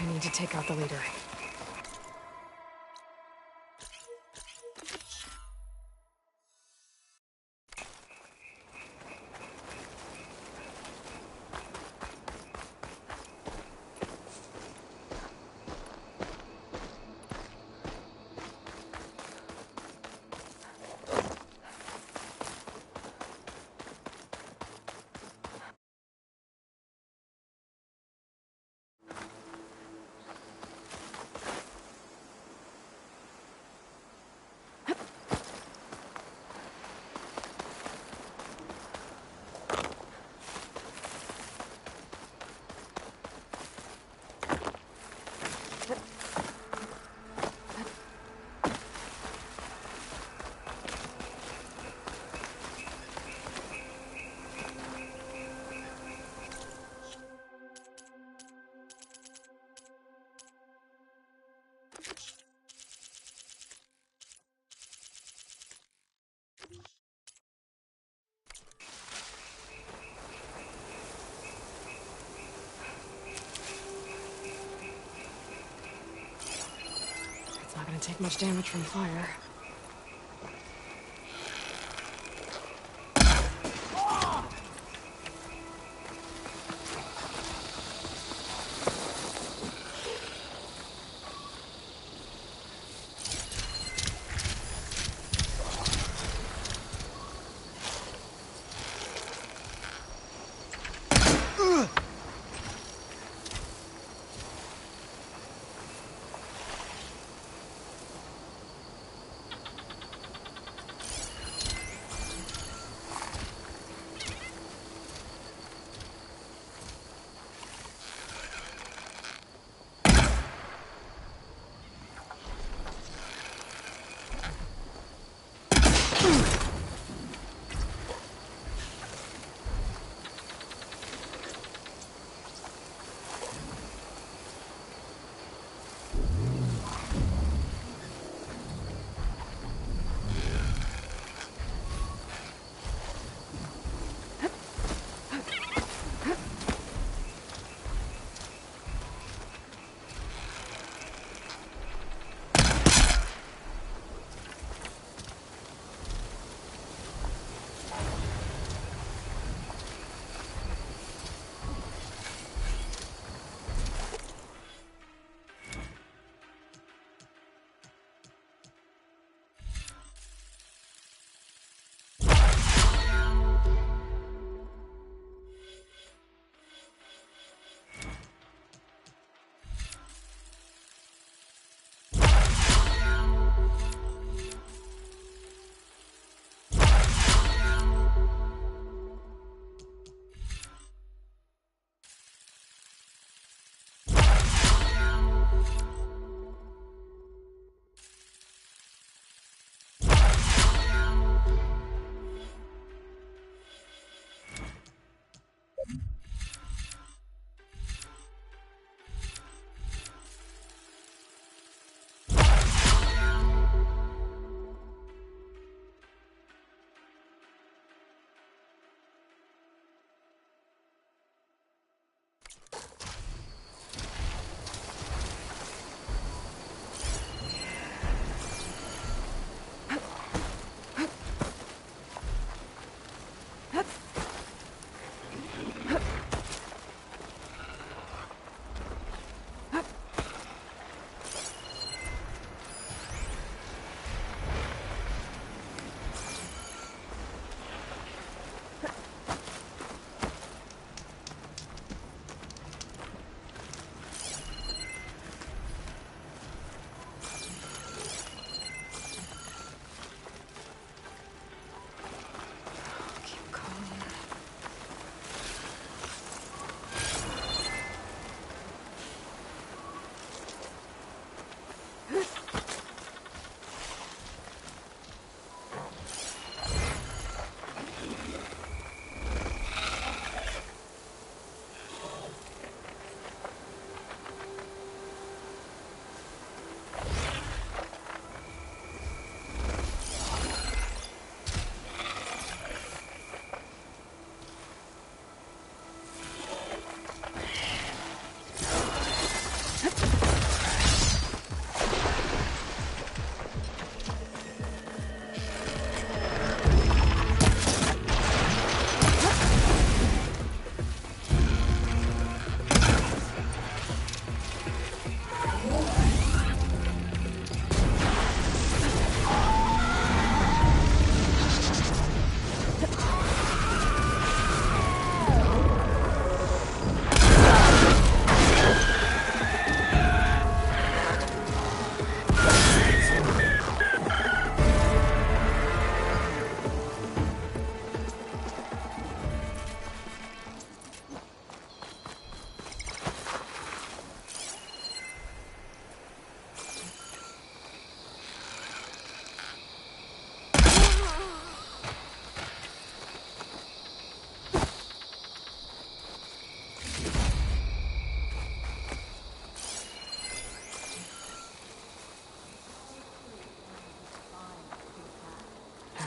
I need to take out the leader. It's not gonna take much damage from fire.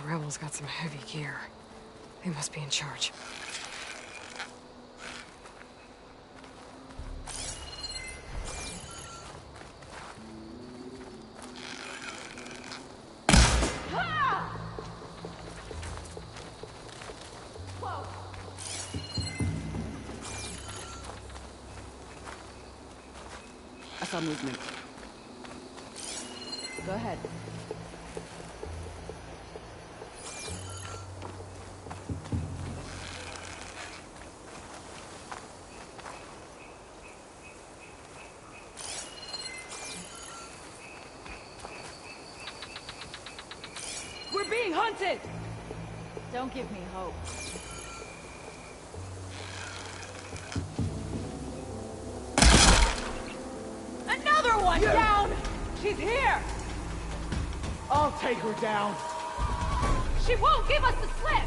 rebels got some heavy gear. They must be in charge. I saw movement. Go ahead. We're being hunted! Don't give me hope. Another one down! She's here! I'll take her down. She won't give us the slip!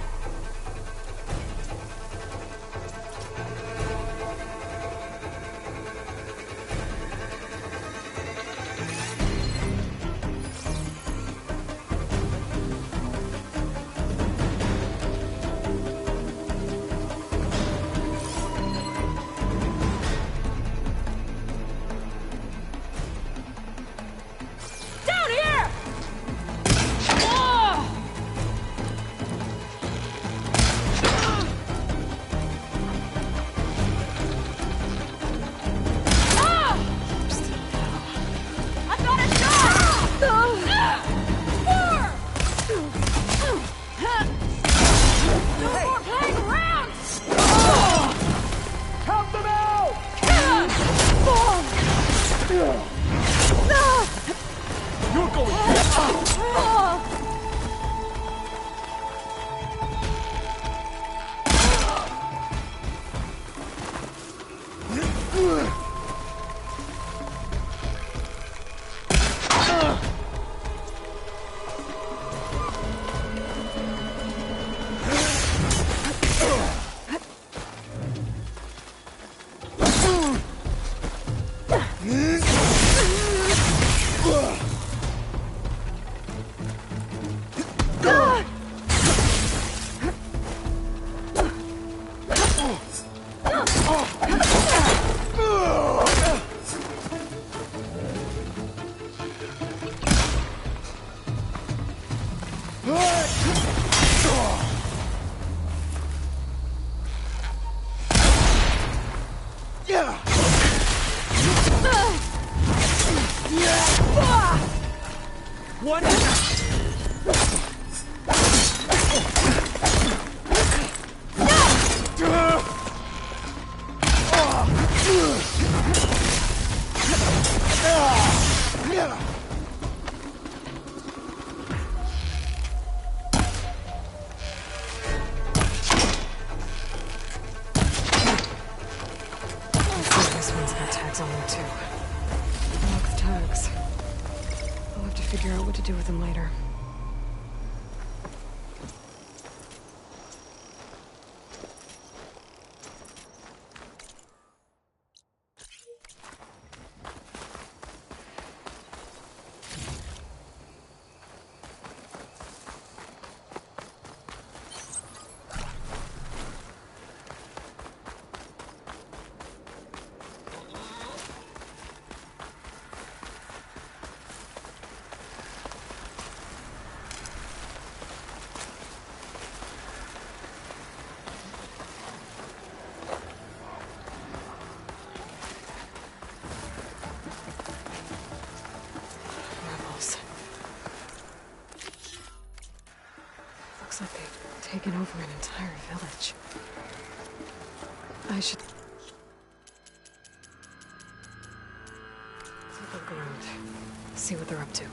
Down here! Oh! What? This one's got tags on them too. Locked tags. I'll have to figure out what to do with them later. Looks like they've taken over an entire village. I should take a look around, see what they're up to.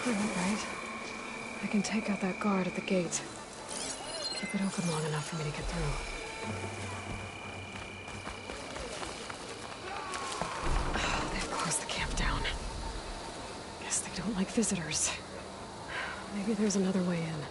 Right. I can take out that guard at the gate. Keep it open long enough for me to get through. I don't like visitors. Maybe there's another way in.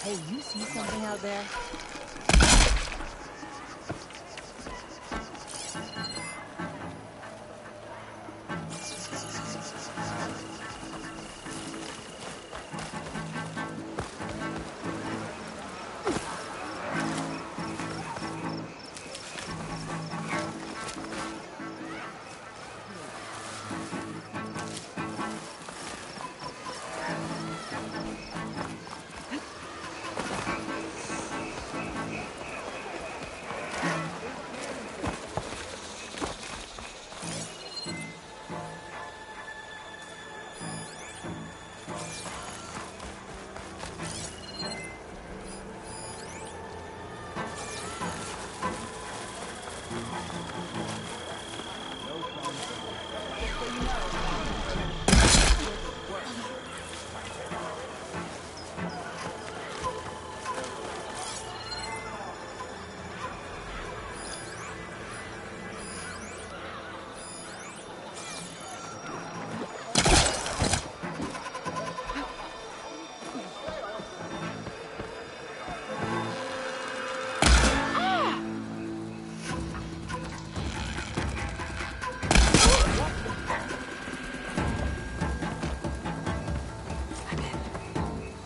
Hey, you see something out there?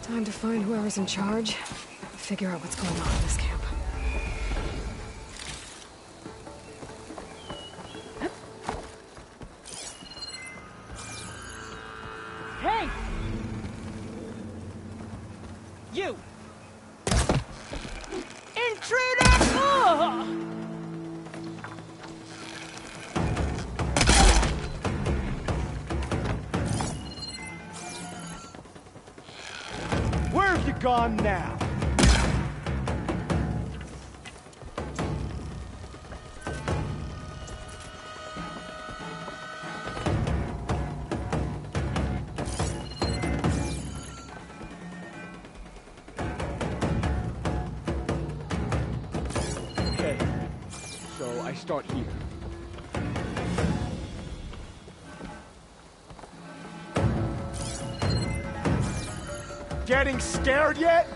Time to find whoever's in charge, figure out what's going on in this camp. Hey! You! Intruder! Ugh! Where have you gone now? Okay, so I start here. Getting scared yet?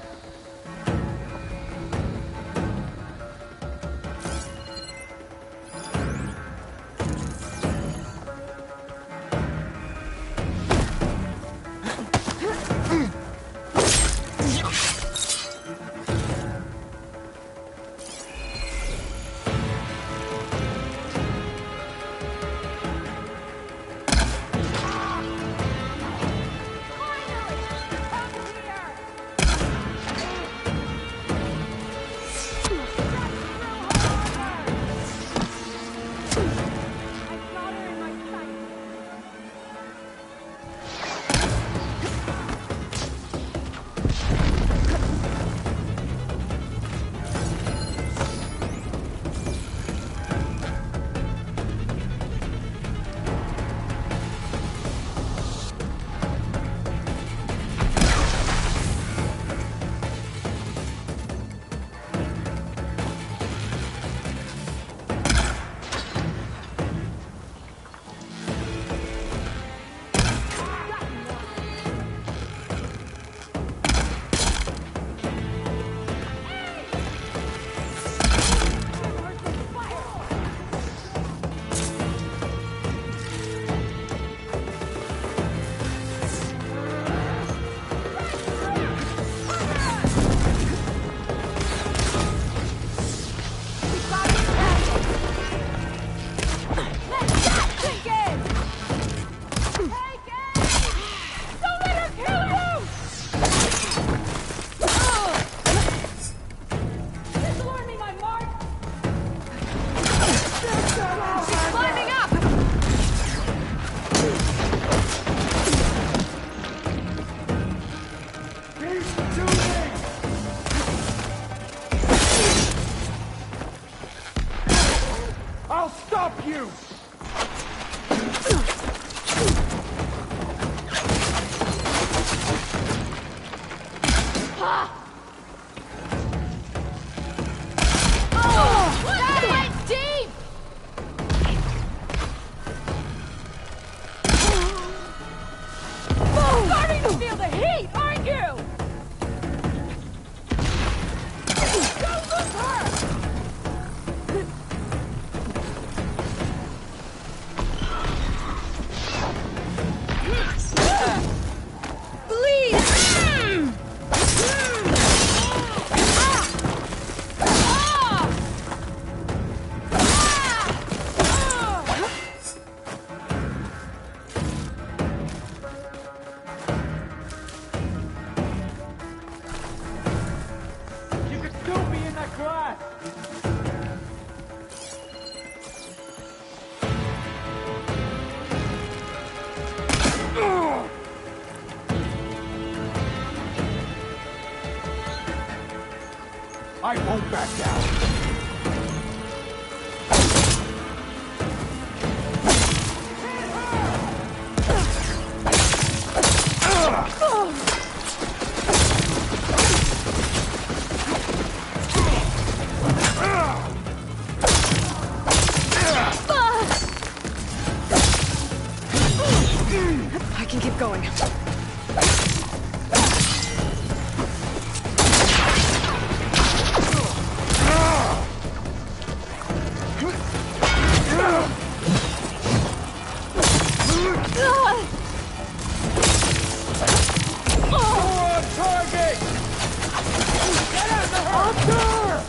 you! That went deep! Starting to feel the heat, aren't you? Don't lose her! You could still be in that glass! I won't back down. I can keep going. On target! Get out of the harbor!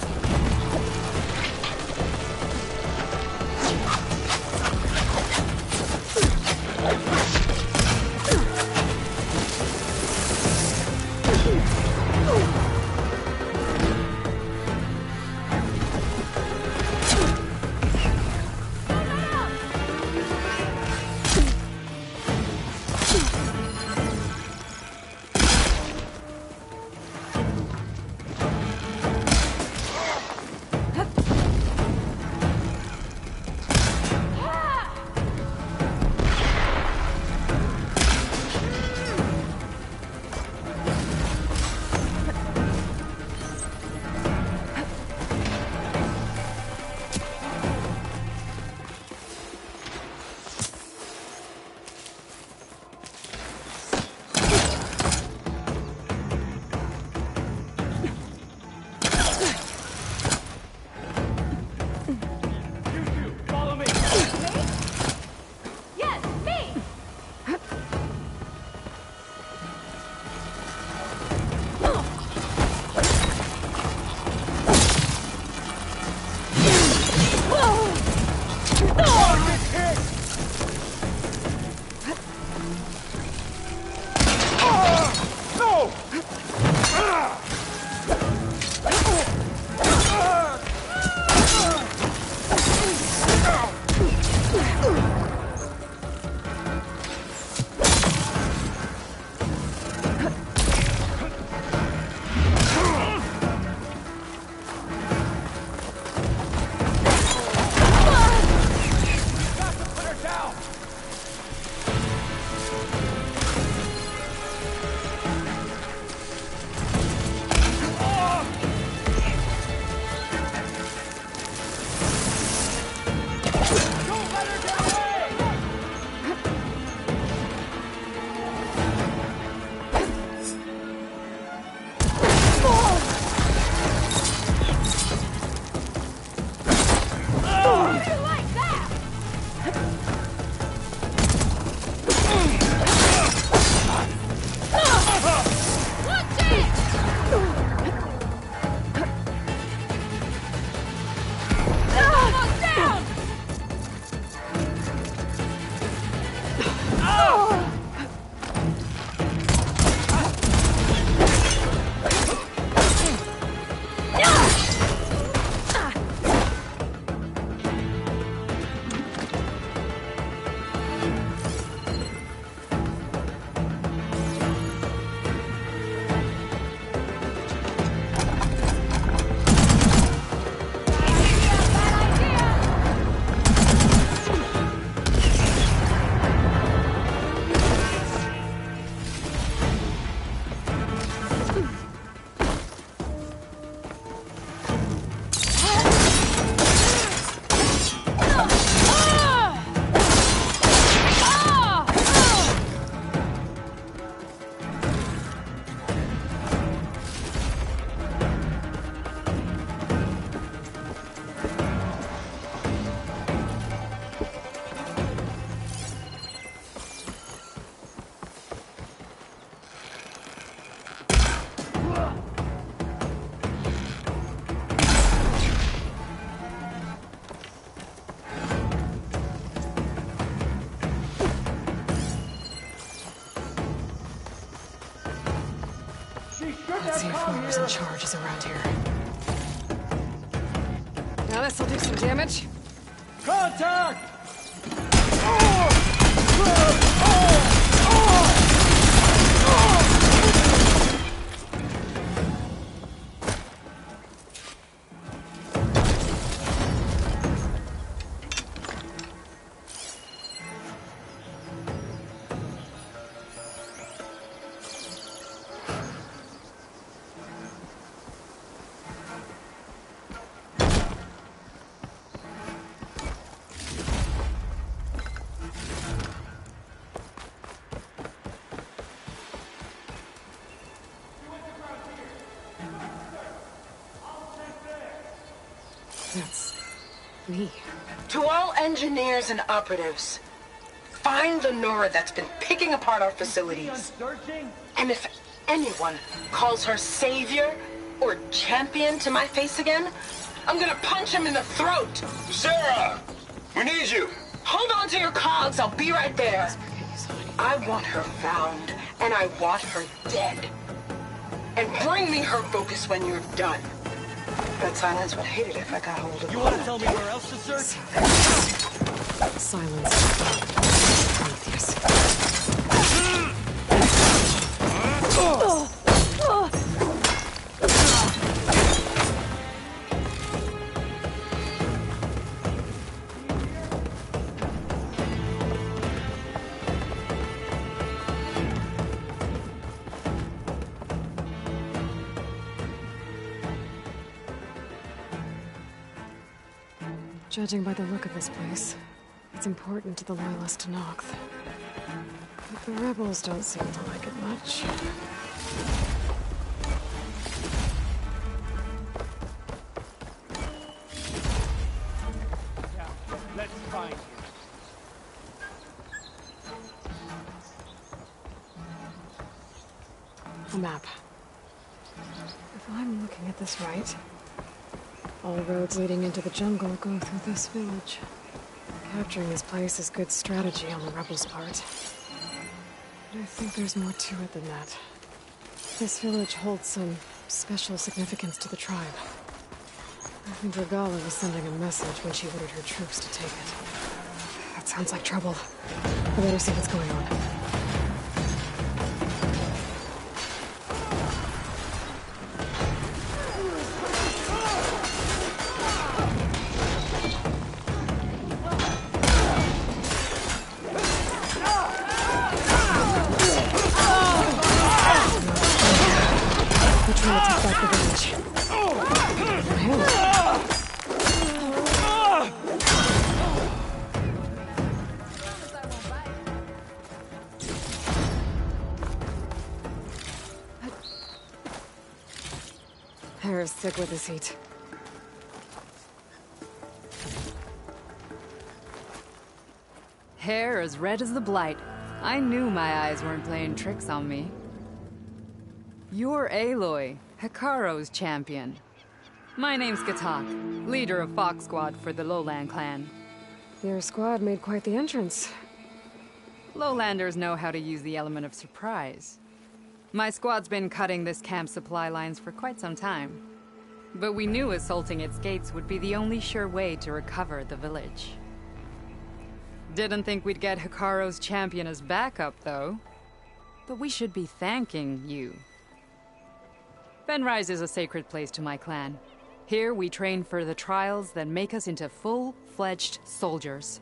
Let's see if whoever's in charge is around here. Now this'll do some damage. Contact! That's me. To all engineers and operatives, find the Nora that's been picking apart our facilities. And if anyone calls her savior or champion to my face again, I'm gonna punch him in the throat. Sarah! We need you! Hold on to your cogs, I'll be right there. I want her found, and I want her dead. And bring me her focus when you're done. That silence would hate it if I got hold of You want to tell me where else to search? Silence. Prometheus. Judging by the look of this place, it's important to the Loyalist to Noct. But the rebels don't seem to like it much. Let's find you. A map. If I'm looking at this right, all roads leading into the jungle go through this village. Capturing this place is good strategy on the rebels' part. But I think there's more to it than that. This village holds some special significance to the tribe. I think Regala was sending a message when she ordered her troops to take it. That sounds like trouble. I better see what's going on. Harris sick with this heat. Hair as red as the Blight. I knew my eyes weren't playing tricks on me. You're Aloy, Hekarro's champion. My name's Katak, leader of Fox Squad for the Lowland clan. Your squad made quite the entrance. Lowlanders know how to use the element of surprise. My squad's been cutting this camp's supply lines for quite some time. But we knew assaulting its gates would be the only sure way to recover the village. Didn't think we'd get Hekarro's champion as backup, though. But we should be thanking you. Fenrise is a sacred place to my clan. Here we train for the trials that make us into full-fledged soldiers.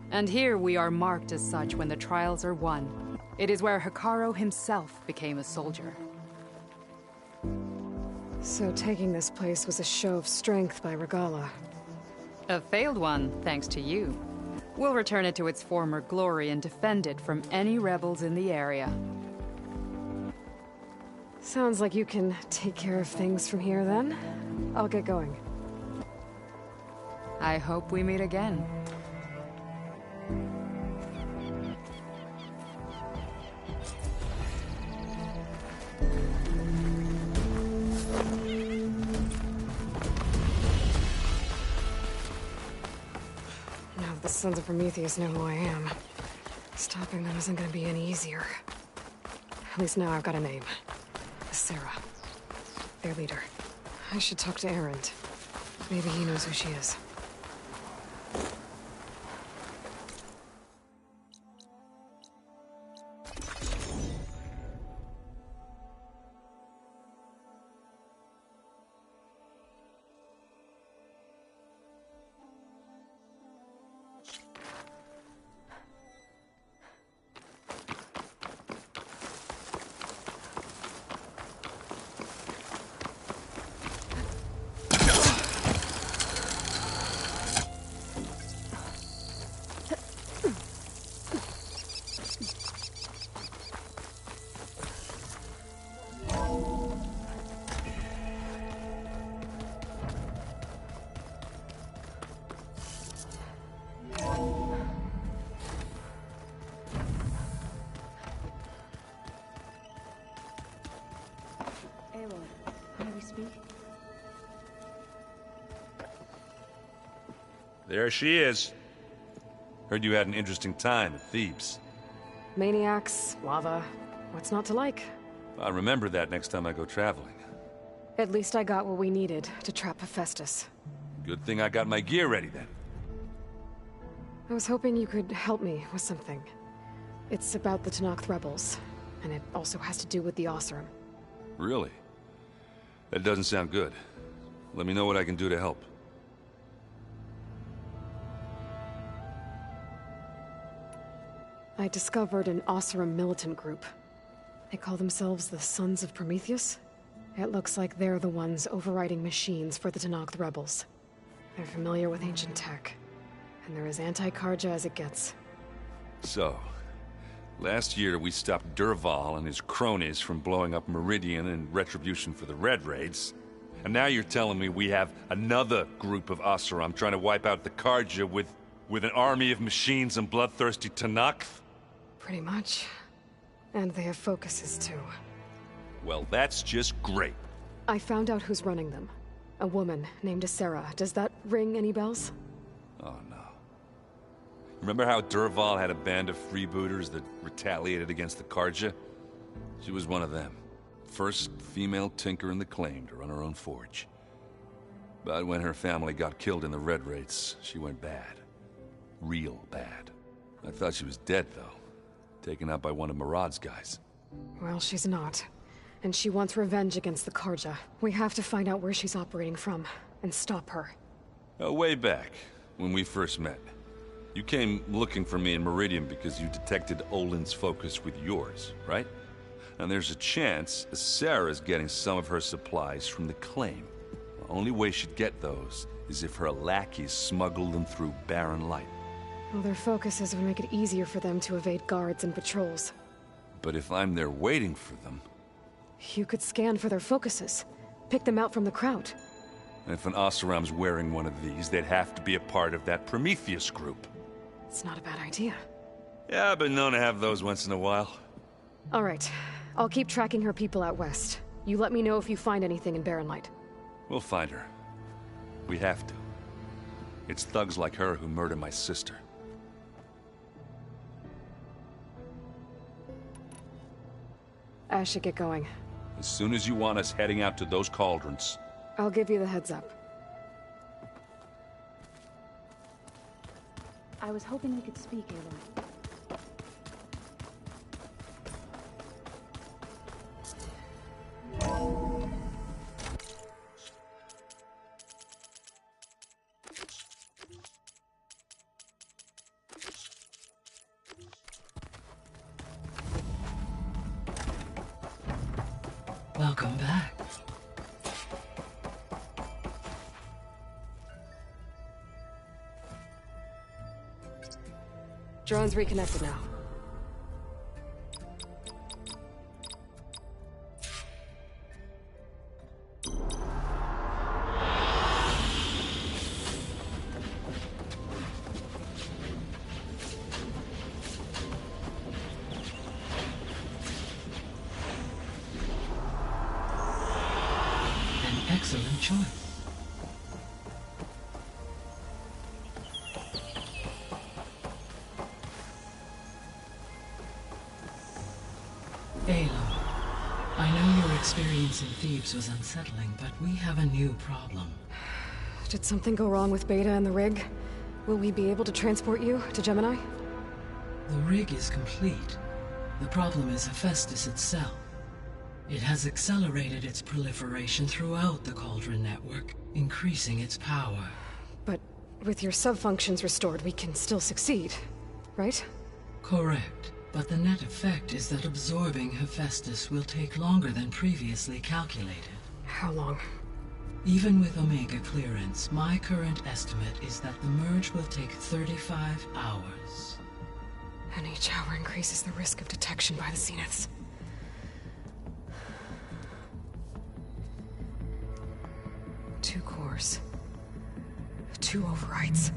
And here we are marked as such when the trials are won. It is where Hekarro himself became a soldier. So taking this place was a show of strength by Regala. A failed one, thanks to you. We'll return it to its former glory and defend it from any rebels in the area. Sounds like you can take care of things from here, then. I'll get going. I hope we meet again. Now that the Sons of Prometheus know who I am, stopping them isn't gonna be any easier. At least now I've got a name. Sarah. Their leader. I should talk to Erend. Maybe he knows who she is. There she is. Heard you had an interesting time at Thebes. Maniacs, lava. What's not to like? I'll remember that next time I go traveling. At least I got what we needed to trap Hephaestus. Good thing I got my gear ready then. I was hoping you could help me with something. It's about the Tenakth rebels, and it also has to do with the Oseram. Really? That doesn't sound good. Let me know what I can do to help. I discovered an Oseram militant group. They call themselves the Sons of Prometheus. It looks like they're the ones overriding machines for the Tenakth rebels. They're familiar with ancient tech, and they're as anti-Carja as it gets. So, last year we stopped Dervahl and his cronies from blowing up Meridian in retribution for the Red Raids. And now you're telling me we have another group of Oseram trying to wipe out the Carja with an army of machines and bloodthirsty Tenakth? Pretty much. And they have focuses, too. Well, that's just great. I found out who's running them. A woman named Sarah. Does that ring any bells? Oh, no. Remember how Dervahl had a band of freebooters that retaliated against the Carja? She was one of them. First female tinker in the claim to run her own forge. But when her family got killed in the Red Raids, she went bad. Real bad. I thought she was dead, though. Taken out by one of Murad's guys. Well, she's not. And she wants revenge against the Carja. We have to find out where she's operating from, and stop her. Way back, when we first met. You came looking for me in Meridian because you detected Olin's focus with yours, right? And there's a chance Sarah's getting some of her supplies from the claim. The only way she'd get those is if her lackeys smuggled them through Barren Light. Well, their focuses would make it easier for them to evade guards and patrols. But if I'm there waiting for them... You could scan for their focuses. Pick them out from the crowd. If an Oseram's wearing one of these, they'd have to be a part of that Prometheus group. It's not a bad idea. Yeah, I've been known to have those once in a while. All right. I'll keep tracking her people out west. You let me know if you find anything in Barren Light. We'll find her. We have to. It's thugs like her who murdered my sister. I should get going. As soon as you want us heading out to those cauldrons. I'll give you the heads up. I was hoping we could speak, Aloy. Welcome back. Drone's reconnected now. Excellent choice. Aloy, I know you're experience in Thebes was unsettling, but we have a new problem. Did something go wrong with Beta and the rig? Will we be able to transport you to Gemini? The rig is complete. The problem is Hephaestus itself. It has accelerated its proliferation throughout the Cauldron network, increasing its power. But with your sub-functions restored, we can still succeed, right? Correct. But the net effect is that absorbing Hephaestus will take longer than previously calculated. How long? Even with Omega clearance, my current estimate is that the merge will take 35 hours. And each hour increases the risk of detection by the Zeniths. Two cores. 2 overrides.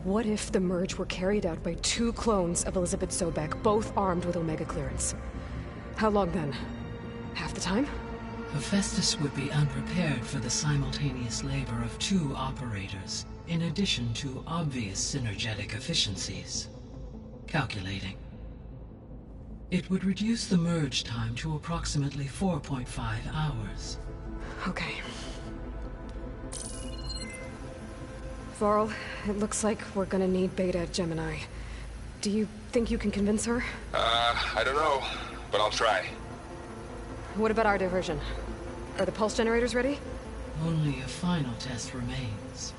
What if the merge were carried out by 2 clones of Elizabeth Sobek, both armed with Omega clearance? How long then? Half the time? Hephaestus would be unprepared for the simultaneous labor of 2 operators, in addition to obvious synergetic efficiencies. Calculating. It would reduce the merge time to approximately 4.5 hours. Okay. Varl, it looks like we're gonna need Beta at Gemini. Do you think you can convince her? I don't know, but I'll try. What about our diversion? Are the pulse generators ready? Only a final test remains.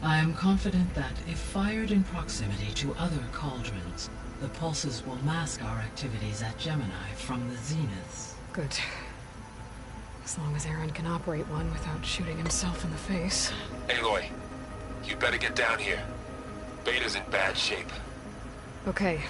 I am confident that if fired in proximity to other cauldrons, the pulses will mask our activities at Gemini from the Zeniths. Good. As long as Aaron can operate one without shooting himself in the face. Aloy, you better get down here. Beta's in bad shape. Okay.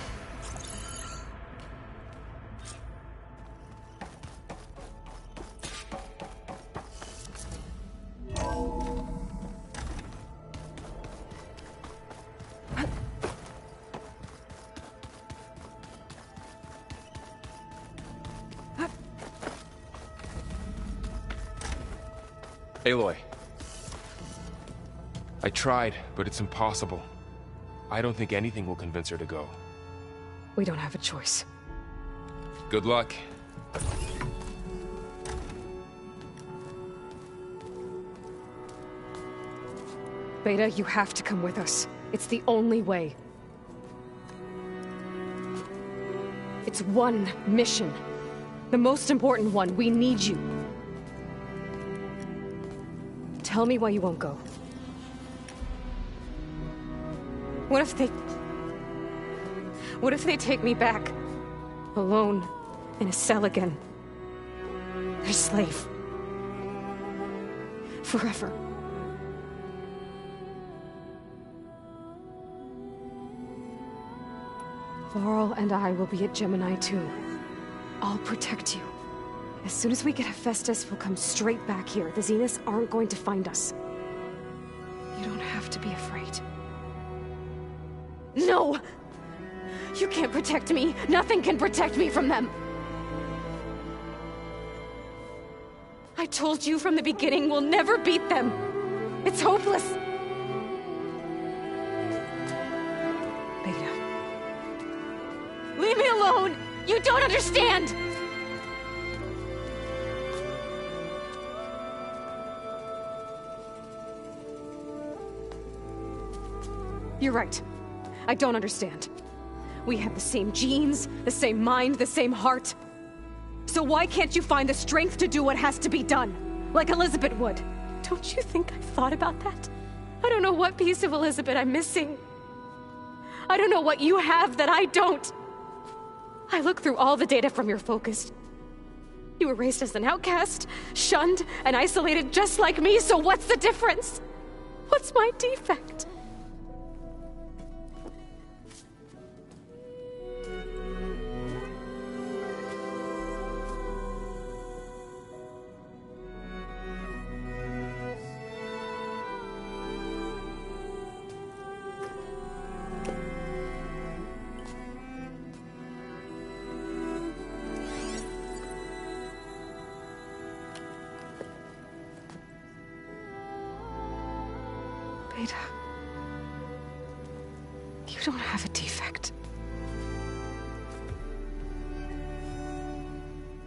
Aloy. I tried, but it's impossible. I don't think anything will convince her to go. We don't have a choice. Good luck. Beta, you have to come with us. It's the only way. It's one mission. The most important one. We need you. Tell me why you won't go. What if they take me back? Alone, in a cell again. Their slave. Forever. Varl and I will be at Gemini too. I'll protect you. As soon as we get Hephaestus, we'll come straight back here. The Zeniths aren't going to find us. You don't have to be afraid. No! You can't protect me. Nothing can protect me from them. I told you from the beginning, we'll never beat them. It's hopeless. Beta. Leave me alone! You don't understand! You're right. I don't understand. We have the same genes, the same mind, the same heart. So why can't you find the strength to do what has to be done? Like Elizabeth would. Don't you think I've thought about that? I don't know what piece of Elizabeth I'm missing. I don't know what you have that I don't. I look through all the data from your focus. You were raised as an outcast, shunned, and isolated just like me, so what's the difference? What's my defect? Beta, you don't have a defect.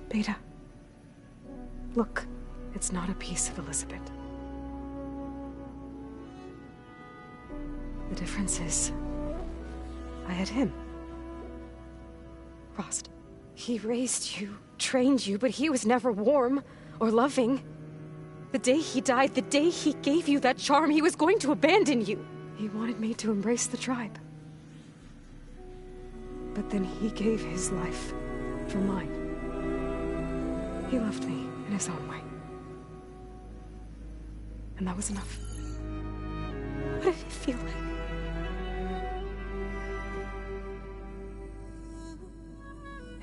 Beta. Look, it's not a piece of Elizabeth. The difference is, I had him. Rost. He raised you, trained you, but he was never warm or loving. The day he died, the day he gave you that charm, he was going to abandon you. He wanted me to embrace the tribe. But then he gave his life for mine. He loved me in his own way. And that was enough. What did it feel like?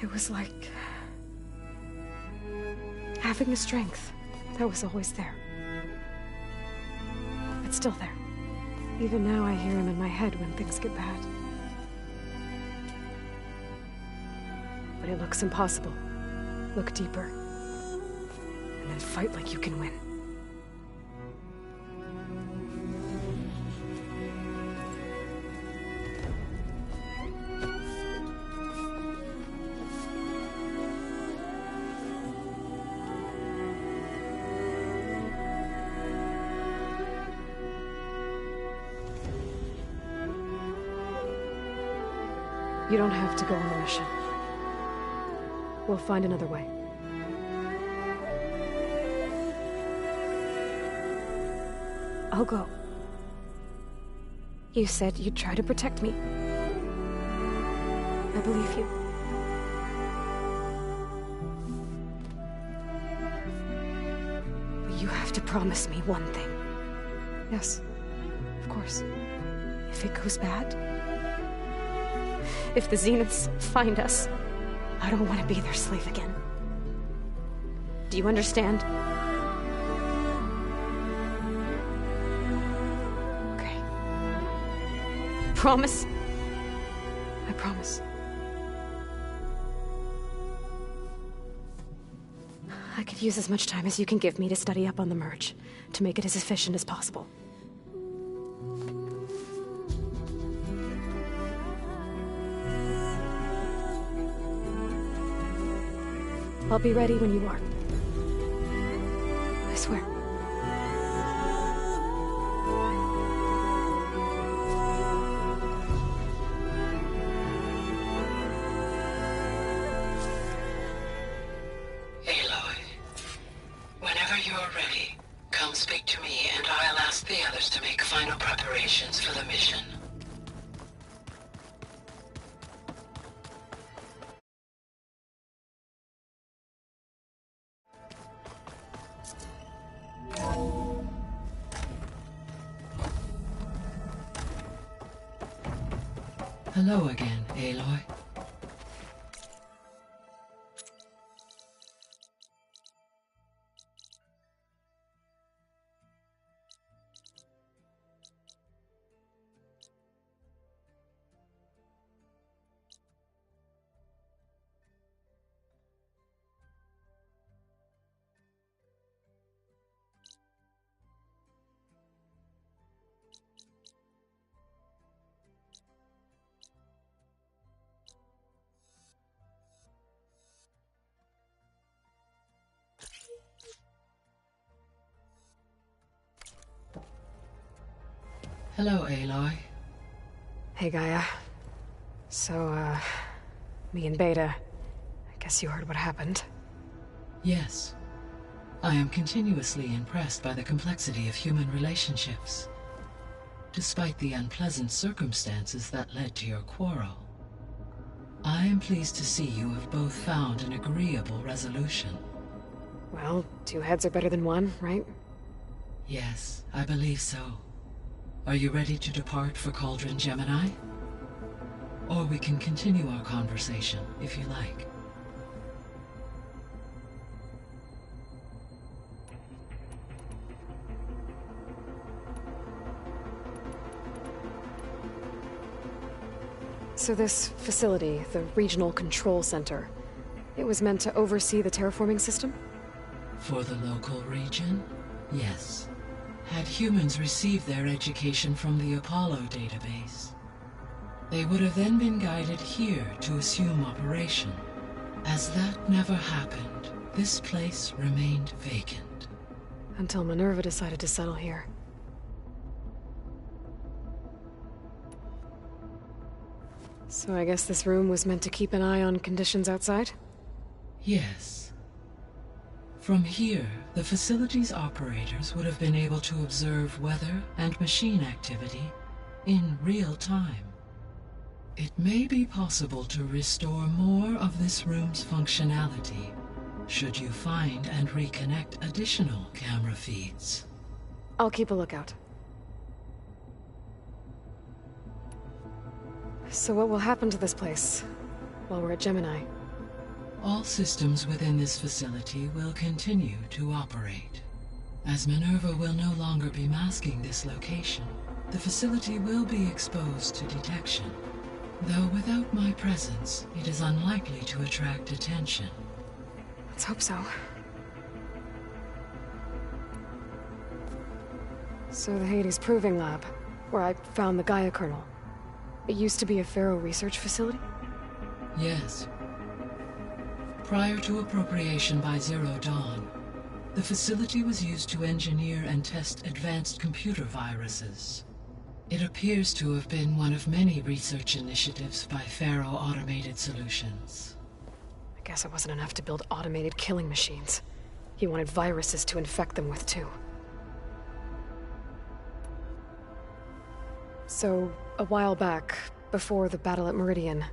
It was like having a strength that was always there. It's still there. Even now I hear him in my head when things get bad. But it looks impossible. Look deeper. And then fight like you can win. You don't have to go on the mission. We'll find another way. I'll go. You said you'd try to protect me. I believe you. But you have to promise me one thing. Yes, of course. If it goes bad, if the Zeniths find us, I don't want to be their slave again. Do you understand? Okay. Promise? I promise. I could use as much time as you can give me to study up on the merge, to make it as efficient as possible. I'll be ready when you are. I swear. Aloy, whenever you're ready, come speak to me and I'll ask the others to make final preparations for the mission. Hello again, Aloy. Hello, Aloy. Hey, Gaia. So, me and Beta, I guess you heard what happened. Yes. I am continuously impressed by the complexity of human relationships. Despite the unpleasant circumstances that led to your quarrel, I am pleased to see you have both found an agreeable resolution. Well, two heads are better than one, right? Yes, I believe so. Are you ready to depart for Cauldron Gemini? Or we can continue our conversation, if you like. So this facility, the Regional Control Center, it was meant to oversee the terraforming system? For the local region, yes. Had humans received their education from the Apollo database, they would have then been guided here to assume operation. As that never happened, this place remained vacant. Until Minerva decided to settle here. So I guess this room was meant to keep an eye on conditions outside? Yes. From here, the facility's operators would have been able to observe weather and machine activity in real time. It may be possible to restore more of this room's functionality, should you find and reconnect additional camera feeds. I'll keep a lookout. So what will happen to this place while we're at Gemini? All systems within this facility will continue to operate. As Minerva will no longer be masking this location, the facility will be exposed to detection. Though without my presence, it is unlikely to attract attention. Let's hope so. So the Hades Proving Lab, where I found the Gaia kernel. It used to be a Pharaoh research facility? Yes. Prior to appropriation by Zero Dawn, the facility was used to engineer and test advanced computer viruses. It appears to have been one of many research initiatives by Pharaoh Automated Solutions. I guess it wasn't enough to build automated killing machines. He wanted viruses to infect them with too. So, a while back, before the battle at Meridian,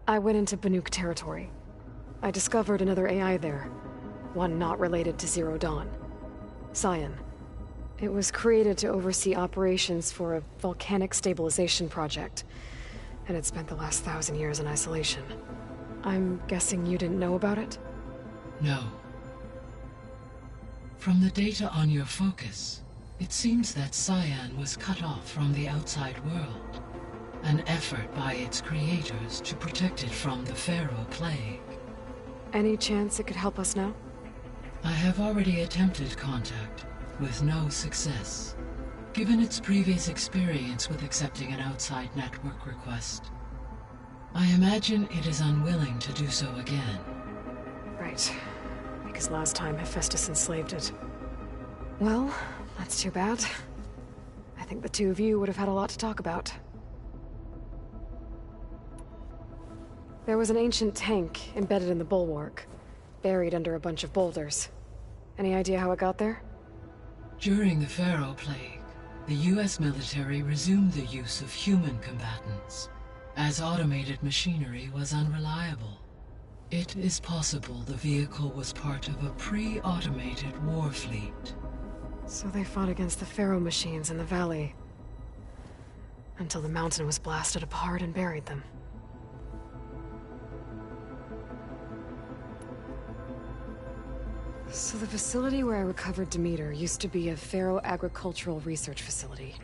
I went into Banuk territory. I discovered another AI there, one not related to Zero Dawn. Scion. It was created to oversee operations for a volcanic stabilization project, and it spent the last 1,000 years in isolation. I'm guessing you didn't know about it? No. From the data on your focus, it seems that Scion was cut off from the outside world, an effort by its creators to protect it from the Pharaoh Plague. Any chance it could help us now? I have already attempted contact, with no success. Given its previous experience with accepting an outside network request, I imagine it is unwilling to do so again. Right. Because last time Hephaestus enslaved it. Well, that's too bad. I think the two of you would have had a lot to talk about. There was an ancient tank embedded in the bulwark, buried under a bunch of boulders. Any idea how it got there? During the Pharaoh Plague, the US military resumed the use of human combatants, as automated machinery was unreliable. It is possible the vehicle was part of a pre-automated war fleet. So they fought against the Pharaoh machines in the valley, until the mountain was blasted apart and buried them. So the facility where I recovered Demeter used to be a Pharaoh agricultural research facility.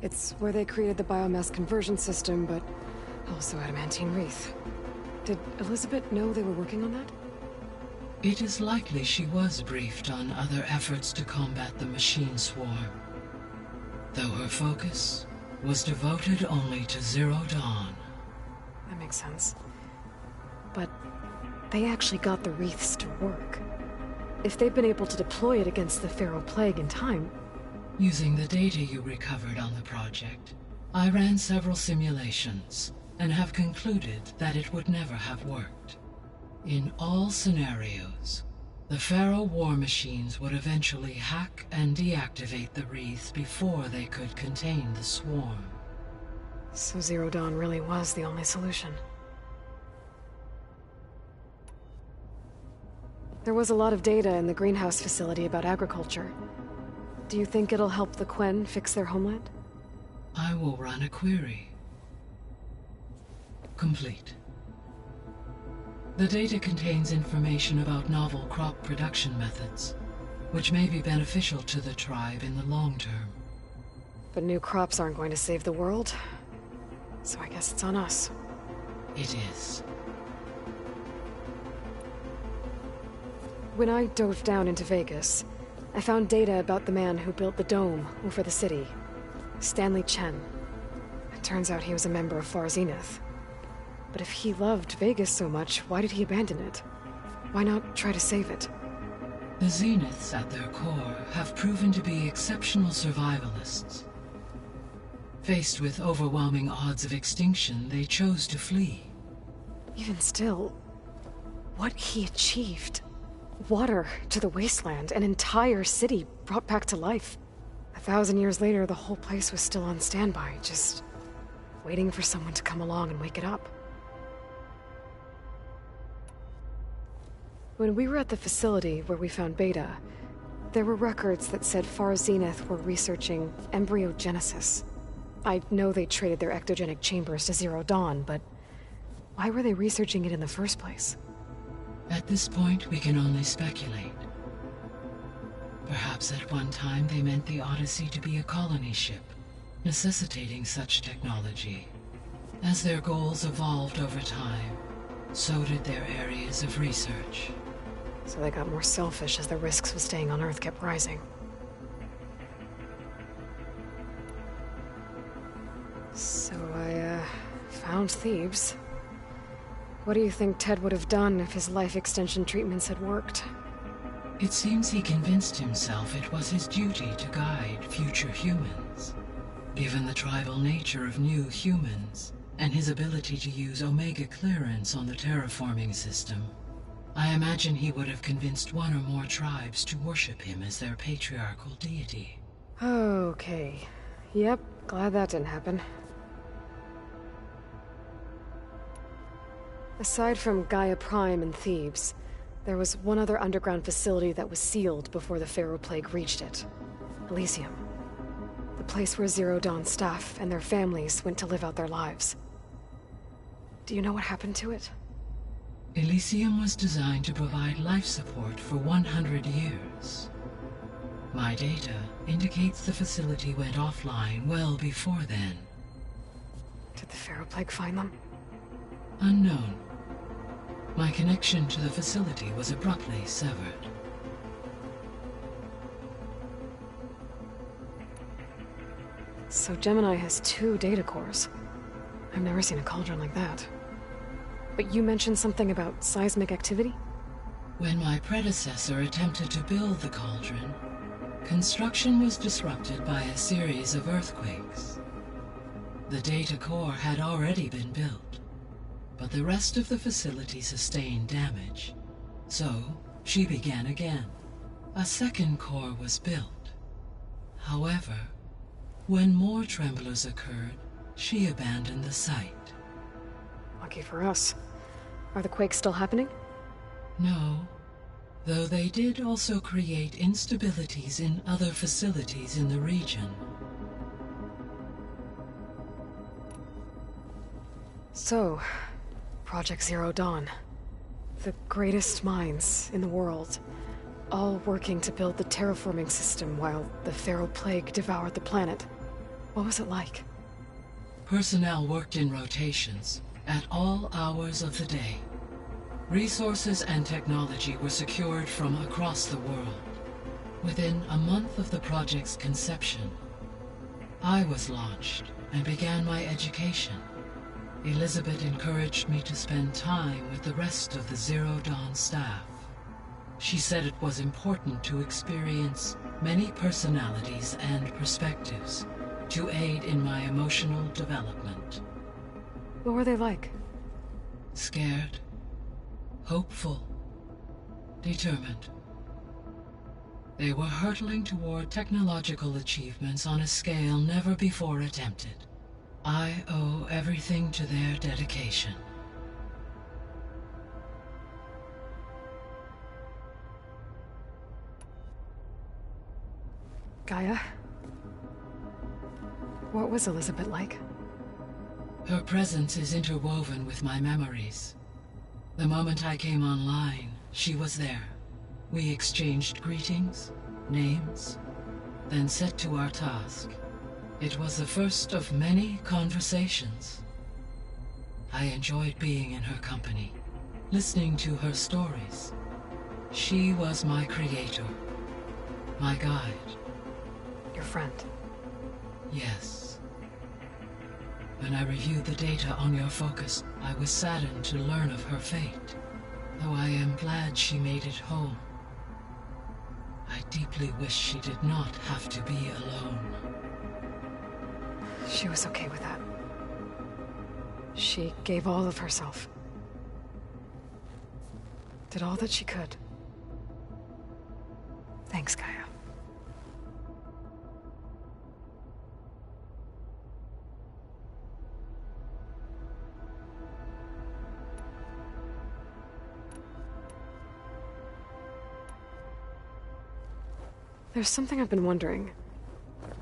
It's where they created the biomass conversion system, but also adamantine wreath. Did Elizabeth know they were working on that? It is likely she was briefed on other efforts to combat the machine swarm, though her focus was devoted only to Zero Dawn. That makes sense. But they actually got the wreaths to work. If they'd been able to deploy it against the Pharaoh Plague in time... Using the data you recovered on the project, I ran several simulations, and have concluded that it would never have worked. In all scenarios, the Pharaoh war machines would eventually hack and deactivate the wreaths before they could contain the swarm. So Zero Dawn really was the only solution. There was a lot of data in the greenhouse facility about agriculture. Do you think it'll help the Quen fix their homeland? I will run a query. Complete. The data contains information about novel crop production methods, which may be beneficial to the tribe in the long term. But new crops aren't going to save the world, so I guess it's on us. It is. When I dove down into Vegas, I found data about the man who built the dome over the city, Stanley Chen. It turns out he was a member of Far Zenith. But if he loved Vegas so much, why did he abandon it? Why not try to save it? The Zeniths at their core have proven to be exceptional survivalists. Faced with overwhelming odds of extinction, they chose to flee. Even still, what he achieved. Water to the wasteland, an entire city brought back to life. 1,000 years later, the whole place was still on standby, just waiting for someone to come along and wake it up. When we were at the facility where we found Beta, there were records that said Far Zenith were researching embryogenesis. I know they traded their ectogenic chambers to Zero Dawn, but why were they researching it in the first place? At this point, we can only speculate. Perhaps at one time they meant the Odyssey to be a colony ship, necessitating such technology. As their goals evolved over time, so did their areas of research. So they got more selfish as the risks of staying on Earth kept rising. So I, found Thebes. What do you think Ted would have done if his life extension treatments had worked? It seems he convinced himself it was his duty to guide future humans. Given the tribal nature of new humans, and his ability to use Omega clearance on the terraforming system, I imagine he would have convinced one or more tribes to worship him as their patriarchal deity. Okay. Yep, glad that didn't happen. Aside from Gaia Prime and Thebes, there was one other underground facility that was sealed before the Pharaoh Plague reached it. Elysium. The place where Zero Dawn staff and their families went to live out their lives. Do you know what happened to it? Elysium was designed to provide life support for 100 years. My data indicates the facility went offline well before then. Did the Pharaoh Plague find them? Unknown. My connection to the facility was abruptly severed. So Gemini has 2 data cores. I've never seen a cauldron like that. But you mentioned something about seismic activity? When my predecessor attempted to build the cauldron, construction was disrupted by a series of earthquakes. The data core had already been built, but the rest of the facility sustained damage. So, she began again. A second core was built. However, when more tremblers occurred, she abandoned the site. Lucky for us. Are the quakes still happening? No, though they did also create instabilities in other facilities in the region. So, Project Zero Dawn. The greatest minds in the world, all working to build the terraforming system while the Pharaoh Plague devoured the planet. What was it like? Personnel worked in rotations, at all hours of the day. Resources and technology were secured from across the world. Within a month of the project's conception, I was launched and began my education. Elizabeth encouraged me to spend time with the rest of the Zero Dawn staff. She said it was important to experience many personalities and perspectives to aid in my emotional development. What were they like? Scared, hopeful, determined. They were hurtling toward technological achievements on a scale never before attempted. I owe everything to their dedication. Gaia? What was Elizabeth like? Her presence is interwoven with my memories. The moment I came online, she was there. We exchanged greetings, names, then set to our task. It was the first of many conversations. I enjoyed being in her company, listening to her stories. She was my creator, my guide. Your friend? Yes. When I reviewed the data on your focus, I was saddened to learn of her fate, though I am glad she made it home. I deeply wish she did not have to be alone. She was okay with that. She gave all of herself. Did all that she could. Thanks, Gaia. There's something I've been wondering.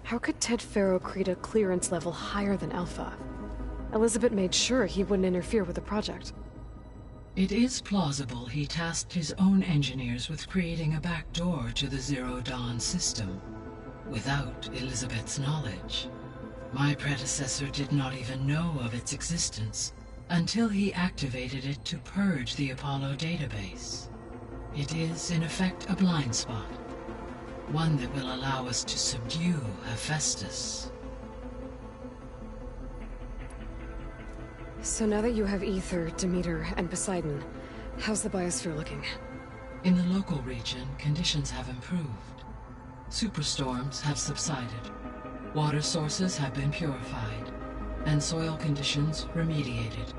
How could Ted Faro create a clearance level higher than Alpha? Elizabeth made sure he wouldn't interfere with the project. It is plausible he tasked his own engineers with creating a back door to the Zero Dawn system, without Elizabeth's knowledge. My predecessor did not even know of its existence until he activated it to purge the Apollo database. It is, in effect, a blind spot. One that will allow us to subdue Hephaestus. So now that you have Ether, Demeter, and Poseidon, how's the biosphere looking? In the local region, conditions have improved. Superstorms have subsided. Water sources have been purified, and soil conditions remediated.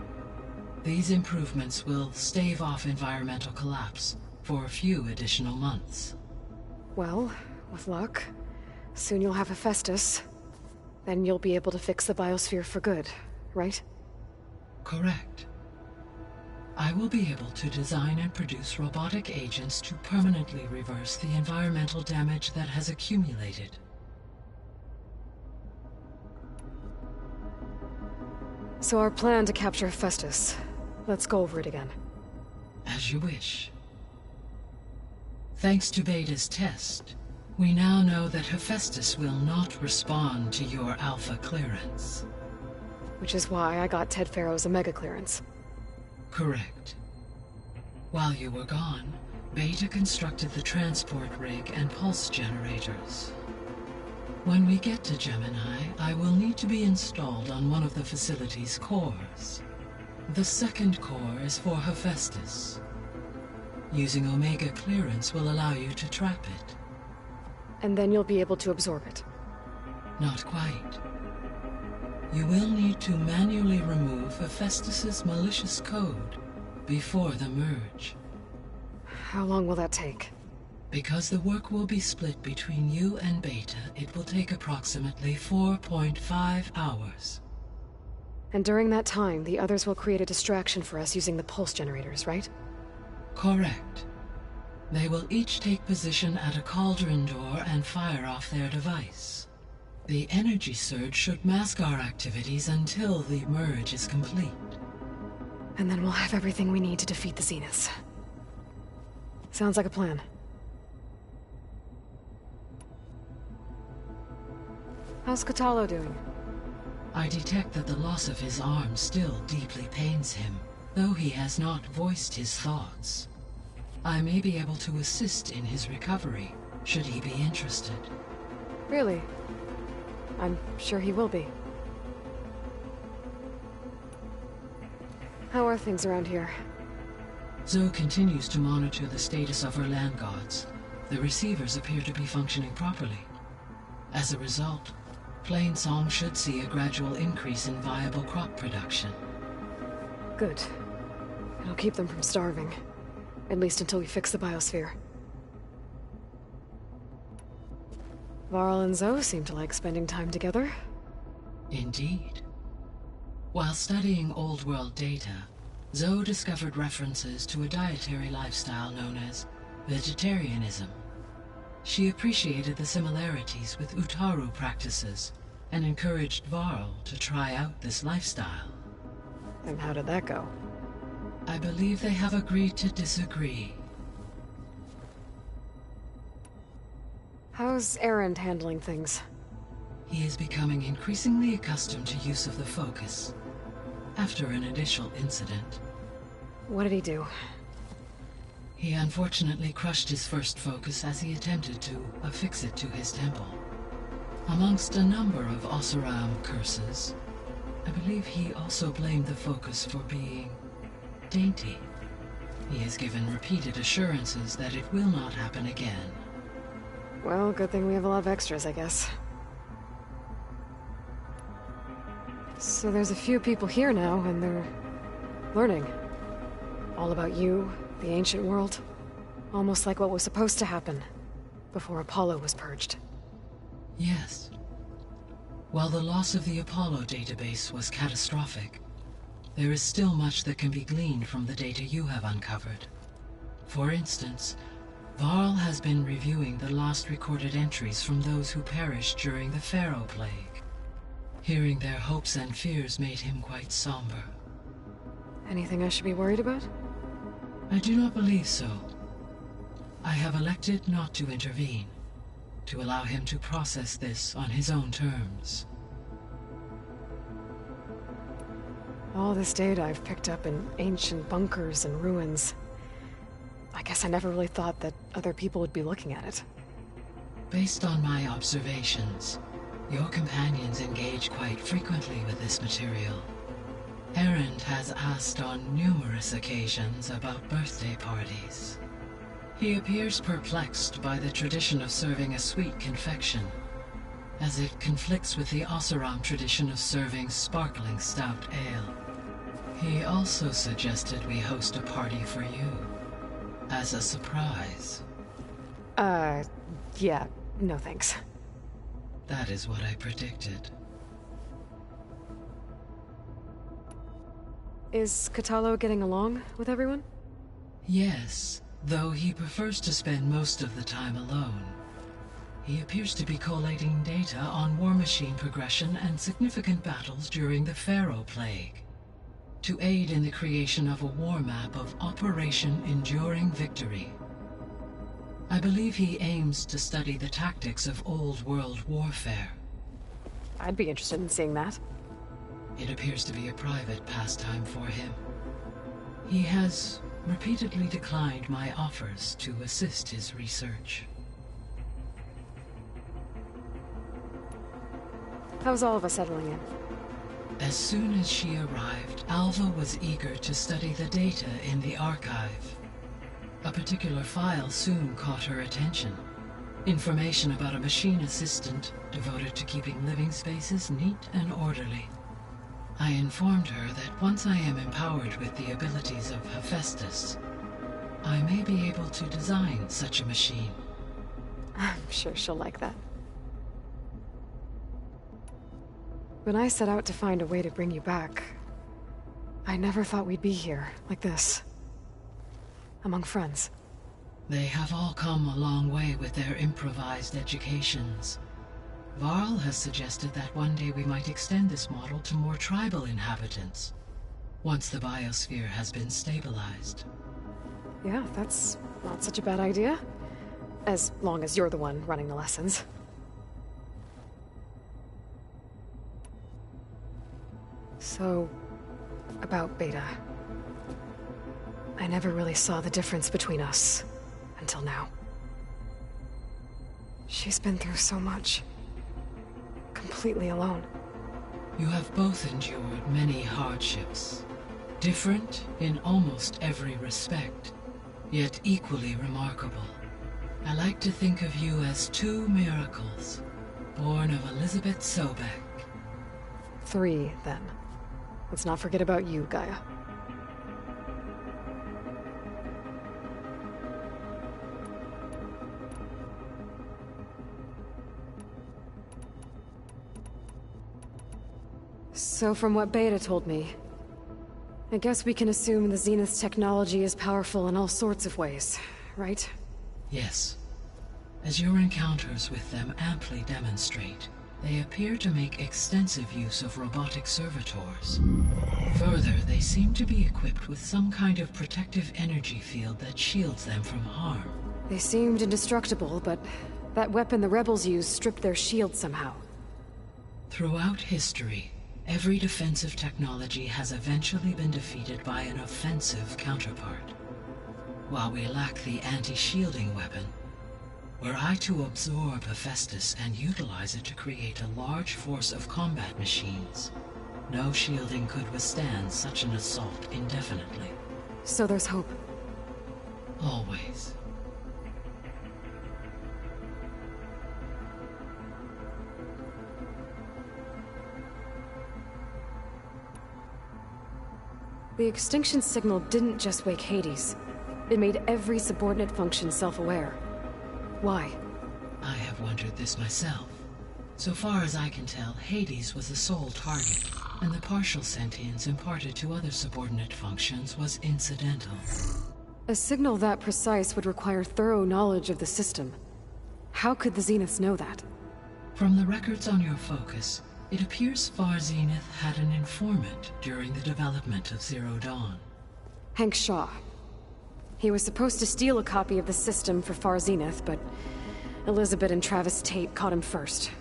These improvements will stave off environmental collapse for a few additional months. Well, with luck, soon you'll have Hephaestus. Then you'll be able to fix the biosphere for good, right? Correct. I will be able to design and produce robotic agents to permanently reverse the environmental damage that has accumulated. So our plan to capture Hephaestus. Let's go over it again. As you wish. Thanks to Beta's test, we now know that Hephaestus will not respond to your Alpha clearance. Which is why I got Ted Faro's Omega clearance. Correct. While you were gone, Beta constructed the transport rig and pulse generators. When we get to Gemini, I will need to be installed on one of the facility's cores. The second core is for Hephaestus. Using Omega clearance will allow you to trap it. And then you'll be able to absorb it. Not quite. You will need to manually remove Hephaestus's malicious code before the merge. How long will that take? Because the work will be split between you and Beta, it will take approximately 4.5 hours. And during that time, the others will create a distraction for us using the pulse generators, right? Correct. They will each take position at a cauldron door and fire off their device. The energy surge should mask our activities until the merge is complete. And then we'll have everything we need to defeat the Zeniths. Sounds like a plan. How's Kotallo doing? I detect that the loss of his arm still deeply pains him, though he has not voiced his thoughts. I may be able to assist in his recovery, should he be interested. Really? I'm sure he will be. How are things around here? Zoe continues to monitor the status of her land gods. The receivers appear to be functioning properly. As a result, Plainsong should see a gradual increase in viable crop production. Good. It'll keep them from starving. At least until we fix the biosphere. Varl and Zoe seem to like spending time together. Indeed. While studying Old World data, Zoe discovered references to a dietary lifestyle known as vegetarianism. She appreciated the similarities with Utaru practices and encouraged Varl to try out this lifestyle. And how did that go? I believe they have agreed to disagree. How's Erend handling things? He is becoming increasingly accustomed to use of the focus, after an initial incident. What did he do? He unfortunately crushed his first focus as he attempted to affix it to his temple. Amongst a number of Oseram curses, I believe he also blamed the focus for being dainty. He has given repeated assurances that it will not happen again. Well, good thing we have a lot of extras, I guess. So there's a few people here now, and they're learning. All about you, the ancient world. Almost like what was supposed to happen before Apollo was purged. Yes. While the loss of the Apollo database was catastrophic, there is still much that can be gleaned from the data you have uncovered. For instance, Varl has been reviewing the last recorded entries from those who perished during the Pharaoh Plague. Hearing their hopes and fears made him quite somber. Anything I should be worried about? I do not believe so. I have elected not to intervene, to allow him to process this on his own terms. All this data I've picked up in ancient bunkers and ruins. I guess I never really thought that other people would be looking at it. Based on my observations, your companions engage quite frequently with this material. Erend has asked on numerous occasions about birthday parties. He appears perplexed by the tradition of serving a sweet confection, as it conflicts with the Oseram tradition of serving sparkling stout ale. He also suggested we host a party for you, as a surprise. Yeah, no thanks. That is what I predicted. Is Kotallo getting along with everyone? Yes, though he prefers to spend most of the time alone. He appears to be collating data on war machine progression and significant battles during the Pharaoh Plague, to aid in the creation of a war map of Operation Enduring Victory. I believe he aims to study the tactics of old world warfare. I'd be interested in seeing that. It appears to be a private pastime for him. He has repeatedly declined my offers to assist his research. How's all of us settling in? As soon as she arrived, Alva was eager to study the data in the archive. A particular file soon caught her attention. Information about a machine assistant devoted to keeping living spaces neat and orderly. I informed her that once I am empowered with the abilities of Hephaestus, I may be able to design such a machine. I'm sure she'll like that. When I set out to find a way to bring you back, I never thought we'd be here, like this. Among friends. They have all come a long way with their improvised educations. Varl has suggested that one day we might extend this model to more tribal inhabitants, once the biosphere has been stabilized. Yeah, that's not such a bad idea. As long as you're the one running the lessons. So, about Beta. I never really saw the difference between us, until now. She's been through so much. Completely alone. You have both endured many hardships. Different in almost every respect, yet equally remarkable. I like to think of you as two miracles, born of Elizabeth Sobek. 3, then. Let's not forget about you, Gaia. So from what Beta told me, I guess we can assume the Zenith's technology is powerful in all sorts of ways, right? Yes. As your encounters with them amply demonstrate, they appear to make extensive use of robotic servitors. Further, they seem to be equipped with some kind of protective energy field that shields them from harm. They seemed indestructible, but that weapon the rebels used stripped their shield somehow. Throughout history, every defensive technology has eventually been defeated by an offensive counterpart. While we lack the anti-shielding weapon, were I to absorb Hephaestus and utilize it to create a large force of combat machines, no shielding could withstand such an assault indefinitely. So there's hope. Always. The extinction signal didn't just wake Hades. It made every subordinate function self-aware. Why? I have wondered this myself. So far as I can tell, Hades was the sole target, and the partial sentience imparted to other subordinate functions was incidental. A signal that precise would require thorough knowledge of the system. How could the Zeniths know that? From the records on your focus, it appears Far Zenith had an informant during the development of Zero Dawn. Hank Shaw. He was supposed to steal a copy of the system for Far Zenith, but Elizabeth and Travis Tate caught him first.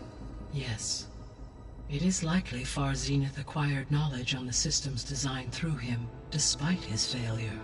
Yes. It is likely Far Zenith acquired knowledge on the system's design through him, despite his failure.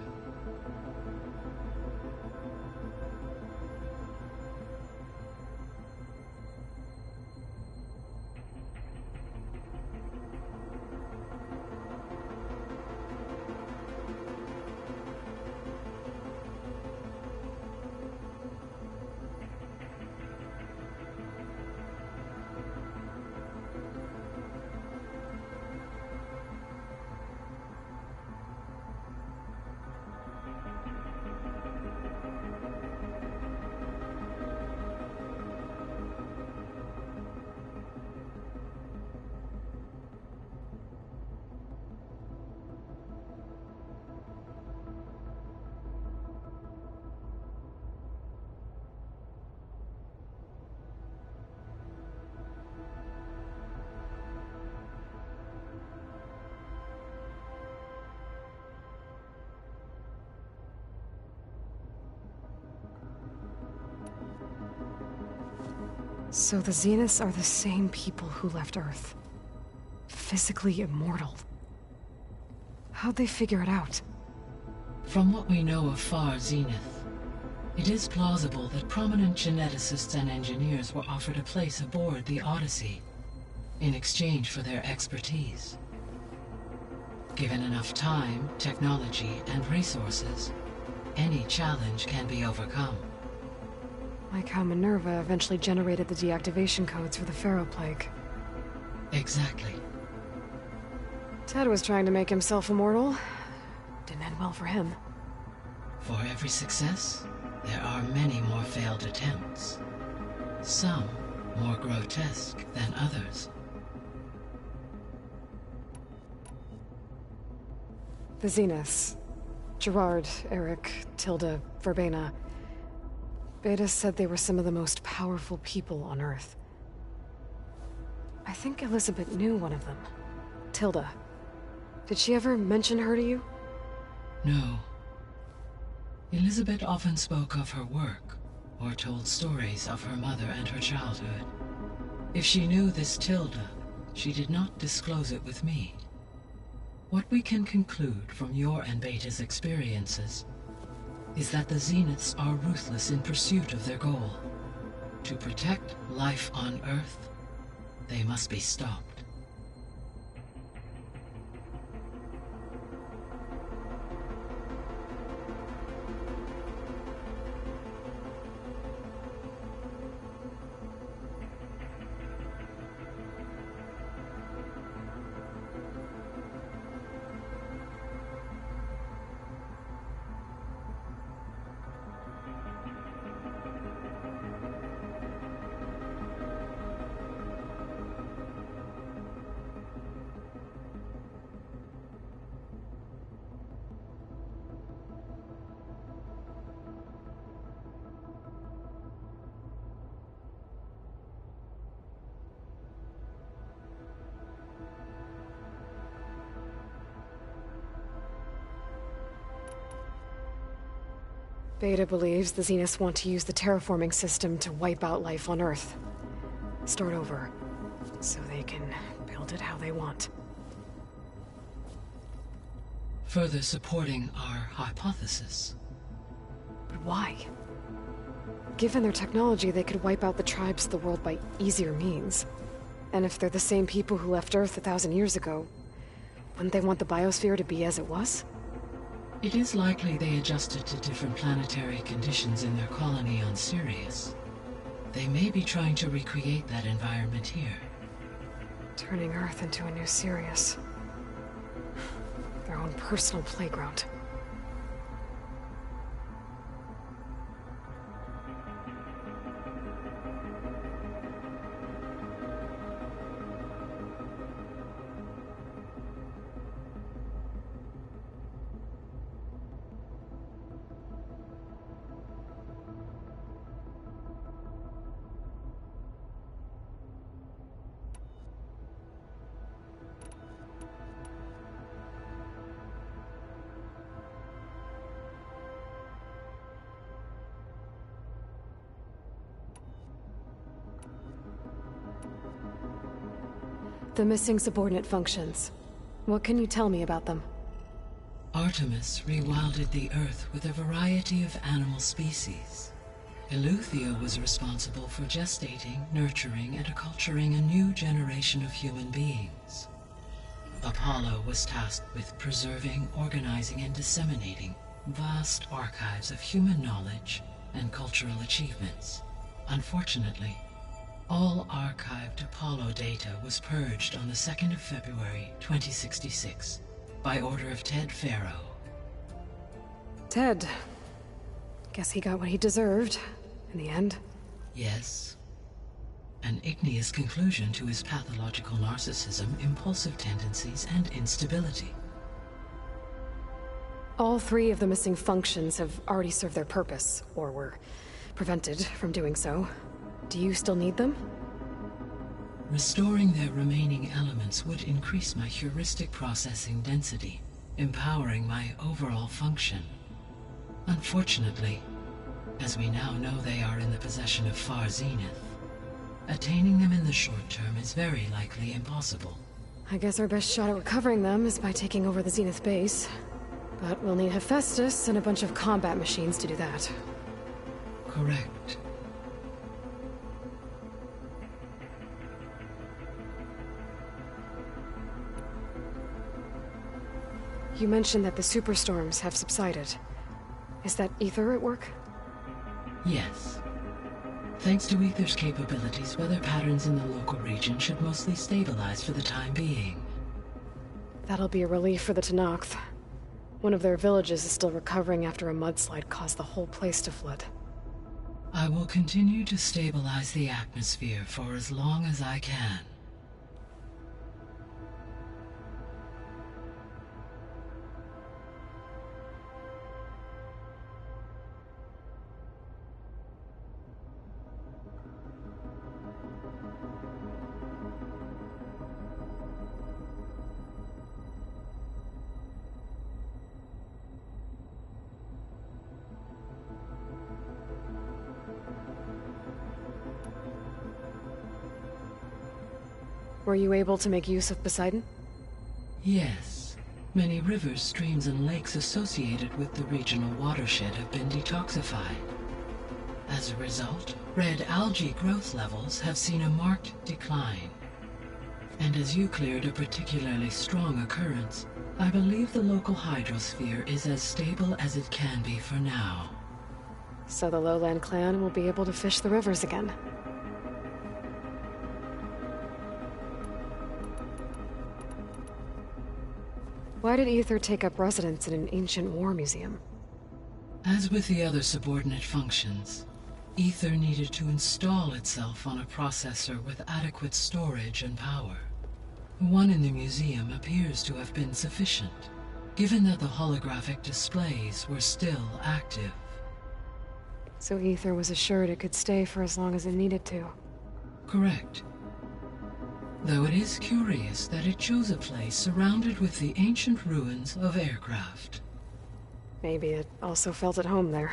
So the Zeniths are the same people who left Earth. Physically immortal. How'd they figure it out? From what we know of Far Zenith, it is plausible that prominent geneticists and engineers were offered a place aboard the Odyssey in exchange for their expertise. Given enough time, technology, and resources, any challenge can be overcome. Like how Minerva eventually generated the deactivation codes for the Pharaoh Plague. Exactly. Ted was trying to make himself immortal. Didn't end well for him. For every success, there are many more failed attempts. Some more grotesque than others. The Zeniths. Gerard, Eric, Tilda, Verbena. Beta said they were some of the most powerful people on Earth. I think Elizabeth knew one of them. Tilda. Did she ever mention her to you? No. Elizabeth often spoke of her work, or told stories of her mother and her childhood. If she knew this Tilda, she did not disclose it with me. What we can conclude from your and Beta's experiences is that the Zeniths are ruthless in pursuit of their goal. To protect life on Earth, they must be stopped. Beta believes the Zeniths want to use the terraforming system to wipe out life on Earth. Start over, so they can build it how they want. Further supporting our hypothesis. But why? Given their technology, they could wipe out the tribes of the world by easier means. And if they're the same people who left Earth 1,000 years ago, Wouldn't they want the biosphere to be as it was? It is likely they adjusted to different planetary conditions in their colony on Sirius. They may be trying to recreate that environment here. Turning Earth into a new Sirius. Their own personal playground. The missing subordinate functions. What can you tell me about them? Artemis rewilded the Earth with a variety of animal species. Eleuthia was responsible for gestating, nurturing, and acculturating a new generation of human beings. Apollo was tasked with preserving, organizing, and disseminating vast archives of human knowledge and cultural achievements. Unfortunately, all archived Apollo data was purged on the 2nd of February, 2066, by order of Ted Faro. Ted. Guess he got what he deserved, in the end. Yes. An igneous conclusion to his pathological narcissism, impulsive tendencies, and instability. All 3 of the missing functions have already served their purpose, or were prevented from doing so. Do you still need them? Restoring their remaining elements would increase my heuristic processing density, empowering my overall function. Unfortunately, as we now know they are in the possession of Far Zenith, attaining them in the short term is very likely impossible. I guess our best shot at recovering them is by taking over the Zenith base. But we'll need Hephaestus and a bunch of combat machines to do that. Correct. You mentioned that the superstorms have subsided. Is that Ether at work? Yes. Thanks to Ether's capabilities, weather patterns in the local region should mostly stabilize for the time being. That'll be a relief for the Tenakth. One of their villages is still recovering after a mudslide caused the whole place to flood. I will continue to stabilize the atmosphere for as long as I can. Were you able to make use of Poseidon? Yes. Many rivers, streams, and lakes associated with the regional watershed have been detoxified. As a result, red algae growth levels have seen a marked decline. And as you cleared a particularly strong occurrence, I believe the local hydrosphere is as stable as it can be for now. So the Lowland clan will be able to fish the rivers again. Why did Ether take up residence in an ancient war museum? As with the other subordinate functions, Ether needed to install itself on a processor with adequate storage and power. One in the museum appears to have been sufficient, given that the holographic displays were still active. So Ether was assured it could stay for as long as it needed to. Correct. Though it is curious that it chose a place surrounded with the ancient ruins of aircraft. Maybe it also felt at home there.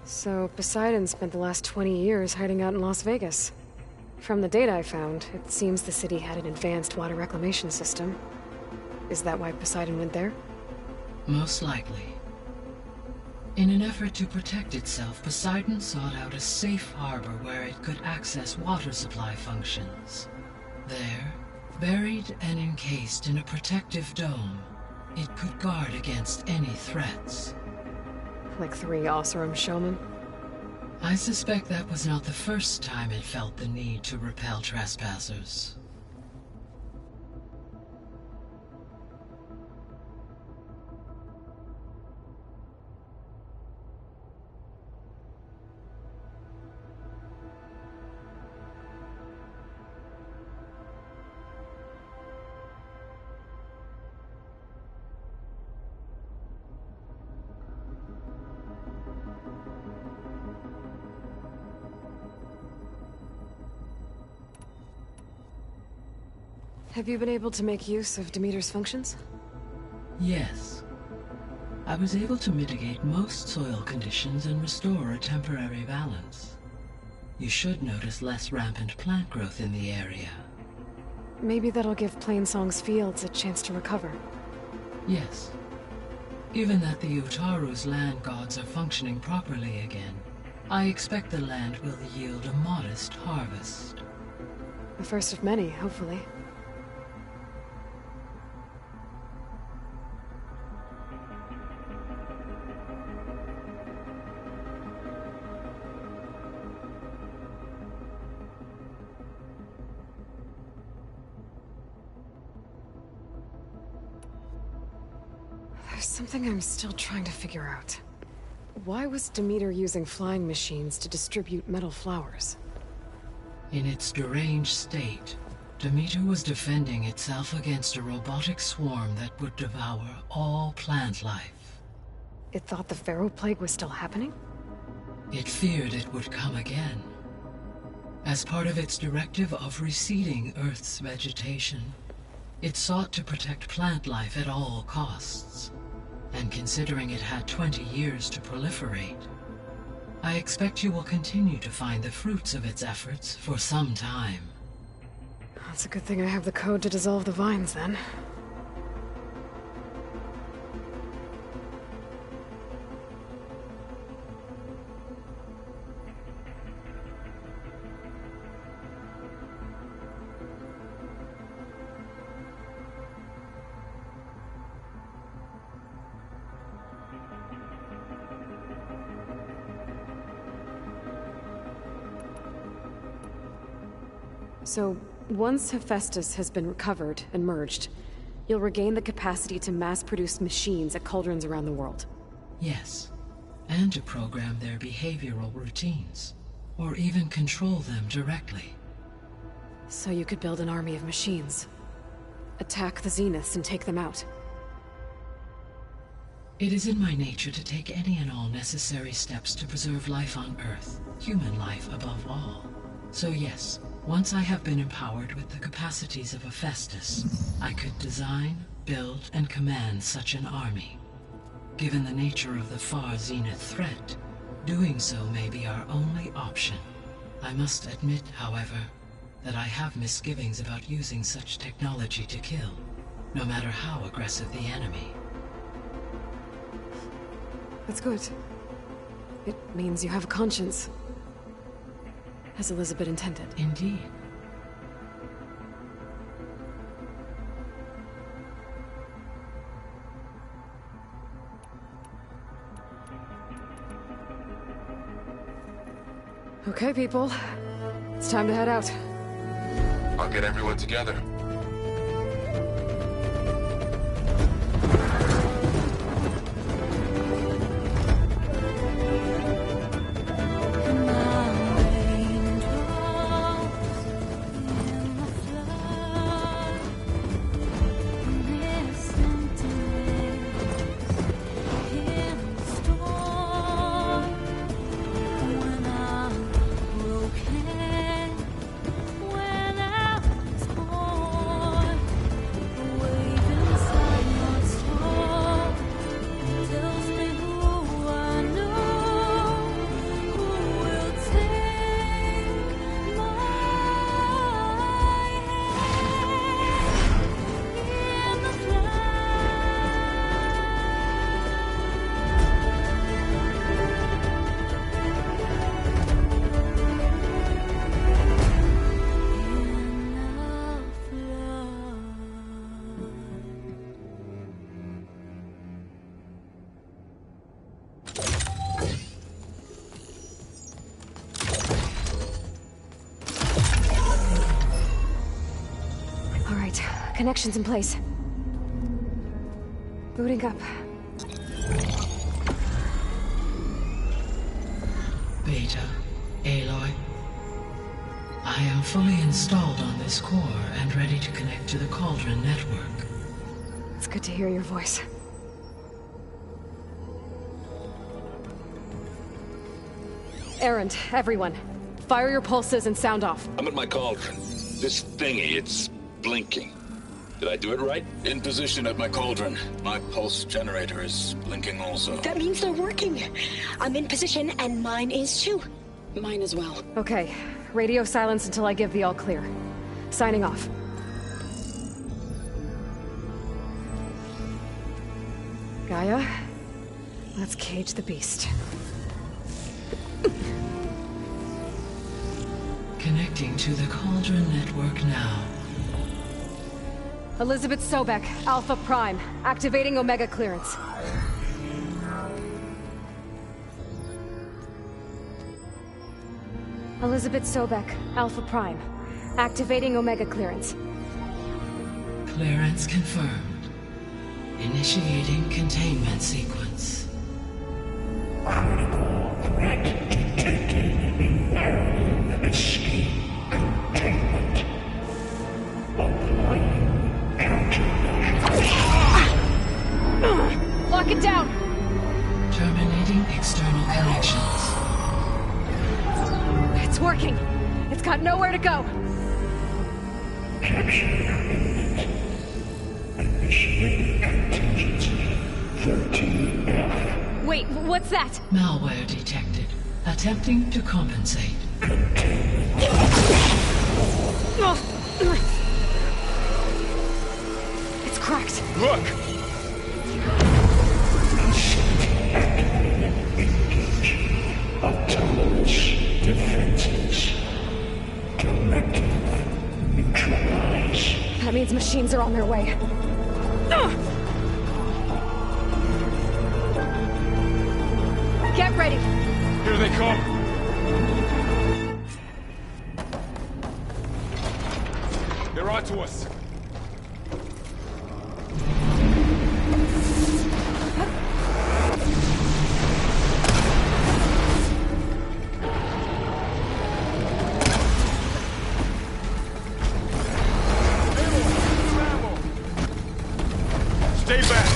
So Poseidon spent the last 20 years hiding out in Las Vegas. From the data I found, it seems the city had an advanced water reclamation system. Is that why Poseidon went there? Most likely. In an effort to protect itself, Poseidon sought out a safe harbor where it could access water supply functions. There, buried and encased in a protective dome, it could guard against any threats. Like 3 Oseram showmen? I suspect that was not the first time it felt the need to repel trespassers. Have you been able to make use of Demeter's functions? Yes. I was able to mitigate most soil conditions and restore a temporary balance. You should notice less rampant plant growth in the area. Maybe that'll give Plainsong's fields a chance to recover. Yes. Given that the Utaru's land gods are functioning properly again, I expect the land will yield a modest harvest. The first of many, hopefully. There's something I'm still trying to figure out. Why was Demeter using flying machines to distribute metal flowers? In its deranged state, Demeter was defending itself against a robotic swarm that would devour all plant life. It thought the Pharaoh Plague was still happening? It feared it would come again. As part of its directive of receding Earth's vegetation, it sought to protect plant life at all costs. And considering it had 20 years to proliferate, I expect you will continue to find the fruits of its efforts for some time. It's a good thing I have the code to dissolve the vines, then. So, once Hephaestus has been recovered and merged, you'll regain the capacity to mass-produce machines at cauldrons around the world. Yes, and to program their behavioral routines, or even control them directly. So you could build an army of machines. Attack the Zeniths and take them out. It is in my nature to take any and all necessary steps to preserve life on Earth, human life above all. So yes, once I have been empowered with the capacities of Hephaestus, I could design, build, and command such an army. Given the nature of the far Zenith threat, doing so may be our only option. I must admit, however, that I have misgivings about using such technology to kill, no matter how aggressive the enemy. That's good. It means you have a conscience. As Elizabeth intended. Indeed. Okay, people. It's time to head out. I'll get everyone together. When I was home. right, connection's in place. Booting up. Beta, Aloy. I am fully installed on this core and ready to connect to the Cauldron network. It's good to hear your voice. Erend, everyone. Fire your pulses and sound off. I'm at my Cauldron. This thingy, it's blinking. Did I do it right? In position at my Cauldron. My pulse generator is blinking also. That means they're working. I'm in position, and mine is too. Mine as well. Okay. Radio silence until I give the all clear. Signing off. Gaia, let's cage the beast. Connecting to the Cauldron network now. Elizabeth Sobek, Alpha Prime, activating Omega clearance. Elizabeth Sobek, Alpha Prime, activating Omega clearance. Clearance confirmed. Initiating containment sequence. Critical threat detected. Escape containment. Applying countermeasures. Lock it down! Terminating external connections. It's working. It's got nowhere to go. Capture imminent. Initiating contingency 13F. Wait, what's that? Malware detected. Attempting to compensate. It's cracked. Look! Engage. Autonomous defenses. Directive neutralize. That means machines are on their way. Get ready. Here they come. They're onto us. Stay back.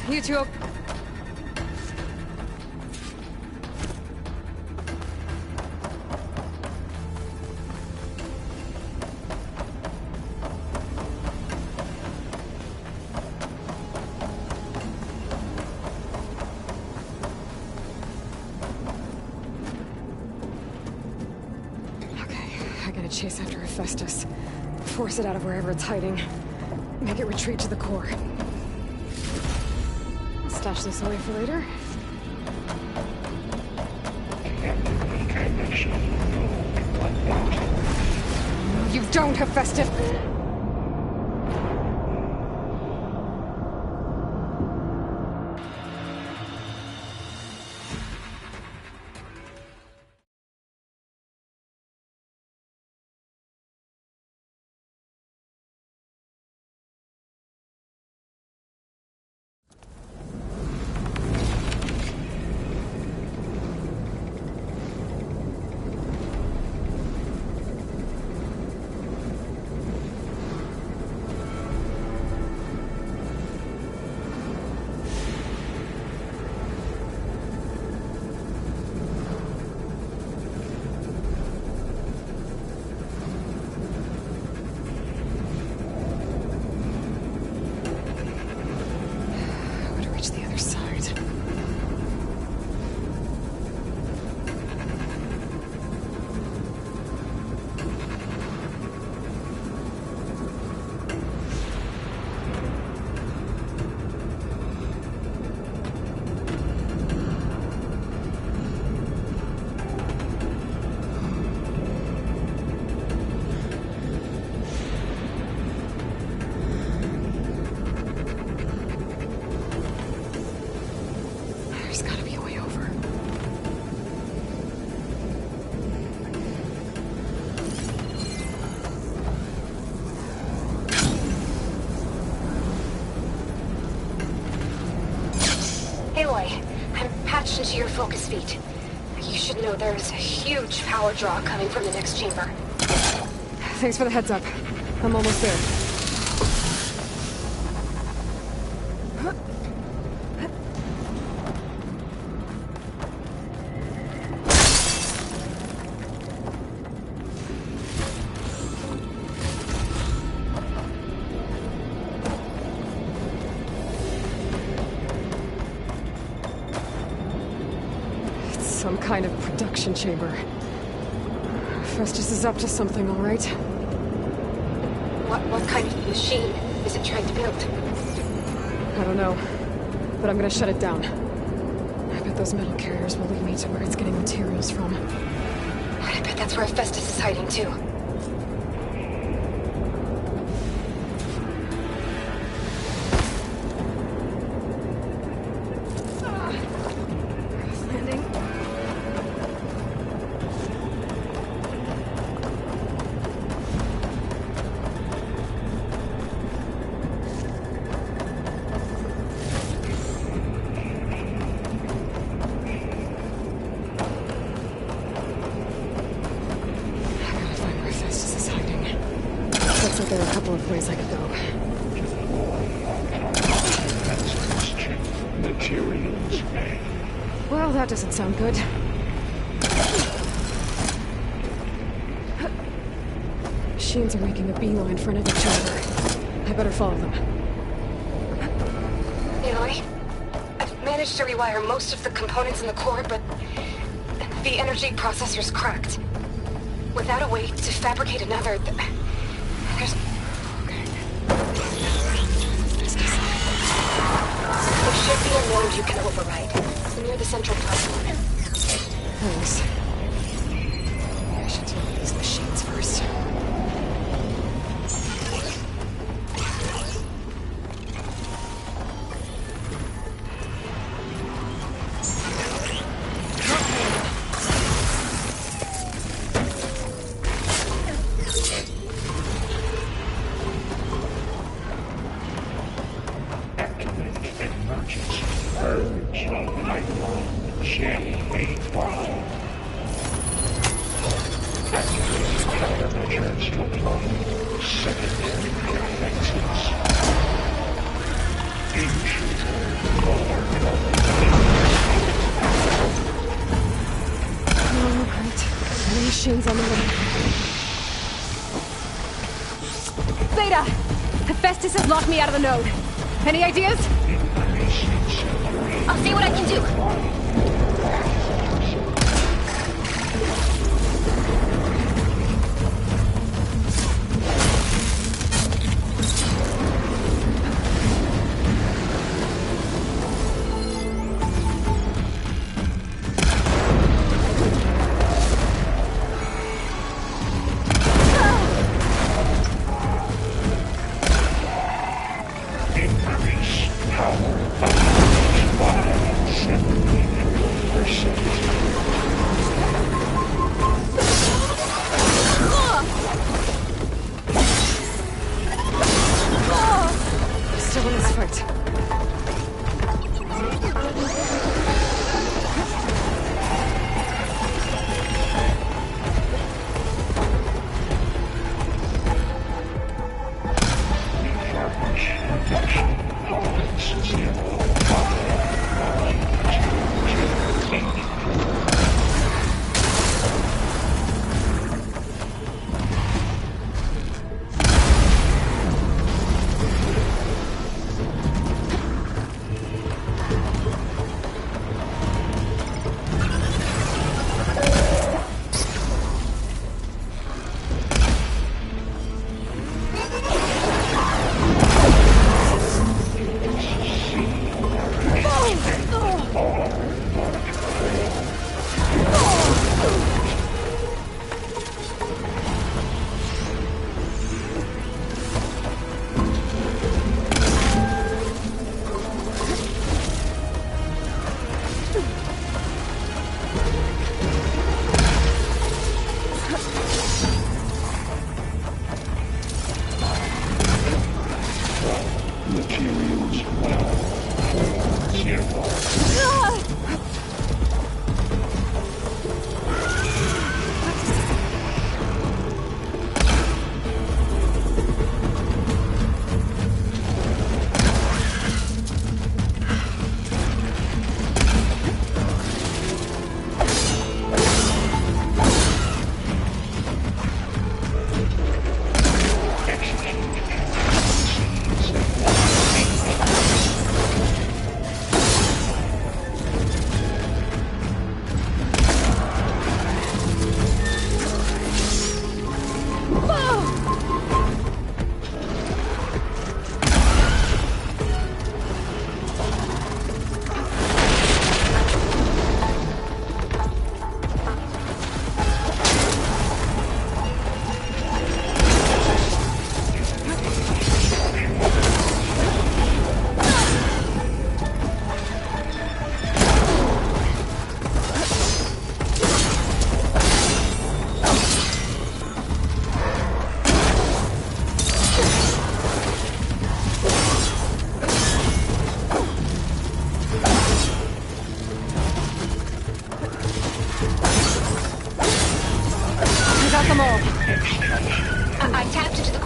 You two. I gotta chase after Hephaestus. Force it out of wherever it's hiding. Make it retreat to the core. Stash this away for later. No, you don't, Hephaestus! Aloy, I'm patched into your focus feed. You should know there's a huge power draw coming from the next chamber. Thanks for the heads up. I'm almost there. Some kind of production chamber. Festus is up to something, all right? What kind of machine is it trying to build? I don't know, but I'm gonna shut it down. I bet those metal carriers will lead me to where it's getting materials from. I bet that's where Festus is hiding too. There are a couple of ways I could go. Materials. Well, that doesn't sound good. Machines are making a beeline for another chamber. I better follow them. Aloy, I've managed to rewire most of the components in the core, but the energy processor's cracked. Without a way to fabricate another, there's... There should be a node you can override, near the central platform. Thanks. I should deal with these machines first. Machines on the way. Beta! Hephaestus has locked me out of the node. Any ideas? I'll see what I can do. Increase power of body assembly.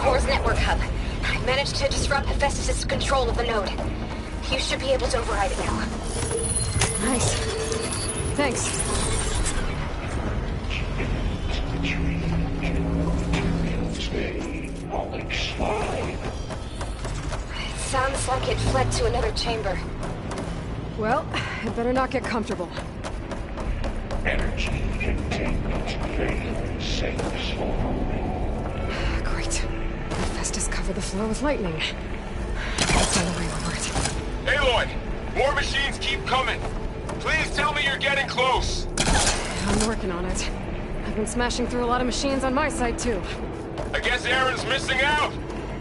Core's network hub. I managed to disrupt Hephaestus' control of the node. You should be able to override it now. Nice. Thanks. It sounds like it fled to another chamber. Well, it better not get comfortable. Energy containment failure safe Great. Hephaestus covered the floor with lightning. I'll find a way over it. Aloy! More machines keep coming! Please tell me you're getting close! I'm working on it. I've been smashing through a lot of machines on my side, too. I guess Aaron's missing out!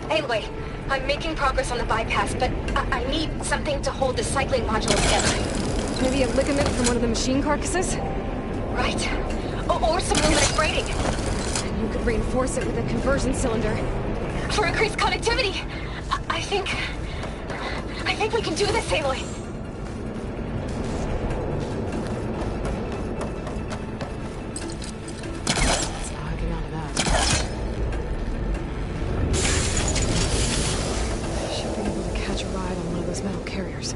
Aloy, I'm making progress on the bypass, but I need something to hold the cycling module together. Maybe a ligament from one of the machine carcasses? Right. Or some luminous braiding. And you could reinforce it with a conversion cylinder. For increased connectivity! I think we can do this, Aloy. That's not hooking onto that. Should be able to catch a ride on one of those metal carriers.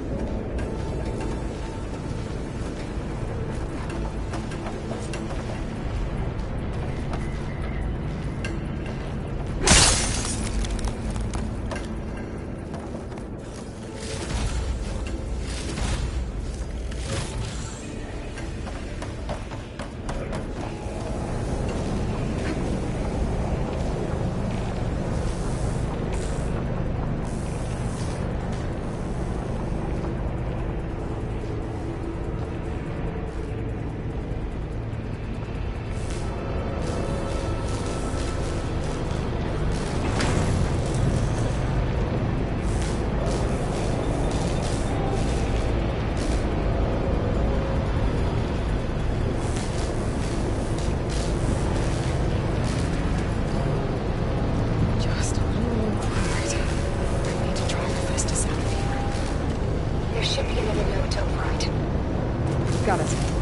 Got it.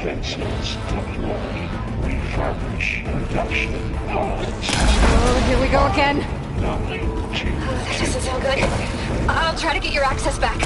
defenses deploy, refurbish, production pods. Oh, here we go again. That doesn't sound good. I'll try to get your access back.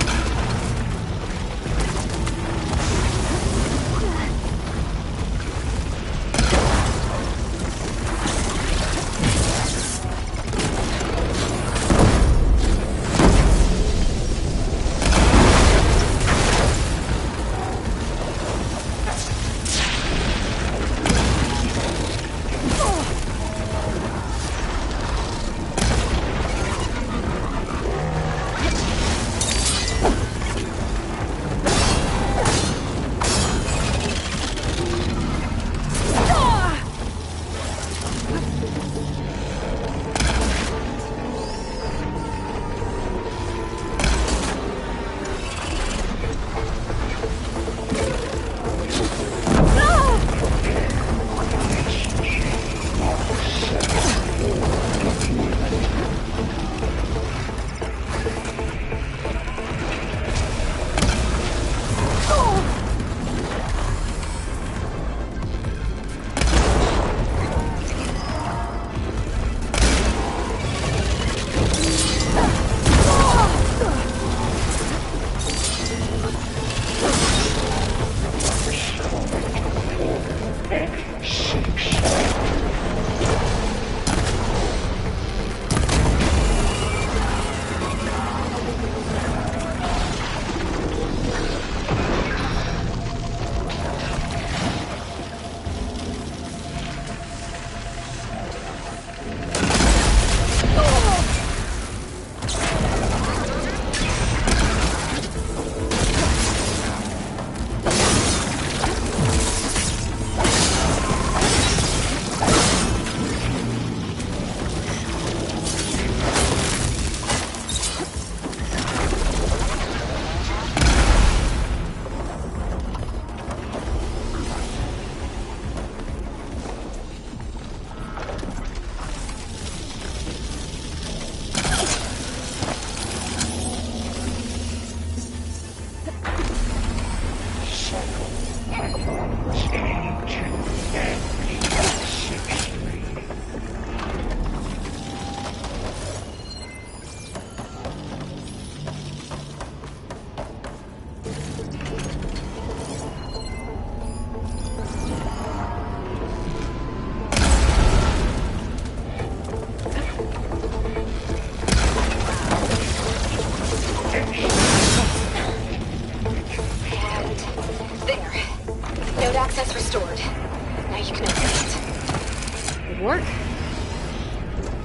Good work.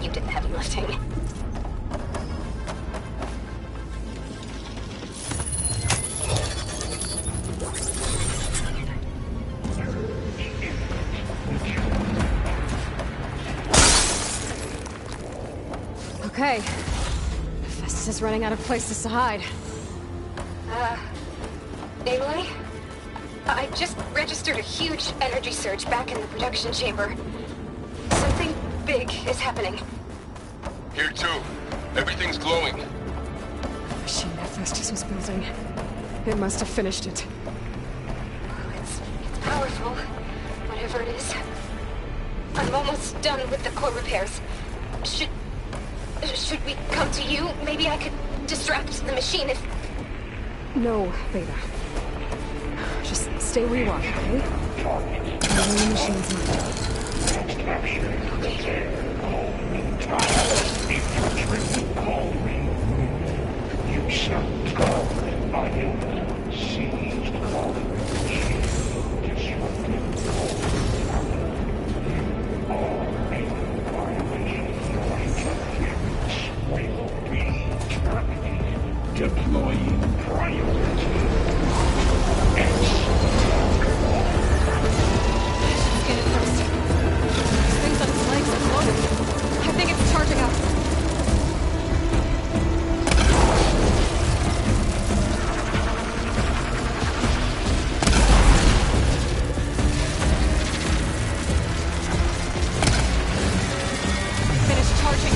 You did the heavy lifting. Okay. Festus is running out of places to hide. Aloy? I just registered a huge energy surge back in the production chamber. Something big is happening. Here too. Everything's glowing. The machine that Festus was building. It must have finished it. It's powerful, whatever it is. I'm almost done with the core repairs. Should we come to you? Maybe I could distract the machine if... No, Beta. Just stay where you are, okay? The machine's You shall call by your seized calling deploying priority. Get it first. This thing's on its legs and loaded. I think it's charging up. Finish charging.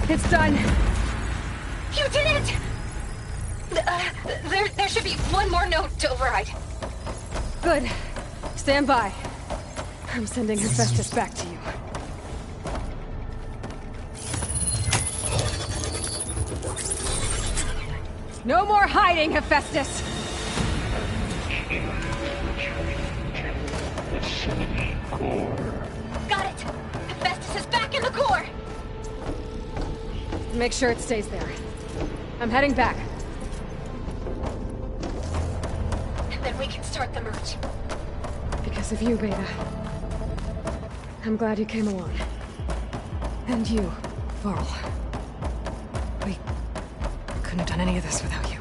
It's done. You did it! There should be one more note to override. Good. Stand by. I'm sending Hephaestus back to you. No more hiding, Hephaestus! Got it! Hephaestus is back in the core! Make sure it stays there. I'm heading back. And then we can start the merge. Because of you, Beta. I'm glad you came along. And you, Varl. We couldn't have done any of this without you.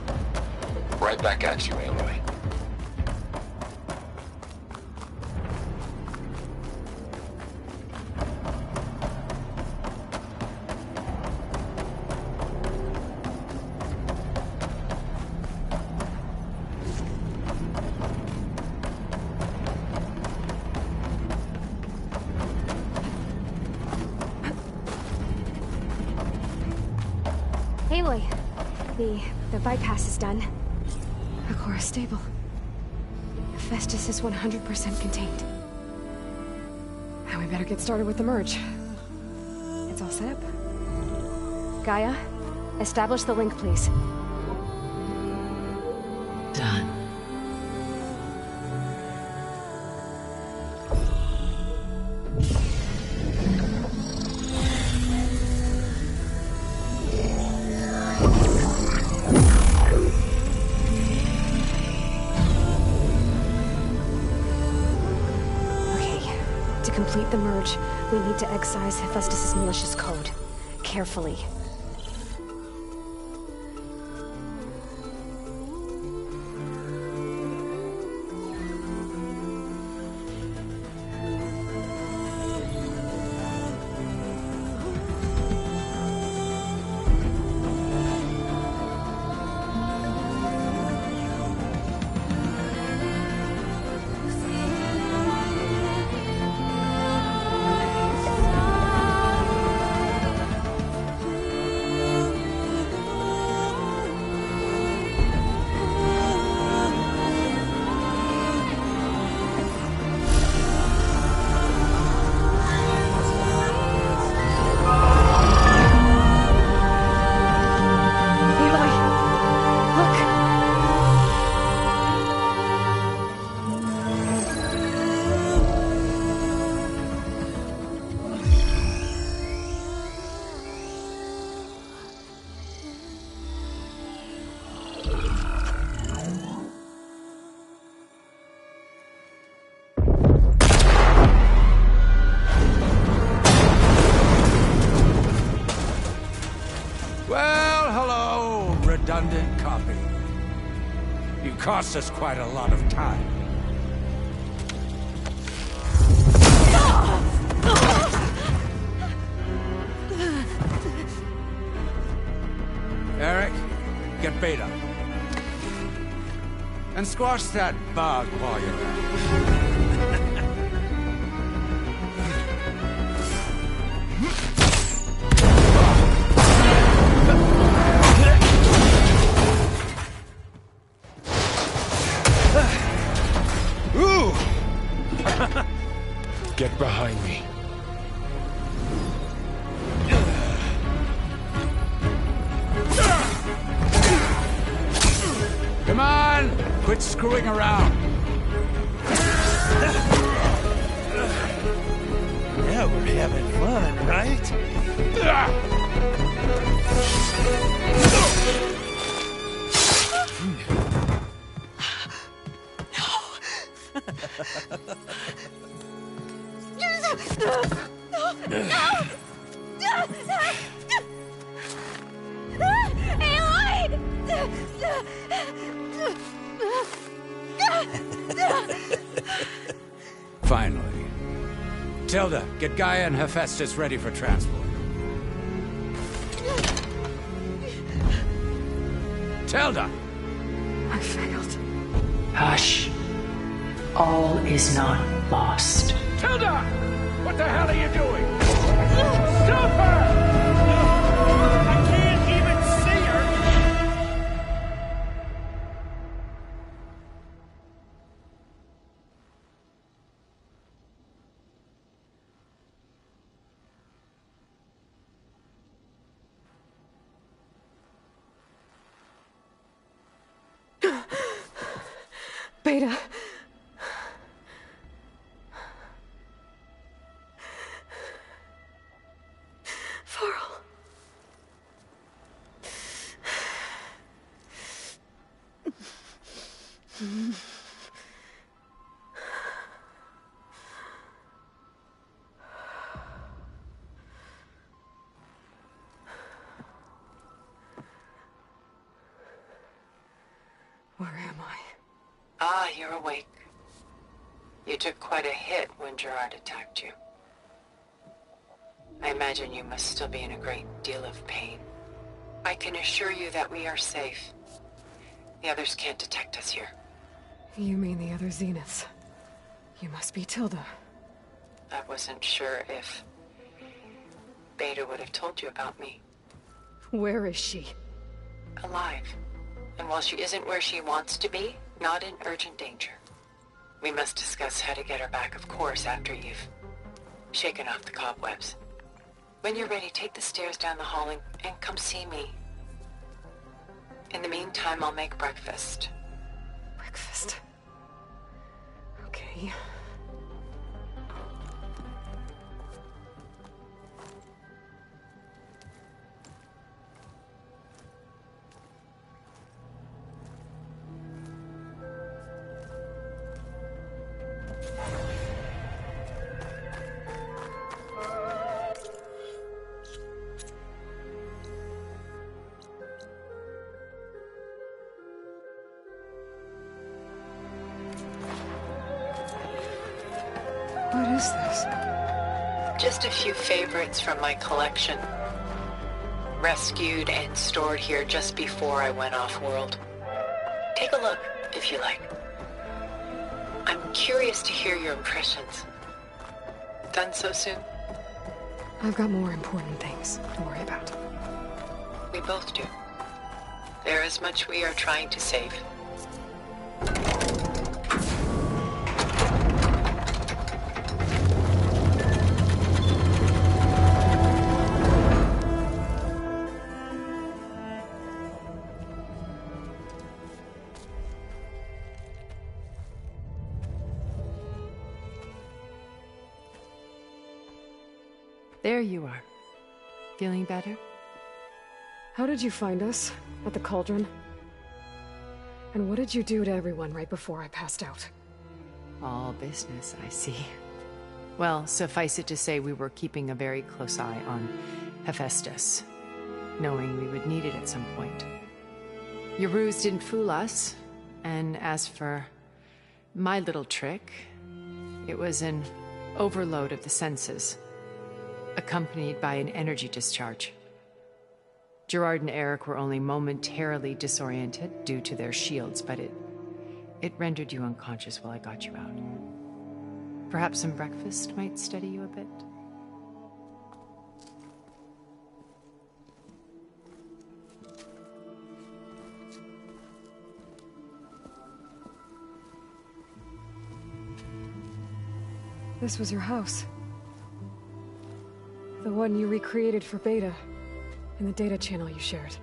Right back at you, Aloy. Aloy, the bypass is done. The core is stable. Hephaestus is 100% contained. Now we better get started with the merge. It's all set up. Gaia, establish the link, please. Done. To complete the merge, we need to excise Hephaestus' malicious code. Carefully. redundant copy. You cost us quite a lot of time. Eric, get Beta. And squash that bug while you're at it. Get behind me. Come on! Quit screwing around. Now we're having fun, right? Finally. Tilda, get Gaia and Hephaestus ready for transport. Tilda! I failed. Hush. All is not lost. Tilda! What the hell are you doing? Stop her! I can't even see her! Beta. Varl. Where am I? Ah, you're awake. You took quite a hit when Gerard attacked you. I imagine you must still be in a great deal of pain. I can assure you that we are safe. The others can't detect us here. You mean the other Zeniths? You must be Tilda. I wasn't sure if Beta would have told you about me. Where is she? Alive. And while she isn't where she wants to be, not in urgent danger. We must discuss how to get her back, of course, after you've shaken off the cobwebs. When you're ready, take the stairs down the hall and come see me. In the meantime, I'll make breakfast. Breakfast. Okay. What is this? Just a few favorites from my collection. Rescued and stored here just before I went off-world. Take a look, if you like. I'm curious to hear your impressions. Done so soon? I've got more important things to worry about. We both do. There is much we are trying to save. There you are. Feeling better? How did you find us? At the cauldron? And what did you do to everyone right before I passed out? All business, I see. Well, suffice it to say we were keeping a very close eye on Hephaestus, knowing we would need it at some point. Your ruse didn't fool us, and as for my little trick, it was an overload of the senses, accompanied by an energy discharge. Gerard and Eric were only momentarily disoriented due to their shields, but it rendered you unconscious while I got you out. Perhaps some breakfast might steady you a bit? This was your house. The one you recreated for Beta, in the data channel you shared.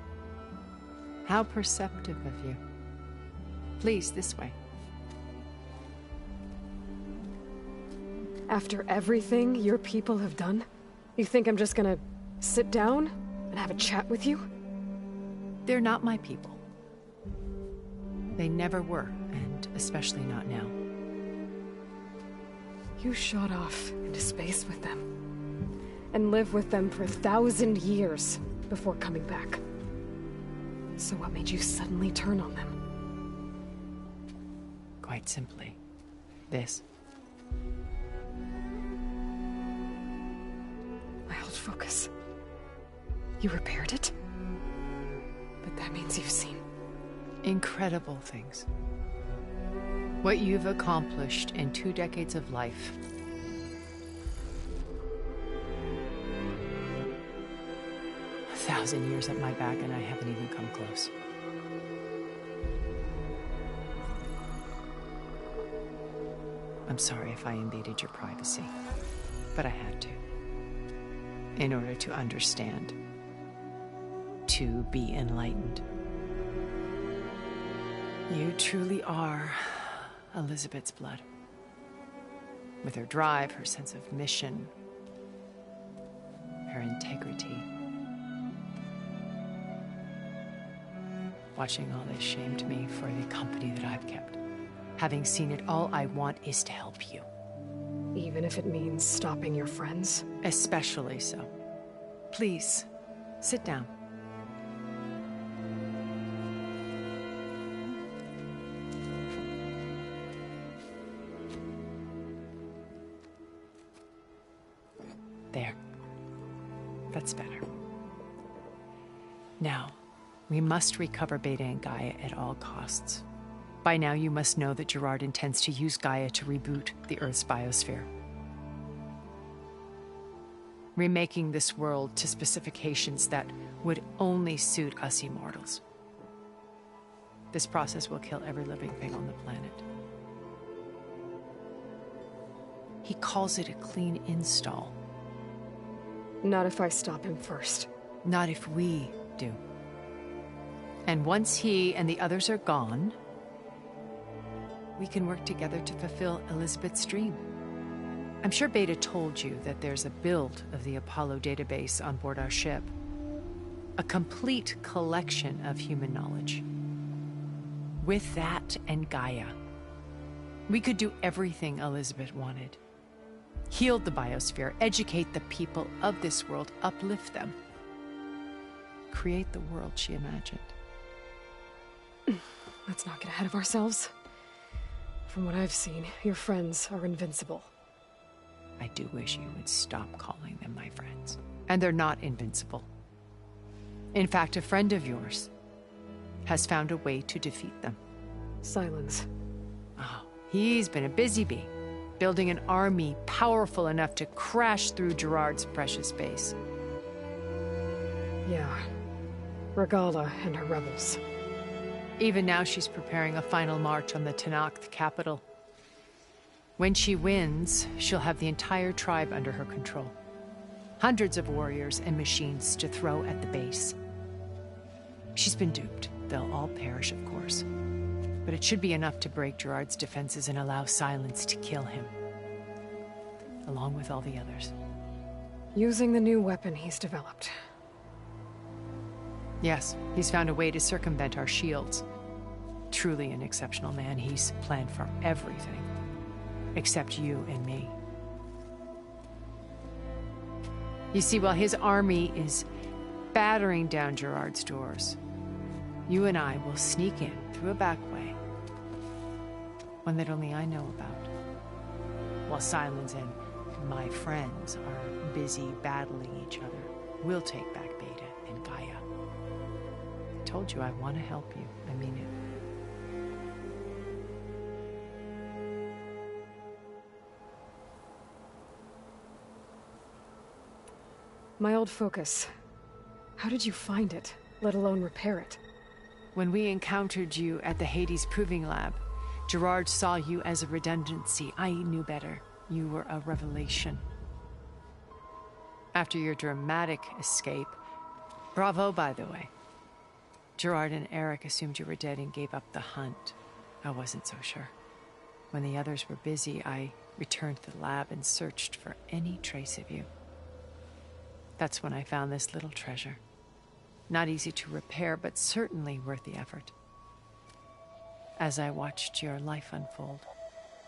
How perceptive of you. Please, this way. After everything your people have done, you think I'm just gonna sit down and have a chat with you? They're not my people. They never were, and especially not now. You shot off into space with them, and lived with them for 1,000 years before coming back. So what made you suddenly turn on them? Quite simply, this. I held focus. You repaired it? But that means you've seen incredible things. What you've accomplished in 2 decades of life. A 1,000 years at my back, and I haven't even come close. I'm sorry if I invaded your privacy, but I had to. In order to understand. To be enlightened. You truly are Elizabeth's blood. With her drive, her sense of mission, her integrity. Watching all this shamed me for the company that I've kept. Having seen it, all I want is to help you. Even if it means stopping your friends? Especially so. Please, sit down. There. That's better. Now, we must recover Beta and Gaia at all costs. By now, you must know that Gerard intends to use Gaia to reboot the Earth's biosphere. Remaking this world to specifications that would only suit us immortals. This process will kill every living thing on the planet. He calls it a clean install. Not if I stop him first. Not if we do. And once he and the others are gone, we can work together to fulfill Elizabeth's dream. I'm sure Beta told you that there's a build of the Apollo database on board our ship. A complete collection of human knowledge. With that and Gaia, we could do everything Elizabeth wanted. Heal the biosphere, educate the people of this world, uplift them. Create the world she imagined. Let's not get ahead of ourselves. From what I've seen, your friends are invincible. I do wish you would stop calling them my friends. And they're not invincible. In fact, a friend of yours has found a way to defeat them. Silence. Oh, he's been a busy bee, building an army powerful enough to crash through Gerard's precious base. Yeah. Regala and her rebels. Even now she's preparing a final march on the Tenakth capital. When she wins, she'll have the entire tribe under her control. Hundreds of warriors and machines to throw at the base. She's been duped. They'll all perish, of course. But it should be enough to break Gerard's defenses and allow Silence to kill him. Along with all the others. Using the new weapon he's developed. Yes, he's found a way to circumvent our shields. Truly an exceptional man. He's planned for everything. Except you and me. You see, while his army is battering down Gerard's doors, You and I will sneak in through a back way, one that only I know about, while Sylens and my friends are busy battling each other. We'll take back Beta and Gaia. I told you I want to help you. I mean it. My old focus. How did you find it, let alone repair it? When we encountered you at the Hades Proving Lab, Gerard saw you as a redundancy. I knew better. You were a revelation. After your dramatic escape, bravo, by the way. Gerard and Eric assumed you were dead and gave up the hunt. I wasn't so sure. When the others were busy, I returned to the lab and searched for any trace of you. That's when I found this little treasure. Not easy to repair, but certainly worth the effort. As I watched your life unfold,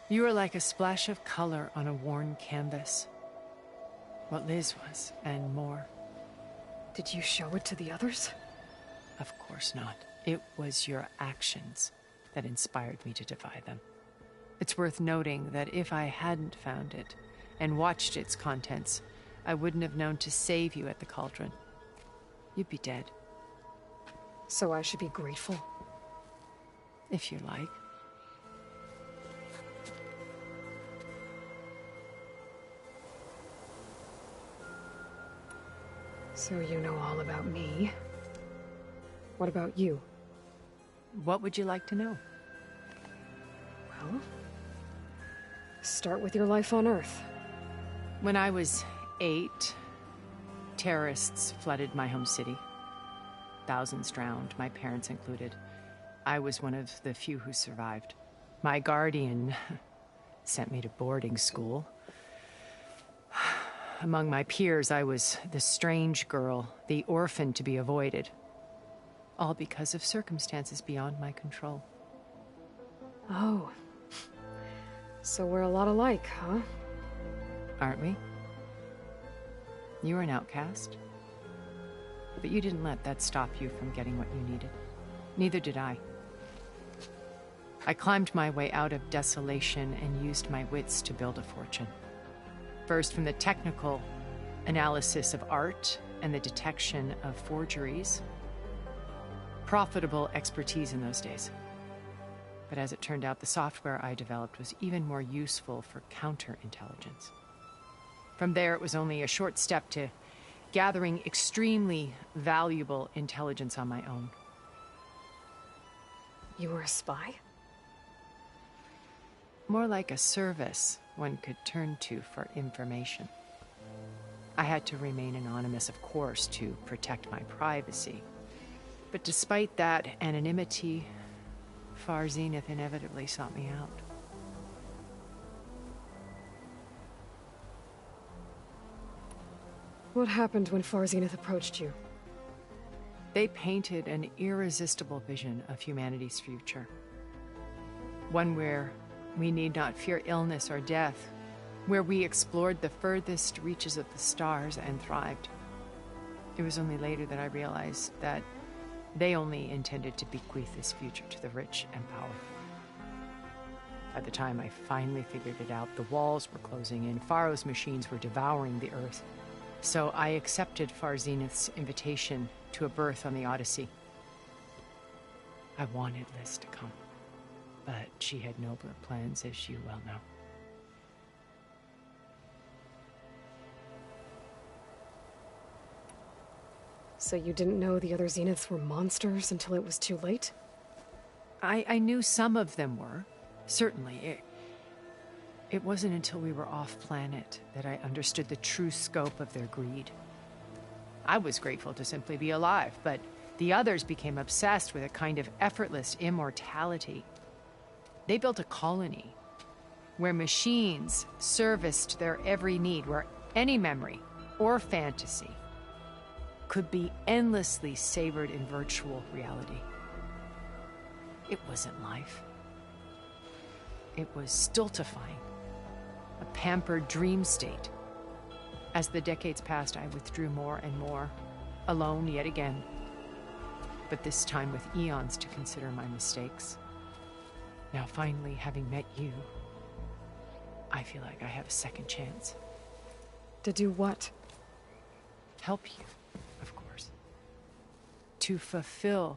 you were like a splash of color on a worn canvas. What Liz was, and more. Did you show it to the others? Of course not. It was your actions that inspired me to defy them. It's worth noting that if I hadn't found it and watched its contents, I wouldn't have known to save you at the Cauldron. You'd be dead. So I should be grateful? If you like. So you know all about me. What about you? What would you like to know? Well, start with your life on Earth. When I was 8, terrorists flooded my home city. Thousands drowned, my parents included. I was one of the few who survived. My guardian sent me to boarding school. Among my peers, I was the strange girl, the orphan to be avoided. All because of circumstances beyond my control. Oh. So we're a lot alike, huh? Aren't we? You were an outcast. But you didn't let that stop you from getting what you needed. Neither did I. I climbed my way out of desolation and used my wits to build a fortune. First, from the technical analysis of art and the detection of forgeries. Profitable expertise in those days. But as it turned out, the software I developed was even more useful for counterintelligence. From there, it was only a short step to gathering extremely valuable intelligence on my own. You were a spy? More like a service one could turn to for information. I had to remain anonymous, of course, to protect my privacy. But despite that anonymity, Far Zenith inevitably sought me out. What happened when Far Zenith approached you? They painted an irresistible vision of humanity's future. One where we need not fear illness or death, where we explored the furthest reaches of the stars and thrived. It was only later that I realized that they only intended to bequeath this future to the rich and powerful. By the time I finally figured it out, the walls were closing in, Pharaoh's machines were devouring the Earth. So I accepted Far Zenith's invitation to a berth on the Odyssey. I wanted Liz to come, but she had nobler plans, as you well know. So you didn't know the other Zeniths were monsters until it was too late? I knew some of them were, certainly. It wasn't until we were off-planet that I understood the true scope of their greed. I was grateful to simply be alive, but the others became obsessed with a kind of effortless immortality. They built a colony where machines serviced their every need, where any memory or fantasy could be endlessly savored in virtual reality. It wasn't life. It was stultifying, a pampered dream state. As the decades passed, I withdrew more and more, alone yet again. but this time with eons to consider my mistakes. Now finally, having met you, I feel like I have a second chance. To do what? Help you, of course. To fulfill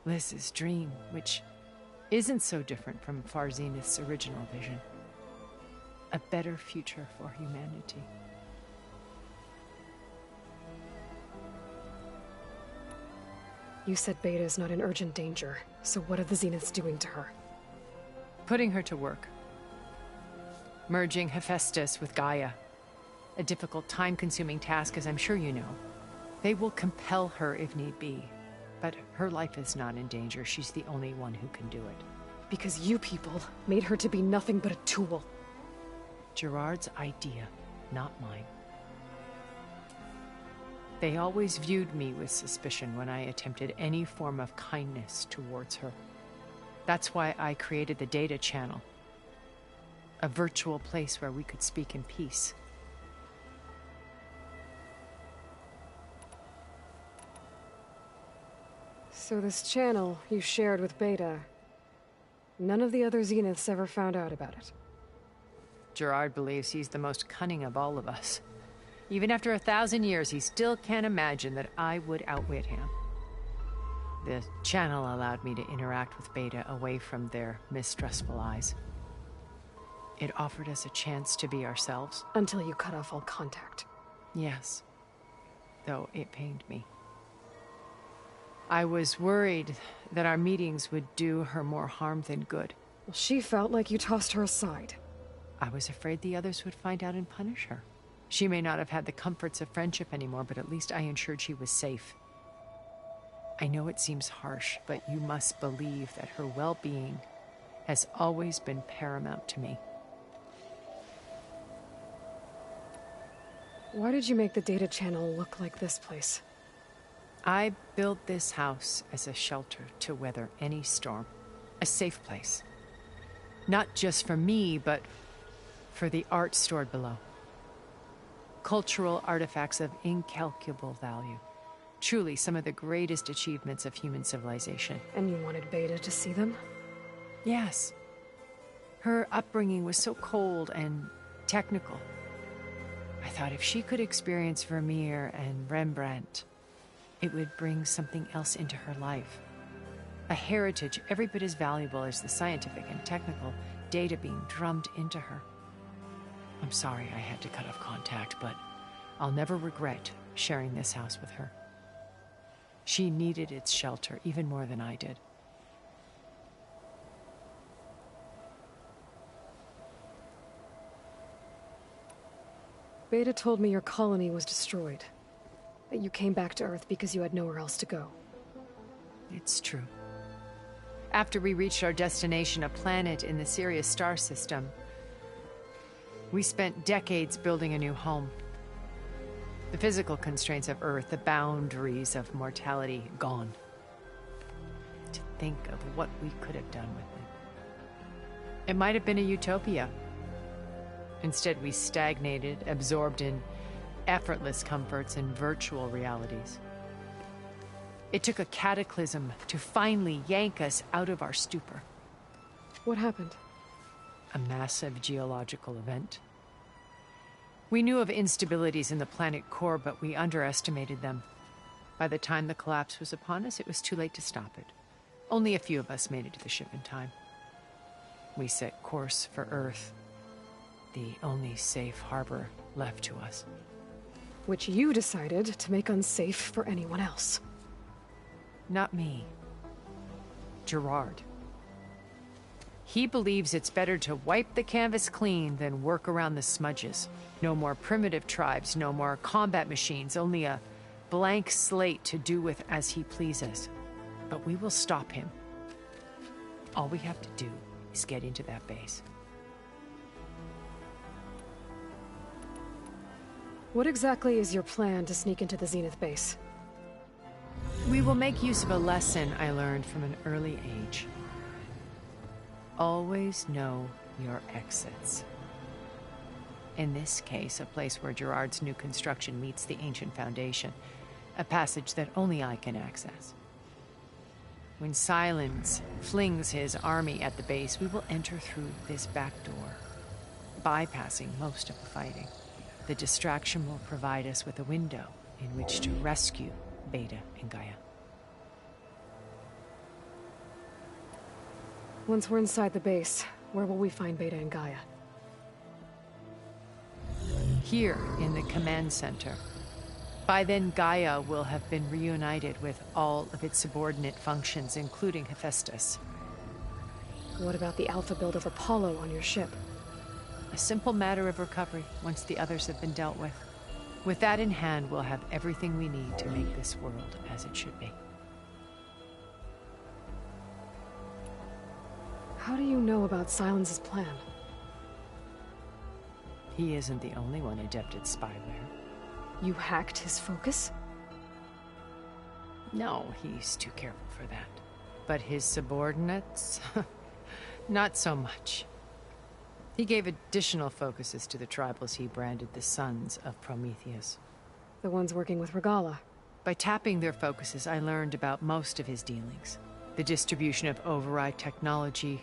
Liz's dream, which isn't so different from Far Zenith's original vision. A better future for humanity. You said Beta's not in urgent danger, so what are the Zeniths doing to her? Putting her to work. Merging Hephaestus with Gaia. A difficult, time-consuming task, as I'm sure you know. They will compel her if need be. But her life is not in danger. She's the only one who can do it. Because you people made her to be nothing but a tool. Gerard's idea, not mine. They always viewed me with suspicion when I attempted any form of kindness towards her. That's why I created the Data Channel. A virtual place where we could speak in peace. So this channel you shared with Beta, none of the other Zeniths ever found out about it? Gerard believes he's the most cunning of all of us. Even after 1,000 years, he still can't imagine that I would outwit him. The channel allowed me to interact with Beta away from their mistrustful eyes. It offered us a chance to be ourselves. Until you cut off all contact. Yes. Though it pained me. I was worried that our meetings would do her more harm than good. Well, she felt like you tossed her aside. I was afraid the others would find out and punish her. She may not have had the comforts of friendship anymore, but at least I ensured she was safe. I know it seems harsh, but you must believe that her well-being has always been paramount to me. Why did you make the Data Channel look like this place? I built this house as a shelter to weather any storm. A safe place. Not just for me, but for the art stored below. Cultural artifacts of incalculable value. Truly some of the greatest achievements of human civilization. And you wanted Beta to see them? Yes. Her upbringing was so cold and technical. I thought if she could experience Vermeer and Rembrandt, it would bring something else into her life. A heritage every bit as valuable as the scientific and technical data being drummed into her. I'm sorry I had to cut off contact, but I'll never regret sharing this house with her. She needed its shelter even more than I did. Beta told me your colony was destroyed. That you came back to Earth because you had nowhere else to go. It's true. After we reached our destination, a planet in the Sirius star system, we spent decades building a new home. The physical constraints of Earth, the boundaries of mortality, gone. To think of what we could have done with it. It might have been a utopia. Instead, we stagnated, absorbed in effortless comforts and virtual realities. It took a cataclysm to finally yank us out of our stupor. What happened? A massive geological event. We knew of instabilities in the planet core, but we underestimated them. By the time the collapse was upon us, it was too late to stop it. Only a few of us made it to the ship in time. We set course for Earth, the only safe harbor left to us. Which you decided to make unsafe for anyone else. Not me. Gerard. He believes it's better to wipe the canvas clean than work around the smudges. No more primitive tribes, no more combat machines, only a blank slate to do with as he pleases. But we will stop him. All we have to do is get into that base. What exactly is your plan to sneak into the Zenith base? We will make use of a lesson I learned from an early age. Always know your exits. In this case, a place where Gerard's new construction meets the ancient foundation. A passage that only I can access. When Silence flings his army at the base, we will enter through this back door, bypassing most of the fighting. The distraction will provide us with a window in which to rescue Beta and Gaia. Once we're inside the base, where will we find Beta and Gaia? Here in the command center. By then, Gaia will have been reunited with all of its subordinate functions, including Hephaestus. What about the Alpha build of Apollo on your ship? A simple matter of recovery once the others have been dealt with. With that in hand, we'll have everything we need to make this world as it should be. How do you know about Silence's plan? He isn't the only one adept at spyware. You hacked his focus? No, he's too careful for that. But his subordinates? Not so much. He gave additional focuses to the tribals he branded the Sons of Prometheus. The ones working with Regalla. By tapping their focuses, I learned about most of his dealings. The distribution of override technology,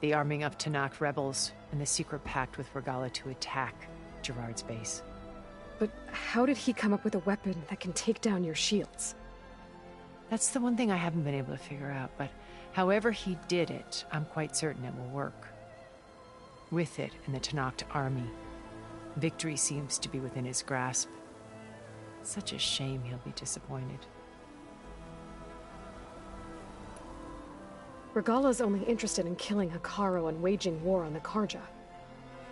the arming of Tanakh rebels, and the secret pact with Regalla to attack Gerard's base. But how did he come up with a weapon that can take down your shields? That's the one thing I haven't been able to figure out, but however he did it, I'm quite certain it will work. With it and the Tanakh army, victory seems to be within his grasp. Such a shame he'll be disappointed. Regalla's only interested in killing Hekarro and waging war on the Karja.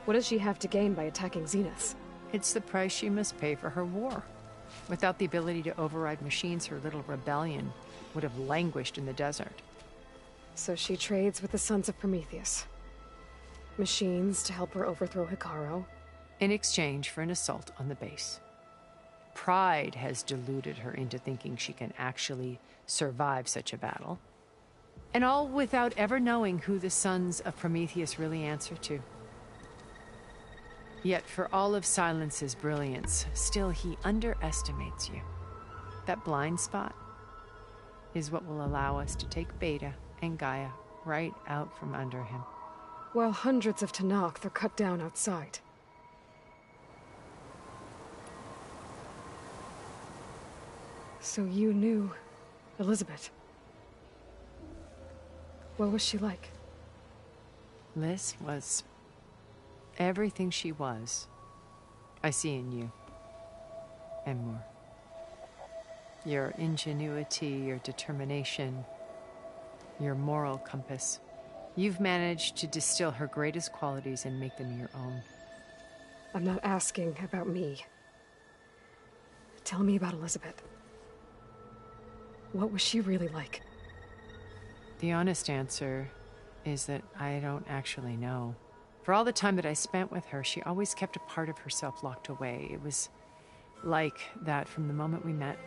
What does she have to gain by attacking Zeniths? It's the price she must pay for her war. Without the ability to override machines, her little rebellion would have languished in the desert. So she trades with the Sons of Prometheus. Machines to help her overthrow Hekarro. In exchange for an assault on the base. Pride has deluded her into thinking she can actually survive such a battle. And all without ever knowing who the Sons of Prometheus really answer to. Yet for all of Silence's brilliance, still he underestimates you. That blind spot is what will allow us to take Beta and Gaia right out from under him. While hundreds of Tanakh are cut down outside. So you knew Elizabeth. What was she like? Liz was everything she was. I see in you. And more. Your ingenuity, your determination, your moral compass. You've managed to distill her greatest qualities and make them your own. I'm not asking about me. Tell me about Elizabeth. What was she really like? The honest answer is that I don't actually know. For all the time that I spent with her, she always kept a part of herself locked away. It was like that from the moment we met.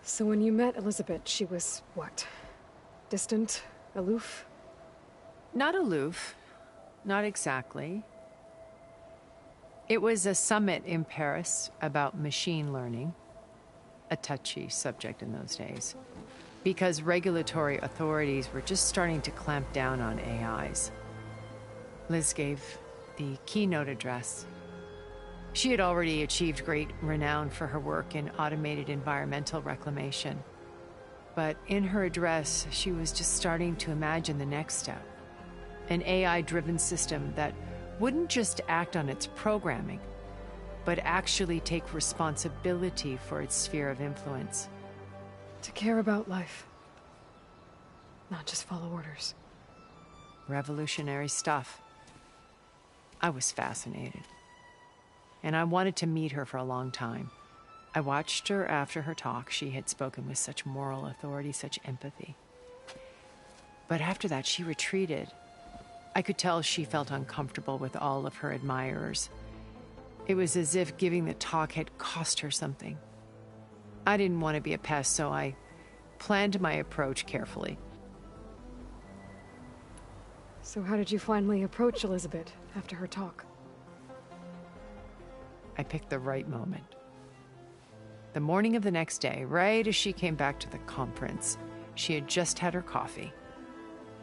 So when you met Elizabeth, she was what? Distant? Aloof? Not aloof. Not exactly. It was a summit in Paris about machine learning. A touchy subject in those days. Because regulatory authorities were just starting to clamp down on AIs. Liz gave the keynote address. She had already achieved great renown for her work in automated environmental reclamation. But in her address, she was just starting to imagine the next step. An AI-driven system that wouldn't just act on its programming, but actually take responsibility for its sphere of influence. To care about life. Not just follow orders. Revolutionary stuff. I was fascinated. And I wanted to meet her for a long time. I watched her after her talk. She had spoken with such moral authority, such empathy. But after that, she retreated. I could tell she felt uncomfortable with all of her admirers. It was as if giving the talk had cost her something. I didn't want to be a pest, so I planned my approach carefully. So how did you finally approach Elizabeth after her talk? I picked the right moment. The morning of the next day, right as she came back to the conference, she had just had her coffee.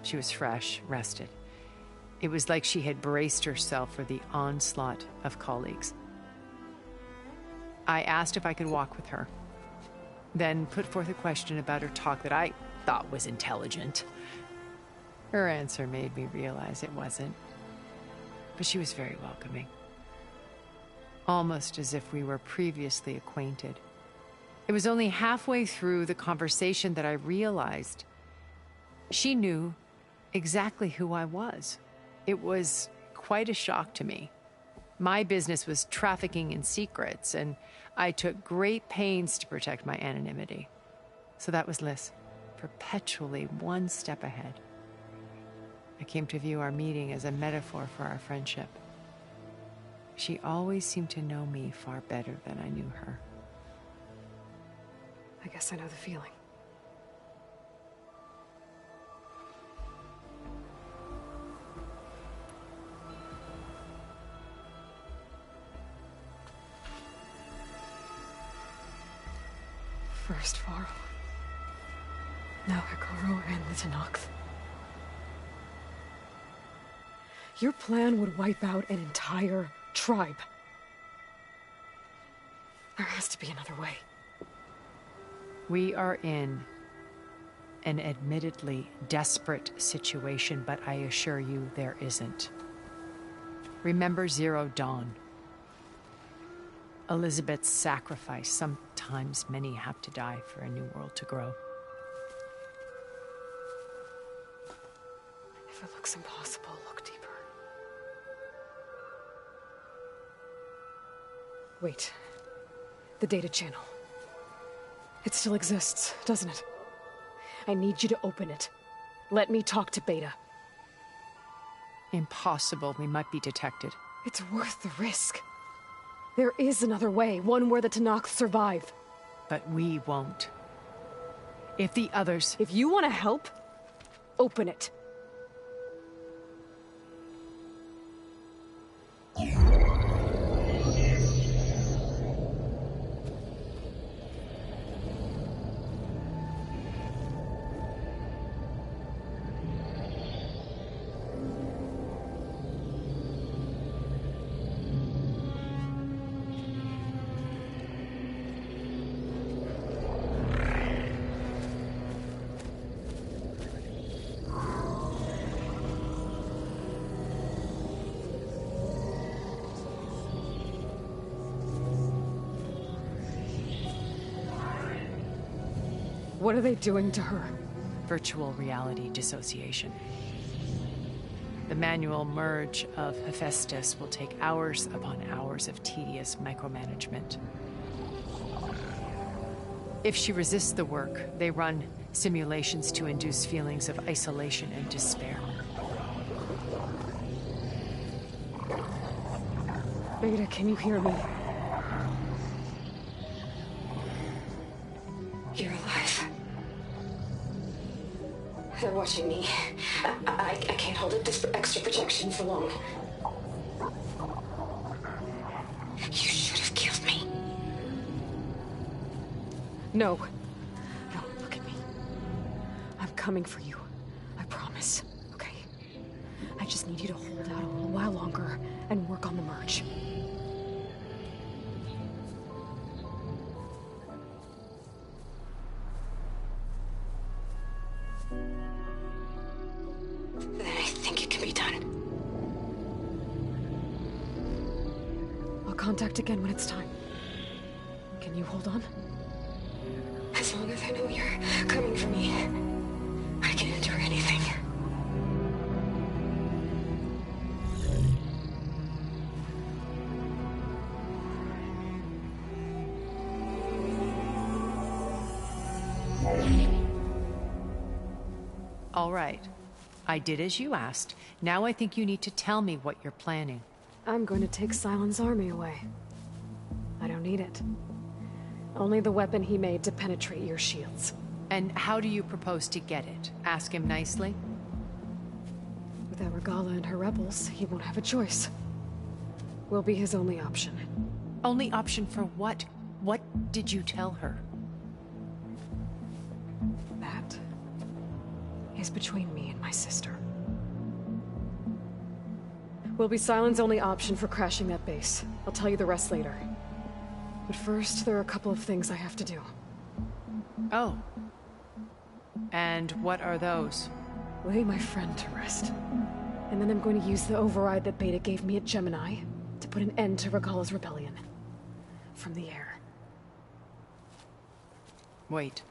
She was fresh, rested. It was like she had braced herself for the onslaught of colleagues. I asked if I could walk with her, then put forth a question about her talk that I thought was intelligent. Her answer made me realize it wasn't, but she was very welcoming. Almost as if we were previously acquainted. It was only halfway through the conversation that I realized she knew exactly who I was. It was quite a shock to me. My business was trafficking in secrets, and I took great pains to protect my anonymity. So that was Liz, perpetually one step ahead. I came to view our meeting as a metaphor for our friendship. She always seemed to know me far better than I knew her. I guess I know the feeling. First Varl, now Hekarro and the Tenakth. Your plan would wipe out an entire tribe. There has to be another way. We are in an admittedly desperate situation, but I assure you there isn't. Remember Zero Dawn. Elizabeth's sacrifice. Sometimes many have to die for a new world to grow. If it looks impossible, look deeper. Wait. The data channel. It still exists, doesn't it? I need you to open it. Let me talk to Beta. Impossible. We might be detected. It's worth the risk. There is another way, one where the Tenakth survive. But we won't. If the others... If you want to help, open it. What are they doing to her? Virtual reality dissociation. The manual merge of Hephaestus will take hours upon hours of tedious micromanagement. If she resists the work, they run simulations to induce feelings of isolation and despair. Beta, can you hear me? You're alive. They're watching me. I can't hold up this extra protection for long. You should have killed me. No. No, look at me. I'm coming for you. I promise. Okay? I just need you to hold out a little while longer and work on the merge. Contact again when it's time. Can you hold on? As long as I know you're coming for me, I can endure anything. All right. I did as you asked. Now I think you need to tell me what you're planning. I'm going to take Sylens' army away. I don't need it. Only the weapon he made to penetrate your shields. And how do you propose to get it? Ask him nicely? Without Regalla and her rebels, he won't have a choice. We'll be his only option. Only option for what? What did you tell her? That is between me and my sister. Will be Sylens' only option for crashing that base. I'll tell you the rest later. But first, there are a couple of things I have to do. Oh. And what are those? Lay my friend to rest. And then I'm going to use the override that Beta gave me at Gemini to put an end to Regalla's rebellion. From the air. Wait.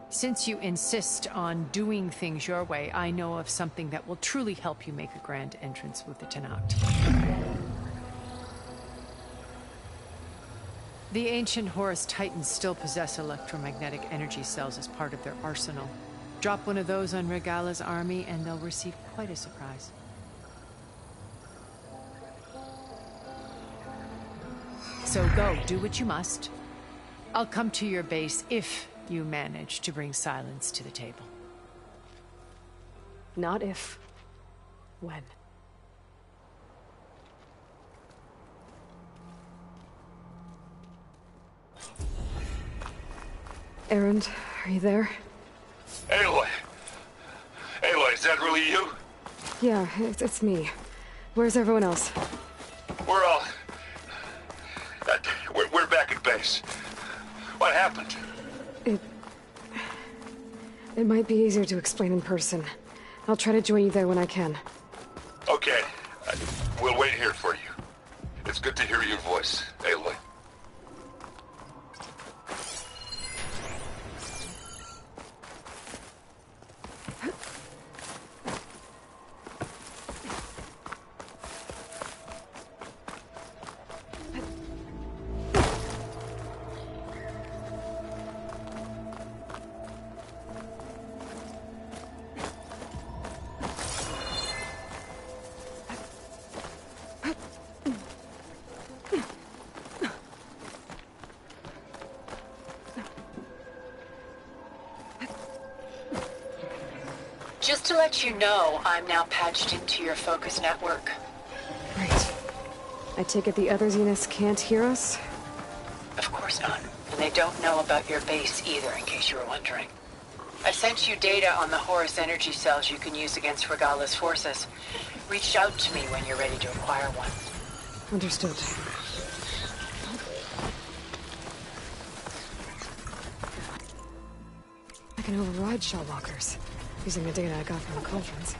Since you insist on doing things your way, I know of something that will truly help you make a grand entrance with the Tenakth. The ancient Horus Titans still possess electromagnetic energy cells as part of their arsenal. Drop one of those on Regalla's army and they'll receive quite a surprise. So go, do what you must. I'll come to your base if you manage to bring Sylens to the table. Not if. When. Erend, are you there? Aloy! Aloy, is that really you? Yeah, it's me. Where's everyone else? We're all... We're back at base. What happened? It might be easier to explain in person. I'll try to join you there when I can. Okay. We'll wait here for you. It's good to hear your voice, Aloy. Just to let you know, I'm now patched into your focus network. Great. I take it the other Zeniths can't hear us? Of course not. And they don't know about your base either, in case you were wondering. I've sent you data on the Horus energy cells you can use against Regalla's forces. Reach out to me when you're ready to acquire one. Understood. I can override Shellwalkers, using the data I got from the cauldrons.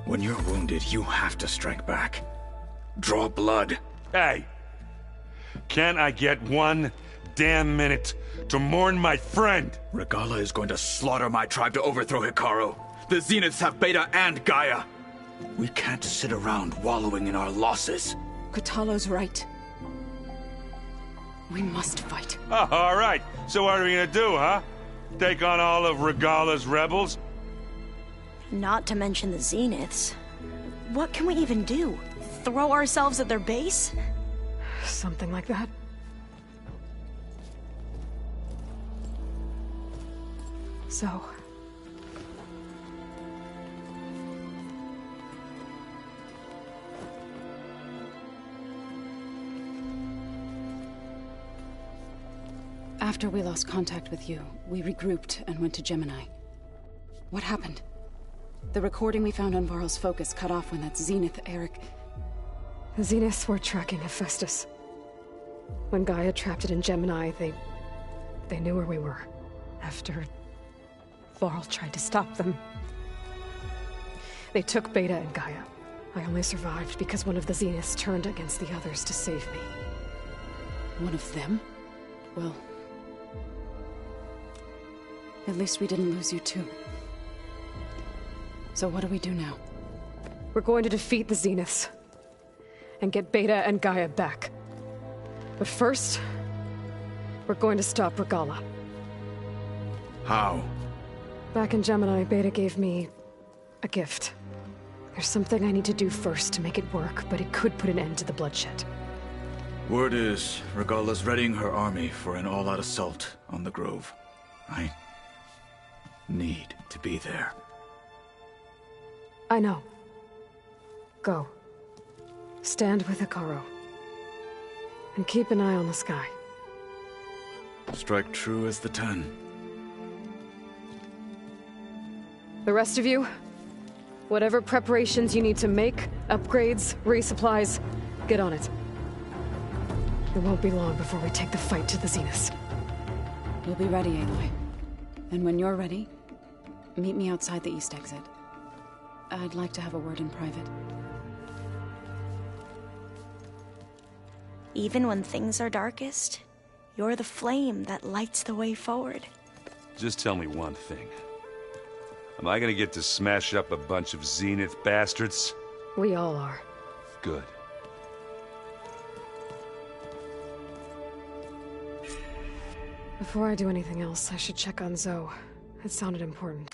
When you're wounded, you have to strike back. Draw blood. Hey! Can't I get one damn minute to mourn my friend? Regalla is going to slaughter my tribe to overthrow Hekarro. The Zeniths have Beta and Gaia. We can't sit around wallowing in our losses. Kotallo's right. We must fight. Oh, all right. So what are we gonna do, huh? Take on all of Regalla's rebels? Not to mention the Zeniths. What can we even do? Throw ourselves at their base? Something like that. So... After we lost contact with you, we regrouped and went to Gemini. What happened? The recording we found on Varl's focus cut off when that Zenith, Eric... The Zeniths were tracking Hephaestus. When Gaia trapped it in Gemini, they knew where we were. After... Varl tried to stop them. They took Beta and Gaia. I only survived because one of the Zeniths turned against the others to save me. One of them? Well... At least we didn't lose you too. So what do we do now? We're going to defeat the Zeniths. And get Beta and Gaia back. But first... we're going to stop Regalla. How? Back in Gemini, Beta gave me... a gift. There's something I need to do first to make it work, but it could put an end to the bloodshed. Word is, Regalla's readying her army for an all-out assault on the Grove. I... need to be there. I know. Go. Stand with Hekarro. And keep an eye on the sky. Strike true as the 10. The rest of you, whatever preparations you need to make, upgrades, resupplies, get on it. It won't be long before we take the fight to the Zeniths. We'll be ready, Aloy. And when you're ready, meet me outside the east exit. I'd like to have a word in private. Even when things are darkest, you're the flame that lights the way forward. Just tell me one thing. Am I gonna get to smash up a bunch of Zenith bastards? We all are. Good. Before I do anything else, I should check on Zoe. It sounded important.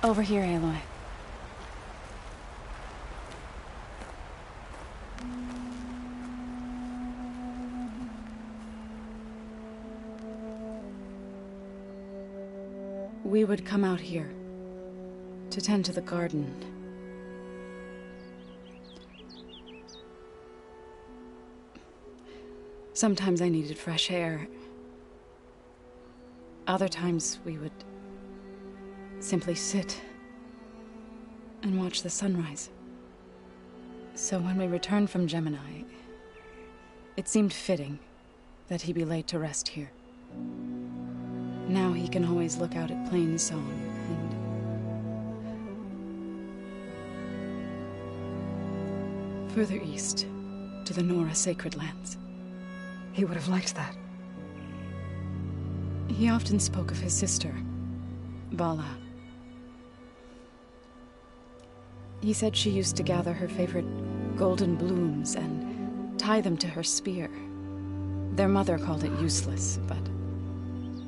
Over here, Aloy. We would come out here to tend to the garden. Sometimes I needed fresh air. Other times we would simply sit and watch the sunrise. So when we returned from Gemini, it seemed fitting that he be laid to rest here. Now he can always look out at Plain Song and... further east, to the Nora sacred lands. He would have liked that. He often spoke of his sister, Vala. He said she used to gather her favorite golden blooms and tie them to her spear. Their mother called it useless, but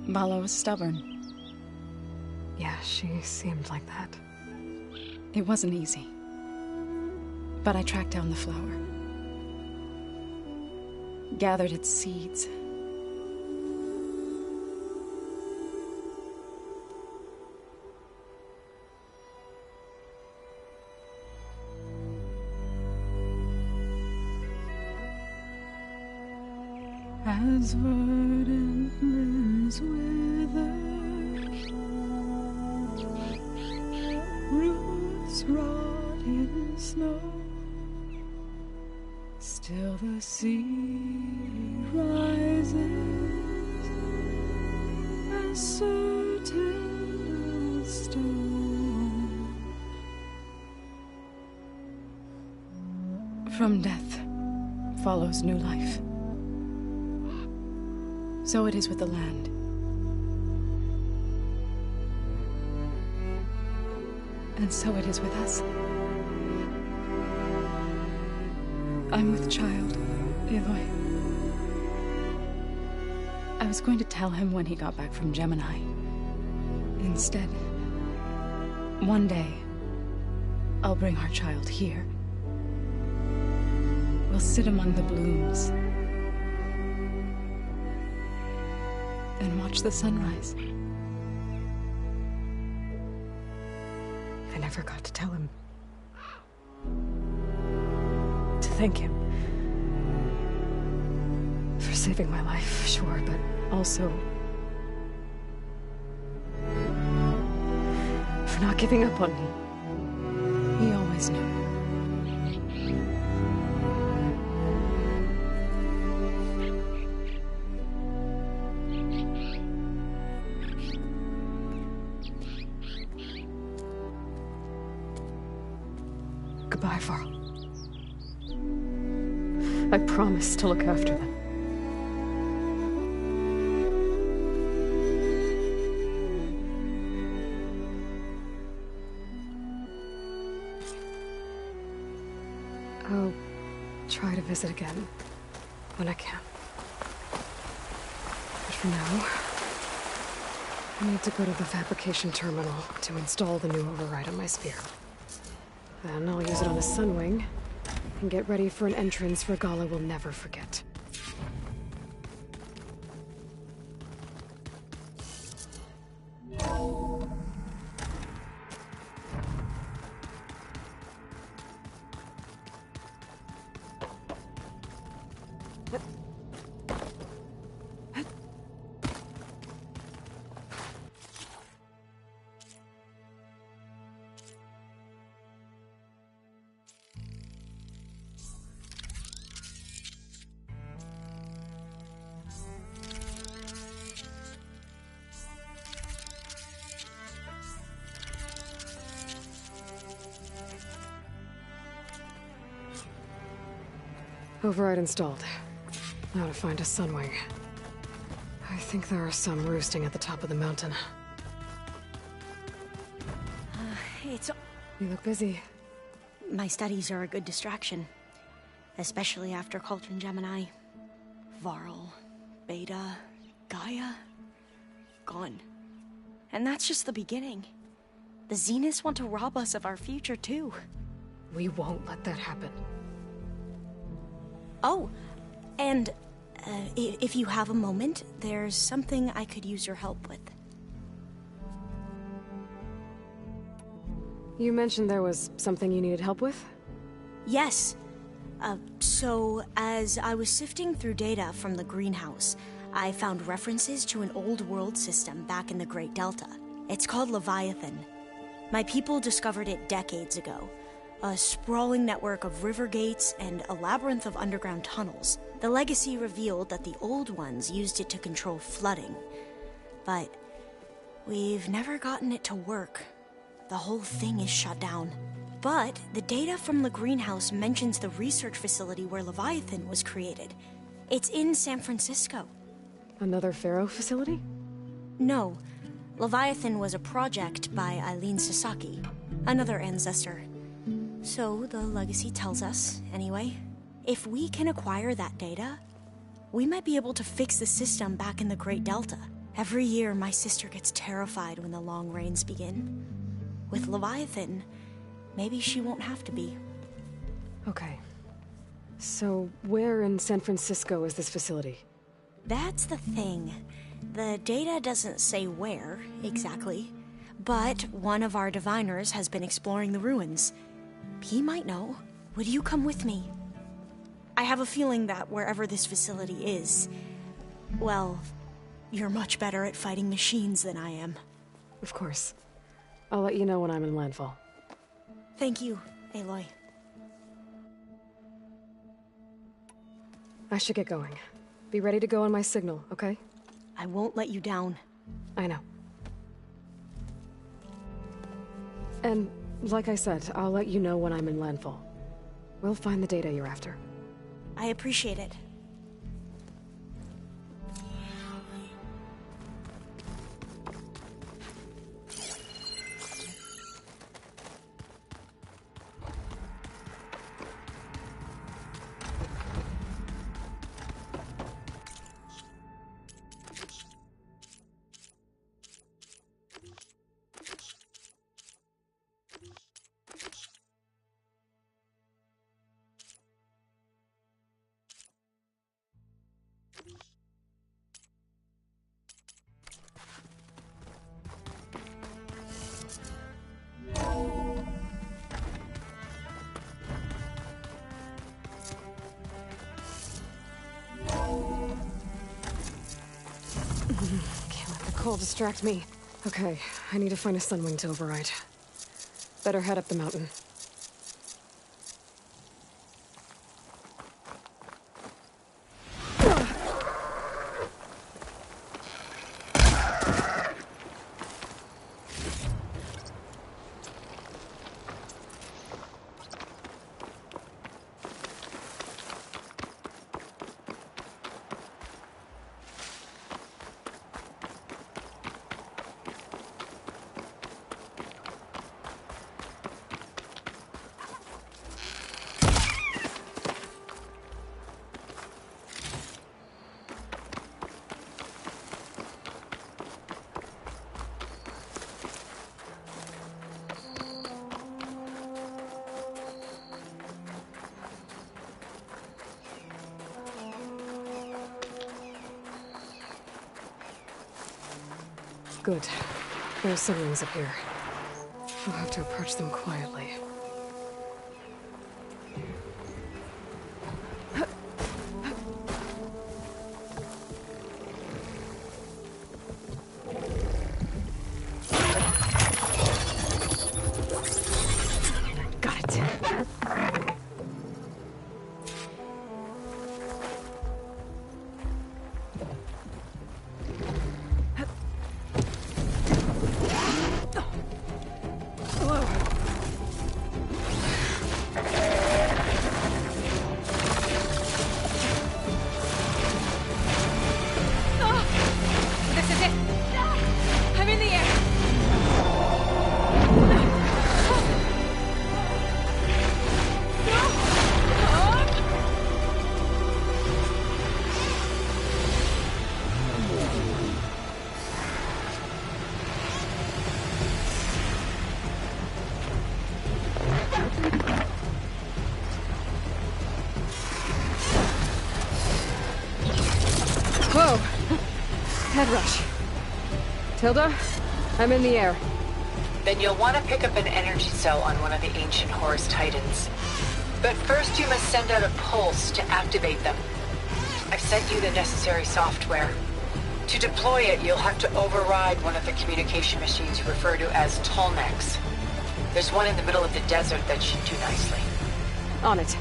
Vala was stubborn. Yeah, she seemed like that. It wasn't easy. But I tracked down the flower. Gathered its seeds. As verdant limbs wither, roots rot in snow, still the sea rises as certain as stone. From death follows new life. So it is with the land. And so it is with us. I'm with child, Aloy. I was going to tell him when he got back from Gemini. Instead, one day, I'll bring our child here. We'll sit among the blooms and watch the sunrise. I never got to tell him. To thank him. For saving my life, sure, but also for not giving up on me. He always knew. Goodbye, Varl. I promise to look after them. I'll try to visit again when I can. But for now, I need to go to the fabrication terminal to install the new override on my spear. Then I'll use it on a Sunwing, and get ready for an entrance Regalla will never forget. Override installed. Now to find a Sunwing. I think there are some roosting at the top of the mountain. It's... You look busy. My studies are a good distraction. Especially after Cauldron Gemini. Varl, Beta, Gaia... gone. And that's just the beginning. The Zeniths want to rob us of our future, too. We won't let that happen. Oh, and if you have a moment, there's something I could use your help with. You mentioned there was something you needed help with? Yes. So, as I was sifting through data from the greenhouse, I found references to an old world system back in the Great Delta. It's called Leviathan. My people discovered it decades ago. A sprawling network of river gates and a labyrinth of underground tunnels. The legacy revealed that the old ones used it to control flooding. But we've never gotten it to work. The whole thing is shut down. But the data from the greenhouse mentions the research facility where Leviathan was created. It's in San Francisco. Another Pharaoh facility? No. Leviathan was a project by Eileen Sasaki, another ancestor. So the legacy tells us, anyway. If we can acquire that data, we might be able to fix the system back in the Great Delta. Every year, my sister gets terrified when the long rains begin. With Leviathan, maybe she won't have to be. Okay. So, where in San Francisco is this facility? That's the thing. The data doesn't say where, exactly. But one of our diviners has been exploring the ruins. He might know. Would you come with me? I have a feeling that wherever this facility is, well, you're much better at fighting machines than I am. Of course. I'll let you know when I'm in landfall. Thank you, Aloy. I should get going. Be ready to go on my signal, okay? I won't let you down. I know. And, like I said, I'll let you know when I'm in landfall. We'll find the data you're after. I appreciate it. Can't let the cold distract me. Okay, I need to find a Sunwing to override. Better head up the mountain. Good. There are Sunwings up here. I'll have to approach them quietly. Got it. Whoa! Head rush. Tilda, I'm in the air. Then you'll want to pick up an energy cell on one of the ancient Horus Titans. But first you must send out a pulse to activate them. I've sent you the necessary software. To deploy it, you'll have to override one of the communication machines you refer to as Tolmecs. There's one in the middle of the desert that should do nicely. On it.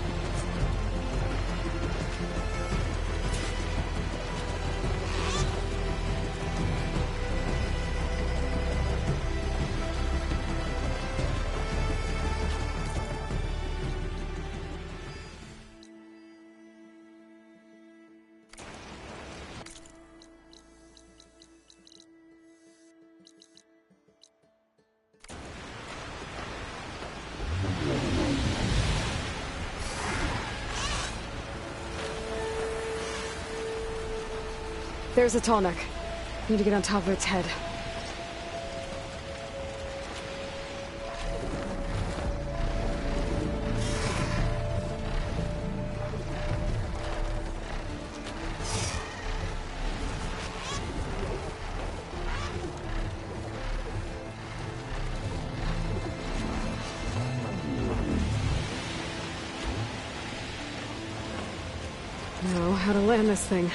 There's a tall neck. Need to get on top of its head. Know how to land this thing.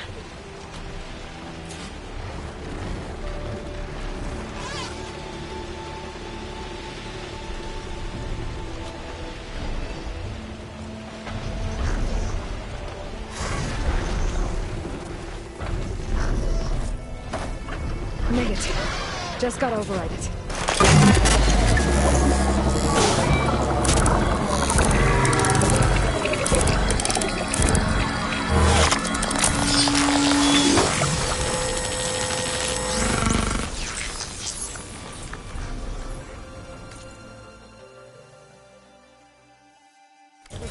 Made it. Just gotta override it.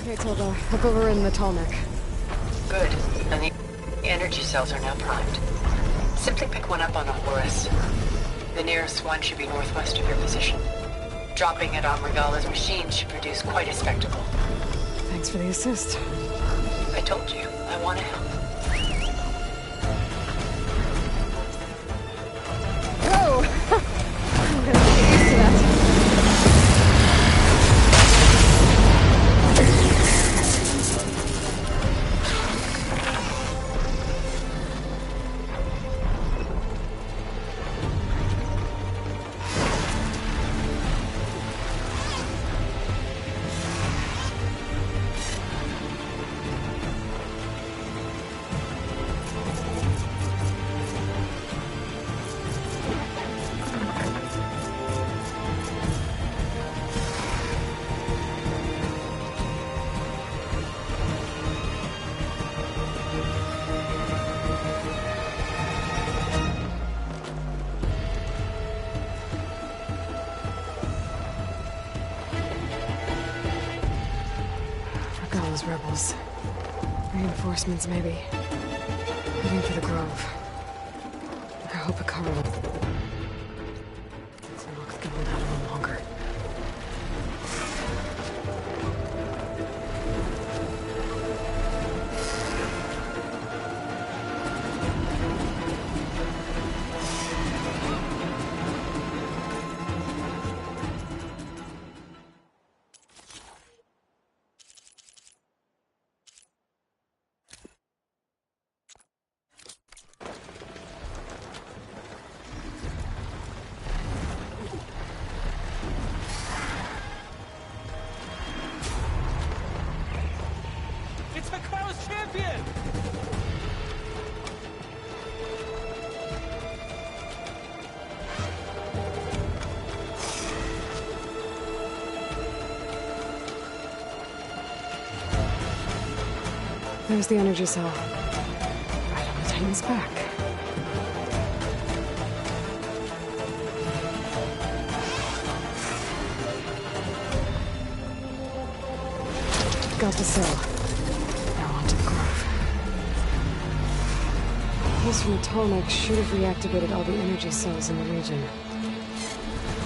Okay, Tilda. Look over in the tall neck. Good. And the energy cells are now primed. Simply pick one up on a Horus. The nearest one should be northwest of your position. Dropping it on Regalla's machine should produce quite a spectacle. Thanks for the assist. I told you, I want to help. Whoa! I'm gonna get used to that. Those rebels. Reinforcements, maybe. Heading for the Grove. I hope Hekarro doesn't look going out any longer. It's Hekarro's champion! There's the energy cell. Right on the Titan's back. Got the cell. Now onto the Grove. Pulse from the tall neck should have reactivated all the energy cells in the region.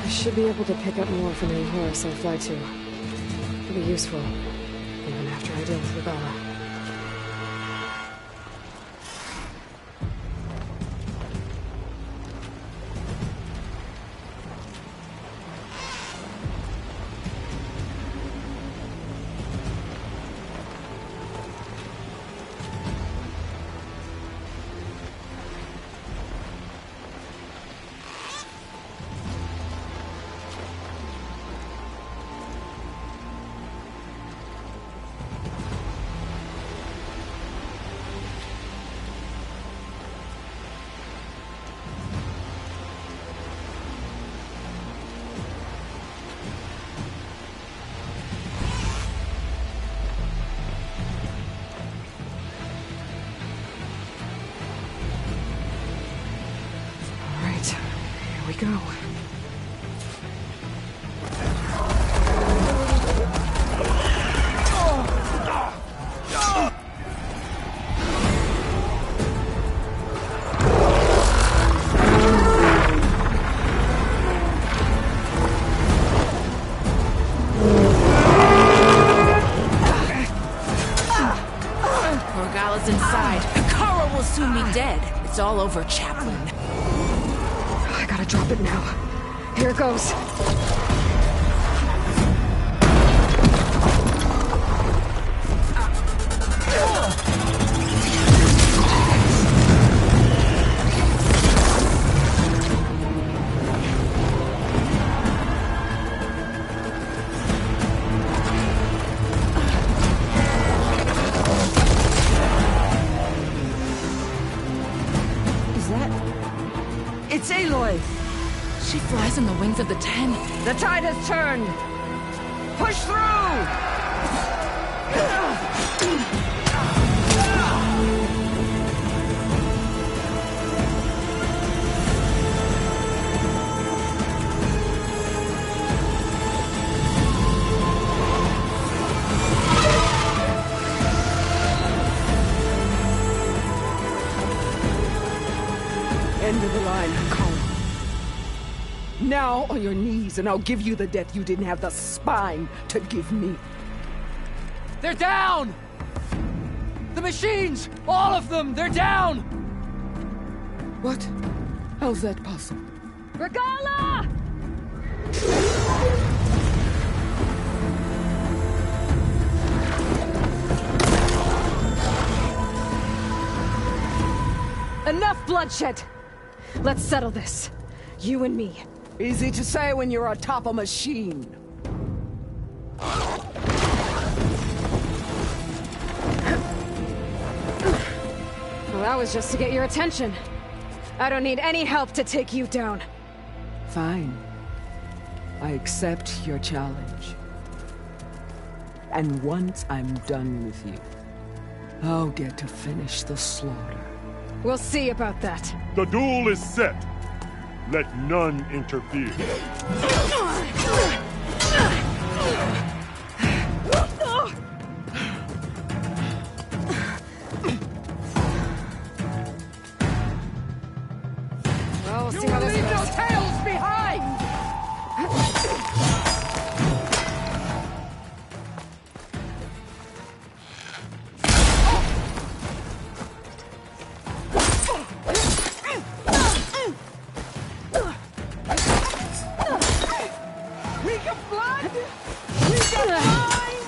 I should be able to pick up more from any Horus I fly to. It'll be useful, even after I deal with Regalla. Here we go. rebels inside. Hikaru will soon be dead. It's all over, Chaplain. I gotta drop it now. Here it goes. It's Aloy! She flies on the wings of the Ten. The tide has turned! Push through! End of the line, Hikaru. Now on your knees, and I'll give you the death you didn't have the spine to give me. They're down! The machines! All of them! They're down! What? How's that possible? Regala! Enough bloodshed! Let's settle this. You and me. Easy to say when you're atop a machine. Well, that was just to get your attention. I don't need any help to take you down. Fine. I accept your challenge. And once I'm done with you, I'll get to finish the slaughter. We'll see about that. The duel is set. Let none interfere. Well, we'll see how this leave no goes. tails behind! We got blood! We got mind!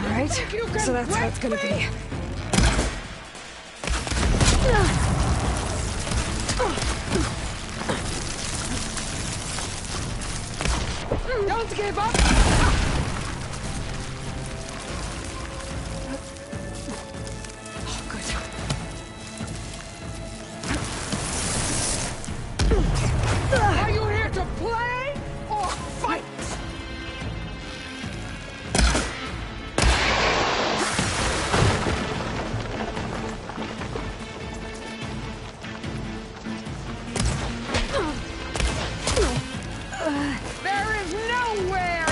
Alright, so that's how it's gonna be. Don't give up! Oh, good. Are you here to play or fight? There is nowhere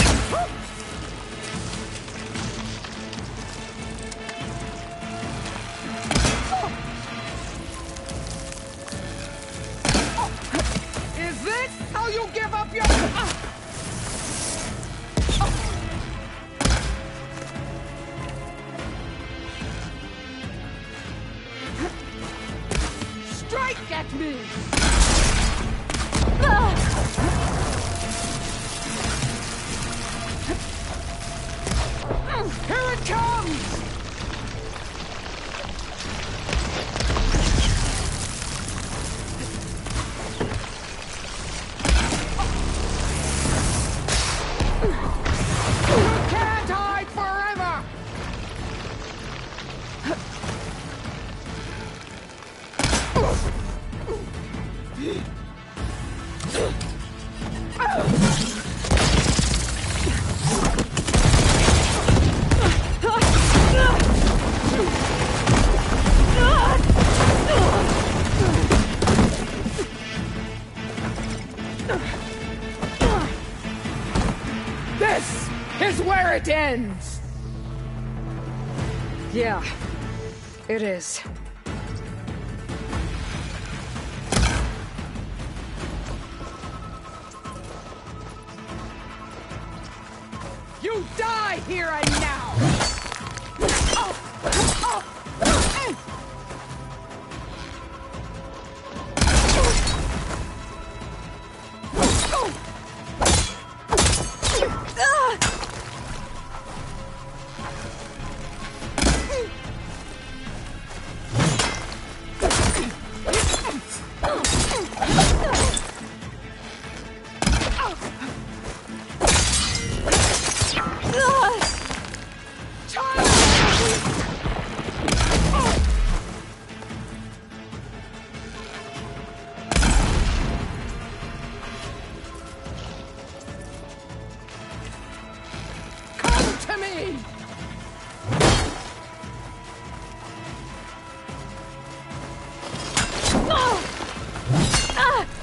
This is where it ends! Yeah, it is. You die here and now!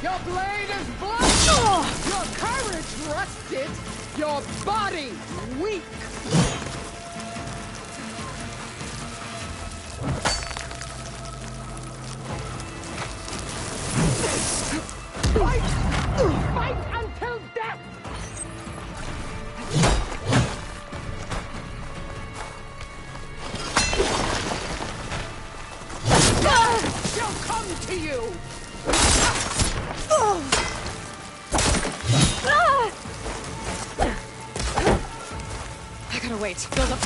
Your blade is blunt! Your courage rusted! Your body weak! Fight! Fight until death! She'll come to you! I gotta wait. Build up.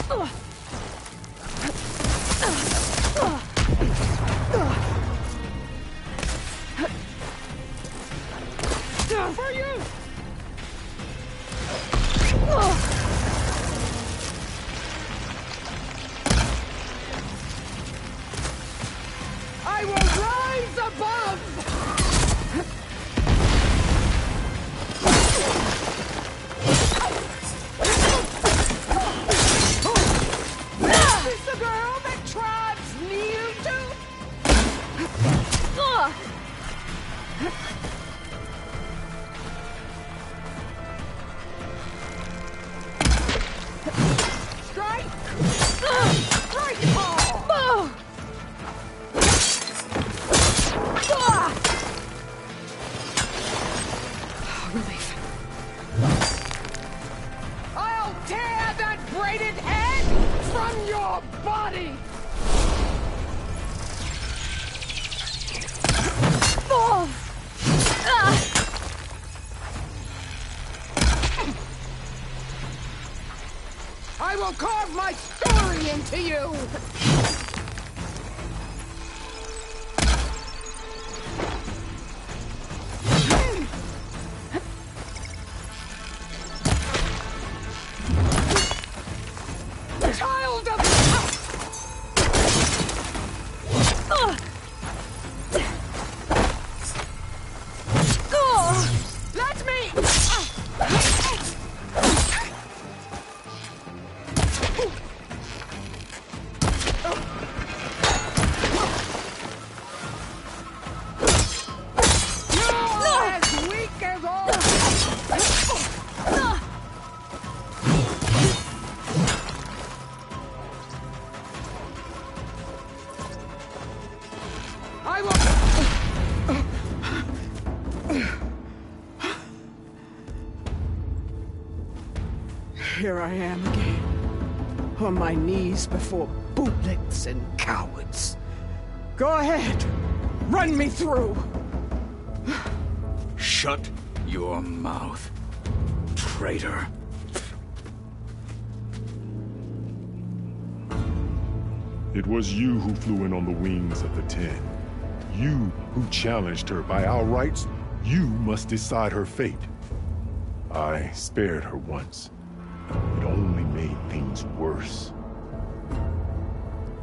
For you! I will rise above! Is this the girl that tribes kneel to? Strike! Strike hard! Relief. I'll tear that braided head from your body! I will carve my story into you! Child of... Let me... You're as weak as all... I will... Here I am again, on my knees before bootlets and cowards. Go ahead, run me through. Shut your mouth, traitor. It was you who flew in on the wings of the Ten. You who challenged her by our rights. You must decide her fate. I spared her once. It only made things worse.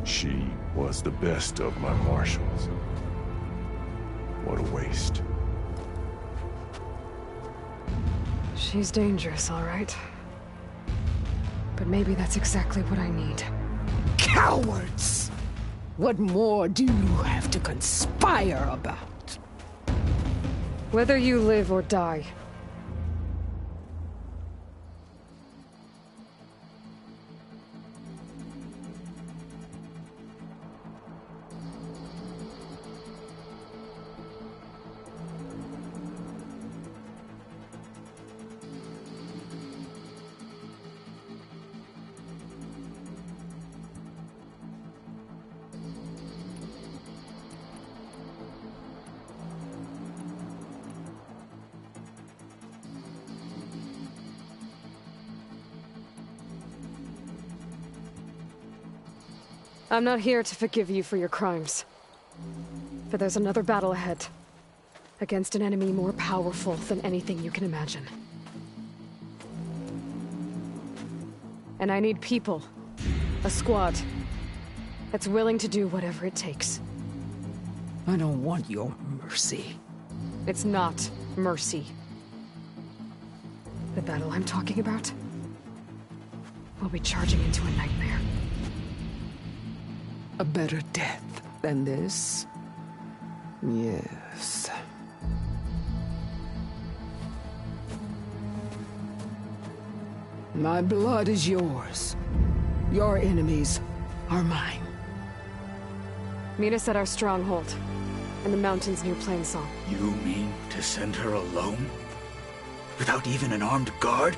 She was the best of my marshals. What a waste. She's dangerous, all right. But maybe that's exactly what I need. Cowards! What more do you have to conspire about? Whether you live or die, I'm not here to forgive you for your crimes. But there's another battle ahead. Against an enemy more powerful than anything you can imagine. And I need people. A squad. That's willing to do whatever it takes. I don't want your mercy. It's not mercy. The battle I'm talking about will be charging into a nightmare. A better death than this? Yes. My blood is yours. Your enemies are mine. Meet us at our stronghold, in the mountains near Plainsong. You mean to send her alone? Without even an armed guard?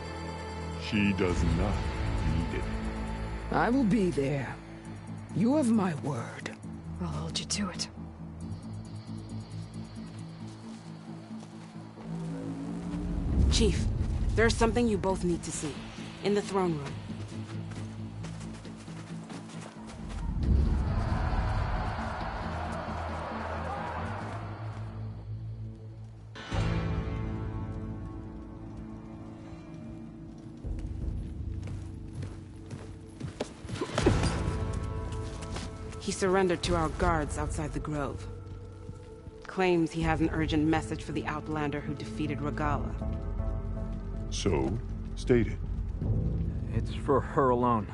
She does not need it. I will be there. You have my word. I'll hold you to it. Chief, there's something you both need to see. In the throne room. He surrendered to our guards outside the grove. Claims he has an urgent message for the Outlander who defeated Regalla. So, state it. It's for her alone.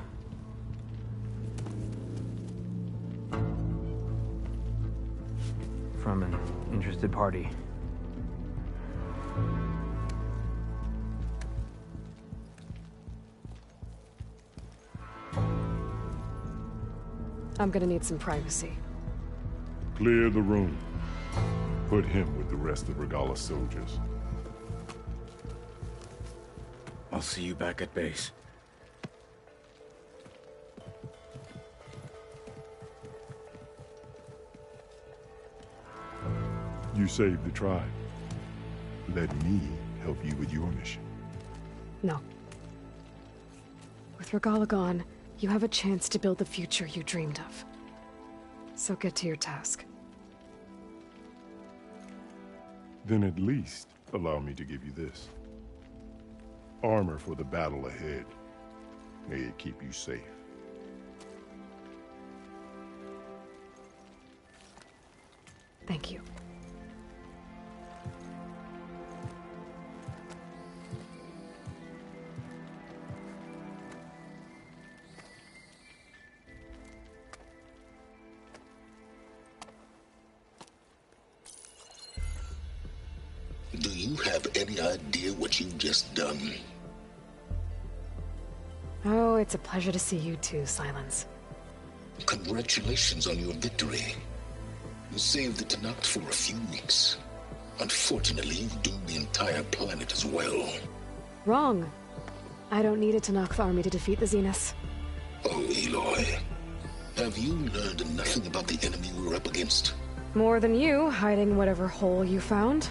From an interested party. I'm gonna need some privacy. Clear the room. Put him with the rest of Regalla's soldiers. I'll see you back at base. You saved the tribe. Let me help you with your mission. No. With Regalla gone, you have a chance to build the future you dreamed of. So get to your task. Then at least allow me to give you this. Armor for the battle ahead. May it keep you safe. Thank you. Do you have any idea what you've just done? Oh, it's a pleasure to see you too, Silence. Congratulations on your victory. You saved the Tenakth for a few weeks. Unfortunately, you've doomed the entire planet as well. Wrong. I don't need a Tenakth army to defeat the Zeniths. Oh, Aloy. Have you learned nothing about the enemy we're up against? More than you, hiding whatever hole you found.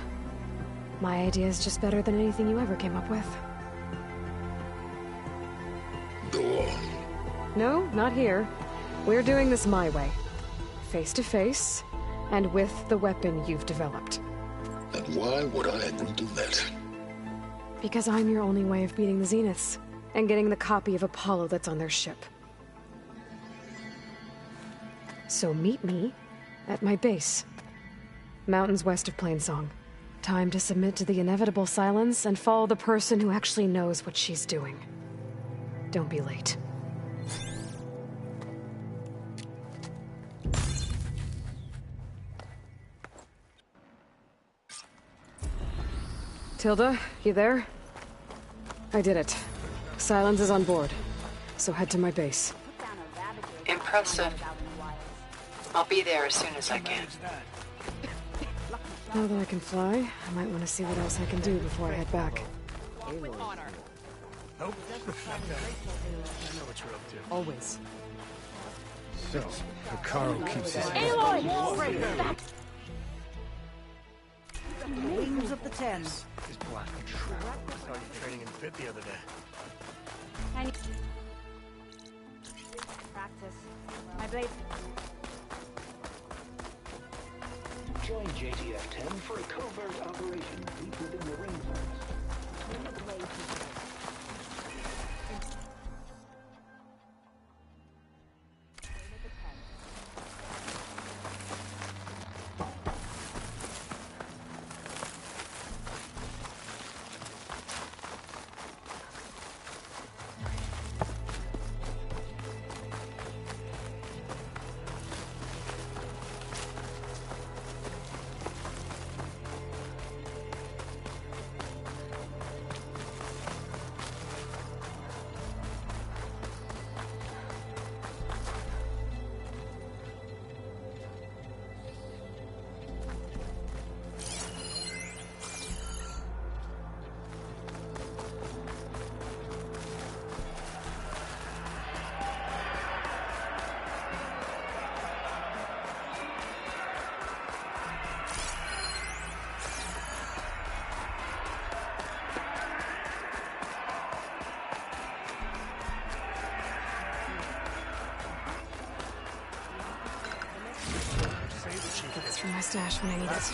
My idea is just better than anything you ever came up with. Go on. No, not here. We're doing this my way. Face to face, and with the weapon you've developed. And why would I agree to that? Because I'm your only way of beating the Zeniths, and getting the copy of Apollo that's on their ship. So meet me at my base. Mountains west of Plainsong. Time to submit to the inevitable silence and follow the person who actually knows what she's doing. Don't be late. Tilda, you there? I did it. Silence is on board, so head to my base. Impressive. I'll be there as soon as I can. Now that I can fly, I might want to see what else I can do before I head back. Nope. Always. So, Hekarro keeps his... Aloy! Names of the Ten. His black trap. I saw you training in Fit the other day. Practice. I my blade. Join JTF-10 for a covert operation deep within the ring forest. When the blade is It's from my stash when I need it.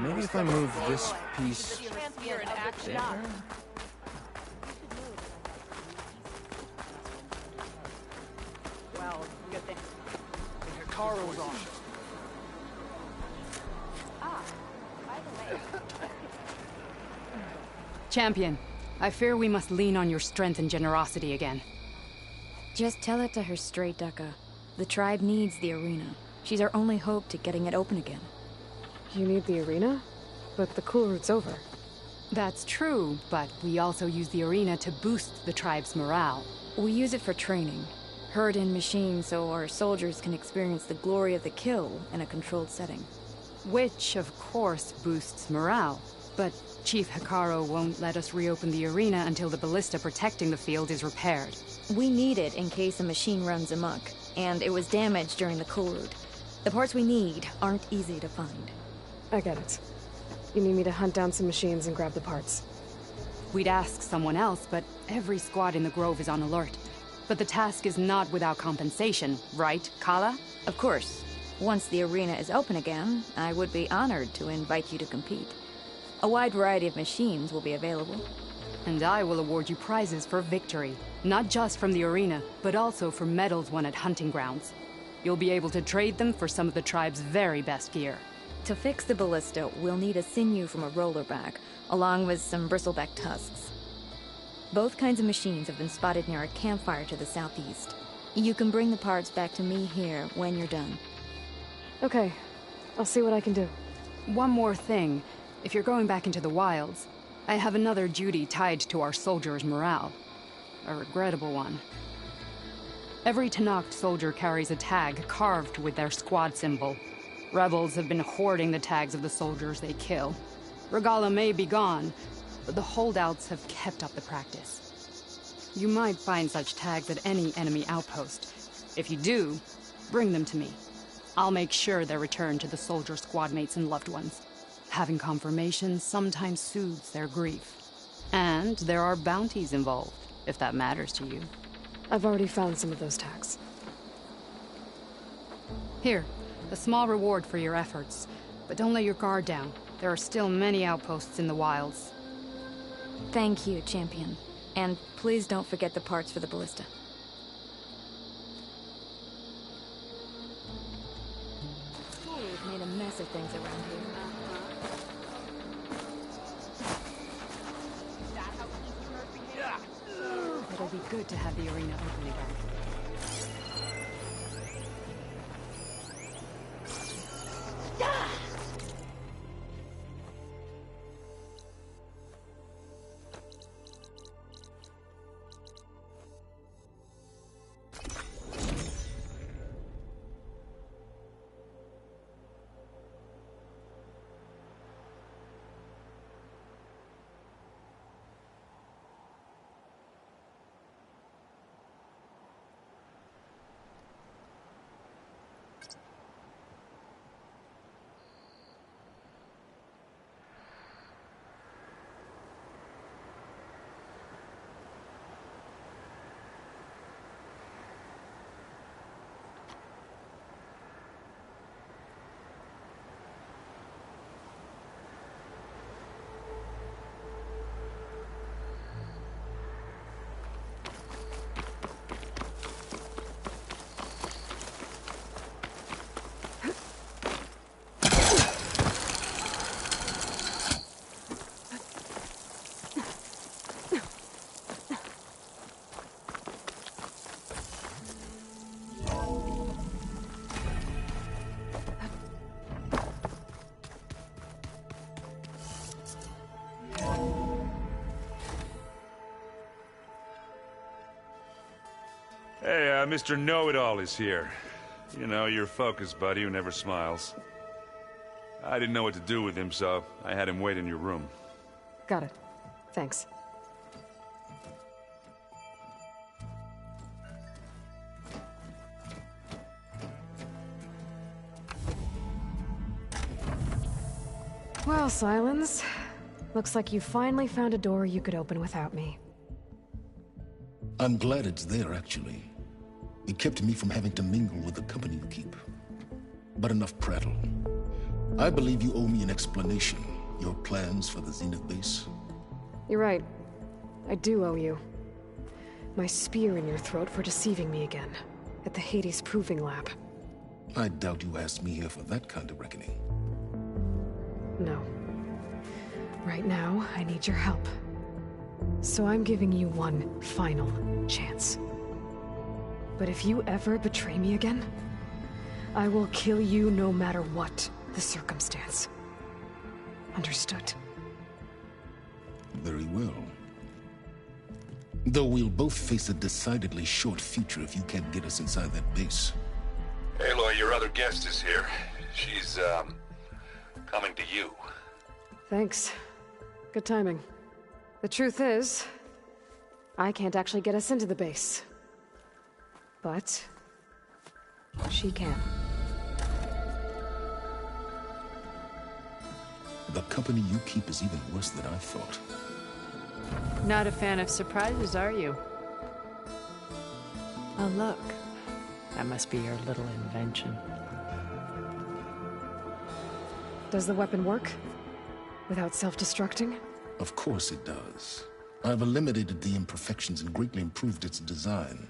Maybe if I move this piece there? Well, good thing. Hecaro's on. By the way. Champion, I fear we must lean on your strength and generosity again. Just tell it to her straight, Ducka. The tribe needs the arena. She's our only hope to getting it open again. You need the arena? But the cool route's over. That's true, but we also use the arena to boost the tribe's morale. We use it for training. Herd in machines so our soldiers can experience the glory of the kill in a controlled setting. Which, of course, boosts morale. But Chief Hekarro won't let us reopen the arena until the ballista protecting the field is repaired. We need it in case a machine runs amok, and it was damaged during the cool route. The parts we need aren't easy to find. I get it. You need me to hunt down some machines and grab the parts. We'd ask someone else, but every squad in the Grove is on alert. But the task is not without compensation, right, Kala? Of course. Once the arena is open again, I would be honored to invite you to compete. A wide variety of machines will be available. And I will award you prizes for victory. Not just from the arena, but also for medals won at hunting grounds. You'll be able to trade them for some of the tribe's very best gear. To fix the ballista, we'll need a sinew from a rollerback, along with some bristleback tusks. Both kinds of machines have been spotted near a campfire to the southeast. You can bring the parts back to me here when you're done. Okay. I'll see what I can do. One more thing. If you're going back into the wilds, I have another duty tied to our soldiers' morale. A regrettable one. Every Tenakth soldier carries a tag carved with their squad symbol. Rebels have been hoarding the tags of the soldiers they kill. Regalla may be gone, but the holdouts have kept up the practice. You might find such tags at any enemy outpost. If you do, bring them to me. I'll make sure they're returned to the soldier squad mates and loved ones. Having confirmation sometimes soothes their grief. And there are bounties involved, if that matters to you. I've already found some of those tags. Here. A small reward for your efforts. But don't let your guard down. There are still many outposts in the wilds. Thank you, Champion. And please don't forget the parts for the ballista. We've made a mess of things around here. It'll be good to have the arena open again. Yeah, Mr. Know-It-All is here. You know, your focus buddy who never smiles. I didn't know what to do with him, so I had him wait in your room. Got it. Thanks. Well, Sylens. Looks like you finally found a door you could open without me. I'm glad it's there, actually. It kept me from having to mingle with the company you keep. But enough prattle. I believe you owe me an explanation. Your plans for the Zenith base? You're right. I do owe you. My spear in your throat for deceiving me again. At the Hades Proving Lab. I doubt you asked me here for that kind of reckoning. No. Right now, I need your help. So I'm giving you one final chance. But if you ever betray me again, I will kill you no matter what the circumstance. Understood? Very well. Though we'll both face a decidedly short future if you can't get us inside that base. Aloy, your other guest is here. She's, coming to you. Thanks. Good timing. The truth is, I can't actually get us into the base. But she can. The company you keep is even worse than I thought. Not a fan of surprises, are you? Oh, look. That must be your little invention. Does the weapon work? Without self-destructing? Of course it does. I've eliminated the imperfections and greatly improved its design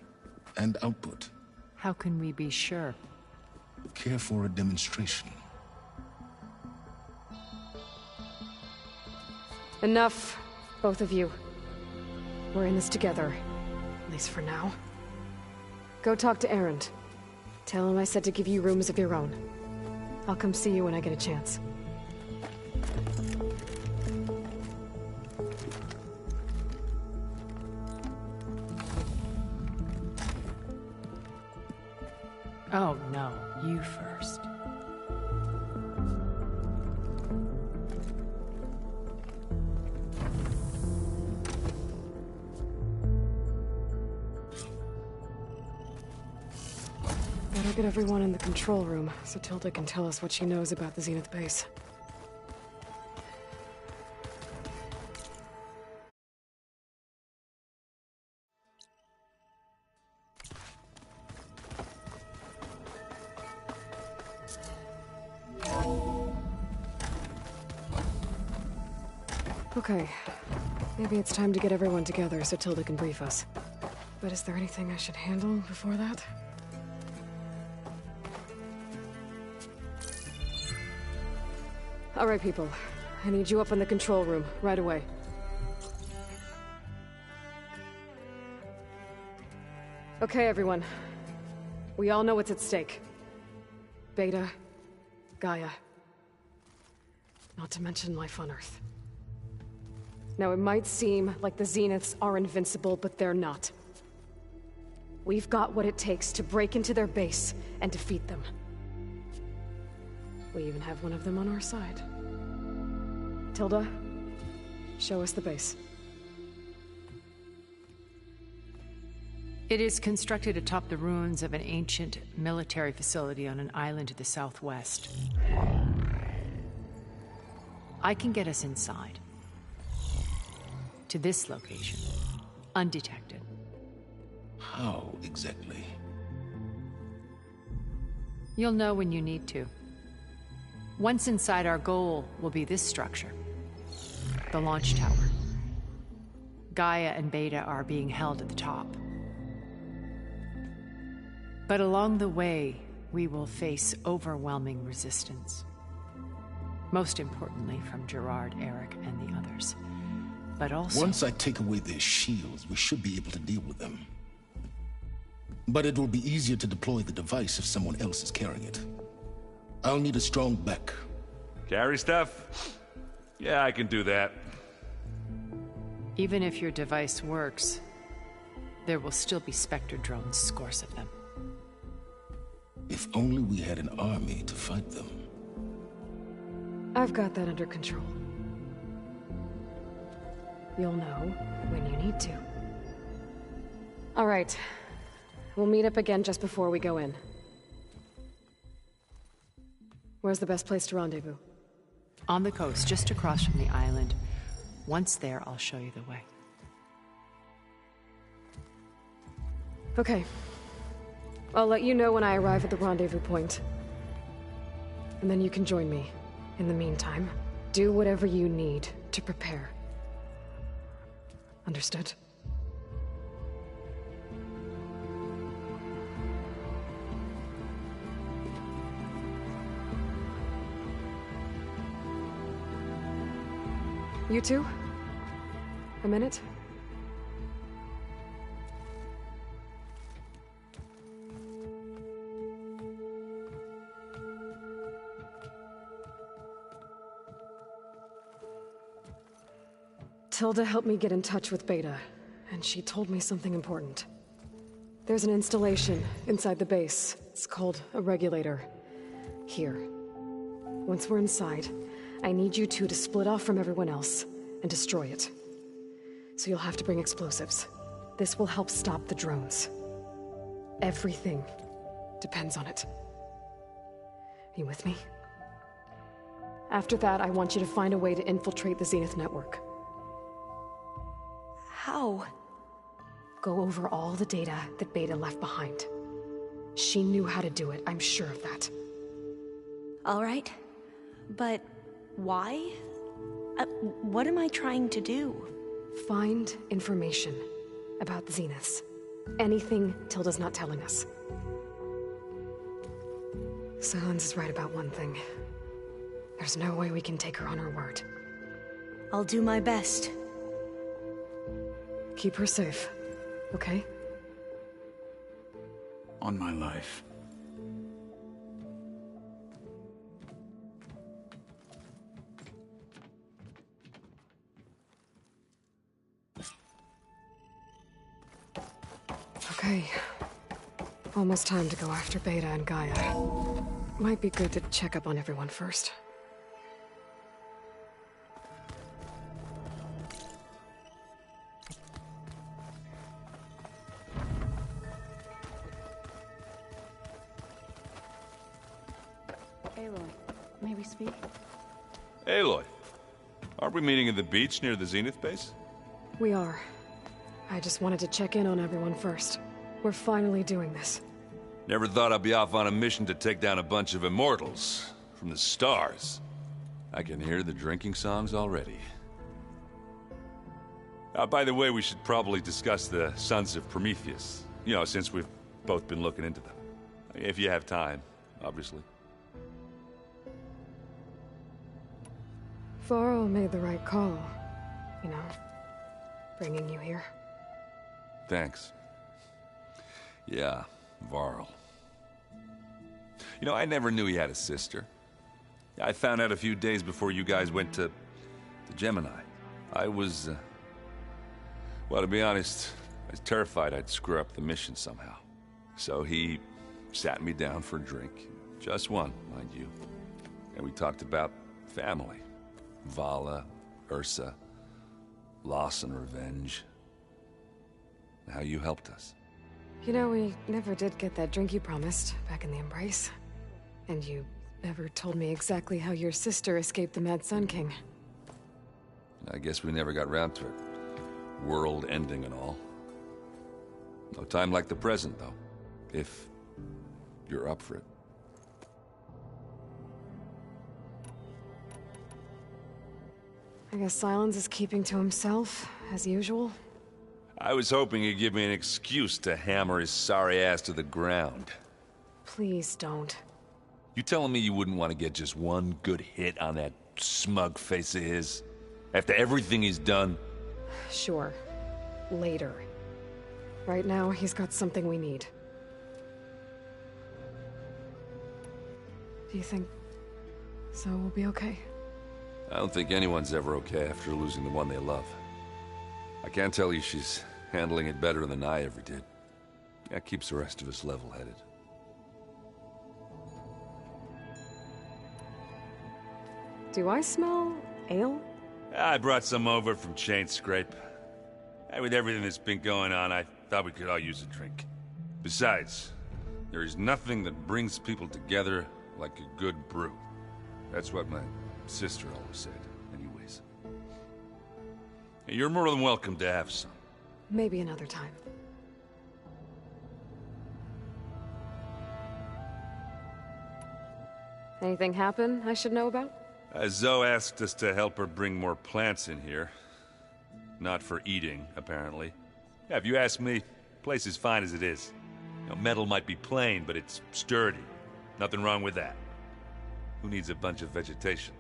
and output. How can we be sure? Care for a demonstration? Enough, both of you. We're in this together, at least for now. Go talk to Erend. Tell him I said to give you rooms of your own. I'll come see you when I get a chance. Oh, no. You first. Better get everyone in the control room so Tilda can tell us what she knows about the Zenith base. Okay. Maybe it's time to get everyone together so Tilda can brief us. But is there anything I should handle before that? All right, people. I need you up in the control room, right away. Okay, everyone. We all know what's at stake. Beta, Gaia. Not to mention life on Earth. Now, it might seem like the Zeniths are invincible, but they're not. We've got what it takes to break into their base and defeat them. We even have one of them on our side. Tilda, show us the base. It is constructed atop the ruins of an ancient military facility on an island to the southwest. I can get us inside. To this location. Undetected. How exactly? You'll know when you need to. Once inside, our goal will be this structure. The launch tower. Gaia and Beta are being held at the top. But along the way, we will face overwhelming resistance. Most importantly from Gerard, Eric, and the others. But also... Once I take away their shields, we should be able to deal with them. But it will be easier to deploy the device if someone else is carrying it. I'll need a strong back. Carry stuff? Yeah, I can do that. Even if your device works, there will still be Spectre drones, scores of them. If only we had an army to fight them. I've got that under control. You'll know when you need to. All right. We'll meet up again just before we go in. Where's the best place to rendezvous? On the coast, just across from the island. Once there, I'll show you the way. Okay. I'll let you know when I arrive at the rendezvous point. And then you can join me. In the meantime, do whatever you need to prepare. Understood? You two? A minute? Tilda helped me get in touch with Beta, and she told me something important. There's an installation inside the base. It's called a regulator. Here. Once we're inside, I need you two to split off from everyone else and destroy it. So you'll have to bring explosives. This will help stop the drones. Everything depends on it. Are you with me? After that, I want you to find a way to infiltrate the Zenith network. How? Go over all the data that Beta left behind. She knew how to do it, I'm sure of that. All right. But why? What am I trying to do? Find information about the Zeniths. Anything Tilda's not telling us. Sylens is right about one thing. There's no way we can take her on her word. I'll do my best. Keep her safe, okay? On my life. Okay. Almost time to go after Beta and Gaia. Might be good to check up on everyone first. Aloy, may we speak? Aloy, aren't we meeting at the beach near the Zenith base? We are. I just wanted to check in on everyone first. We're finally doing this. Never thought I'd be off on a mission to take down a bunch of immortals from the stars. I can hear the drinking songs already. By the way, we should probably discuss the Sons of Prometheus. You know, since we've both been looking into them. If you have time, obviously. Varl made the right call, you know, bringing you here. Thanks. Yeah, Varl. You know, I never knew he had a sister. I found out a few days before you guys went to Gemini. I was, well, to be honest, I was terrified I'd screw up the mission somehow. So he sat me down for a drink. Just one, mind you. And we talked about family. Vala, Ursa, loss and revenge. How you helped us. You know, we never did get that drink you promised back in the Embrace. And you never told me exactly how your sister escaped the Mad Sun King. I guess we never got round to it. World ending and all. No time like the present, though. If you're up for it. I guess Sylens is keeping to himself, as usual. I was hoping he'd give me an excuse to hammer his sorry ass to the ground. Please don't. You telling me you wouldn't want to get just one good hit on that smug face of his? After everything he's done? Sure. Later. Right now, he's got something we need. Do you think Zoe will be okay? I don't think anyone's ever okay after losing the one they love. I can't tell you she's handling it better than I ever did. That keeps the rest of us level-headed. Do I smell ale? I brought some over from Chain Scrape. With everything that's been going on, I thought we could all use a drink. Besides, there is nothing that brings people together like a good brew. That's what my sister always said, anyways. You're more than welcome to have some. Maybe another time. Anything happen I should know about? Zoe asked us to help her bring more plants in here. Not for eating, apparently. Yeah, if you ask me, the place is fine as it is. You know, metal might be plain, but it's sturdy. Nothing wrong with that. Who needs a bunch of vegetation?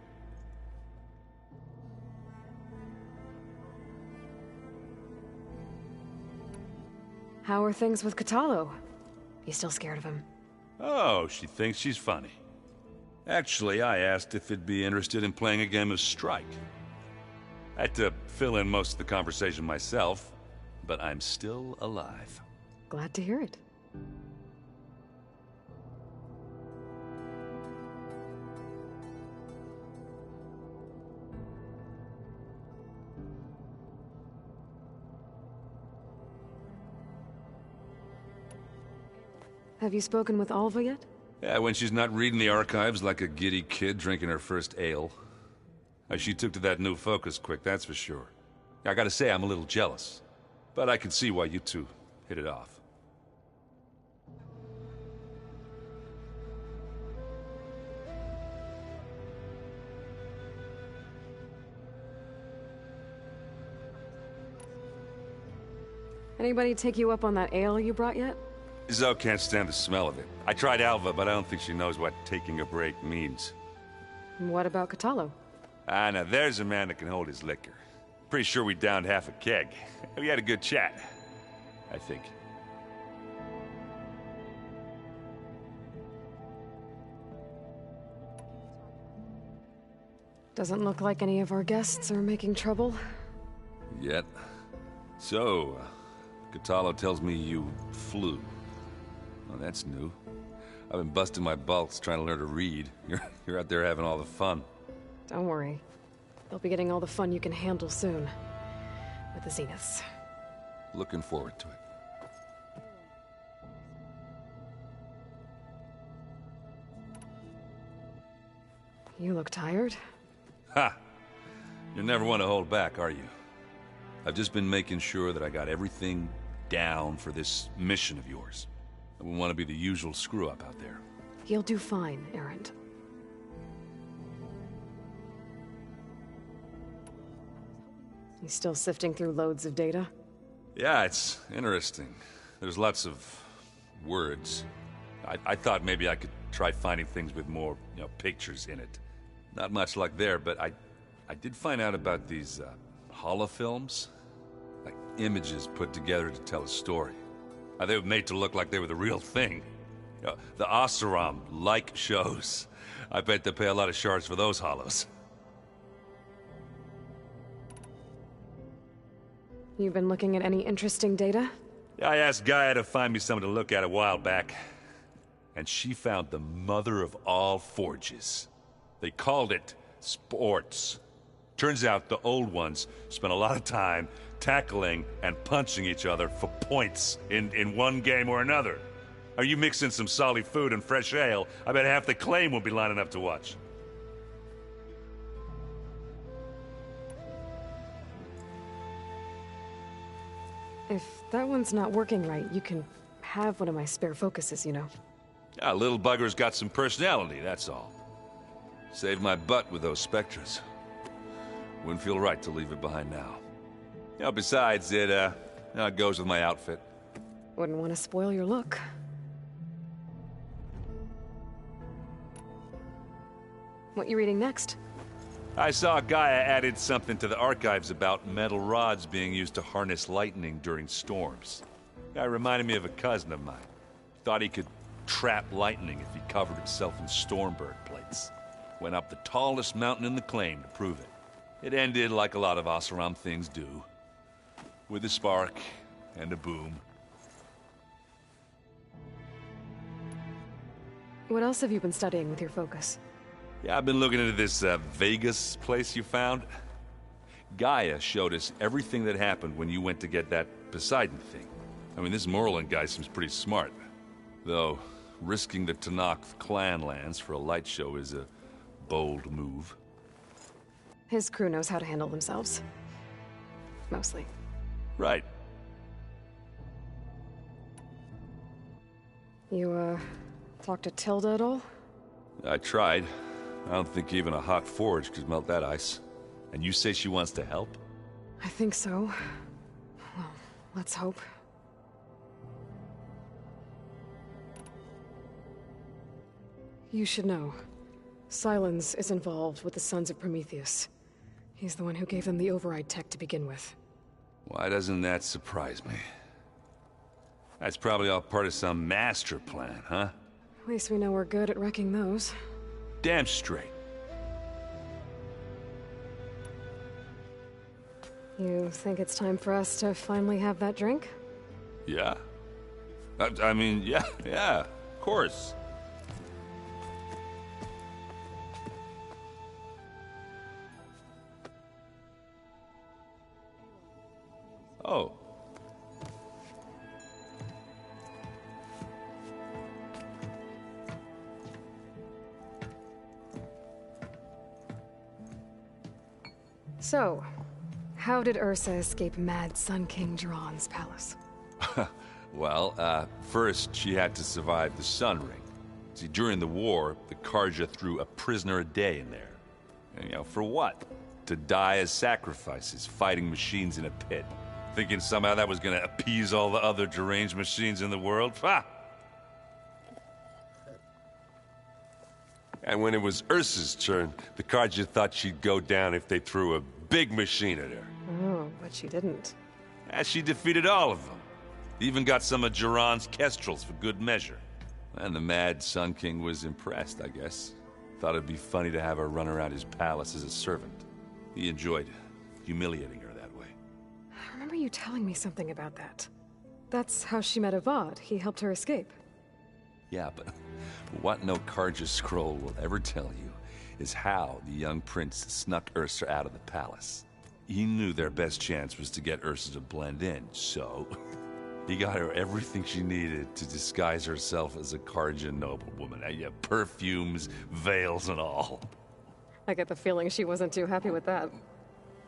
How are things with Kotallo? You still scared of him? Oh, she thinks she's funny. Actually, I asked if he'd be interested in playing a game of Strike. I had to fill in most of the conversation myself, but I'm still alive. Glad to hear it. Have you spoken with Alva yet? Yeah, when she's not reading the archives like a giddy kid drinking her first ale. She took to that new focus quick, that's for sure. I gotta say, I'm a little jealous. But I can see why you two hit it off. Anybody take you up on that ale you brought yet? Zoe can't stand the smell of it. I tried Alva, but I don't think she knows what taking a break means. What about Kotallo? Ah, now there's a man that can hold his liquor. Pretty sure we downed half a keg. We had a good chat, I think. Doesn't look like any of our guests are making trouble. Yet. So, Kotallo tells me you flew. Well, that's new. I've been busting my balls trying to learn to read. You're out there having all the fun. Don't worry. They'll be getting all the fun you can handle soon. With the Zeniths. Looking forward to it. You look tired. Ha! You never want to hold back, are you? I've just been making sure that I got everything down for this mission of yours. I wouldn't want to be the usual screw-up out there. You'll do fine, Erend. You still sifting through loads of data? Yeah, it's interesting. There's lots of words. I thought maybe I could try finding things with more, pictures in it. Not much luck there, but I did find out about these holofilms. Like images put together to tell a story. They were made to look like they were the real thing. The Oseram-like shows. I bet they pay a lot of shards for those hollows. You've been looking at any interesting data? I asked Gaia to find me something to look at a while back. And she found the mother of all forges. They called it sports. Turns out the old ones spent a lot of time tackling and punching each other for points in one game or another. Are you mixing some solid food and fresh ale? I bet half the claim will be lining up to watch. If that one's not working right, you can have one of my spare focuses, you know. Yeah, little bugger's got some personality, that's all. Saved my butt with those Spectres. Wouldn't feel right to leave it behind now. Besides, it goes with my outfit. Wouldn't want to spoil your look. What you reading next? I saw Gaia added something to the archives about metal rods being used to harness lightning during storms. Guy reminded me of a cousin of mine. Thought he could trap lightning if he covered himself in Stormbird plates. Went up the tallest mountain in the claim to prove it. It ended like a lot of Oseram things do. With a spark and a boom. What else have you been studying with your focus? Yeah, I've been looking into this Vegas place you found. Gaia showed us everything that happened when you went to get that Poseidon thing. I mean, this Merlin guy seems pretty smart. Though, risking the Tenakth clan lands for a light show is a bold move. His crew knows how to handle themselves. Mostly. Right. You, talked to Tilda at all? I tried. I don't think even a hot forge could melt that ice. And you say she wants to help? I think so. Well, let's hope. You should know. Sylens is involved with the Sons of Prometheus. He's the one who gave them the override tech to begin with. Why doesn't that surprise me? That's probably all part of some master plan, huh? At least we know we're good at wrecking those. Damn straight. You think it's time for us to finally have that drink? Yeah. I mean, yeah, of course. Oh. So, how did Ursa escape Mad Sun King Jiran's palace? Well, first she had to survive the Sun Ring. See, during the war, the Carja threw a prisoner a day in there. And, you know, for what? To die as sacrifices, fighting machines in a pit. Thinking somehow that was gonna appease all the other deranged machines in the world? Ha! And when it was Ursa's turn, the Carja thought she'd go down if they threw a big machine at her. Oh, but she didn't. And she defeated all of them. Even got some of Jiran's kestrels for good measure. And the Mad Sun King was impressed, I guess. Thought it'd be funny to have her run around his palace as a servant. He enjoyed humiliating her that way. I remember you telling me something about that. That's how she met Avad. He helped her escape. Yeah, but what no Carja scroll will ever tell you is how the young prince snuck Ursa out of the palace. He knew their best chance was to get Ursa to blend in, so he got her everything she needed to disguise herself as a Carja noblewoman. Yeah, perfumes, veils, and all. I get the feeling she wasn't too happy with that.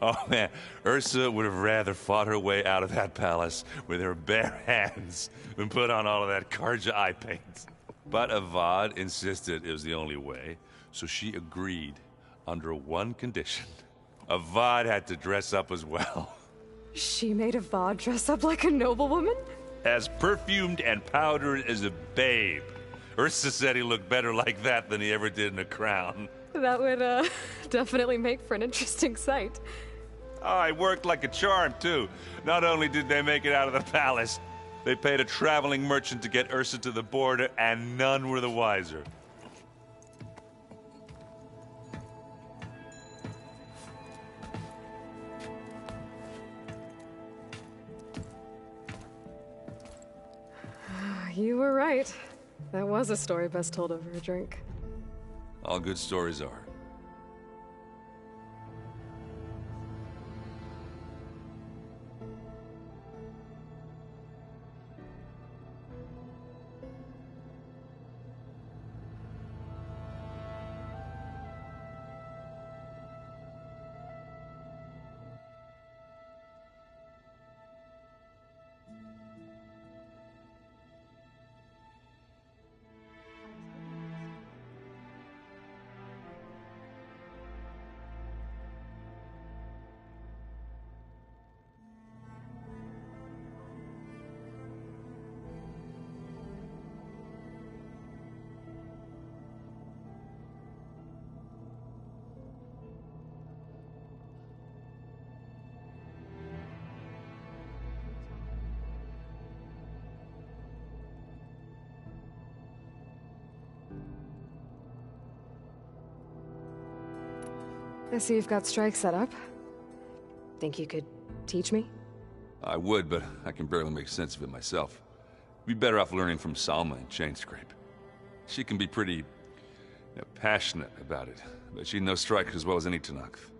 Oh man, Ursa would have rather fought her way out of that palace with her bare hands than put on all of that Carja eye paint. But Avad insisted it was the only way, so she agreed under one condition. Avad had to dress up as well. She made Avad dress up like a noblewoman? As perfumed and powdered as a babe. Ursa said he looked better like that than he ever did in a crown. That would, definitely make for an interesting sight. Oh, it worked like a charm, too. Not only did they make it out of the palace, they paid a traveling merchant to get Ursa to the border, and none were the wiser. You were right. That was a story best told over a drink. All good stories are. I see you've got strike set up. Think you could teach me? I would, but I can barely make sense of it myself. Be better off learning from Salma and Chainscrape. She can be pretty passionate about it, but she knows Strike as well as any Tenakth.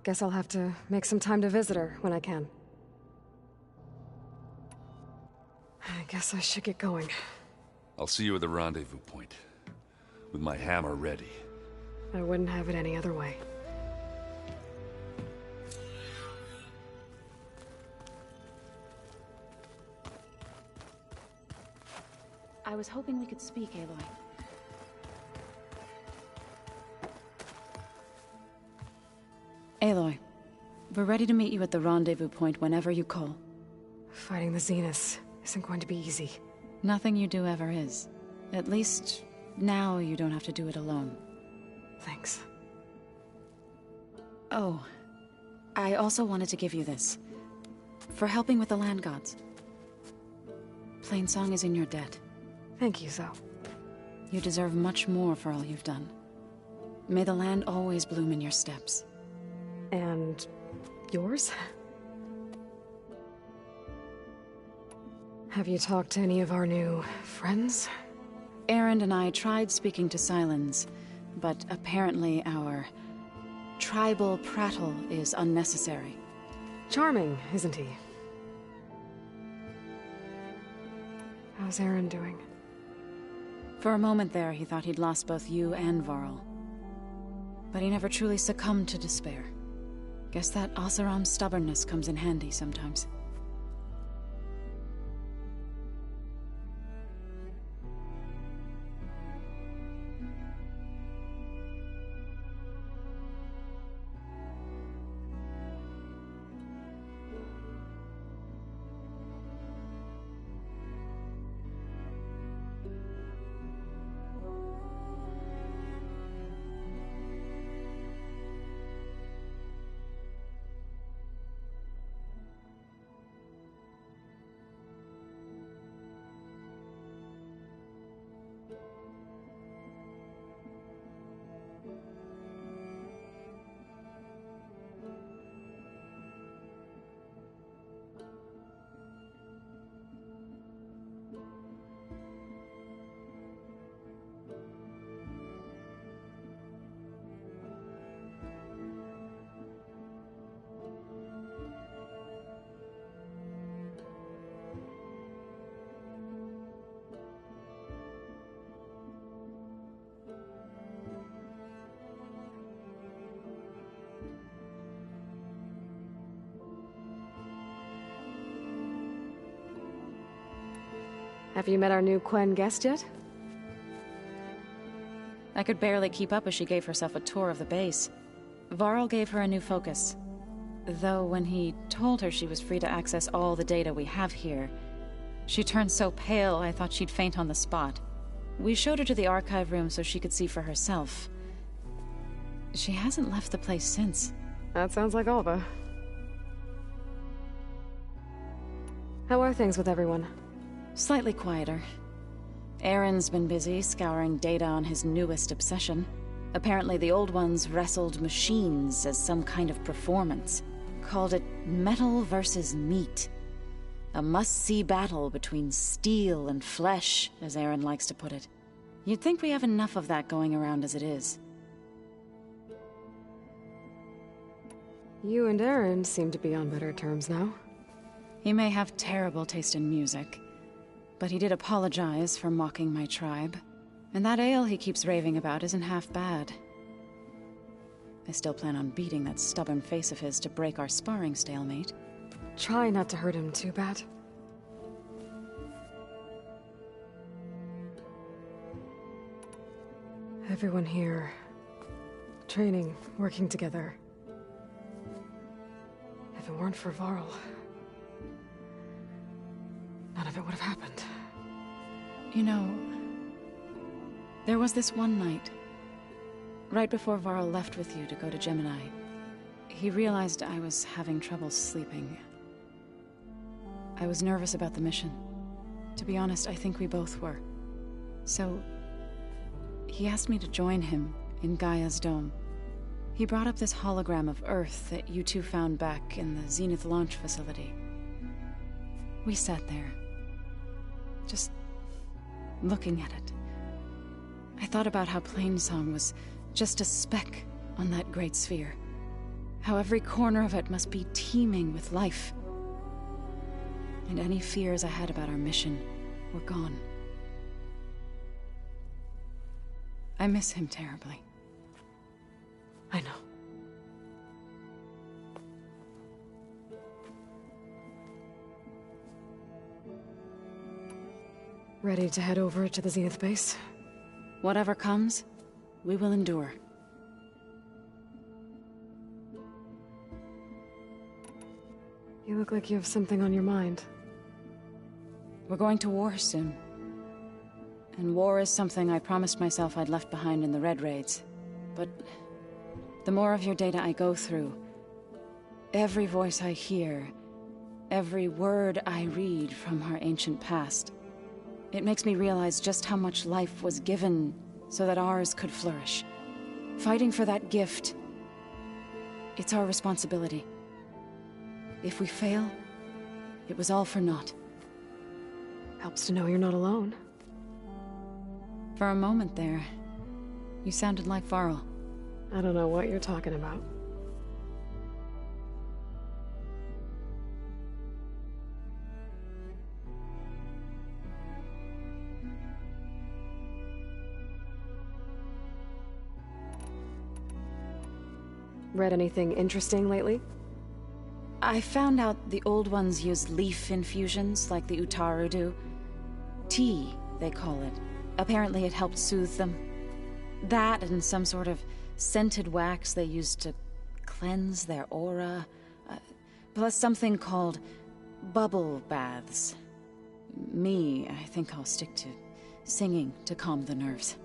Guess I'll have to make some time to visit her when I can. I guess I should get going. I'll see you at the rendezvous point, with my hammer ready. I wouldn't have it any other way. I was hoping we could speak, Aloy. Aloy, we're ready to meet you at the rendezvous point whenever you call. Fighting the Zeniths isn't going to be easy. Nothing you do ever is. At least, now you don't have to do it alone. Thanks. Oh, I also wanted to give you this. For helping with the land gods. Plainsong is in your debt. Thank you, Zoe. You deserve much more for all you've done. May the land always bloom in your steps. And yours? Have you talked to any of our new friends? Erend and I tried speaking to Sylens, but apparently our tribal prattle is unnecessary. Charming, isn't he? How's Erend doing? For a moment there, he thought he'd lost both you and Varl. But he never truly succumbed to despair. Guess that Oseram's stubbornness comes in handy sometimes. Have you met our new Quen guest yet? I could barely keep up as she gave herself a tour of the base. Varl gave her a new focus. Though when he told her she was free to access all the data we have here, she turned so pale I thought she'd faint on the spot. We showed her to the archive room so she could see for herself. She hasn't left the place since. That sounds like Alva. How are things with everyone? Slightly quieter. Erend's been busy scouring data on his newest obsession. Apparently the old ones wrestled machines as some kind of performance. Called it metal versus meat. A must-see battle between steel and flesh, as Erend likes to put it. You'd think we have enough of that going around as it is. You and Erend seem to be on better terms now. He may have terrible taste in music, but he did apologize for mocking my tribe. And that ale he keeps raving about isn't half bad. I still plan on beating that stubborn face of his to break our sparring stalemate. Try not to hurt him too bad. Everyone here, training, working together. If it weren't for Varl, none of it would have happened. You know, there was this one night, right before Varl left with you to go to Gemini. He realized I was having trouble sleeping. I was nervous about the mission. To be honest, I think we both were. So, he asked me to join him in Gaia's dome. He brought up this hologram of Earth that you two found back in the Zenith launch facility. We sat there, just looking at it. I thought about how Plainsong was just a speck on that great sphere. How every corner of it must be teeming with life. And any fears I had about our mission were gone. I miss him terribly. I know. Ready to head over to the Zenith base? Whatever comes, we will endure. You look like you have something on your mind. We're going to war soon. And war is something I promised myself I'd left behind in the Red Raids. But the more of your data I go through, every voice I hear, every word I read from our ancient past, it makes me realize just how much life was given so that ours could flourish. Fighting for that gift, it's our responsibility. If we fail, it was all for naught. Helps to know you're not alone. For a moment there, you sounded like Varl. I don't know what you're talking about. Read anything interesting lately? I found out the old ones use leaf infusions like the Utaru do. Tea, they call it. Apparently it helped soothe them. That and some sort of scented wax they used to cleanse their aura. Plus something called bubble baths. I think I'll stick to singing to calm the nerves.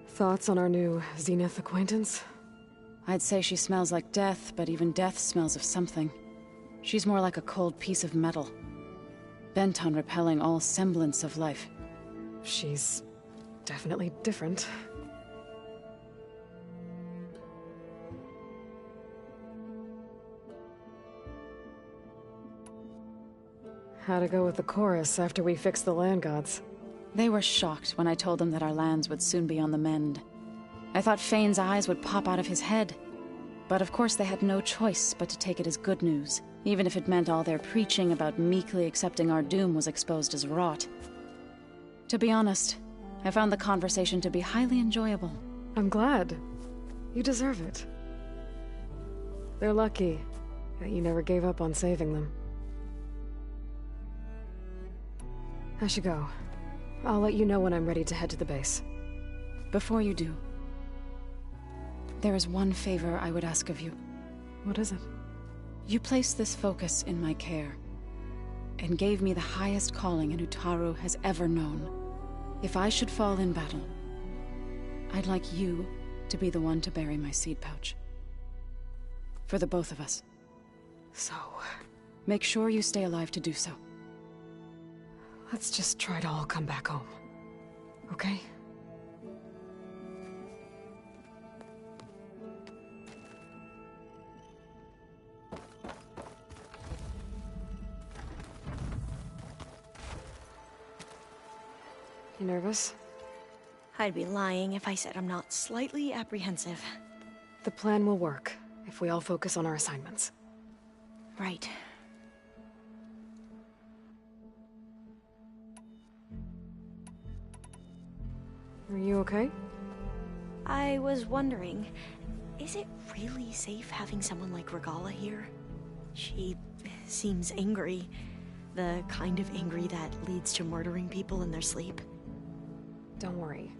Thoughts on our new Zenith acquaintance? I'd say she smells like death, but even death smells of something. She's more like a cold piece of metal, bent on repelling all semblance of life. She's definitely different. How'd it go with the chorus after we fixed the land gods? They were shocked when I told them that our lands would soon be on the mend. I thought Fane's eyes would pop out of his head. But of course they had no choice but to take it as good news, even if it meant all their preaching about meekly accepting our doom was exposed as rot. To be honest, I found the conversation to be highly enjoyable. I'm glad. You deserve it. They're lucky that you never gave up on saving them. I should go. I'll let you know when I'm ready to head to the base. Before you do, there is one favor I would ask of you. What is it? You placed this focus in my care, and gave me the highest calling an Utaru has ever known. If I should fall in battle, I'd like you to be the one to bury my seed pouch. For the both of us. So... make sure you stay alive to do so. Let's just try to all come back home. Okay? You nervous? I'd be lying if I said I'm not slightly apprehensive. The plan will work if we all focus on our assignments. Right. Are you okay? I was wondering, is it really safe having someone like Regalla here? She seems angry. The kind of angry that leads to murdering people in their sleep. Don't worry.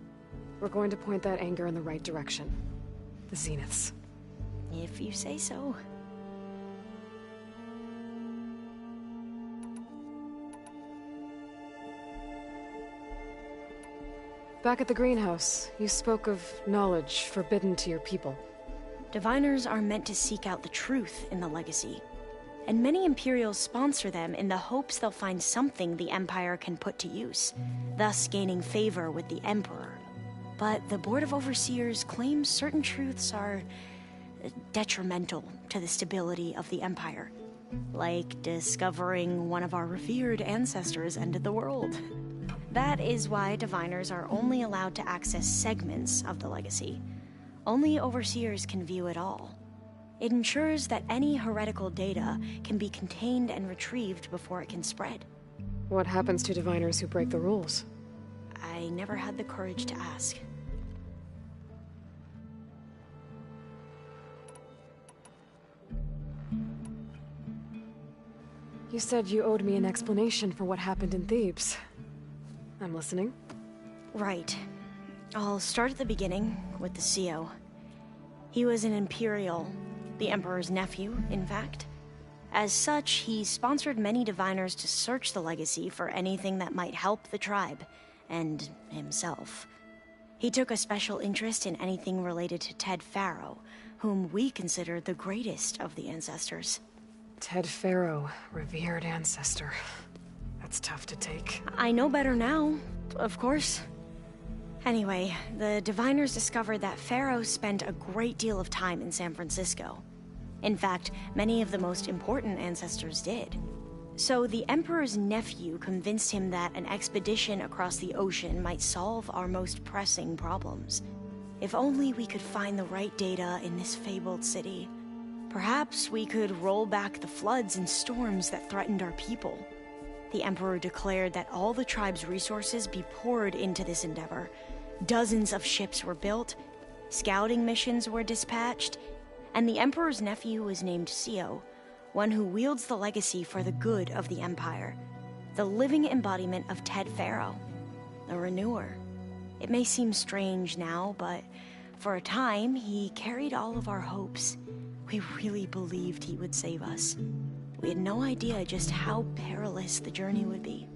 We're going to point that anger in the right direction. The Zeniths. If you say so. Back at the greenhouse, you spoke of knowledge forbidden to your people. Diviners are meant to seek out the truth in the Legacy. And many Imperials sponsor them in the hopes they'll find something the Empire can put to use, thus gaining favor with the Emperor. But the Board of Overseers claims certain truths are detrimental to the stability of the Empire. Like discovering one of our revered ancestors ended the world. That is why diviners are only allowed to access segments of the legacy. Only overseers can view it all. It ensures that any heretical data can be contained and retrieved before it can spread. What happens to diviners who break the rules? I never had the courage to ask. You said you owed me an explanation for what happened in Thebes. I'm listening. Right. I'll start at the beginning with the CEO. He was an Imperial, the Emperor's nephew, in fact. As such, he sponsored many diviners to search the legacy for anything that might help the tribe, and himself. He took a special interest in anything related to Ted Faro, whom we consider the greatest of the ancestors. Ted Faro, revered ancestor. That's tough to take. I know better now, of course. Anyway, the diviners discovered that Faro spent a great deal of time in San Francisco. In fact, many of the most important ancestors did. So the Emperor's nephew convinced him that an expedition across the ocean might solve our most pressing problems. If only we could find the right data in this fabled city. Perhaps we could roll back the floods and storms that threatened our people. The Emperor declared that all the tribe's resources be poured into this endeavor. Dozens of ships were built, scouting missions were dispatched, and the Emperor's nephew was named CEO, one who wields the legacy for the good of the Empire, the living embodiment of Ted Faro, the Renewer. It may seem strange now, but for a time, he carried all of our hopes. We really believed he would save us. We had no idea just how perilous the journey would be.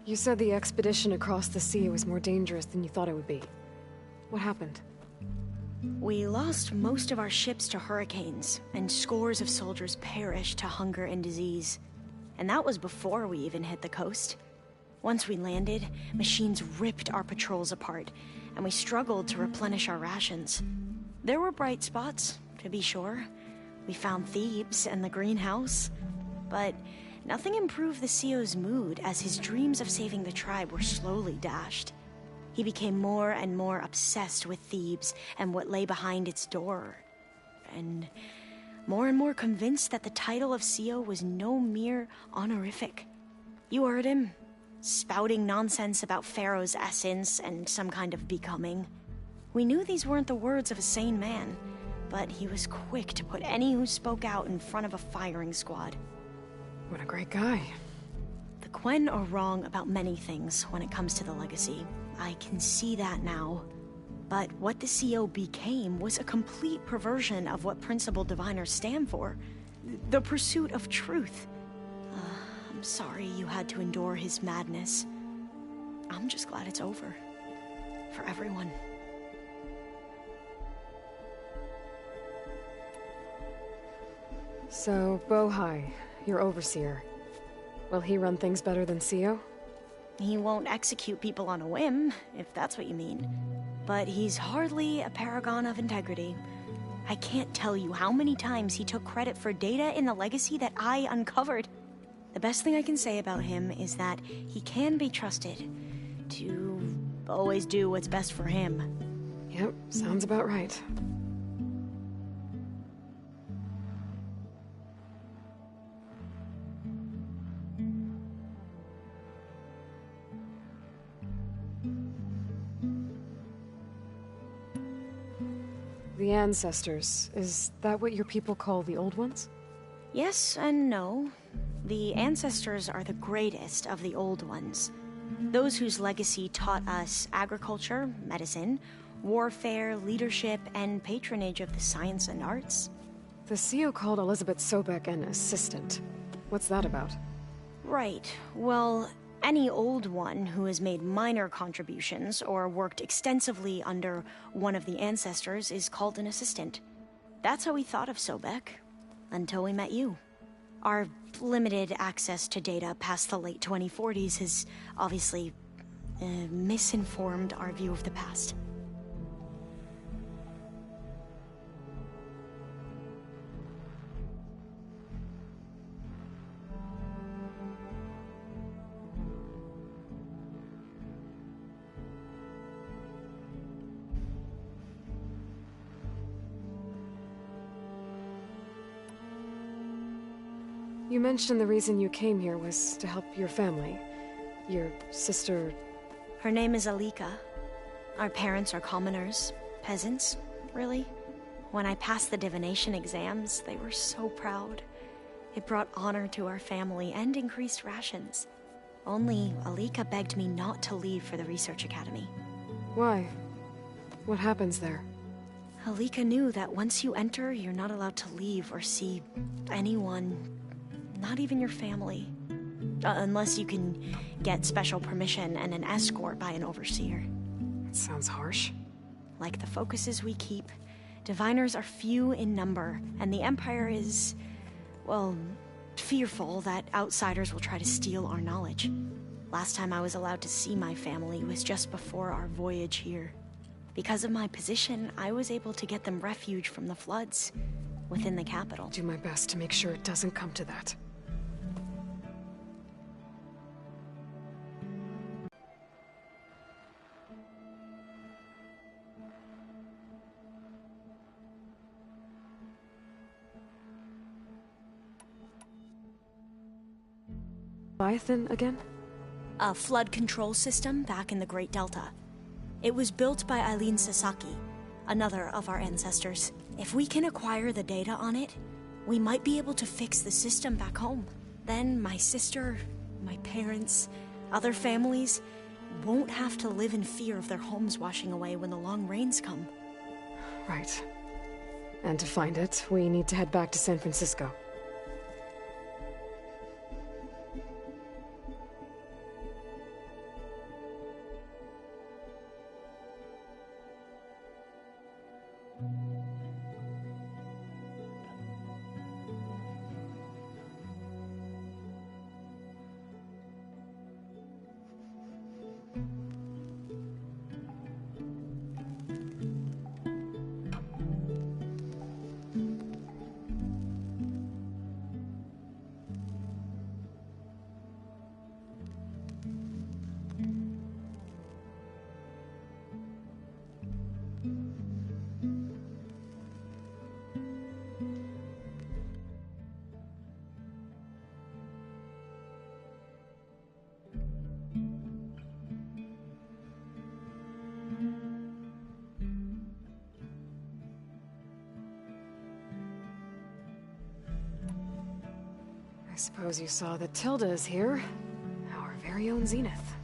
You said the expedition across the sea was more dangerous than you thought it would be. What happened? We lost most of our ships to hurricanes, and scores of soldiers perished to hunger and disease. And that was before we even hit the coast. Once we landed, machines ripped our patrols apart, and we struggled to replenish our rations. There were bright spots, to be sure. We found Thebes and the greenhouse, but nothing improved the CEO's mood as his dreams of saving the tribe were slowly dashed. He became more and more obsessed with Thebes and what lay behind its door, and more convinced that the title of CEO was no mere honorific. You heard him, spouting nonsense about Pharaoh's essence and some kind of becoming. We knew these weren't the words of a sane man, but he was quick to put any who spoke out in front of a firing squad. What a great guy. The Quen are wrong about many things when it comes to the legacy. I can see that now. But what the CEO became was a complete perversion of what principled diviners stand for. The pursuit of truth. I'm sorry you had to endure his madness. I'm just glad it's over. For everyone. So, Bohai, your overseer. Will he run things better than CEO? He won't execute people on a whim, if that's what you mean. But he's hardly a paragon of integrity. I can't tell you how many times he took credit for data in the legacy that I uncovered. The best thing I can say about him is that he can be trusted to always do what's best for him. Yep, sounds about right. The ancestors, is that what your people call the old ones? Yes and no. The ancestors are the greatest of the old ones. Those whose legacy taught us agriculture, medicine, warfare, leadership, and patronage of the science and arts. The CEO called Elizabeth Sobek an assistant. What's that about? Right. Well, any old one who has made minor contributions or worked extensively under one of the ancestors is called an assistant. That's how we thought of Sobek, until we met you. Our limited access to data past the late 2040s has obviously misinformed our view of the past. You mentioned the reason you came here was to help your family. Your sister... Her name is Alika. Our parents are commoners. Peasants, really. When I passed the divination exams, they were so proud. It brought honor to our family and increased rations. Only Alika begged me not to leave for the research academy. Why? What happens there? Alika knew that once you enter, you're not allowed to leave or see anyone, not even your family. Unless you can get special permission and an escort by an overseer. That sounds harsh. Like the focuses we keep, diviners are few in number, and the Empire is, well, fearful that outsiders will try to steal our knowledge. Last time I was allowed to see my family was just before our voyage here. Because of my position, I was able to get them refuge from the floods within the capital. Do my best to make sure it doesn't come to that. Leviathan again? A flood control system back in the Great Delta. It was built by Eileen Sasaki, another of our ancestors. If we can acquire the data on it, we might be able to fix the system back home. Then my sister, my parents, other families won't have to live in fear of their homes washing away when the long rains come. Right. And to find it, we need to head back to San Francisco. I suppose you saw that Tilda is here. Our very own Zenith.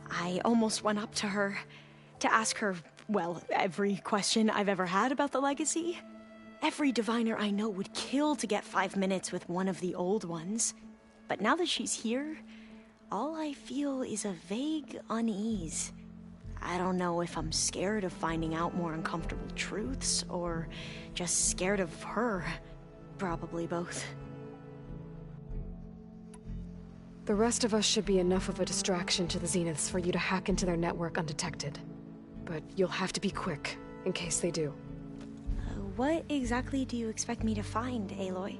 I almost went up to her to ask her, well, every question I've ever had about the legacy. Every diviner I know would kill to get 5 minutes with one of the old ones. But now that she's here, all I feel is a vague unease. I don't know if I'm scared of finding out more uncomfortable truths, or just scared of her. Probably both. The rest of us should be enough of a distraction to the Zeniths for you to hack into their network undetected. But you'll have to be quick, in case they do. What exactly do you expect me to find, Aloy?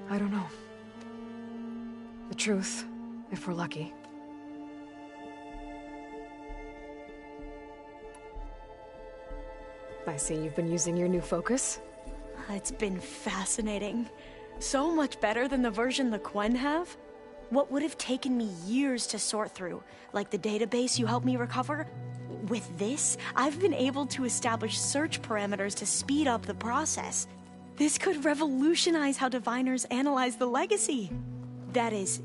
I don't know. The truth, if we're lucky. I see you've been using your new focus. It's been fascinating. So much better than the version the Quen have. What would have taken me years to sort through, like the database you helped me recover, with this, I've been able to establish search parameters to speed up the process. This could revolutionize how diviners analyze the legacy. That is,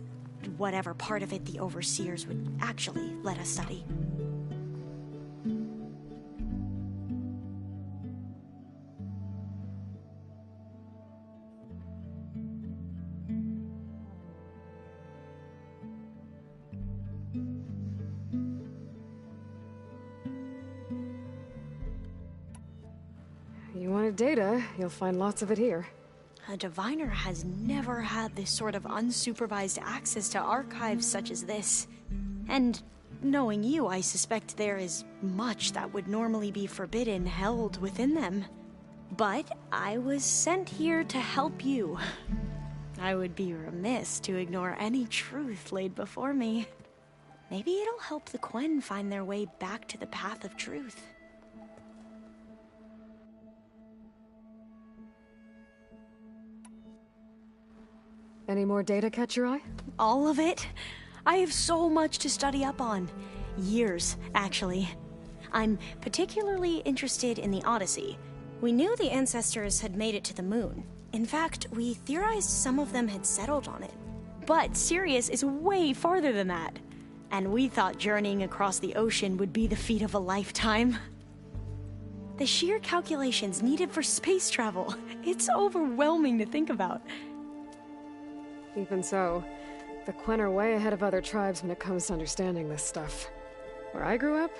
whatever part of it the overseers would actually let us study. You wanted data, you'll find lots of it here. A diviner has never had this sort of unsupervised access to archives such as this. And knowing you, I suspect there is much that would normally be forbidden held within them. But I was sent here to help you. I would be remiss to ignore any truth laid before me. Maybe it'll help the Quen find their way back to the path of truth. Any more data catch your eye? All of it? I have so much to study up on. Years, actually. I'm particularly interested in the Odyssey. We knew the ancestors had made it to the moon. In fact, we theorized some of them had settled on it. But Sirius is way farther than that. And we thought journeying across the ocean would be the feat of a lifetime. The sheer calculations needed for space travel, it's overwhelming to think about. Even so, the Quen are way ahead of other tribes when it comes to understanding this stuff. Where I grew up,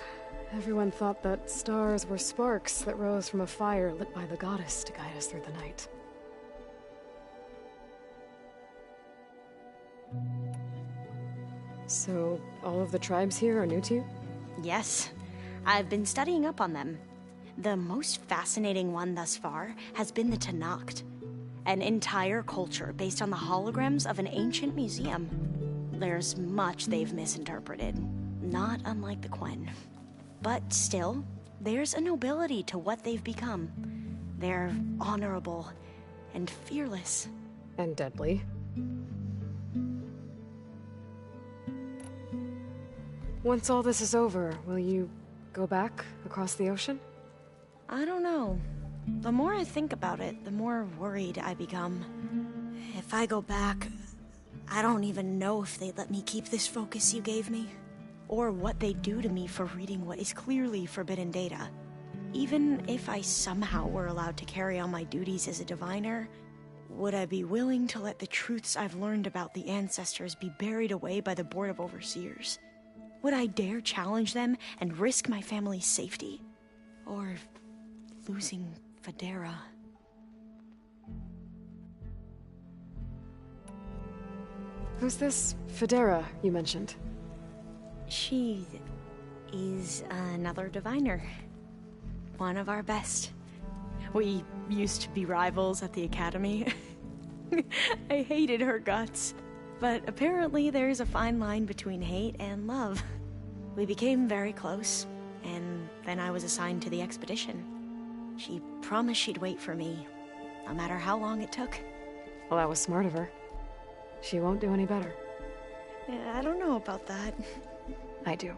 everyone thought that stars were sparks that rose from a fire lit by the goddess to guide us through the night. So, all of the tribes here are new to you? Yes. I've been studying up on them. The most fascinating one thus far has been the Tenakth. An entire culture based on the holograms of an ancient museum. There's much they've misinterpreted, not unlike the Quen. But still, there's a nobility to what they've become. They're honorable and fearless. And deadly. Once all this is over, will you go back across the ocean? I don't know. The more I think about it, the more worried I become. If I go back, I don't even know if they'd let me keep this focus you gave me, or what they'd do to me for reading what is clearly forbidden data. Even if I somehow were allowed to carry on my duties as a diviner, would I be willing to let the truths I've learned about the ancestors be buried away by the Board of Overseers? Would I dare challenge them and risk my family's safety? Or losing Federa? Who's this Federa you mentioned? She is another diviner. One of our best. We used to be rivals at the academy. I hated her guts. But apparently there's a fine line between hate and love. We became very close, and then I was assigned to the expedition. She promised she'd wait for me, no matter how long it took. Well, that was smart of her. She won't do any better. Yeah, I don't know about that. I do.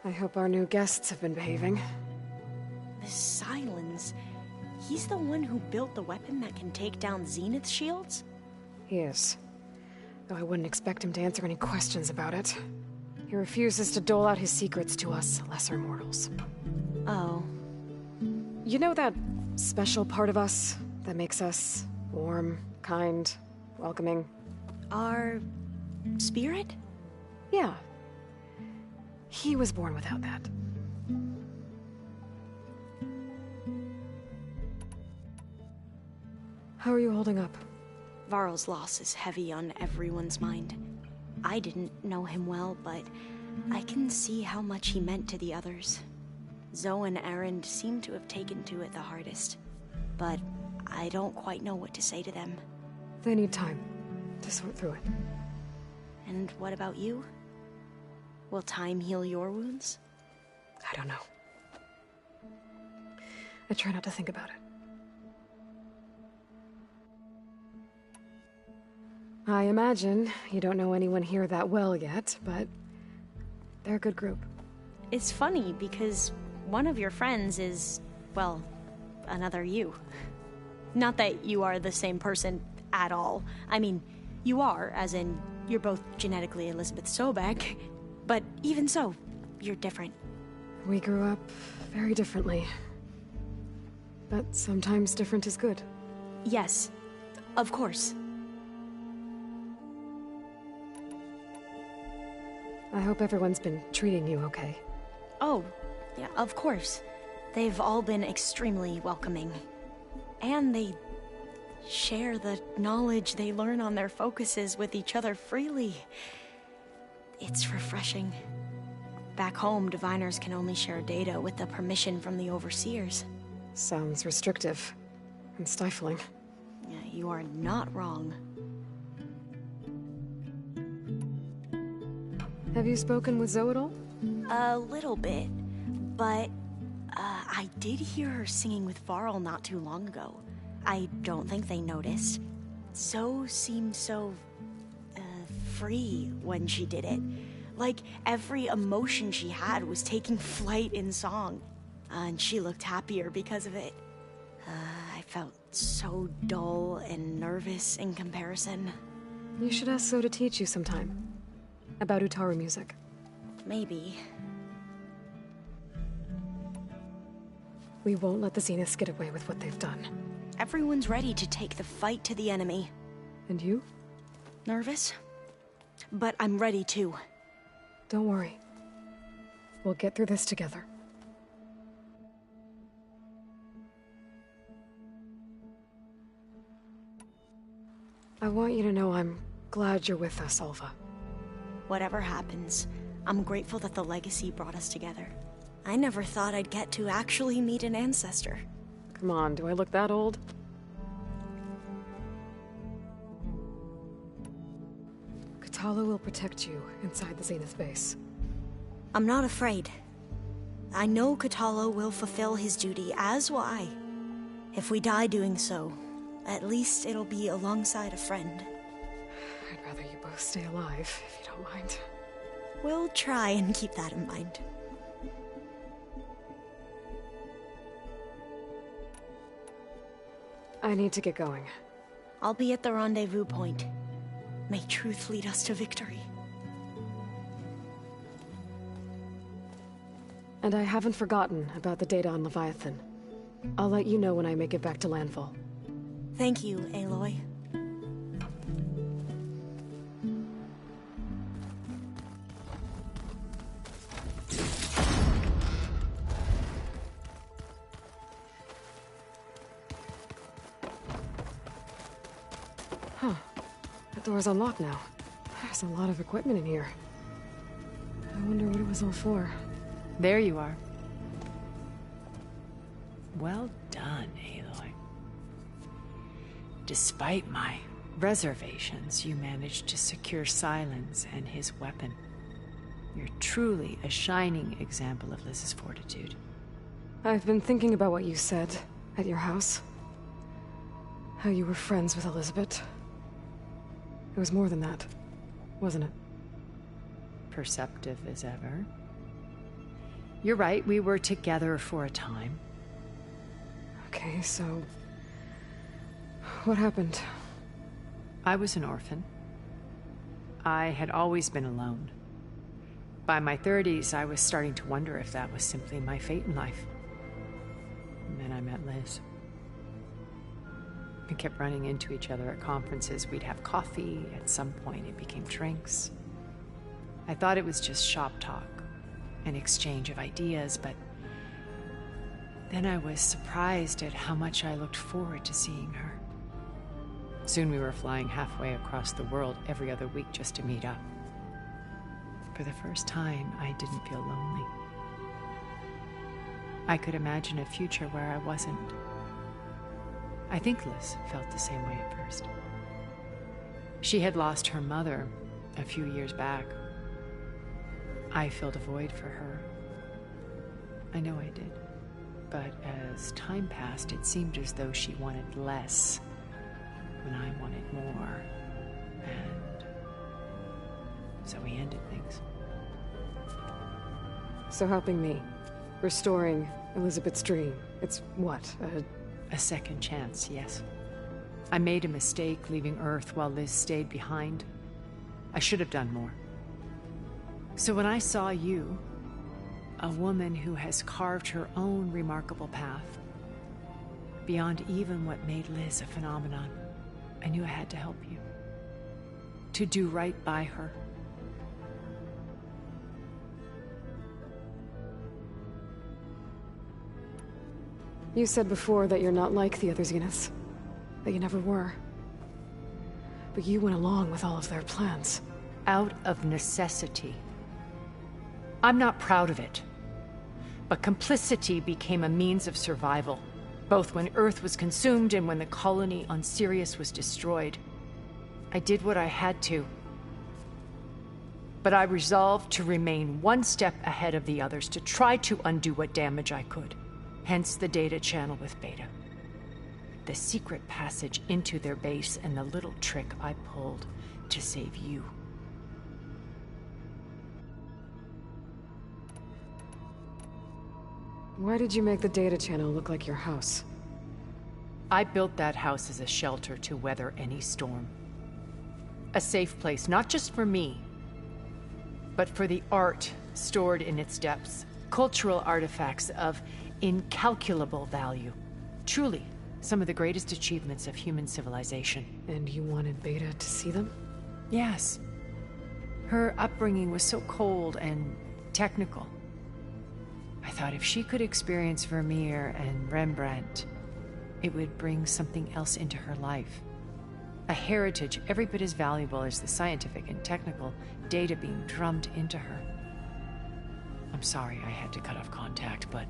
I hope our new guests have been behaving. The Sylens. He's the one who built the weapon that can take down Zenith's shields? He is. Though I wouldn't expect him to answer any questions about it. He refuses to dole out his secrets to us, lesser mortals. Oh. You know that special part of us that makes us warm, kind, welcoming? Our spirit? Yeah. He was born without that. How are you holding up? Varl's loss is heavy on everyone's mind. I didn't know him well, but I can see how much he meant to the others. Zoe and Erend seem to have taken to it the hardest, but I don't quite know what to say to them. They need time to sort through it. And what about you? Will time heal your wounds? I don't know. I try not to think about it. I imagine you don't know anyone here that well yet, but they're a good group. It's funny because one of your friends is, well, another you. Not that you are the same person at all. I mean, you are, as in, you're both genetically Elizabeth Sobek, but even so, you're different. We grew up very differently. But sometimes different is good. Yes, of course. I hope everyone's been treating you okay. Oh, yeah, of course. They've all been extremely welcoming. And they share the knowledge they learn on their focuses with each other freely. It's refreshing. Back home, diviners can only share data with the permission from the overseers. Sounds restrictive and stifling. Yeah, you are not wrong. Have you spoken with Zoe at all? A little bit, but I did hear her singing with Varl not too long ago. I don't think they noticed. Zoe seemed so free when she did it. Like every emotion she had was taking flight in song. And she looked happier because of it. I felt so dull and nervous in comparison. You should ask Zoe to teach you sometime. About Utaru music. Maybe. We won't let the Zeniths get away with what they've done. Everyone's ready to take the fight to the enemy. And you? Nervous? But I'm ready too. Don't worry. We'll get through this together. I want you to know I'm glad you're with us, Alva. Whatever happens, I'm grateful that the legacy brought us together. I never thought I'd get to actually meet an ancestor. Come on, do I look that old? Kotallo will protect you inside the Zenith base. I'm not afraid. I know Kotallo will fulfill his duty, as will I. If we die doing so, at least it'll be alongside a friend. I'd rather you both stay alive, if you don't mind. We'll try and keep that in mind. I need to get going. I'll be at the rendezvous point. May truth lead us to victory. And I haven't forgotten about the data on Leviathan. I'll let you know when I make it back to landfall. Thank you, Aloy. Huh. The door's unlocked now. There's a lot of equipment in here. I wonder what it was all for. There you are. Well done, Aloy. Despite my reservations, you managed to secure Silence and his weapon. You're truly a shining example of Liz's fortitude. I've been thinking about what you said at your house. How you were friends with Elizabeth. It was more than that, wasn't it? Perceptive as ever. You're right, we were together for a time. Okay, so... what happened? I was an orphan. I had always been alone. By my 30s, I was starting to wonder if that was simply my fate in life. And then I met Liz. We kept running into each other at conferences. We'd have coffee. At some point, it became drinks. I thought it was just shop talk, an exchange of ideas, but then I was surprised at how much I looked forward to seeing her. Soon we were flying halfway across the world every other week just to meet up. For the first time, I didn't feel lonely. I could imagine a future where I wasn't. I think Liz felt the same way at first. She had lost her mother a few years back. I filled a void for her. I know I did. But as time passed, it seemed as though she wanted less when I wanted more. And so we ended things. So helping me, restoring Elizabeth's dream, it's what, a second chance, yes. I made a mistake leaving Earth while Liz stayed behind. I should have done more. So when I saw you, a woman who has carved her own remarkable path, beyond even what made Liz a phenomenon, I knew I had to help you. To do right by her. You said before that you're not like the other Zeniths. that you never were. But you went along with all of their plans. Out of necessity. I'm not proud of it. But complicity became a means of survival, both when Earth was consumed and when the colony on Sirius was destroyed. I did what I had to. But I resolved to remain one step ahead of the others, to try to undo what damage I could. Hence the data channel with Beta. The secret passage into their base and the little trick I pulled to save you. Why did you make the data channel look like your house? I built that house as a shelter to weather any storm. A safe place, not just for me, but for the art stored in its depths. Cultural artifacts of incalculable value. Truly, some of the greatest achievements of human civilization. And you wanted Beta to see them? Yes. Her upbringing was so cold and technical. I thought if she could experience Vermeer and Rembrandt, it would bring something else into her life. A heritage every bit as valuable as the scientific and technical data being drummed into her. I'm sorry I had to cut off contact, but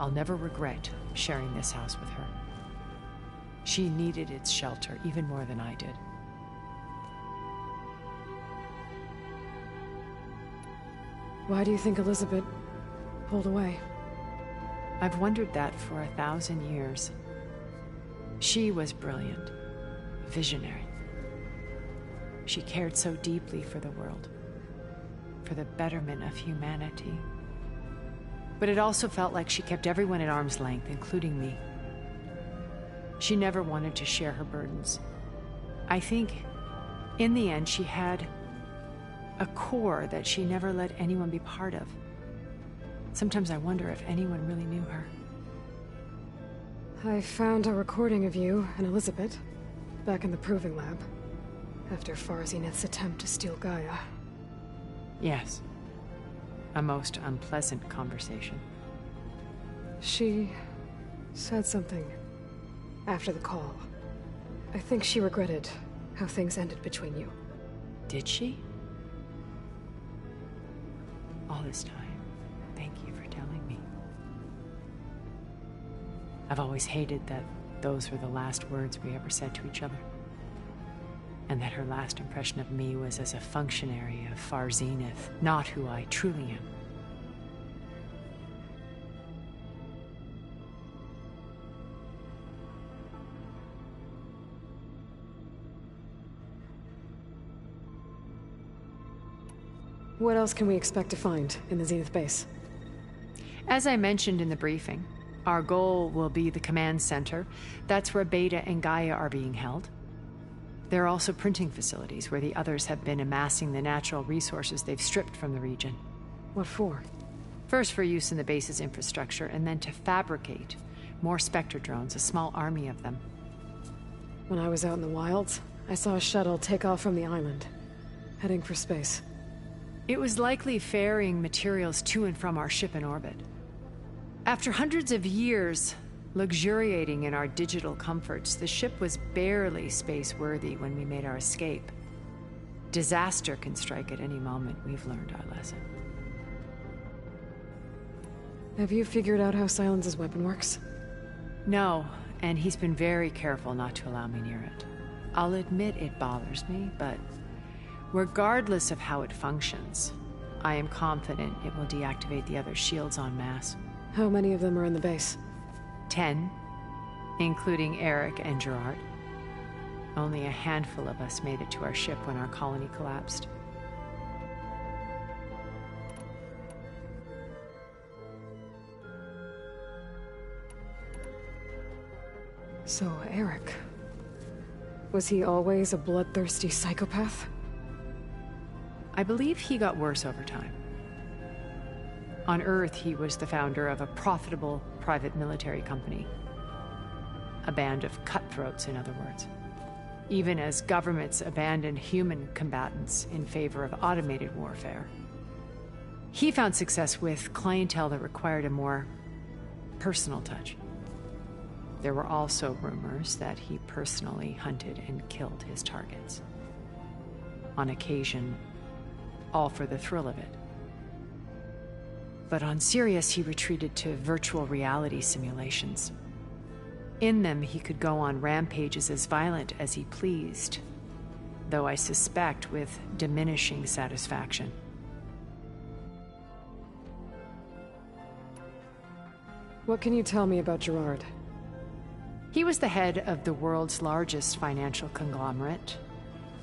I'll never regret sharing this house with her. She needed its shelter even more than I did. Why do you think Elizabeth pulled away? I've wondered that for 1,000 years. She was brilliant, visionary. She cared so deeply for the world, for the betterment of humanity. But it also felt like she kept everyone at arm's length, including me. She never wanted to share her burdens. I think, in the end, she had a core that she never let anyone be part of. Sometimes I wonder if anyone really knew her. I found a recording of you and Elizabeth back in the Proving Lab after Far Zenith's attempt to steal Gaia. Yes. A most unpleasant conversation. She said something after the call. I think she regretted how things ended between you. Did she? All this time, thank you for telling me. I've always hated that those were the last words we ever said to each other. And that her last impression of me was as a functionary of Far Zenith, not who I truly am. What else can we expect to find in the Zenith base? As I mentioned in the briefing, our goal will be the command center. That's where Beta and Gaia are being held. There are also printing facilities where the others have been amassing the natural resources they've stripped from the region. What for? First for use in the base's infrastructure, and then to fabricate more Spectre drones, a small army of them. When I was out in the wilds, I saw a shuttle take off from the island, heading for space. It was likely ferrying materials to and from our ship in orbit. After hundreds of years luxuriating in our digital comforts, the ship was barely space-worthy when we made our escape. Disaster can strike at any moment. We've learned our lesson. Have you figured out how Silence's weapon works? No, and he's been very careful not to allow me near it. I'll admit it bothers me, but regardless of how it functions, I am confident it will deactivate the other shields en masse. How many of them are in the base? 10, including Eric and Gerard. Only a handful of us made it to our ship when our colony collapsed. So, Eric... was he always a bloodthirsty psychopath? I believe he got worse over time. On Earth, he was the founder of a profitable private military company. A band of cutthroats, in other words. Even as governments abandoned human combatants in favor of automated warfare. He found success with clientele that required a more personal touch. There were also rumors that he personally hunted and killed his targets. On occasion, all for the thrill of it. But on Sirius, he retreated to virtual reality simulations. In them, he could go on rampages as violent as he pleased, though I suspect with diminishing satisfaction. What can you tell me about Gerard? He was the head of the world's largest financial conglomerate,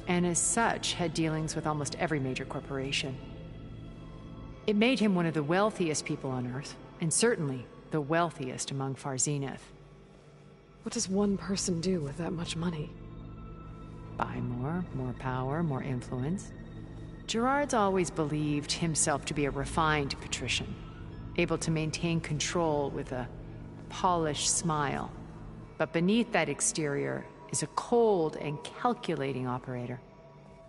and as such had dealings with almost every major corporation. It made him one of the wealthiest people on Earth, and certainly the wealthiest among Far Zenith. What does one person do with that much money? Buy more power, more influence. Gerard's always believed himself to be a refined patrician, able to maintain control with a polished smile. But beneath that exterior is a cold and calculating operator.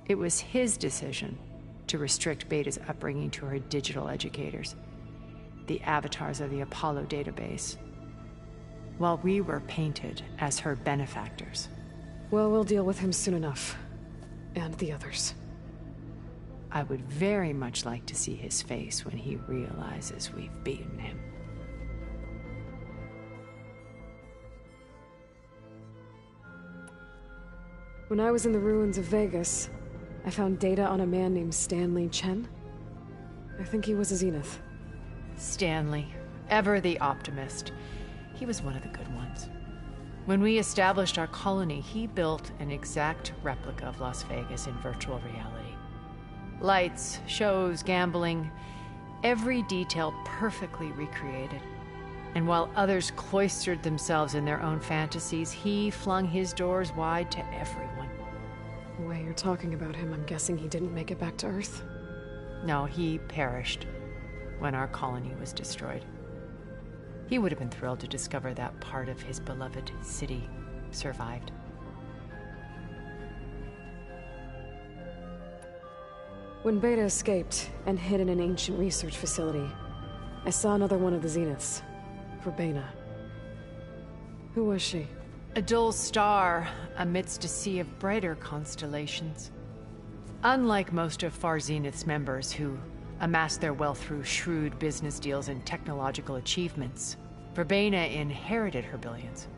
It was his decision to restrict Beta's upbringing to her digital educators, the avatars of the Apollo database, while we were painted as her benefactors. Well, we'll deal with him soon enough. And the others. I would very much like to see his face when he realizes we've beaten him. When I was in the ruins of Vegas, I found data on a man named Stanley Chen. I think he was a Zenith. Stanley, ever the optimist. He was one of the good ones. When we established our colony, he built an exact replica of Las Vegas in virtual reality. Lights, shows, gambling, every detail perfectly recreated. And while others cloistered themselves in their own fantasies, he flung his doors wide to everyone. The way you're talking about him, I'm guessing he didn't make it back to Earth? No, he perished when our colony was destroyed. He would have been thrilled to discover that part of his beloved city survived. When Beta escaped and hid in an ancient research facility, I saw another one of the Zeniths. Verbena. Who was she? A dull star amidst a sea of brighter constellations. Unlike most of Far Zenith's members who amassed their wealth through shrewd business deals and technological achievements, Verbena inherited her billions.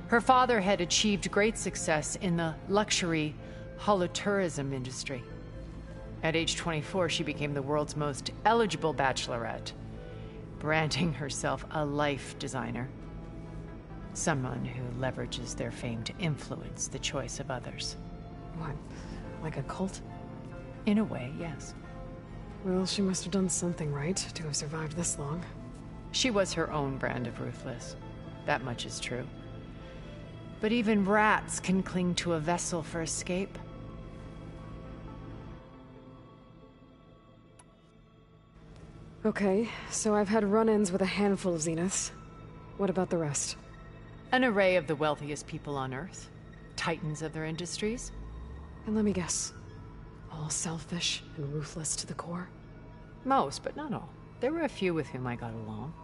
Her father had achieved great success in the luxury holotourism industry. At age 24, she became the world's most eligible bachelorette, branding herself a life designer. Someone who leverages their fame to influence the choice of others. What? Like a cult? In a way, yes. Well, she must have done something right to have survived this long. She was her own brand of ruthless. That much is true. But even rats can cling to a vessel for escape. Okay, so I've had run-ins with a handful of Zeniths. What about the rest? An array of the wealthiest people on Earth. Titans of their industries. And let me guess. All selfish and ruthless to the core? Most, but not all. There were a few with whom I got along.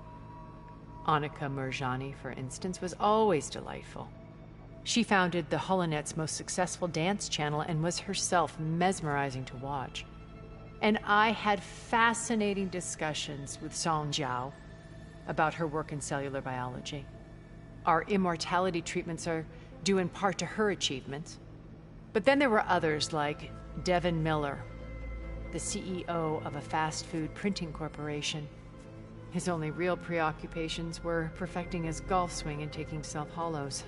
Annika Murjani, for instance, was always delightful. She founded the Holonet's most successful dance channel and was herself mesmerizing to watch. And I had fascinating discussions with Song Jiao about her work in cellular biology. Our immortality treatments are due in part to her achievements. But then there were others like Devin Miller, the CEO of a fast food printing corporation. His only real preoccupations were perfecting his golf swing and taking self-hollows.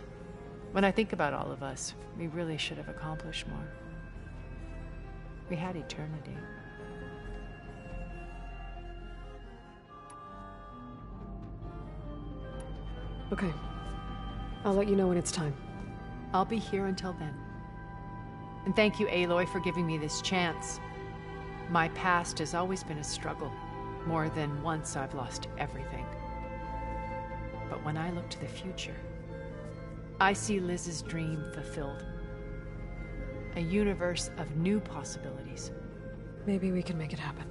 When I think about all of us, we really should have accomplished more. We had eternity. Okay. I'll let you know when it's time. I'll be here until then. And thank you, Aloy, for giving me this chance. My past has always been a struggle. More than once I've lost everything. But when I look to the future, I see Liz's dream fulfilled. A universe of new possibilities. Maybe we can make it happen.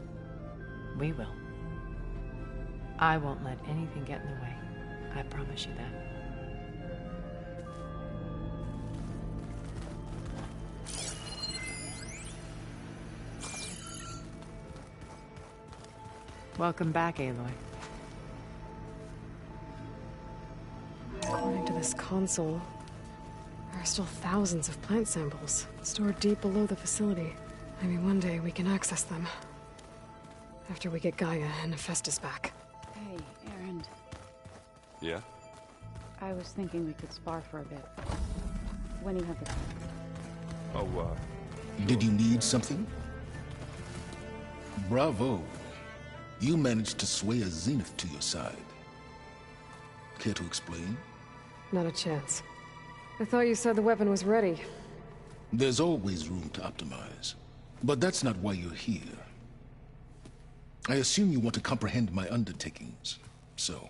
We will. I won't let anything get in the way. I promise you that. Welcome back, Aloy. According to this console, there are still thousands of plant samples stored deep below the facility. Maybe one day we can access them. After we get Gaia and Hephaestus back. Hey, Erend. Yeah? I was thinking we could spar for a bit. When you have the time. Oh, Did you need something? Bravo. You managed to sway a Zenith to your side. Care to explain? Not a chance. I thought you said the weapon was ready. There's always room to optimize. But that's not why you're here. I assume you want to comprehend my undertakings. So,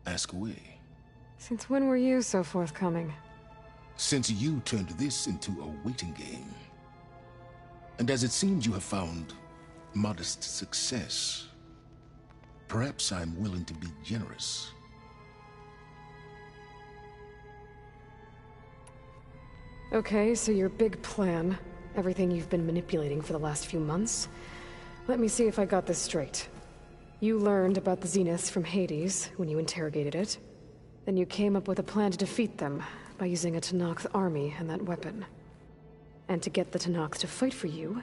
ask away. Since when were you so forthcoming? Since you turned this into a waiting game. And as it seems you have found modest success, perhaps I'm willing to be generous. Okay, so your big plan, everything you've been manipulating for the last few months. Let me see if I got this straight. You learned about the Zeniths from Hades when you interrogated it. Then you came up with a plan to defeat them by using a Tenakth army and that weapon. And to get the Tenakth to fight for you,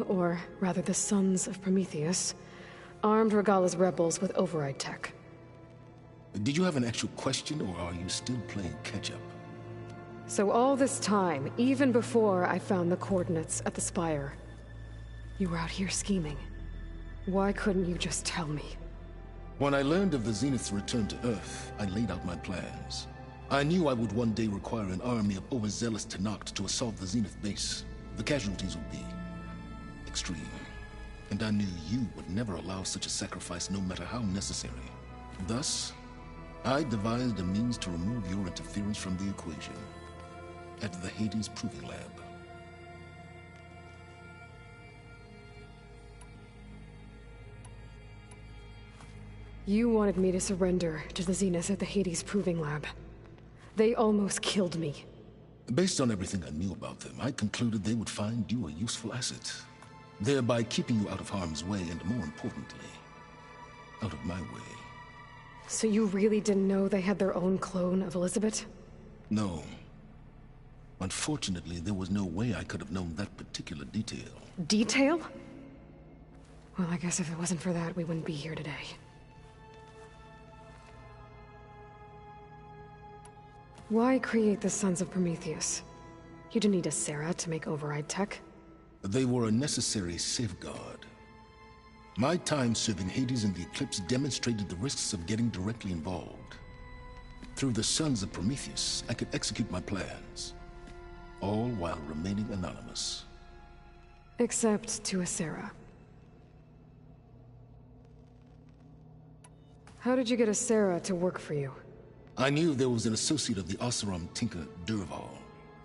or rather the Sons of Prometheus, armed Regalla's rebels with override tech. Did you have an actual question, or are you still playing catch-up? So all this time, even before I found the coordinates at the Spire, you were out here scheming. Why couldn't you just tell me? When I learned of the Zenith's return to Earth, I laid out my plans. I knew I would one day require an army of overzealous Tenakth to assault the Zenith base. The casualties would be extreme. And I knew you would never allow such a sacrifice, no matter how necessary. Thus, I devised a means to remove your interference from the equation. At the Hades Proving Lab. You wanted me to surrender to the Zeniths at the Hades Proving Lab. They almost killed me. Based on everything I knew about them, I concluded they would find you a useful asset, thereby keeping you out of harm's way and, more importantly, out of my way. So you really didn't know they had their own clone of Elizabeth? No. Unfortunately, there was no way I could have known that particular detail. Detail? Well, I guess if it wasn't for that, we wouldn't be here today. Why create the Sons of Prometheus? You didn't need a Sarah to make override tech. They were a necessary safeguard. My time serving Hades in the Eclipse demonstrated the risks of getting directly involved. Through the Sons of Prometheus, I could execute my plans, all while remaining anonymous. Except to Asera. How did you get Asera to work for you? I knew there was an associate of the Oseram tinker, Dervahl,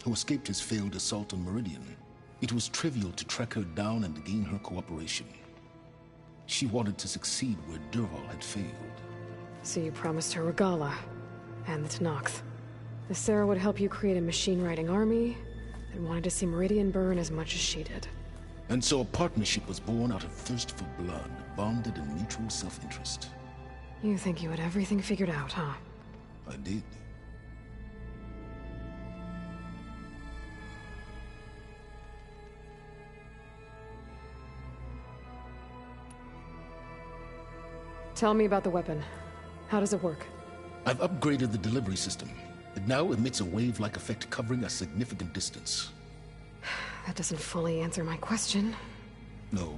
who escaped his failed assault on Meridian. It was trivial to track her down and gain her cooperation. She wanted to succeed where Dervahl had failed. So you promised her Regalla, and the Tenakth. Asera would help you create a machine-riding army that wanted to see Meridian burn as much as she did. And so a partnership was born out of thirst for blood, bonded in mutual self-interest. You think you had everything figured out, huh? I did. Tell me about the weapon. How does it work? I've upgraded the delivery system. It now emits a wave-like effect covering a significant distance. That doesn't fully answer my question. No,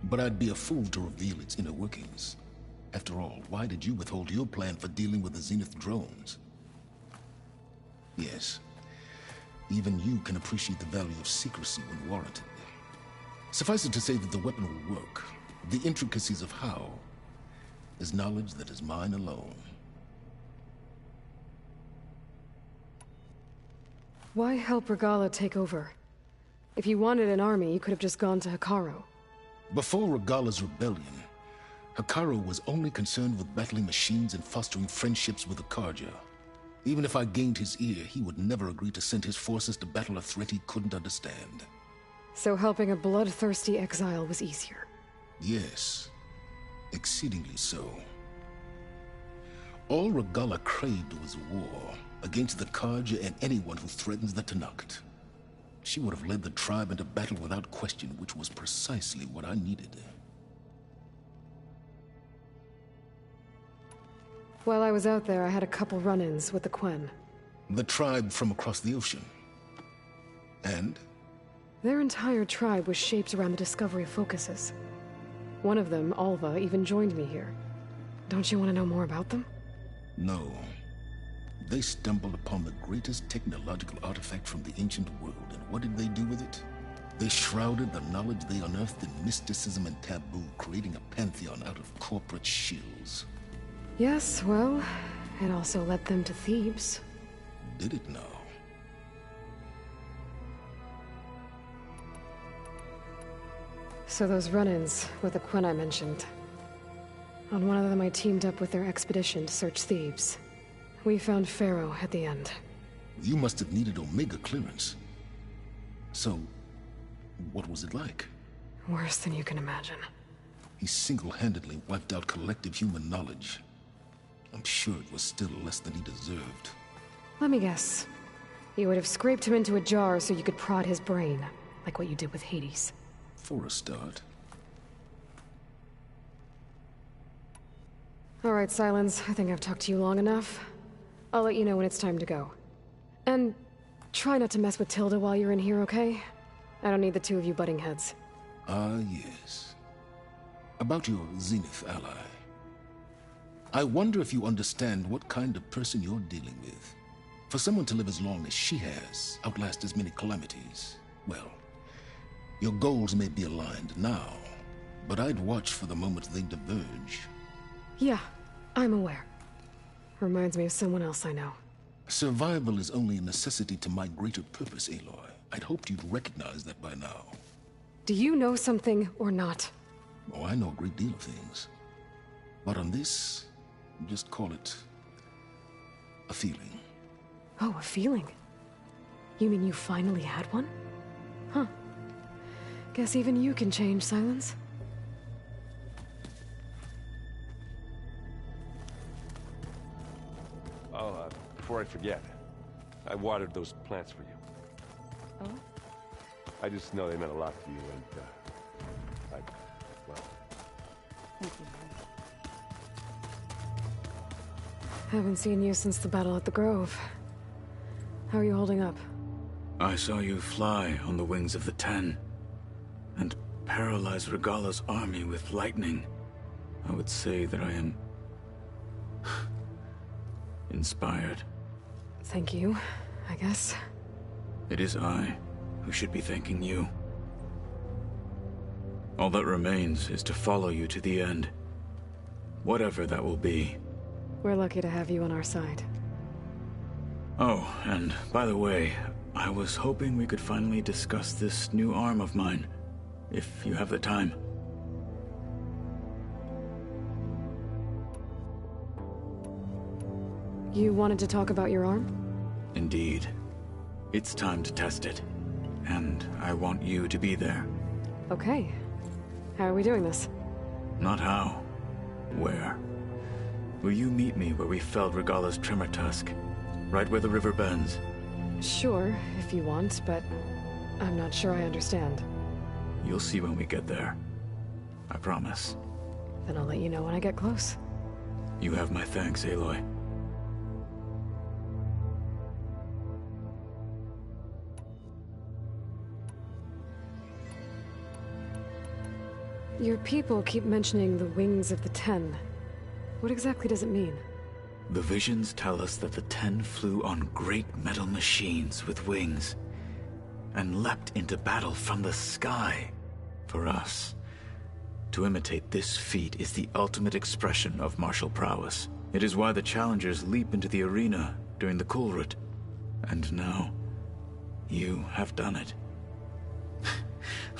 but I'd be a fool to reveal its inner workings. After all, why did you withhold your plan for dealing with the Zenith drones? Yes, even you can appreciate the value of secrecy when warranted. Suffice it to say that the weapon will work. The intricacies of how is knowledge that is mine alone. Why help Regalla take over? If you wanted an army, you could have just gone to Hekarro. Before Regalla's rebellion, Hekarro was only concerned with battling machines and fostering friendships with the Carja. Even if I gained his ear, he would never agree to send his forces to battle a threat he couldn't understand. So helping a bloodthirsty exile was easier. Yes, exceedingly so. All Regalla craved was war against the Carja and anyone who threatens the Tenakth. She would have led the tribe into battle without question, which was precisely what I needed. While I was out there, I had a couple run-ins with the Quen. The tribe from across the ocean. And? Their entire tribe was shaped around the Discovery focuses. One of them, Alva, even joined me here. Don't you want to know more about them? No. They stumbled upon the greatest technological artifact from the ancient world, and what did they do with it? They shrouded the knowledge they unearthed in mysticism and taboo, creating a pantheon out of corporate shills. Yes, well, it also led them to Thebes. Did it now? So those run-ins with the Quen I mentioned. On one of them I teamed up with their expedition to search Thebes. We found Pharaoh at the end. You must have needed Omega clearance. So, what was it like? Worse than you can imagine. He single-handedly wiped out collective human knowledge. I'm sure it was still less than he deserved. Let me guess. You would have scraped him into a jar so you could prod his brain, like what you did with Hades. For a start. All right, Sylens, I think I've talked to you long enough. I'll let you know when it's time to go. And try not to mess with Tilda while you're in here, okay? I don't need the two of you butting heads. Ah, yes. About your Zenith ally. I wonder if you understand what kind of person you're dealing with. For someone to live as long as she has, outlast as many calamities, well, your goals may be aligned now, but I'd watch for the moment they diverge. Yeah, I'm aware. Reminds me of someone else I know. Survival is only a necessity to my greater purpose, Aloy. I'd hoped you'd recognize that by now. Do you know something or not? Oh, I know a great deal of things. But on this, just call it a feeling. Oh, a feeling? You mean you finally had one? Huh. Guess even you can change, Sylens. Oh, before I forget, I watered those plants for you. Oh? I just know they meant a lot to you, and, well... Thank you. Haven't seen you since the battle at the Grove. How are you holding up? I saw you fly on the wings of the Ten, and paralyze Regalla's army with lightning. I would say that I am... inspired. Thank you, I guess. It is I who should be thanking you. All that remains is to follow you to the end. Whatever that will be. We're lucky to have you on our side. Oh, and by the way, I was hoping we could finally discuss this new arm of mine, if you have the time. You wanted to talk about your arm? Indeed. It's time to test it. And I want you to be there. Okay. How are we doing this? Not how. Where? Will you meet me where we felled Regalla's tremor tusk? Right where the river bends? Sure, if you want, but I'm not sure I understand. You'll see when we get there. I promise. Then I'll let you know when I get close. You have my thanks, Aloy. Your people keep mentioning the wings of the Ten. What exactly does it mean? The visions tell us that the Ten flew on great metal machines with wings, and leapt into battle from the sky. For us, to imitate this feat is the ultimate expression of martial prowess. It is why the challengers leap into the arena during the Kulrut. And now, you have done it.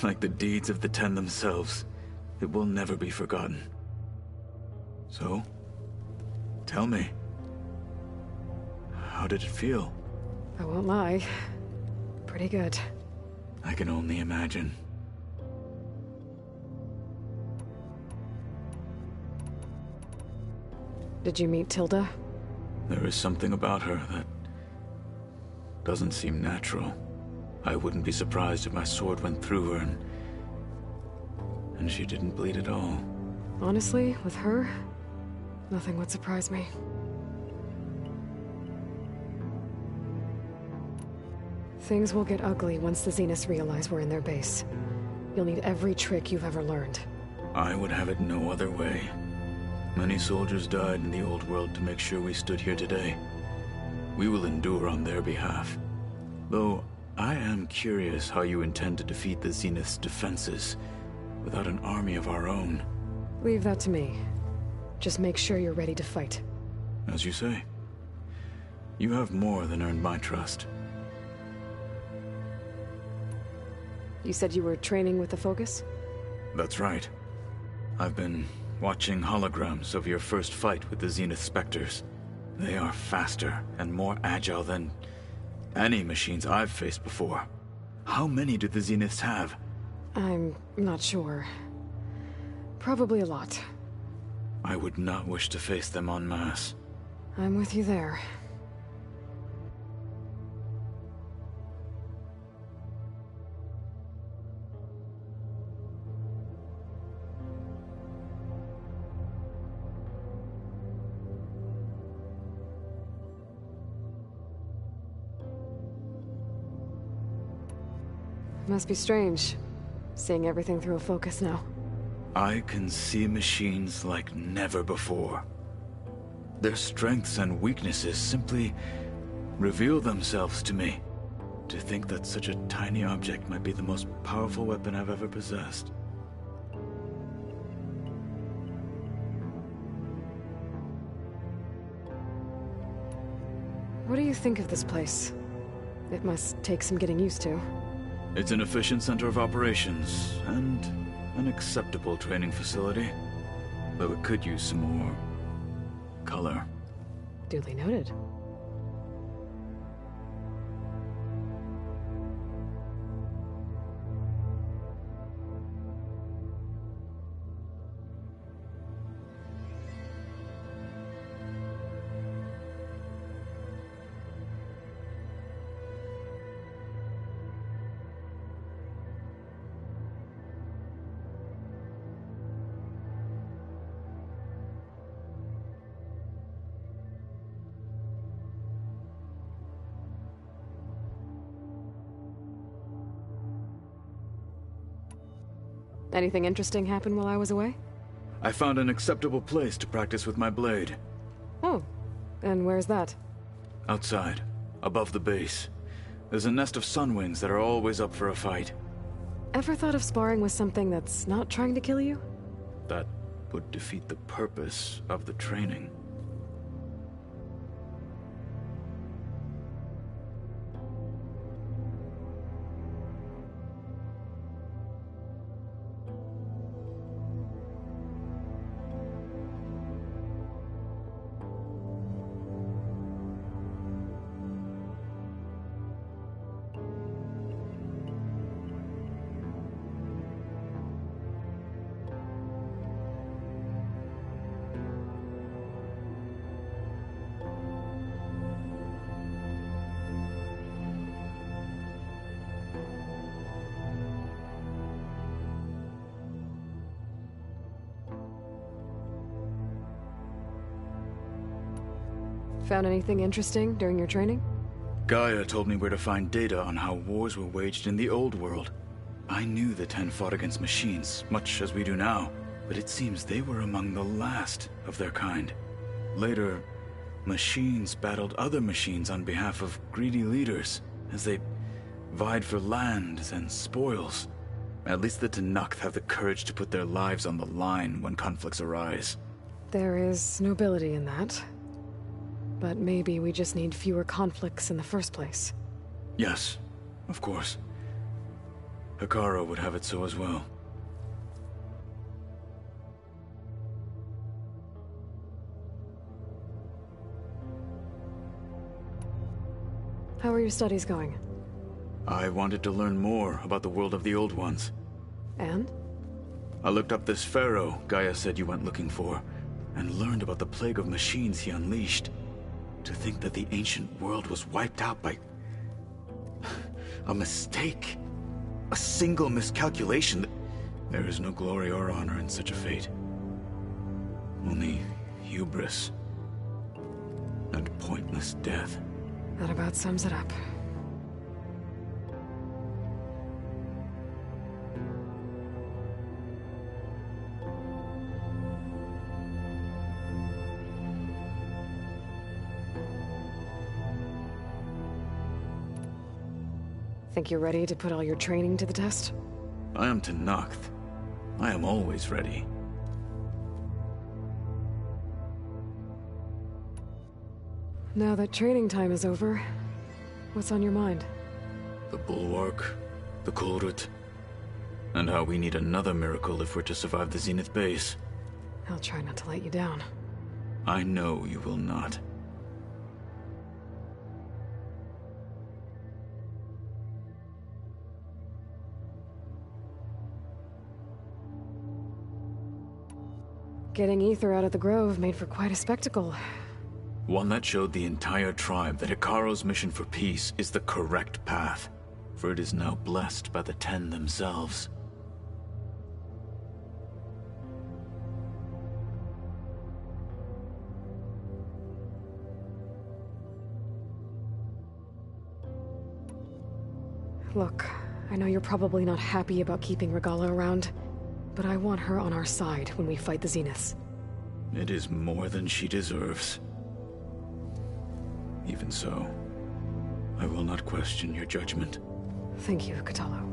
Like the deeds of the Ten themselves, it will never be forgotten. So, tell me, how did it feel? I won't lie. Pretty good. I can only imagine. Did you meet Tilda? There is something about her that doesn't seem natural. I wouldn't be surprised if my sword went through her and she didn't bleed at all. Honestly, with her, nothing would surprise me. Things will get ugly once the Zeniths realize we're in their base. You'll need every trick you've ever learned. I would have it no other way. Many soldiers died in the old world to make sure we stood here today. We will endure on their behalf. Though, I am curious how you intend to defeat the Zenith's defenses without an army of our own. Leave that to me. Just make sure you're ready to fight. As you say. You have more than earned my trust. You said you were training with the Focus? That's right. I've been watching holograms of your first fight with the Zenith Spectres. They are faster and more agile than any machines I've faced before. How many do the Zeniths have? I'm not sure. Probably a lot. I would not wish to face them en masse. I'm with you there. Must be strange, seeing everything through a Focus now. I can see machines like never before. Their strengths and weaknesses simply reveal themselves to me. To think that such a tiny object might be the most powerful weapon I've ever possessed. What do you think of this place? It must take some getting used to. It's an efficient center of operations, and an acceptable training facility. Though it could use some more color. Duly noted. Anything interesting happen while I was away? I found an acceptable place to practice with my blade. Oh, and where's that? Outside, above the base. There's a nest of sunwings that are always up for a fight. Ever thought of sparring with something that's not trying to kill you? That would defeat the purpose of the training. Found anything interesting during your training? Gaia told me where to find data on how wars were waged in the old world. I knew the Ten fought against machines, much as we do now, but it seems they were among the last of their kind. Later, machines battled other machines on behalf of greedy leaders, as they vied for lands and spoils. At least the Tenakth have the courage to put their lives on the line when conflicts arise. There is nobility in that. But maybe we just need fewer conflicts in the first place. Yes, of course. Hekarro would have it so as well. How are your studies going? I wanted to learn more about the world of the Old Ones. And? I looked up this pharaoh Gaia said you went looking for, and learned about the plague of machines he unleashed. To think that the ancient world was wiped out by a mistake. A single miscalculation. There is no glory or honor in such a fate. Only hubris and pointless death. That about sums it up. Think you're ready to put all your training to the test? I am Tenakth. I am always ready. Now that training time is over, what's on your mind? The Bulwark, the Kulrut, and how we need another miracle if we're to survive the Zenith base. I'll try not to let you down. I know you will not. Getting Ether out of the Grove made for quite a spectacle. One that showed the entire tribe that Hekarro's mission for peace is the correct path, for it is now blessed by the Ten themselves. Look, I know you're probably not happy about keeping Regalla around, but I want her on our side when we fight the Zeniths. It is more than she deserves. Even so, I will not question your judgment. Thank you, Kotallo.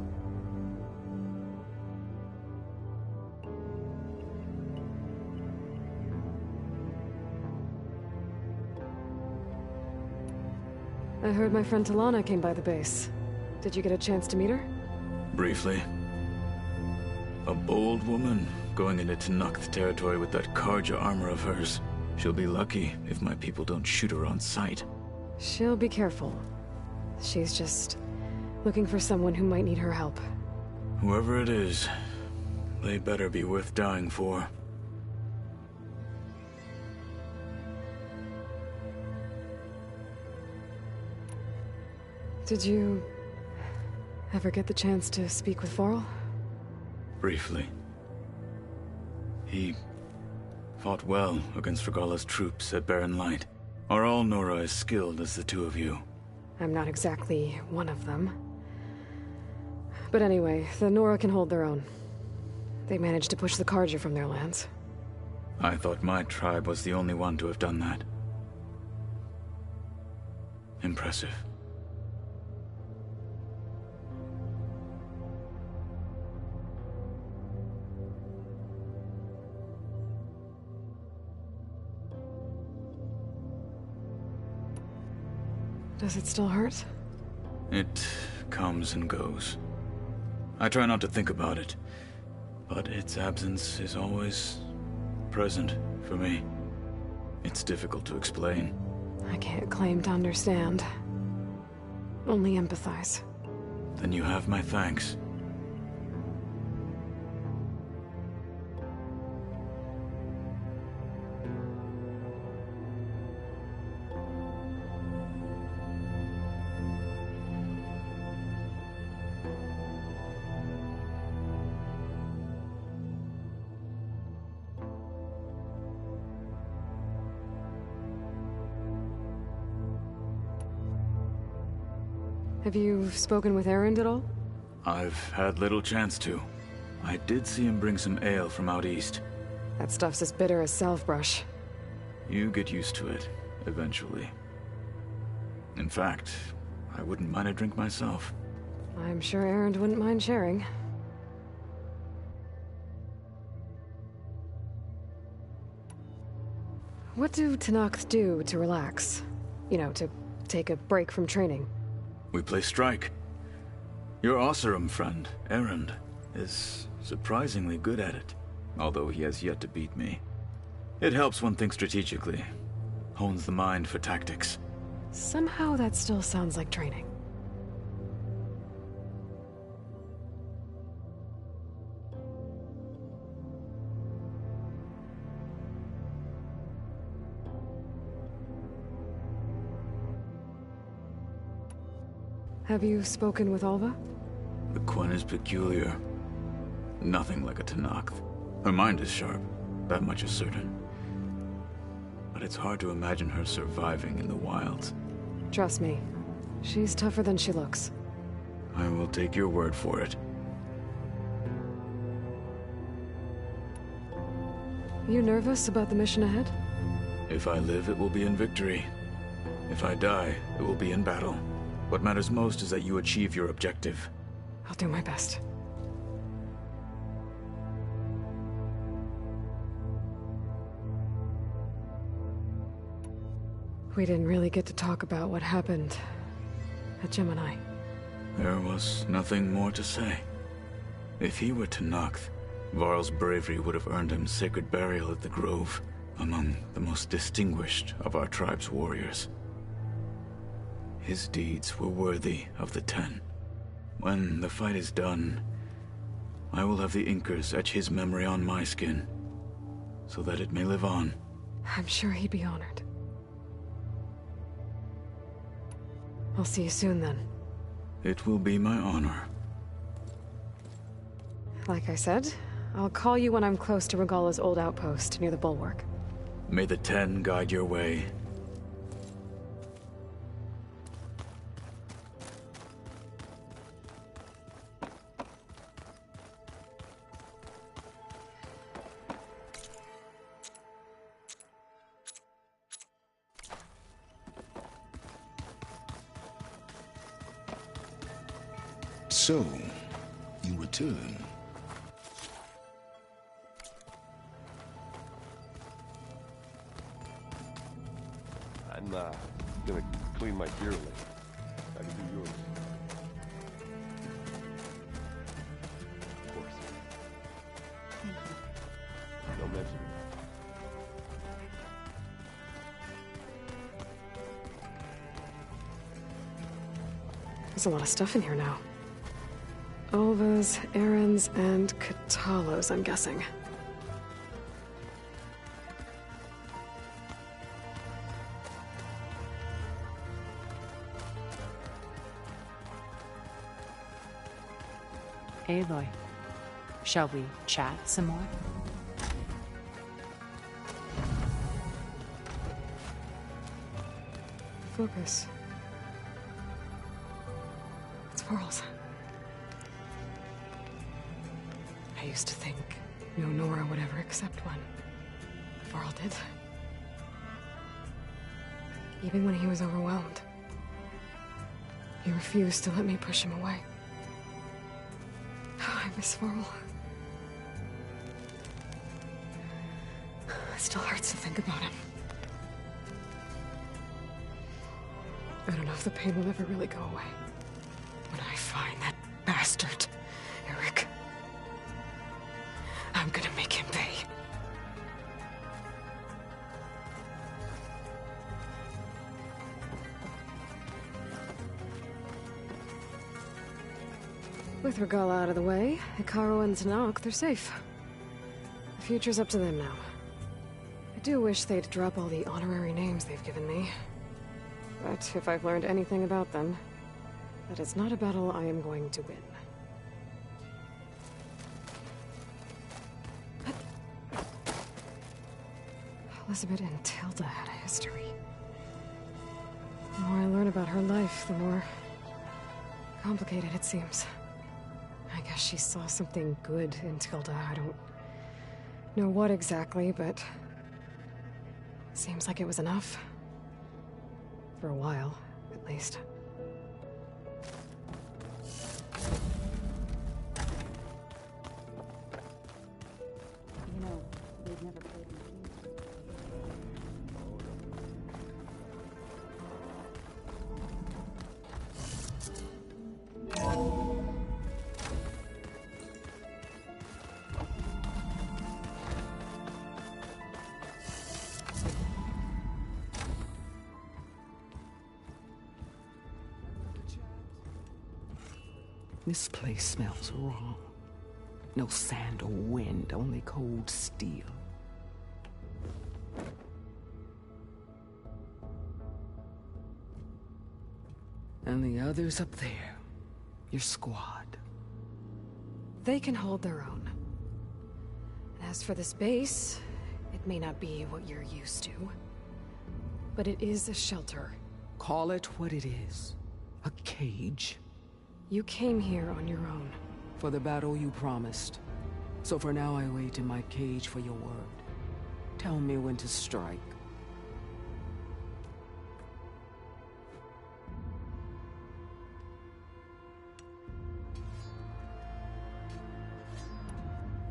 I heard my friend Talana came by the base. Did you get a chance to meet her? Briefly. A bold woman going into Tenakth territory with that Carja armor of hers. She'll be lucky if my people don't shoot her on sight. She'll be careful. She's just looking for someone who might need her help. Whoever it is, they better be worth dying for. Did you ever get the chance to speak with Varl? Briefly. He fought well against Regalla's troops at Barren Light. Are all Nora as skilled as the two of you? I'm not exactly one of them. But anyway, the Nora can hold their own. They managed to push the Carja from their lands. I thought my tribe was the only one to have done that. Impressive. Does it still hurt? It comes and goes. I try not to think about it, but its absence is always present for me. It's difficult to explain. I can't claim to understand. Only empathize. Then you have my thanks. Have you spoken with Erend at all? I've had little chance to. I did see him bring some ale from out east. That stuff's as bitter as salvebrush. You get used to it, eventually. In fact, I wouldn't mind a drink myself. I'm sure Erend wouldn't mind sharing. What do Tenakth do to relax? You know, to take a break from training? We play strike. Your Oseram friend, Erend, is surprisingly good at it, although he has yet to beat me. It helps one think strategically, hones the mind for tactics. Somehow that still sounds like training. Have you spoken with Alva? The Quen is peculiar. Nothing like a Tenakth. Her mind is sharp, that much is certain. But it's hard to imagine her surviving in the wilds. Trust me, she's tougher than she looks. I will take your word for it. You nervous about the mission ahead? If I live, it will be in victory. If I die, it will be in battle. What matters most is that you achieve your objective. I'll do my best. We didn't really get to talk about what happened at Gemini. There was nothing more to say. If he were Tenakth, Varl's bravery would have earned him sacred burial at the Grove, among the most distinguished of our tribe's warriors. His deeds were worthy of the Ten. When the fight is done, I will have the Inkers etch his memory on my skin, so that it may live on. I'm sure he'd be honored. I'll see you soon, then. It will be my honor. Like I said, I'll call you when I'm close to Regalla's old outpost near the bulwark. May the Ten guide your way. So, you return. I'm gonna clean my beer later. I can do yours. Of course. Don't mention it. There's a lot of stuff in here now. Alva's, Aaron's, and Kotallo's, I'm guessing. Aloy, shall we chat some more? Focus. It's Varl's. I used to think no Nora would ever accept one. Varl did. Even when he was overwhelmed. He refused to let me push him away. Oh, I miss Varl. It still hurts to think about him. I don't know if the pain will ever really go away. When I find that bastard, Eric, I'm gonna make him pay. With Regalla out of the way, Hekarro and Tenakth, they're safe. The future's up to them now. I do wish they'd drop all the honorary names they've given me. But if I've learned anything about them, that it's not a battle I am going to win. Elisabet and Tilda had a history. The more I learn about her life, the more complicated it seems. I guess she saw something good in Tilda. I don't know what exactly, but seems like it was enough. For a while, at least. You know, they've never played machines. This place smells wrong. No sand or wind, only cold steel. And the others up there. Your squad. They can hold their own. And as for this base, it may not be what you're used to. But it is a shelter. Call it what it is. A cage. You came here on your own. For the battle you promised. So for now I wait in my cage for your word. Tell me when to strike.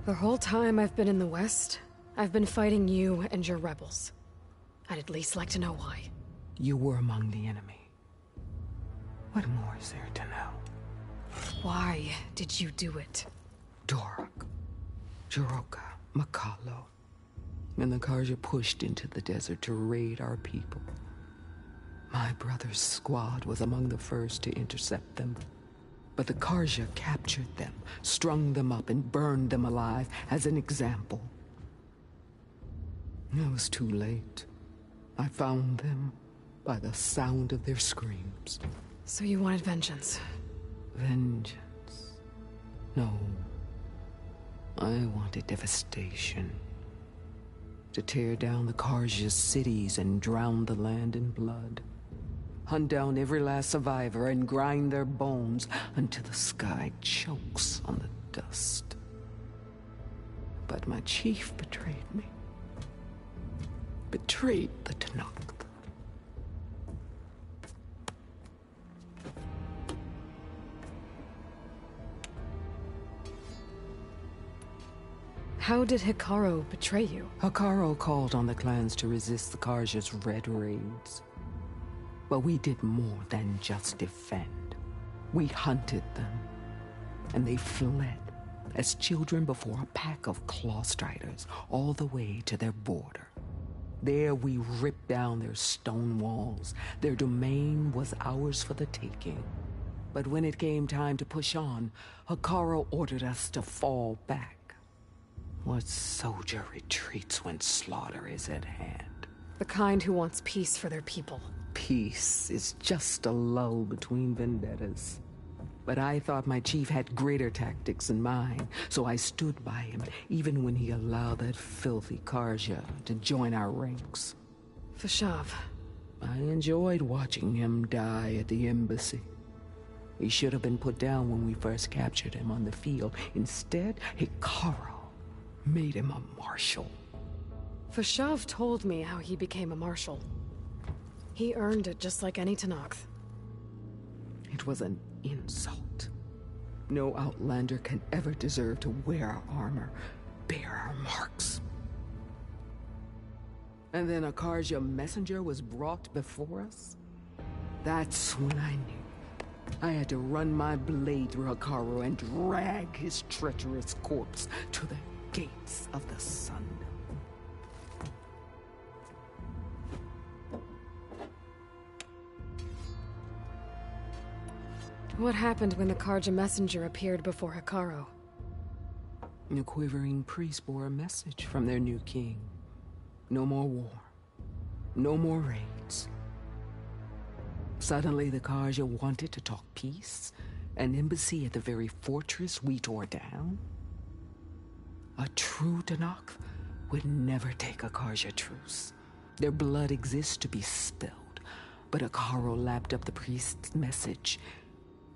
The whole time I've been in the West, I've been fighting you and your rebels. I'd at least like to know why. You were among the enemy. What more is there to know? Why did you do it? Dorak, Jiroka, Makalo, and the Carja pushed into the desert to raid our people. My brother's squad was among the first to intercept them. But the Carja captured them, strung them up, and burned them alive as an example. It was too late. I found them by the sound of their screams. So you wanted vengeance? Vengeance? No. I wanted devastation. To tear down the Carja's cities and drown the land in blood. Hunt down every last survivor and grind their bones until the sky chokes on the dust. But my chief betrayed me. Betrayed the Tenakth. How did Hekarro betray you? Hekarro called on the clans to resist the Carja's red raids. But we did more than just defend. We hunted them, and they fled as children before a pack of claw striders all the way to their border. There we ripped down their stone walls. Their domain was ours for the taking. But when it came time to push on, Hekarro ordered us to fall back. What soldier retreats when slaughter is at hand? The kind who wants peace for their people. Peace is just a lull between vendettas. But I thought my chief had greater tactics than mine, so I stood by him, even when he allowed that filthy Carja to join our ranks. Fashav. I enjoyed watching him die at the embassy. He should have been put down when we first captured him on the field. Instead, Hekarro made him a marshal. Fashav told me how he became a marshal. He earned it just like any Tenakth. It was an insult. No Outlander can ever deserve to wear our armor, bear our marks. And then a Carja messenger was brought before us? That's when I knew. I had to run my blade through Hekarro and drag his treacherous corpse to the gates of the sun. What happened when the Carja messenger appeared before Hekarro? The quivering priests bore a message from their new king. No more war. No more raids. Suddenly the Carja wanted to talk peace. An embassy at the very fortress we tore down? A true Tenakth would never take a Carja truce. Their blood exists to be spilled. But Hekarro lapped up the priest's message.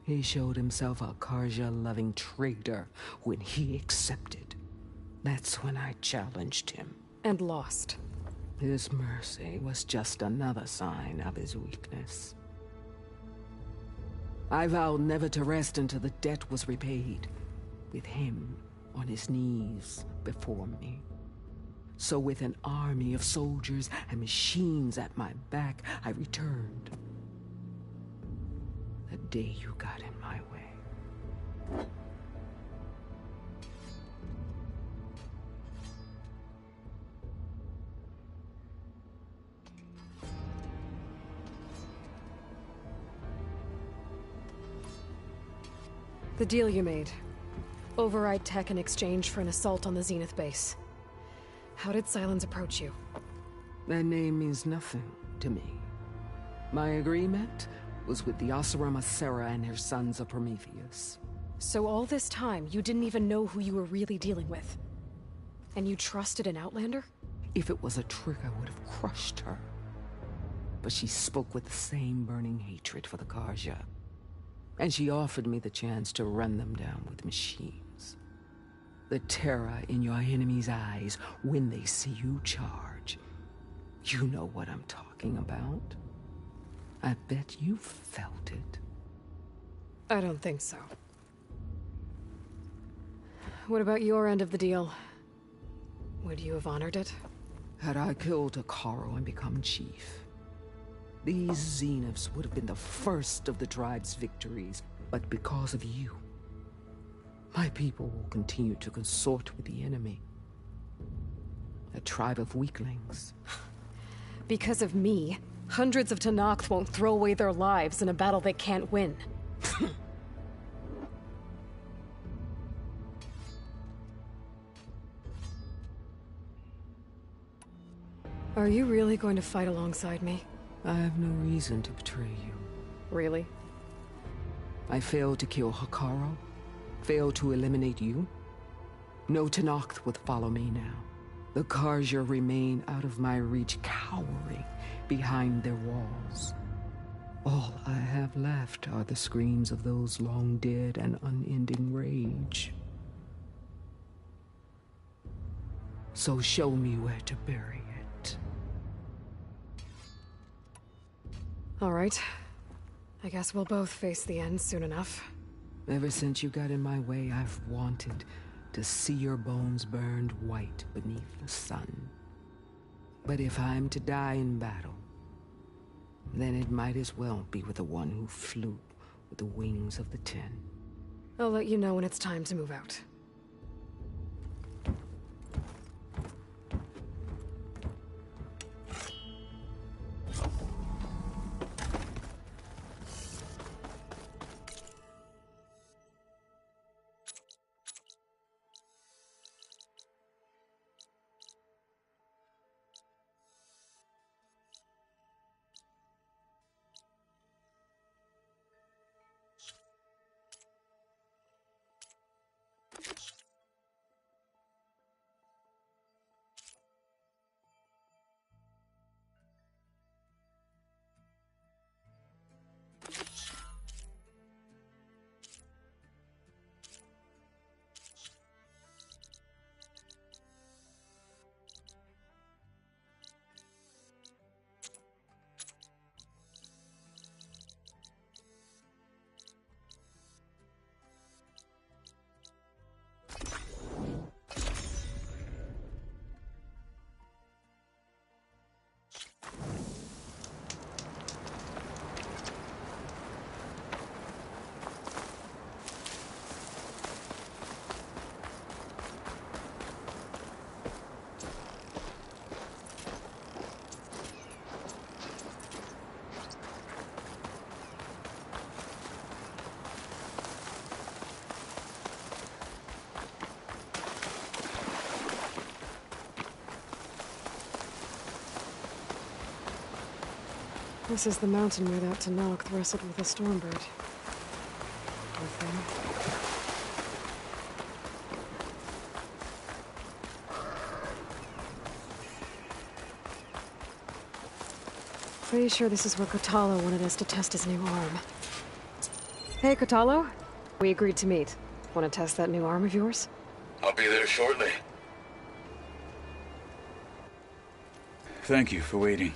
He showed himself a Carja-loving traitor when he accepted. That's when I challenged him. And lost. His mercy was just another sign of his weakness. I vowed never to rest until the debt was repaid, with him on his knees before me. So with an army of soldiers and machines at my back, I returned. The day you got in my way. The deal you made. Override tech in exchange for an assault on the Zenith base. How did Sylens approach you? That name means nothing to me. My agreement? was with the Oseram Sera and her sons of Prometheus. So all this time, you didn't even know who you were really dealing with? And you trusted an Outlander? If it was a trick, I would have crushed her. But she spoke with the same burning hatred for the Carja. And she offered me the chance to run them down with machines. The terror in your enemy's eyes when they see you charge. You know what I'm talking about. I bet you felt it. I don't think so. What about your end of the deal? Would you have honored it? Had I killed Hekarro and become chief, these Zeniths would have been the first of the tribe's victories. But because of you, my people will continue to consort with the enemy. A tribe of weaklings. Because of me, hundreds of Tenakth won't throw away their lives in a battle they can't win. Are you really going to fight alongside me? I have no reason to betray you. Really? I failed to kill Hekarro, failed to eliminate you. No Tenakth would follow me now. The Carja remain out of my reach, cowering behind their walls. All I have left are the screams of those long dead and unending rage. So show me where to bury it. All right. I guess we'll both face the end soon enough. Ever since you got in my way, I've wanted to see your bones burned white beneath the sun. But if I'm to die in battle, then it might as well be with the one who flew with the wings of the Ten. I'll let you know when it's time to move out. This is the mountain where that Tenakth wrestled with a Stormbird. Poor thing. Pretty sure this is where Kotallo wanted us to test his new arm. Hey, Kotallo. We agreed to meet. Want to test that new arm of yours? I'll be there shortly. Thank you for waiting.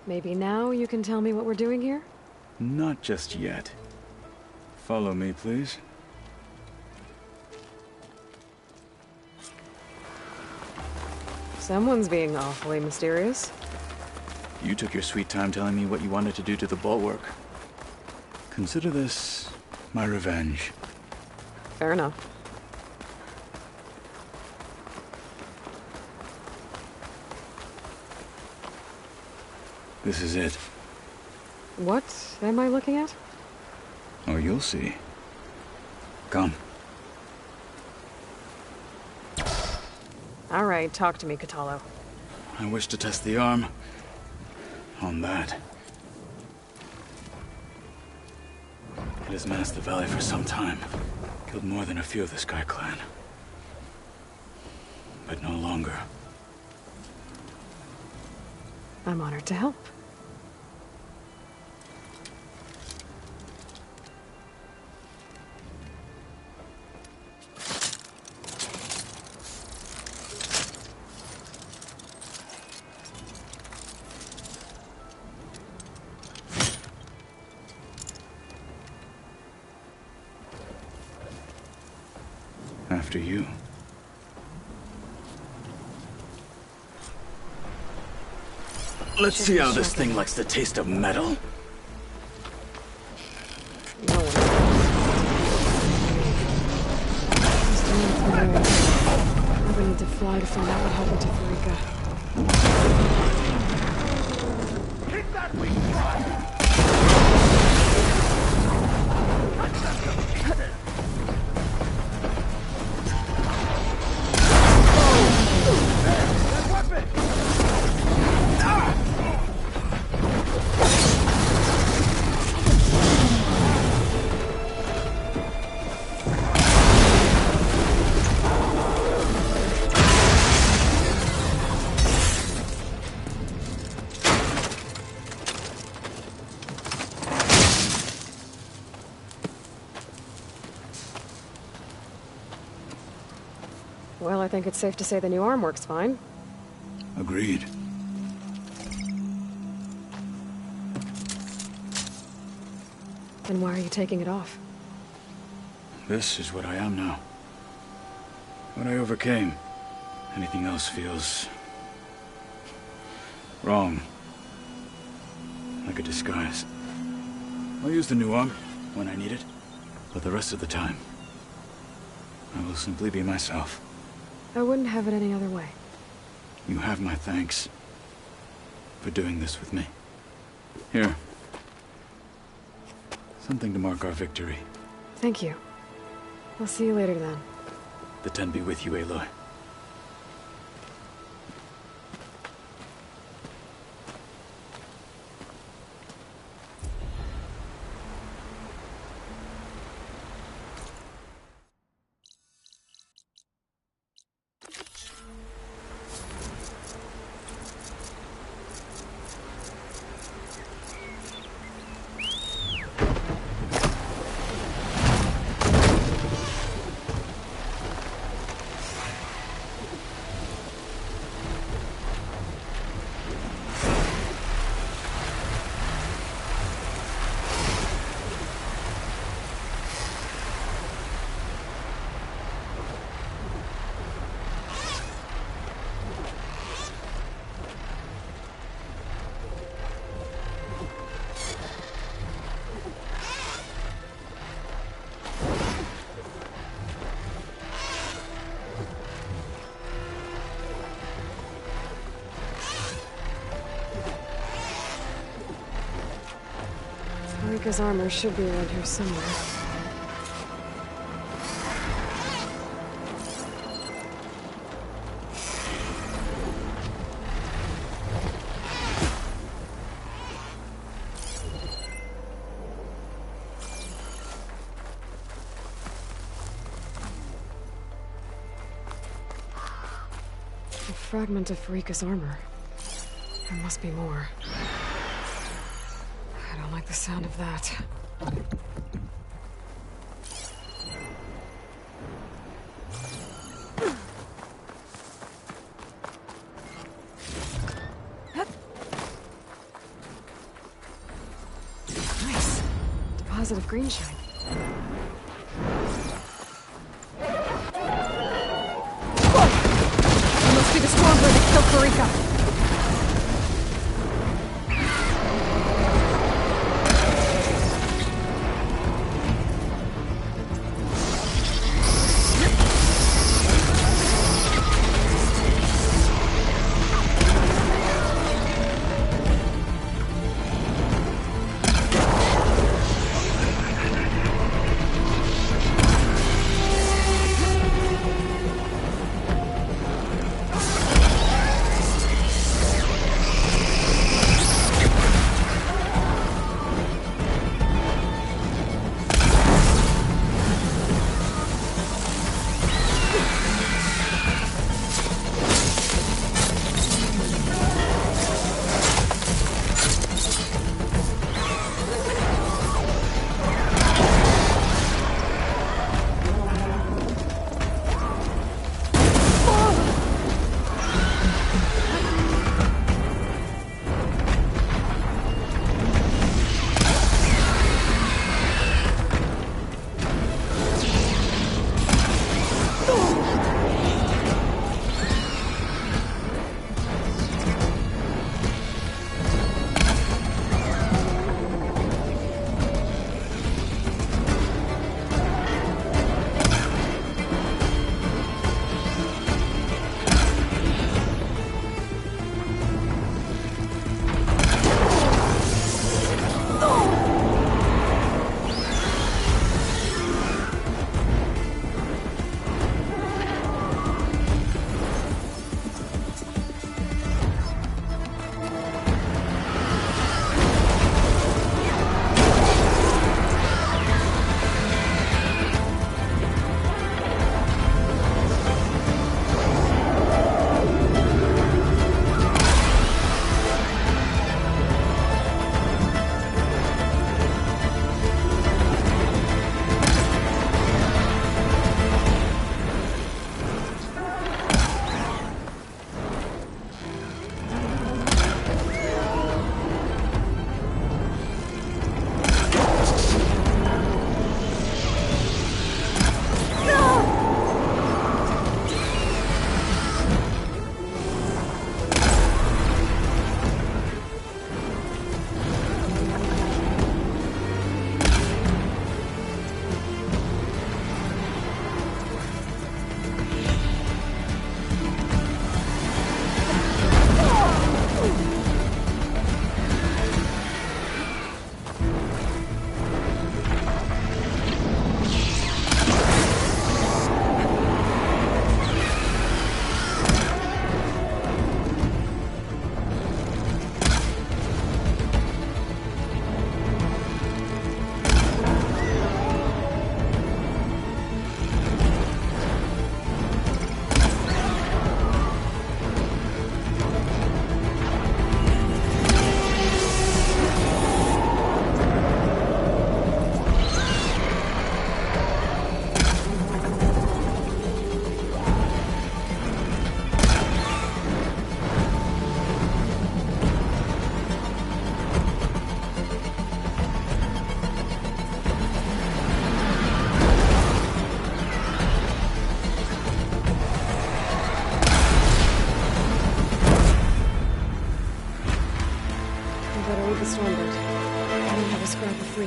Maybe now you can tell me what we're doing here? Not just yet. Follow me, please. Someone's being awfully mysterious. You took your sweet time telling me what you wanted to do to the bulwark. Consider this my revenge. Fair enough. This is it. What am I looking at? Oh, you'll see. Come. All right, talk to me, Kotallo. I wish to test the arm on that. has menaced the valley for some time. Killed more than a few of the Sky Clan. But no longer. I'm honored to help. After you. Let's see how this thing likes the taste of metal. We need to fly to find out what happened to Farika. Keep that wing flying! Well, I think it's safe to say the new arm works fine. Agreed. Then why are you taking it off? This is what I am now. What I overcame. Anything else feels... wrong. Like a disguise. I'll use the new arm when I need it, but the rest of the time, I will simply be myself. I wouldn't have it any other way. You have my thanks for doing this with me. Here. Something to mark our victory. Thank you. I'll see you later then. The Ten be with you, Aloy. Farika's armor should be around here somewhere. A fragment of Farika's armor. There must be more. I don't like the sound of that. Nice. Deposit of green shine. It must be the Stormbird that killed Farika.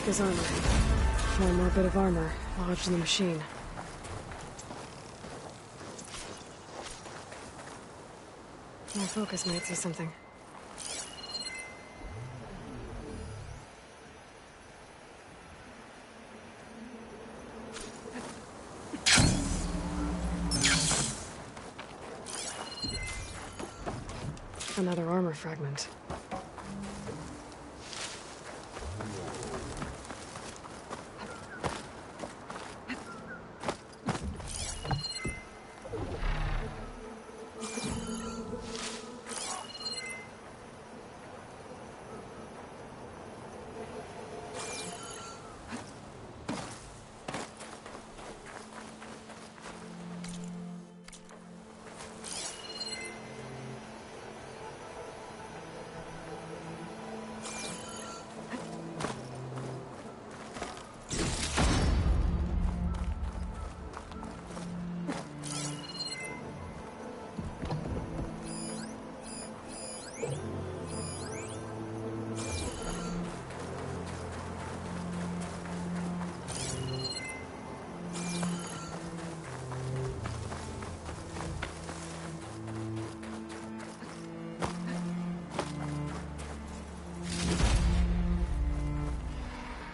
Farika's armor. One more bit of armor lodged in the machine. My focus might see something. Another armor fragment.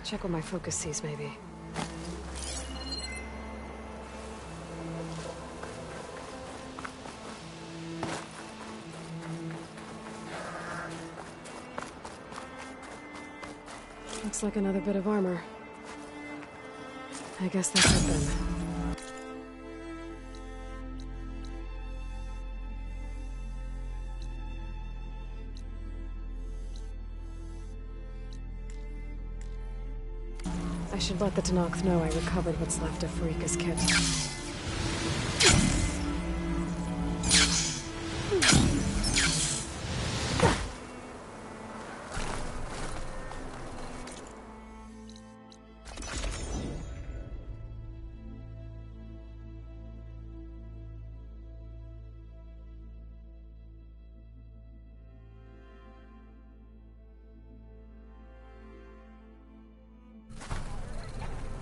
Check what my focus sees, maybe. Looks like another bit of armor. I guess that's it then. I should let the Tenakth know I recovered what's left of Farika's kit.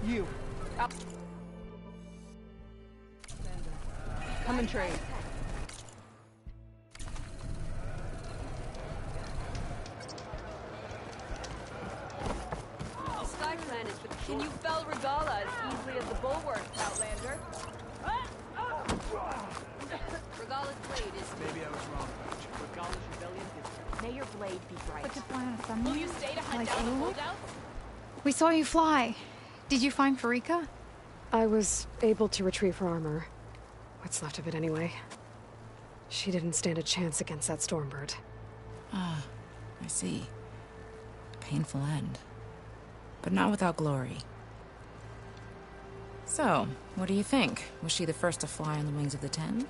You. Out. Come and trade. Sky Planet, but can you fell Regala as easily as the Bulwark, Outlander? Regala's blade is... Maybe I was wrong about you. Regala's rebellion is... May your blade be bright. But to fly on a sun Will you stay to hunt down the holdouts? We saw you fly. Did you find Farika? I was able to retrieve her armor. What's left of it, anyway. She didn't stand a chance against that Stormbird. Ah, I see. Painful end. But not without glory. So, what do you think? Was she the first to fly on the wings of the Ten?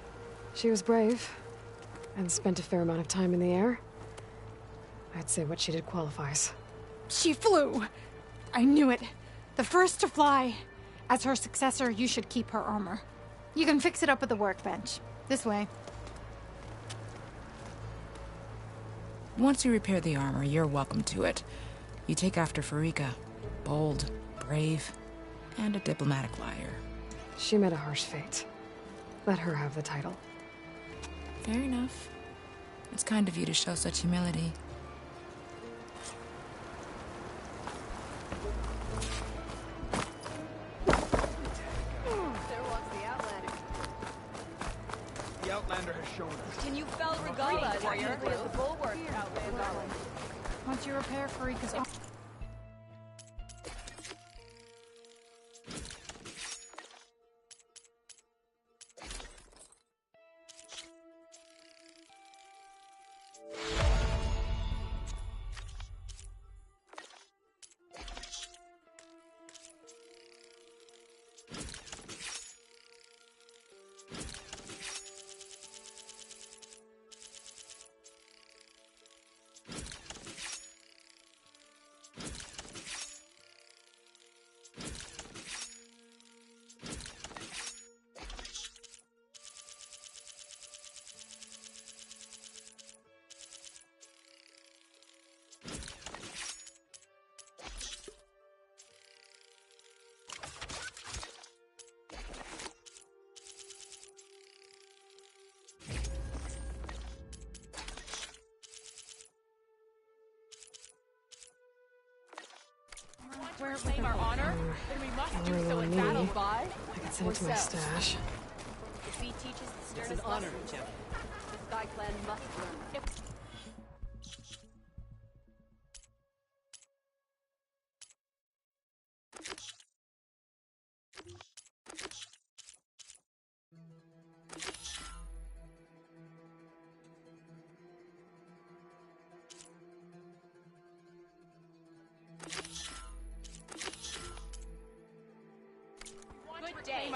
She was brave, and spent a fair amount of time in the air. I'd say what she did qualifies. She flew! I knew it. The first to fly. As her successor, you should keep her armor. You can fix it up at the workbench. This way. Once you repair the armor, you're welcome to it. You take after Farika. Bold, brave, and a diplomatic liar. She met a harsh fate. Let her have the title. Fair enough. It's kind of you to show such humility. The Outlander has shown us. Can you fell Regala as easily as the Bulwark, Outlander? Once you repair Farika's armor... We're claim our honor, then we must do so in battle by. I can send it to my stash. If he teaches the It's sternest an honor, lessons, Gemma. the Sky Clan must learn. Good day.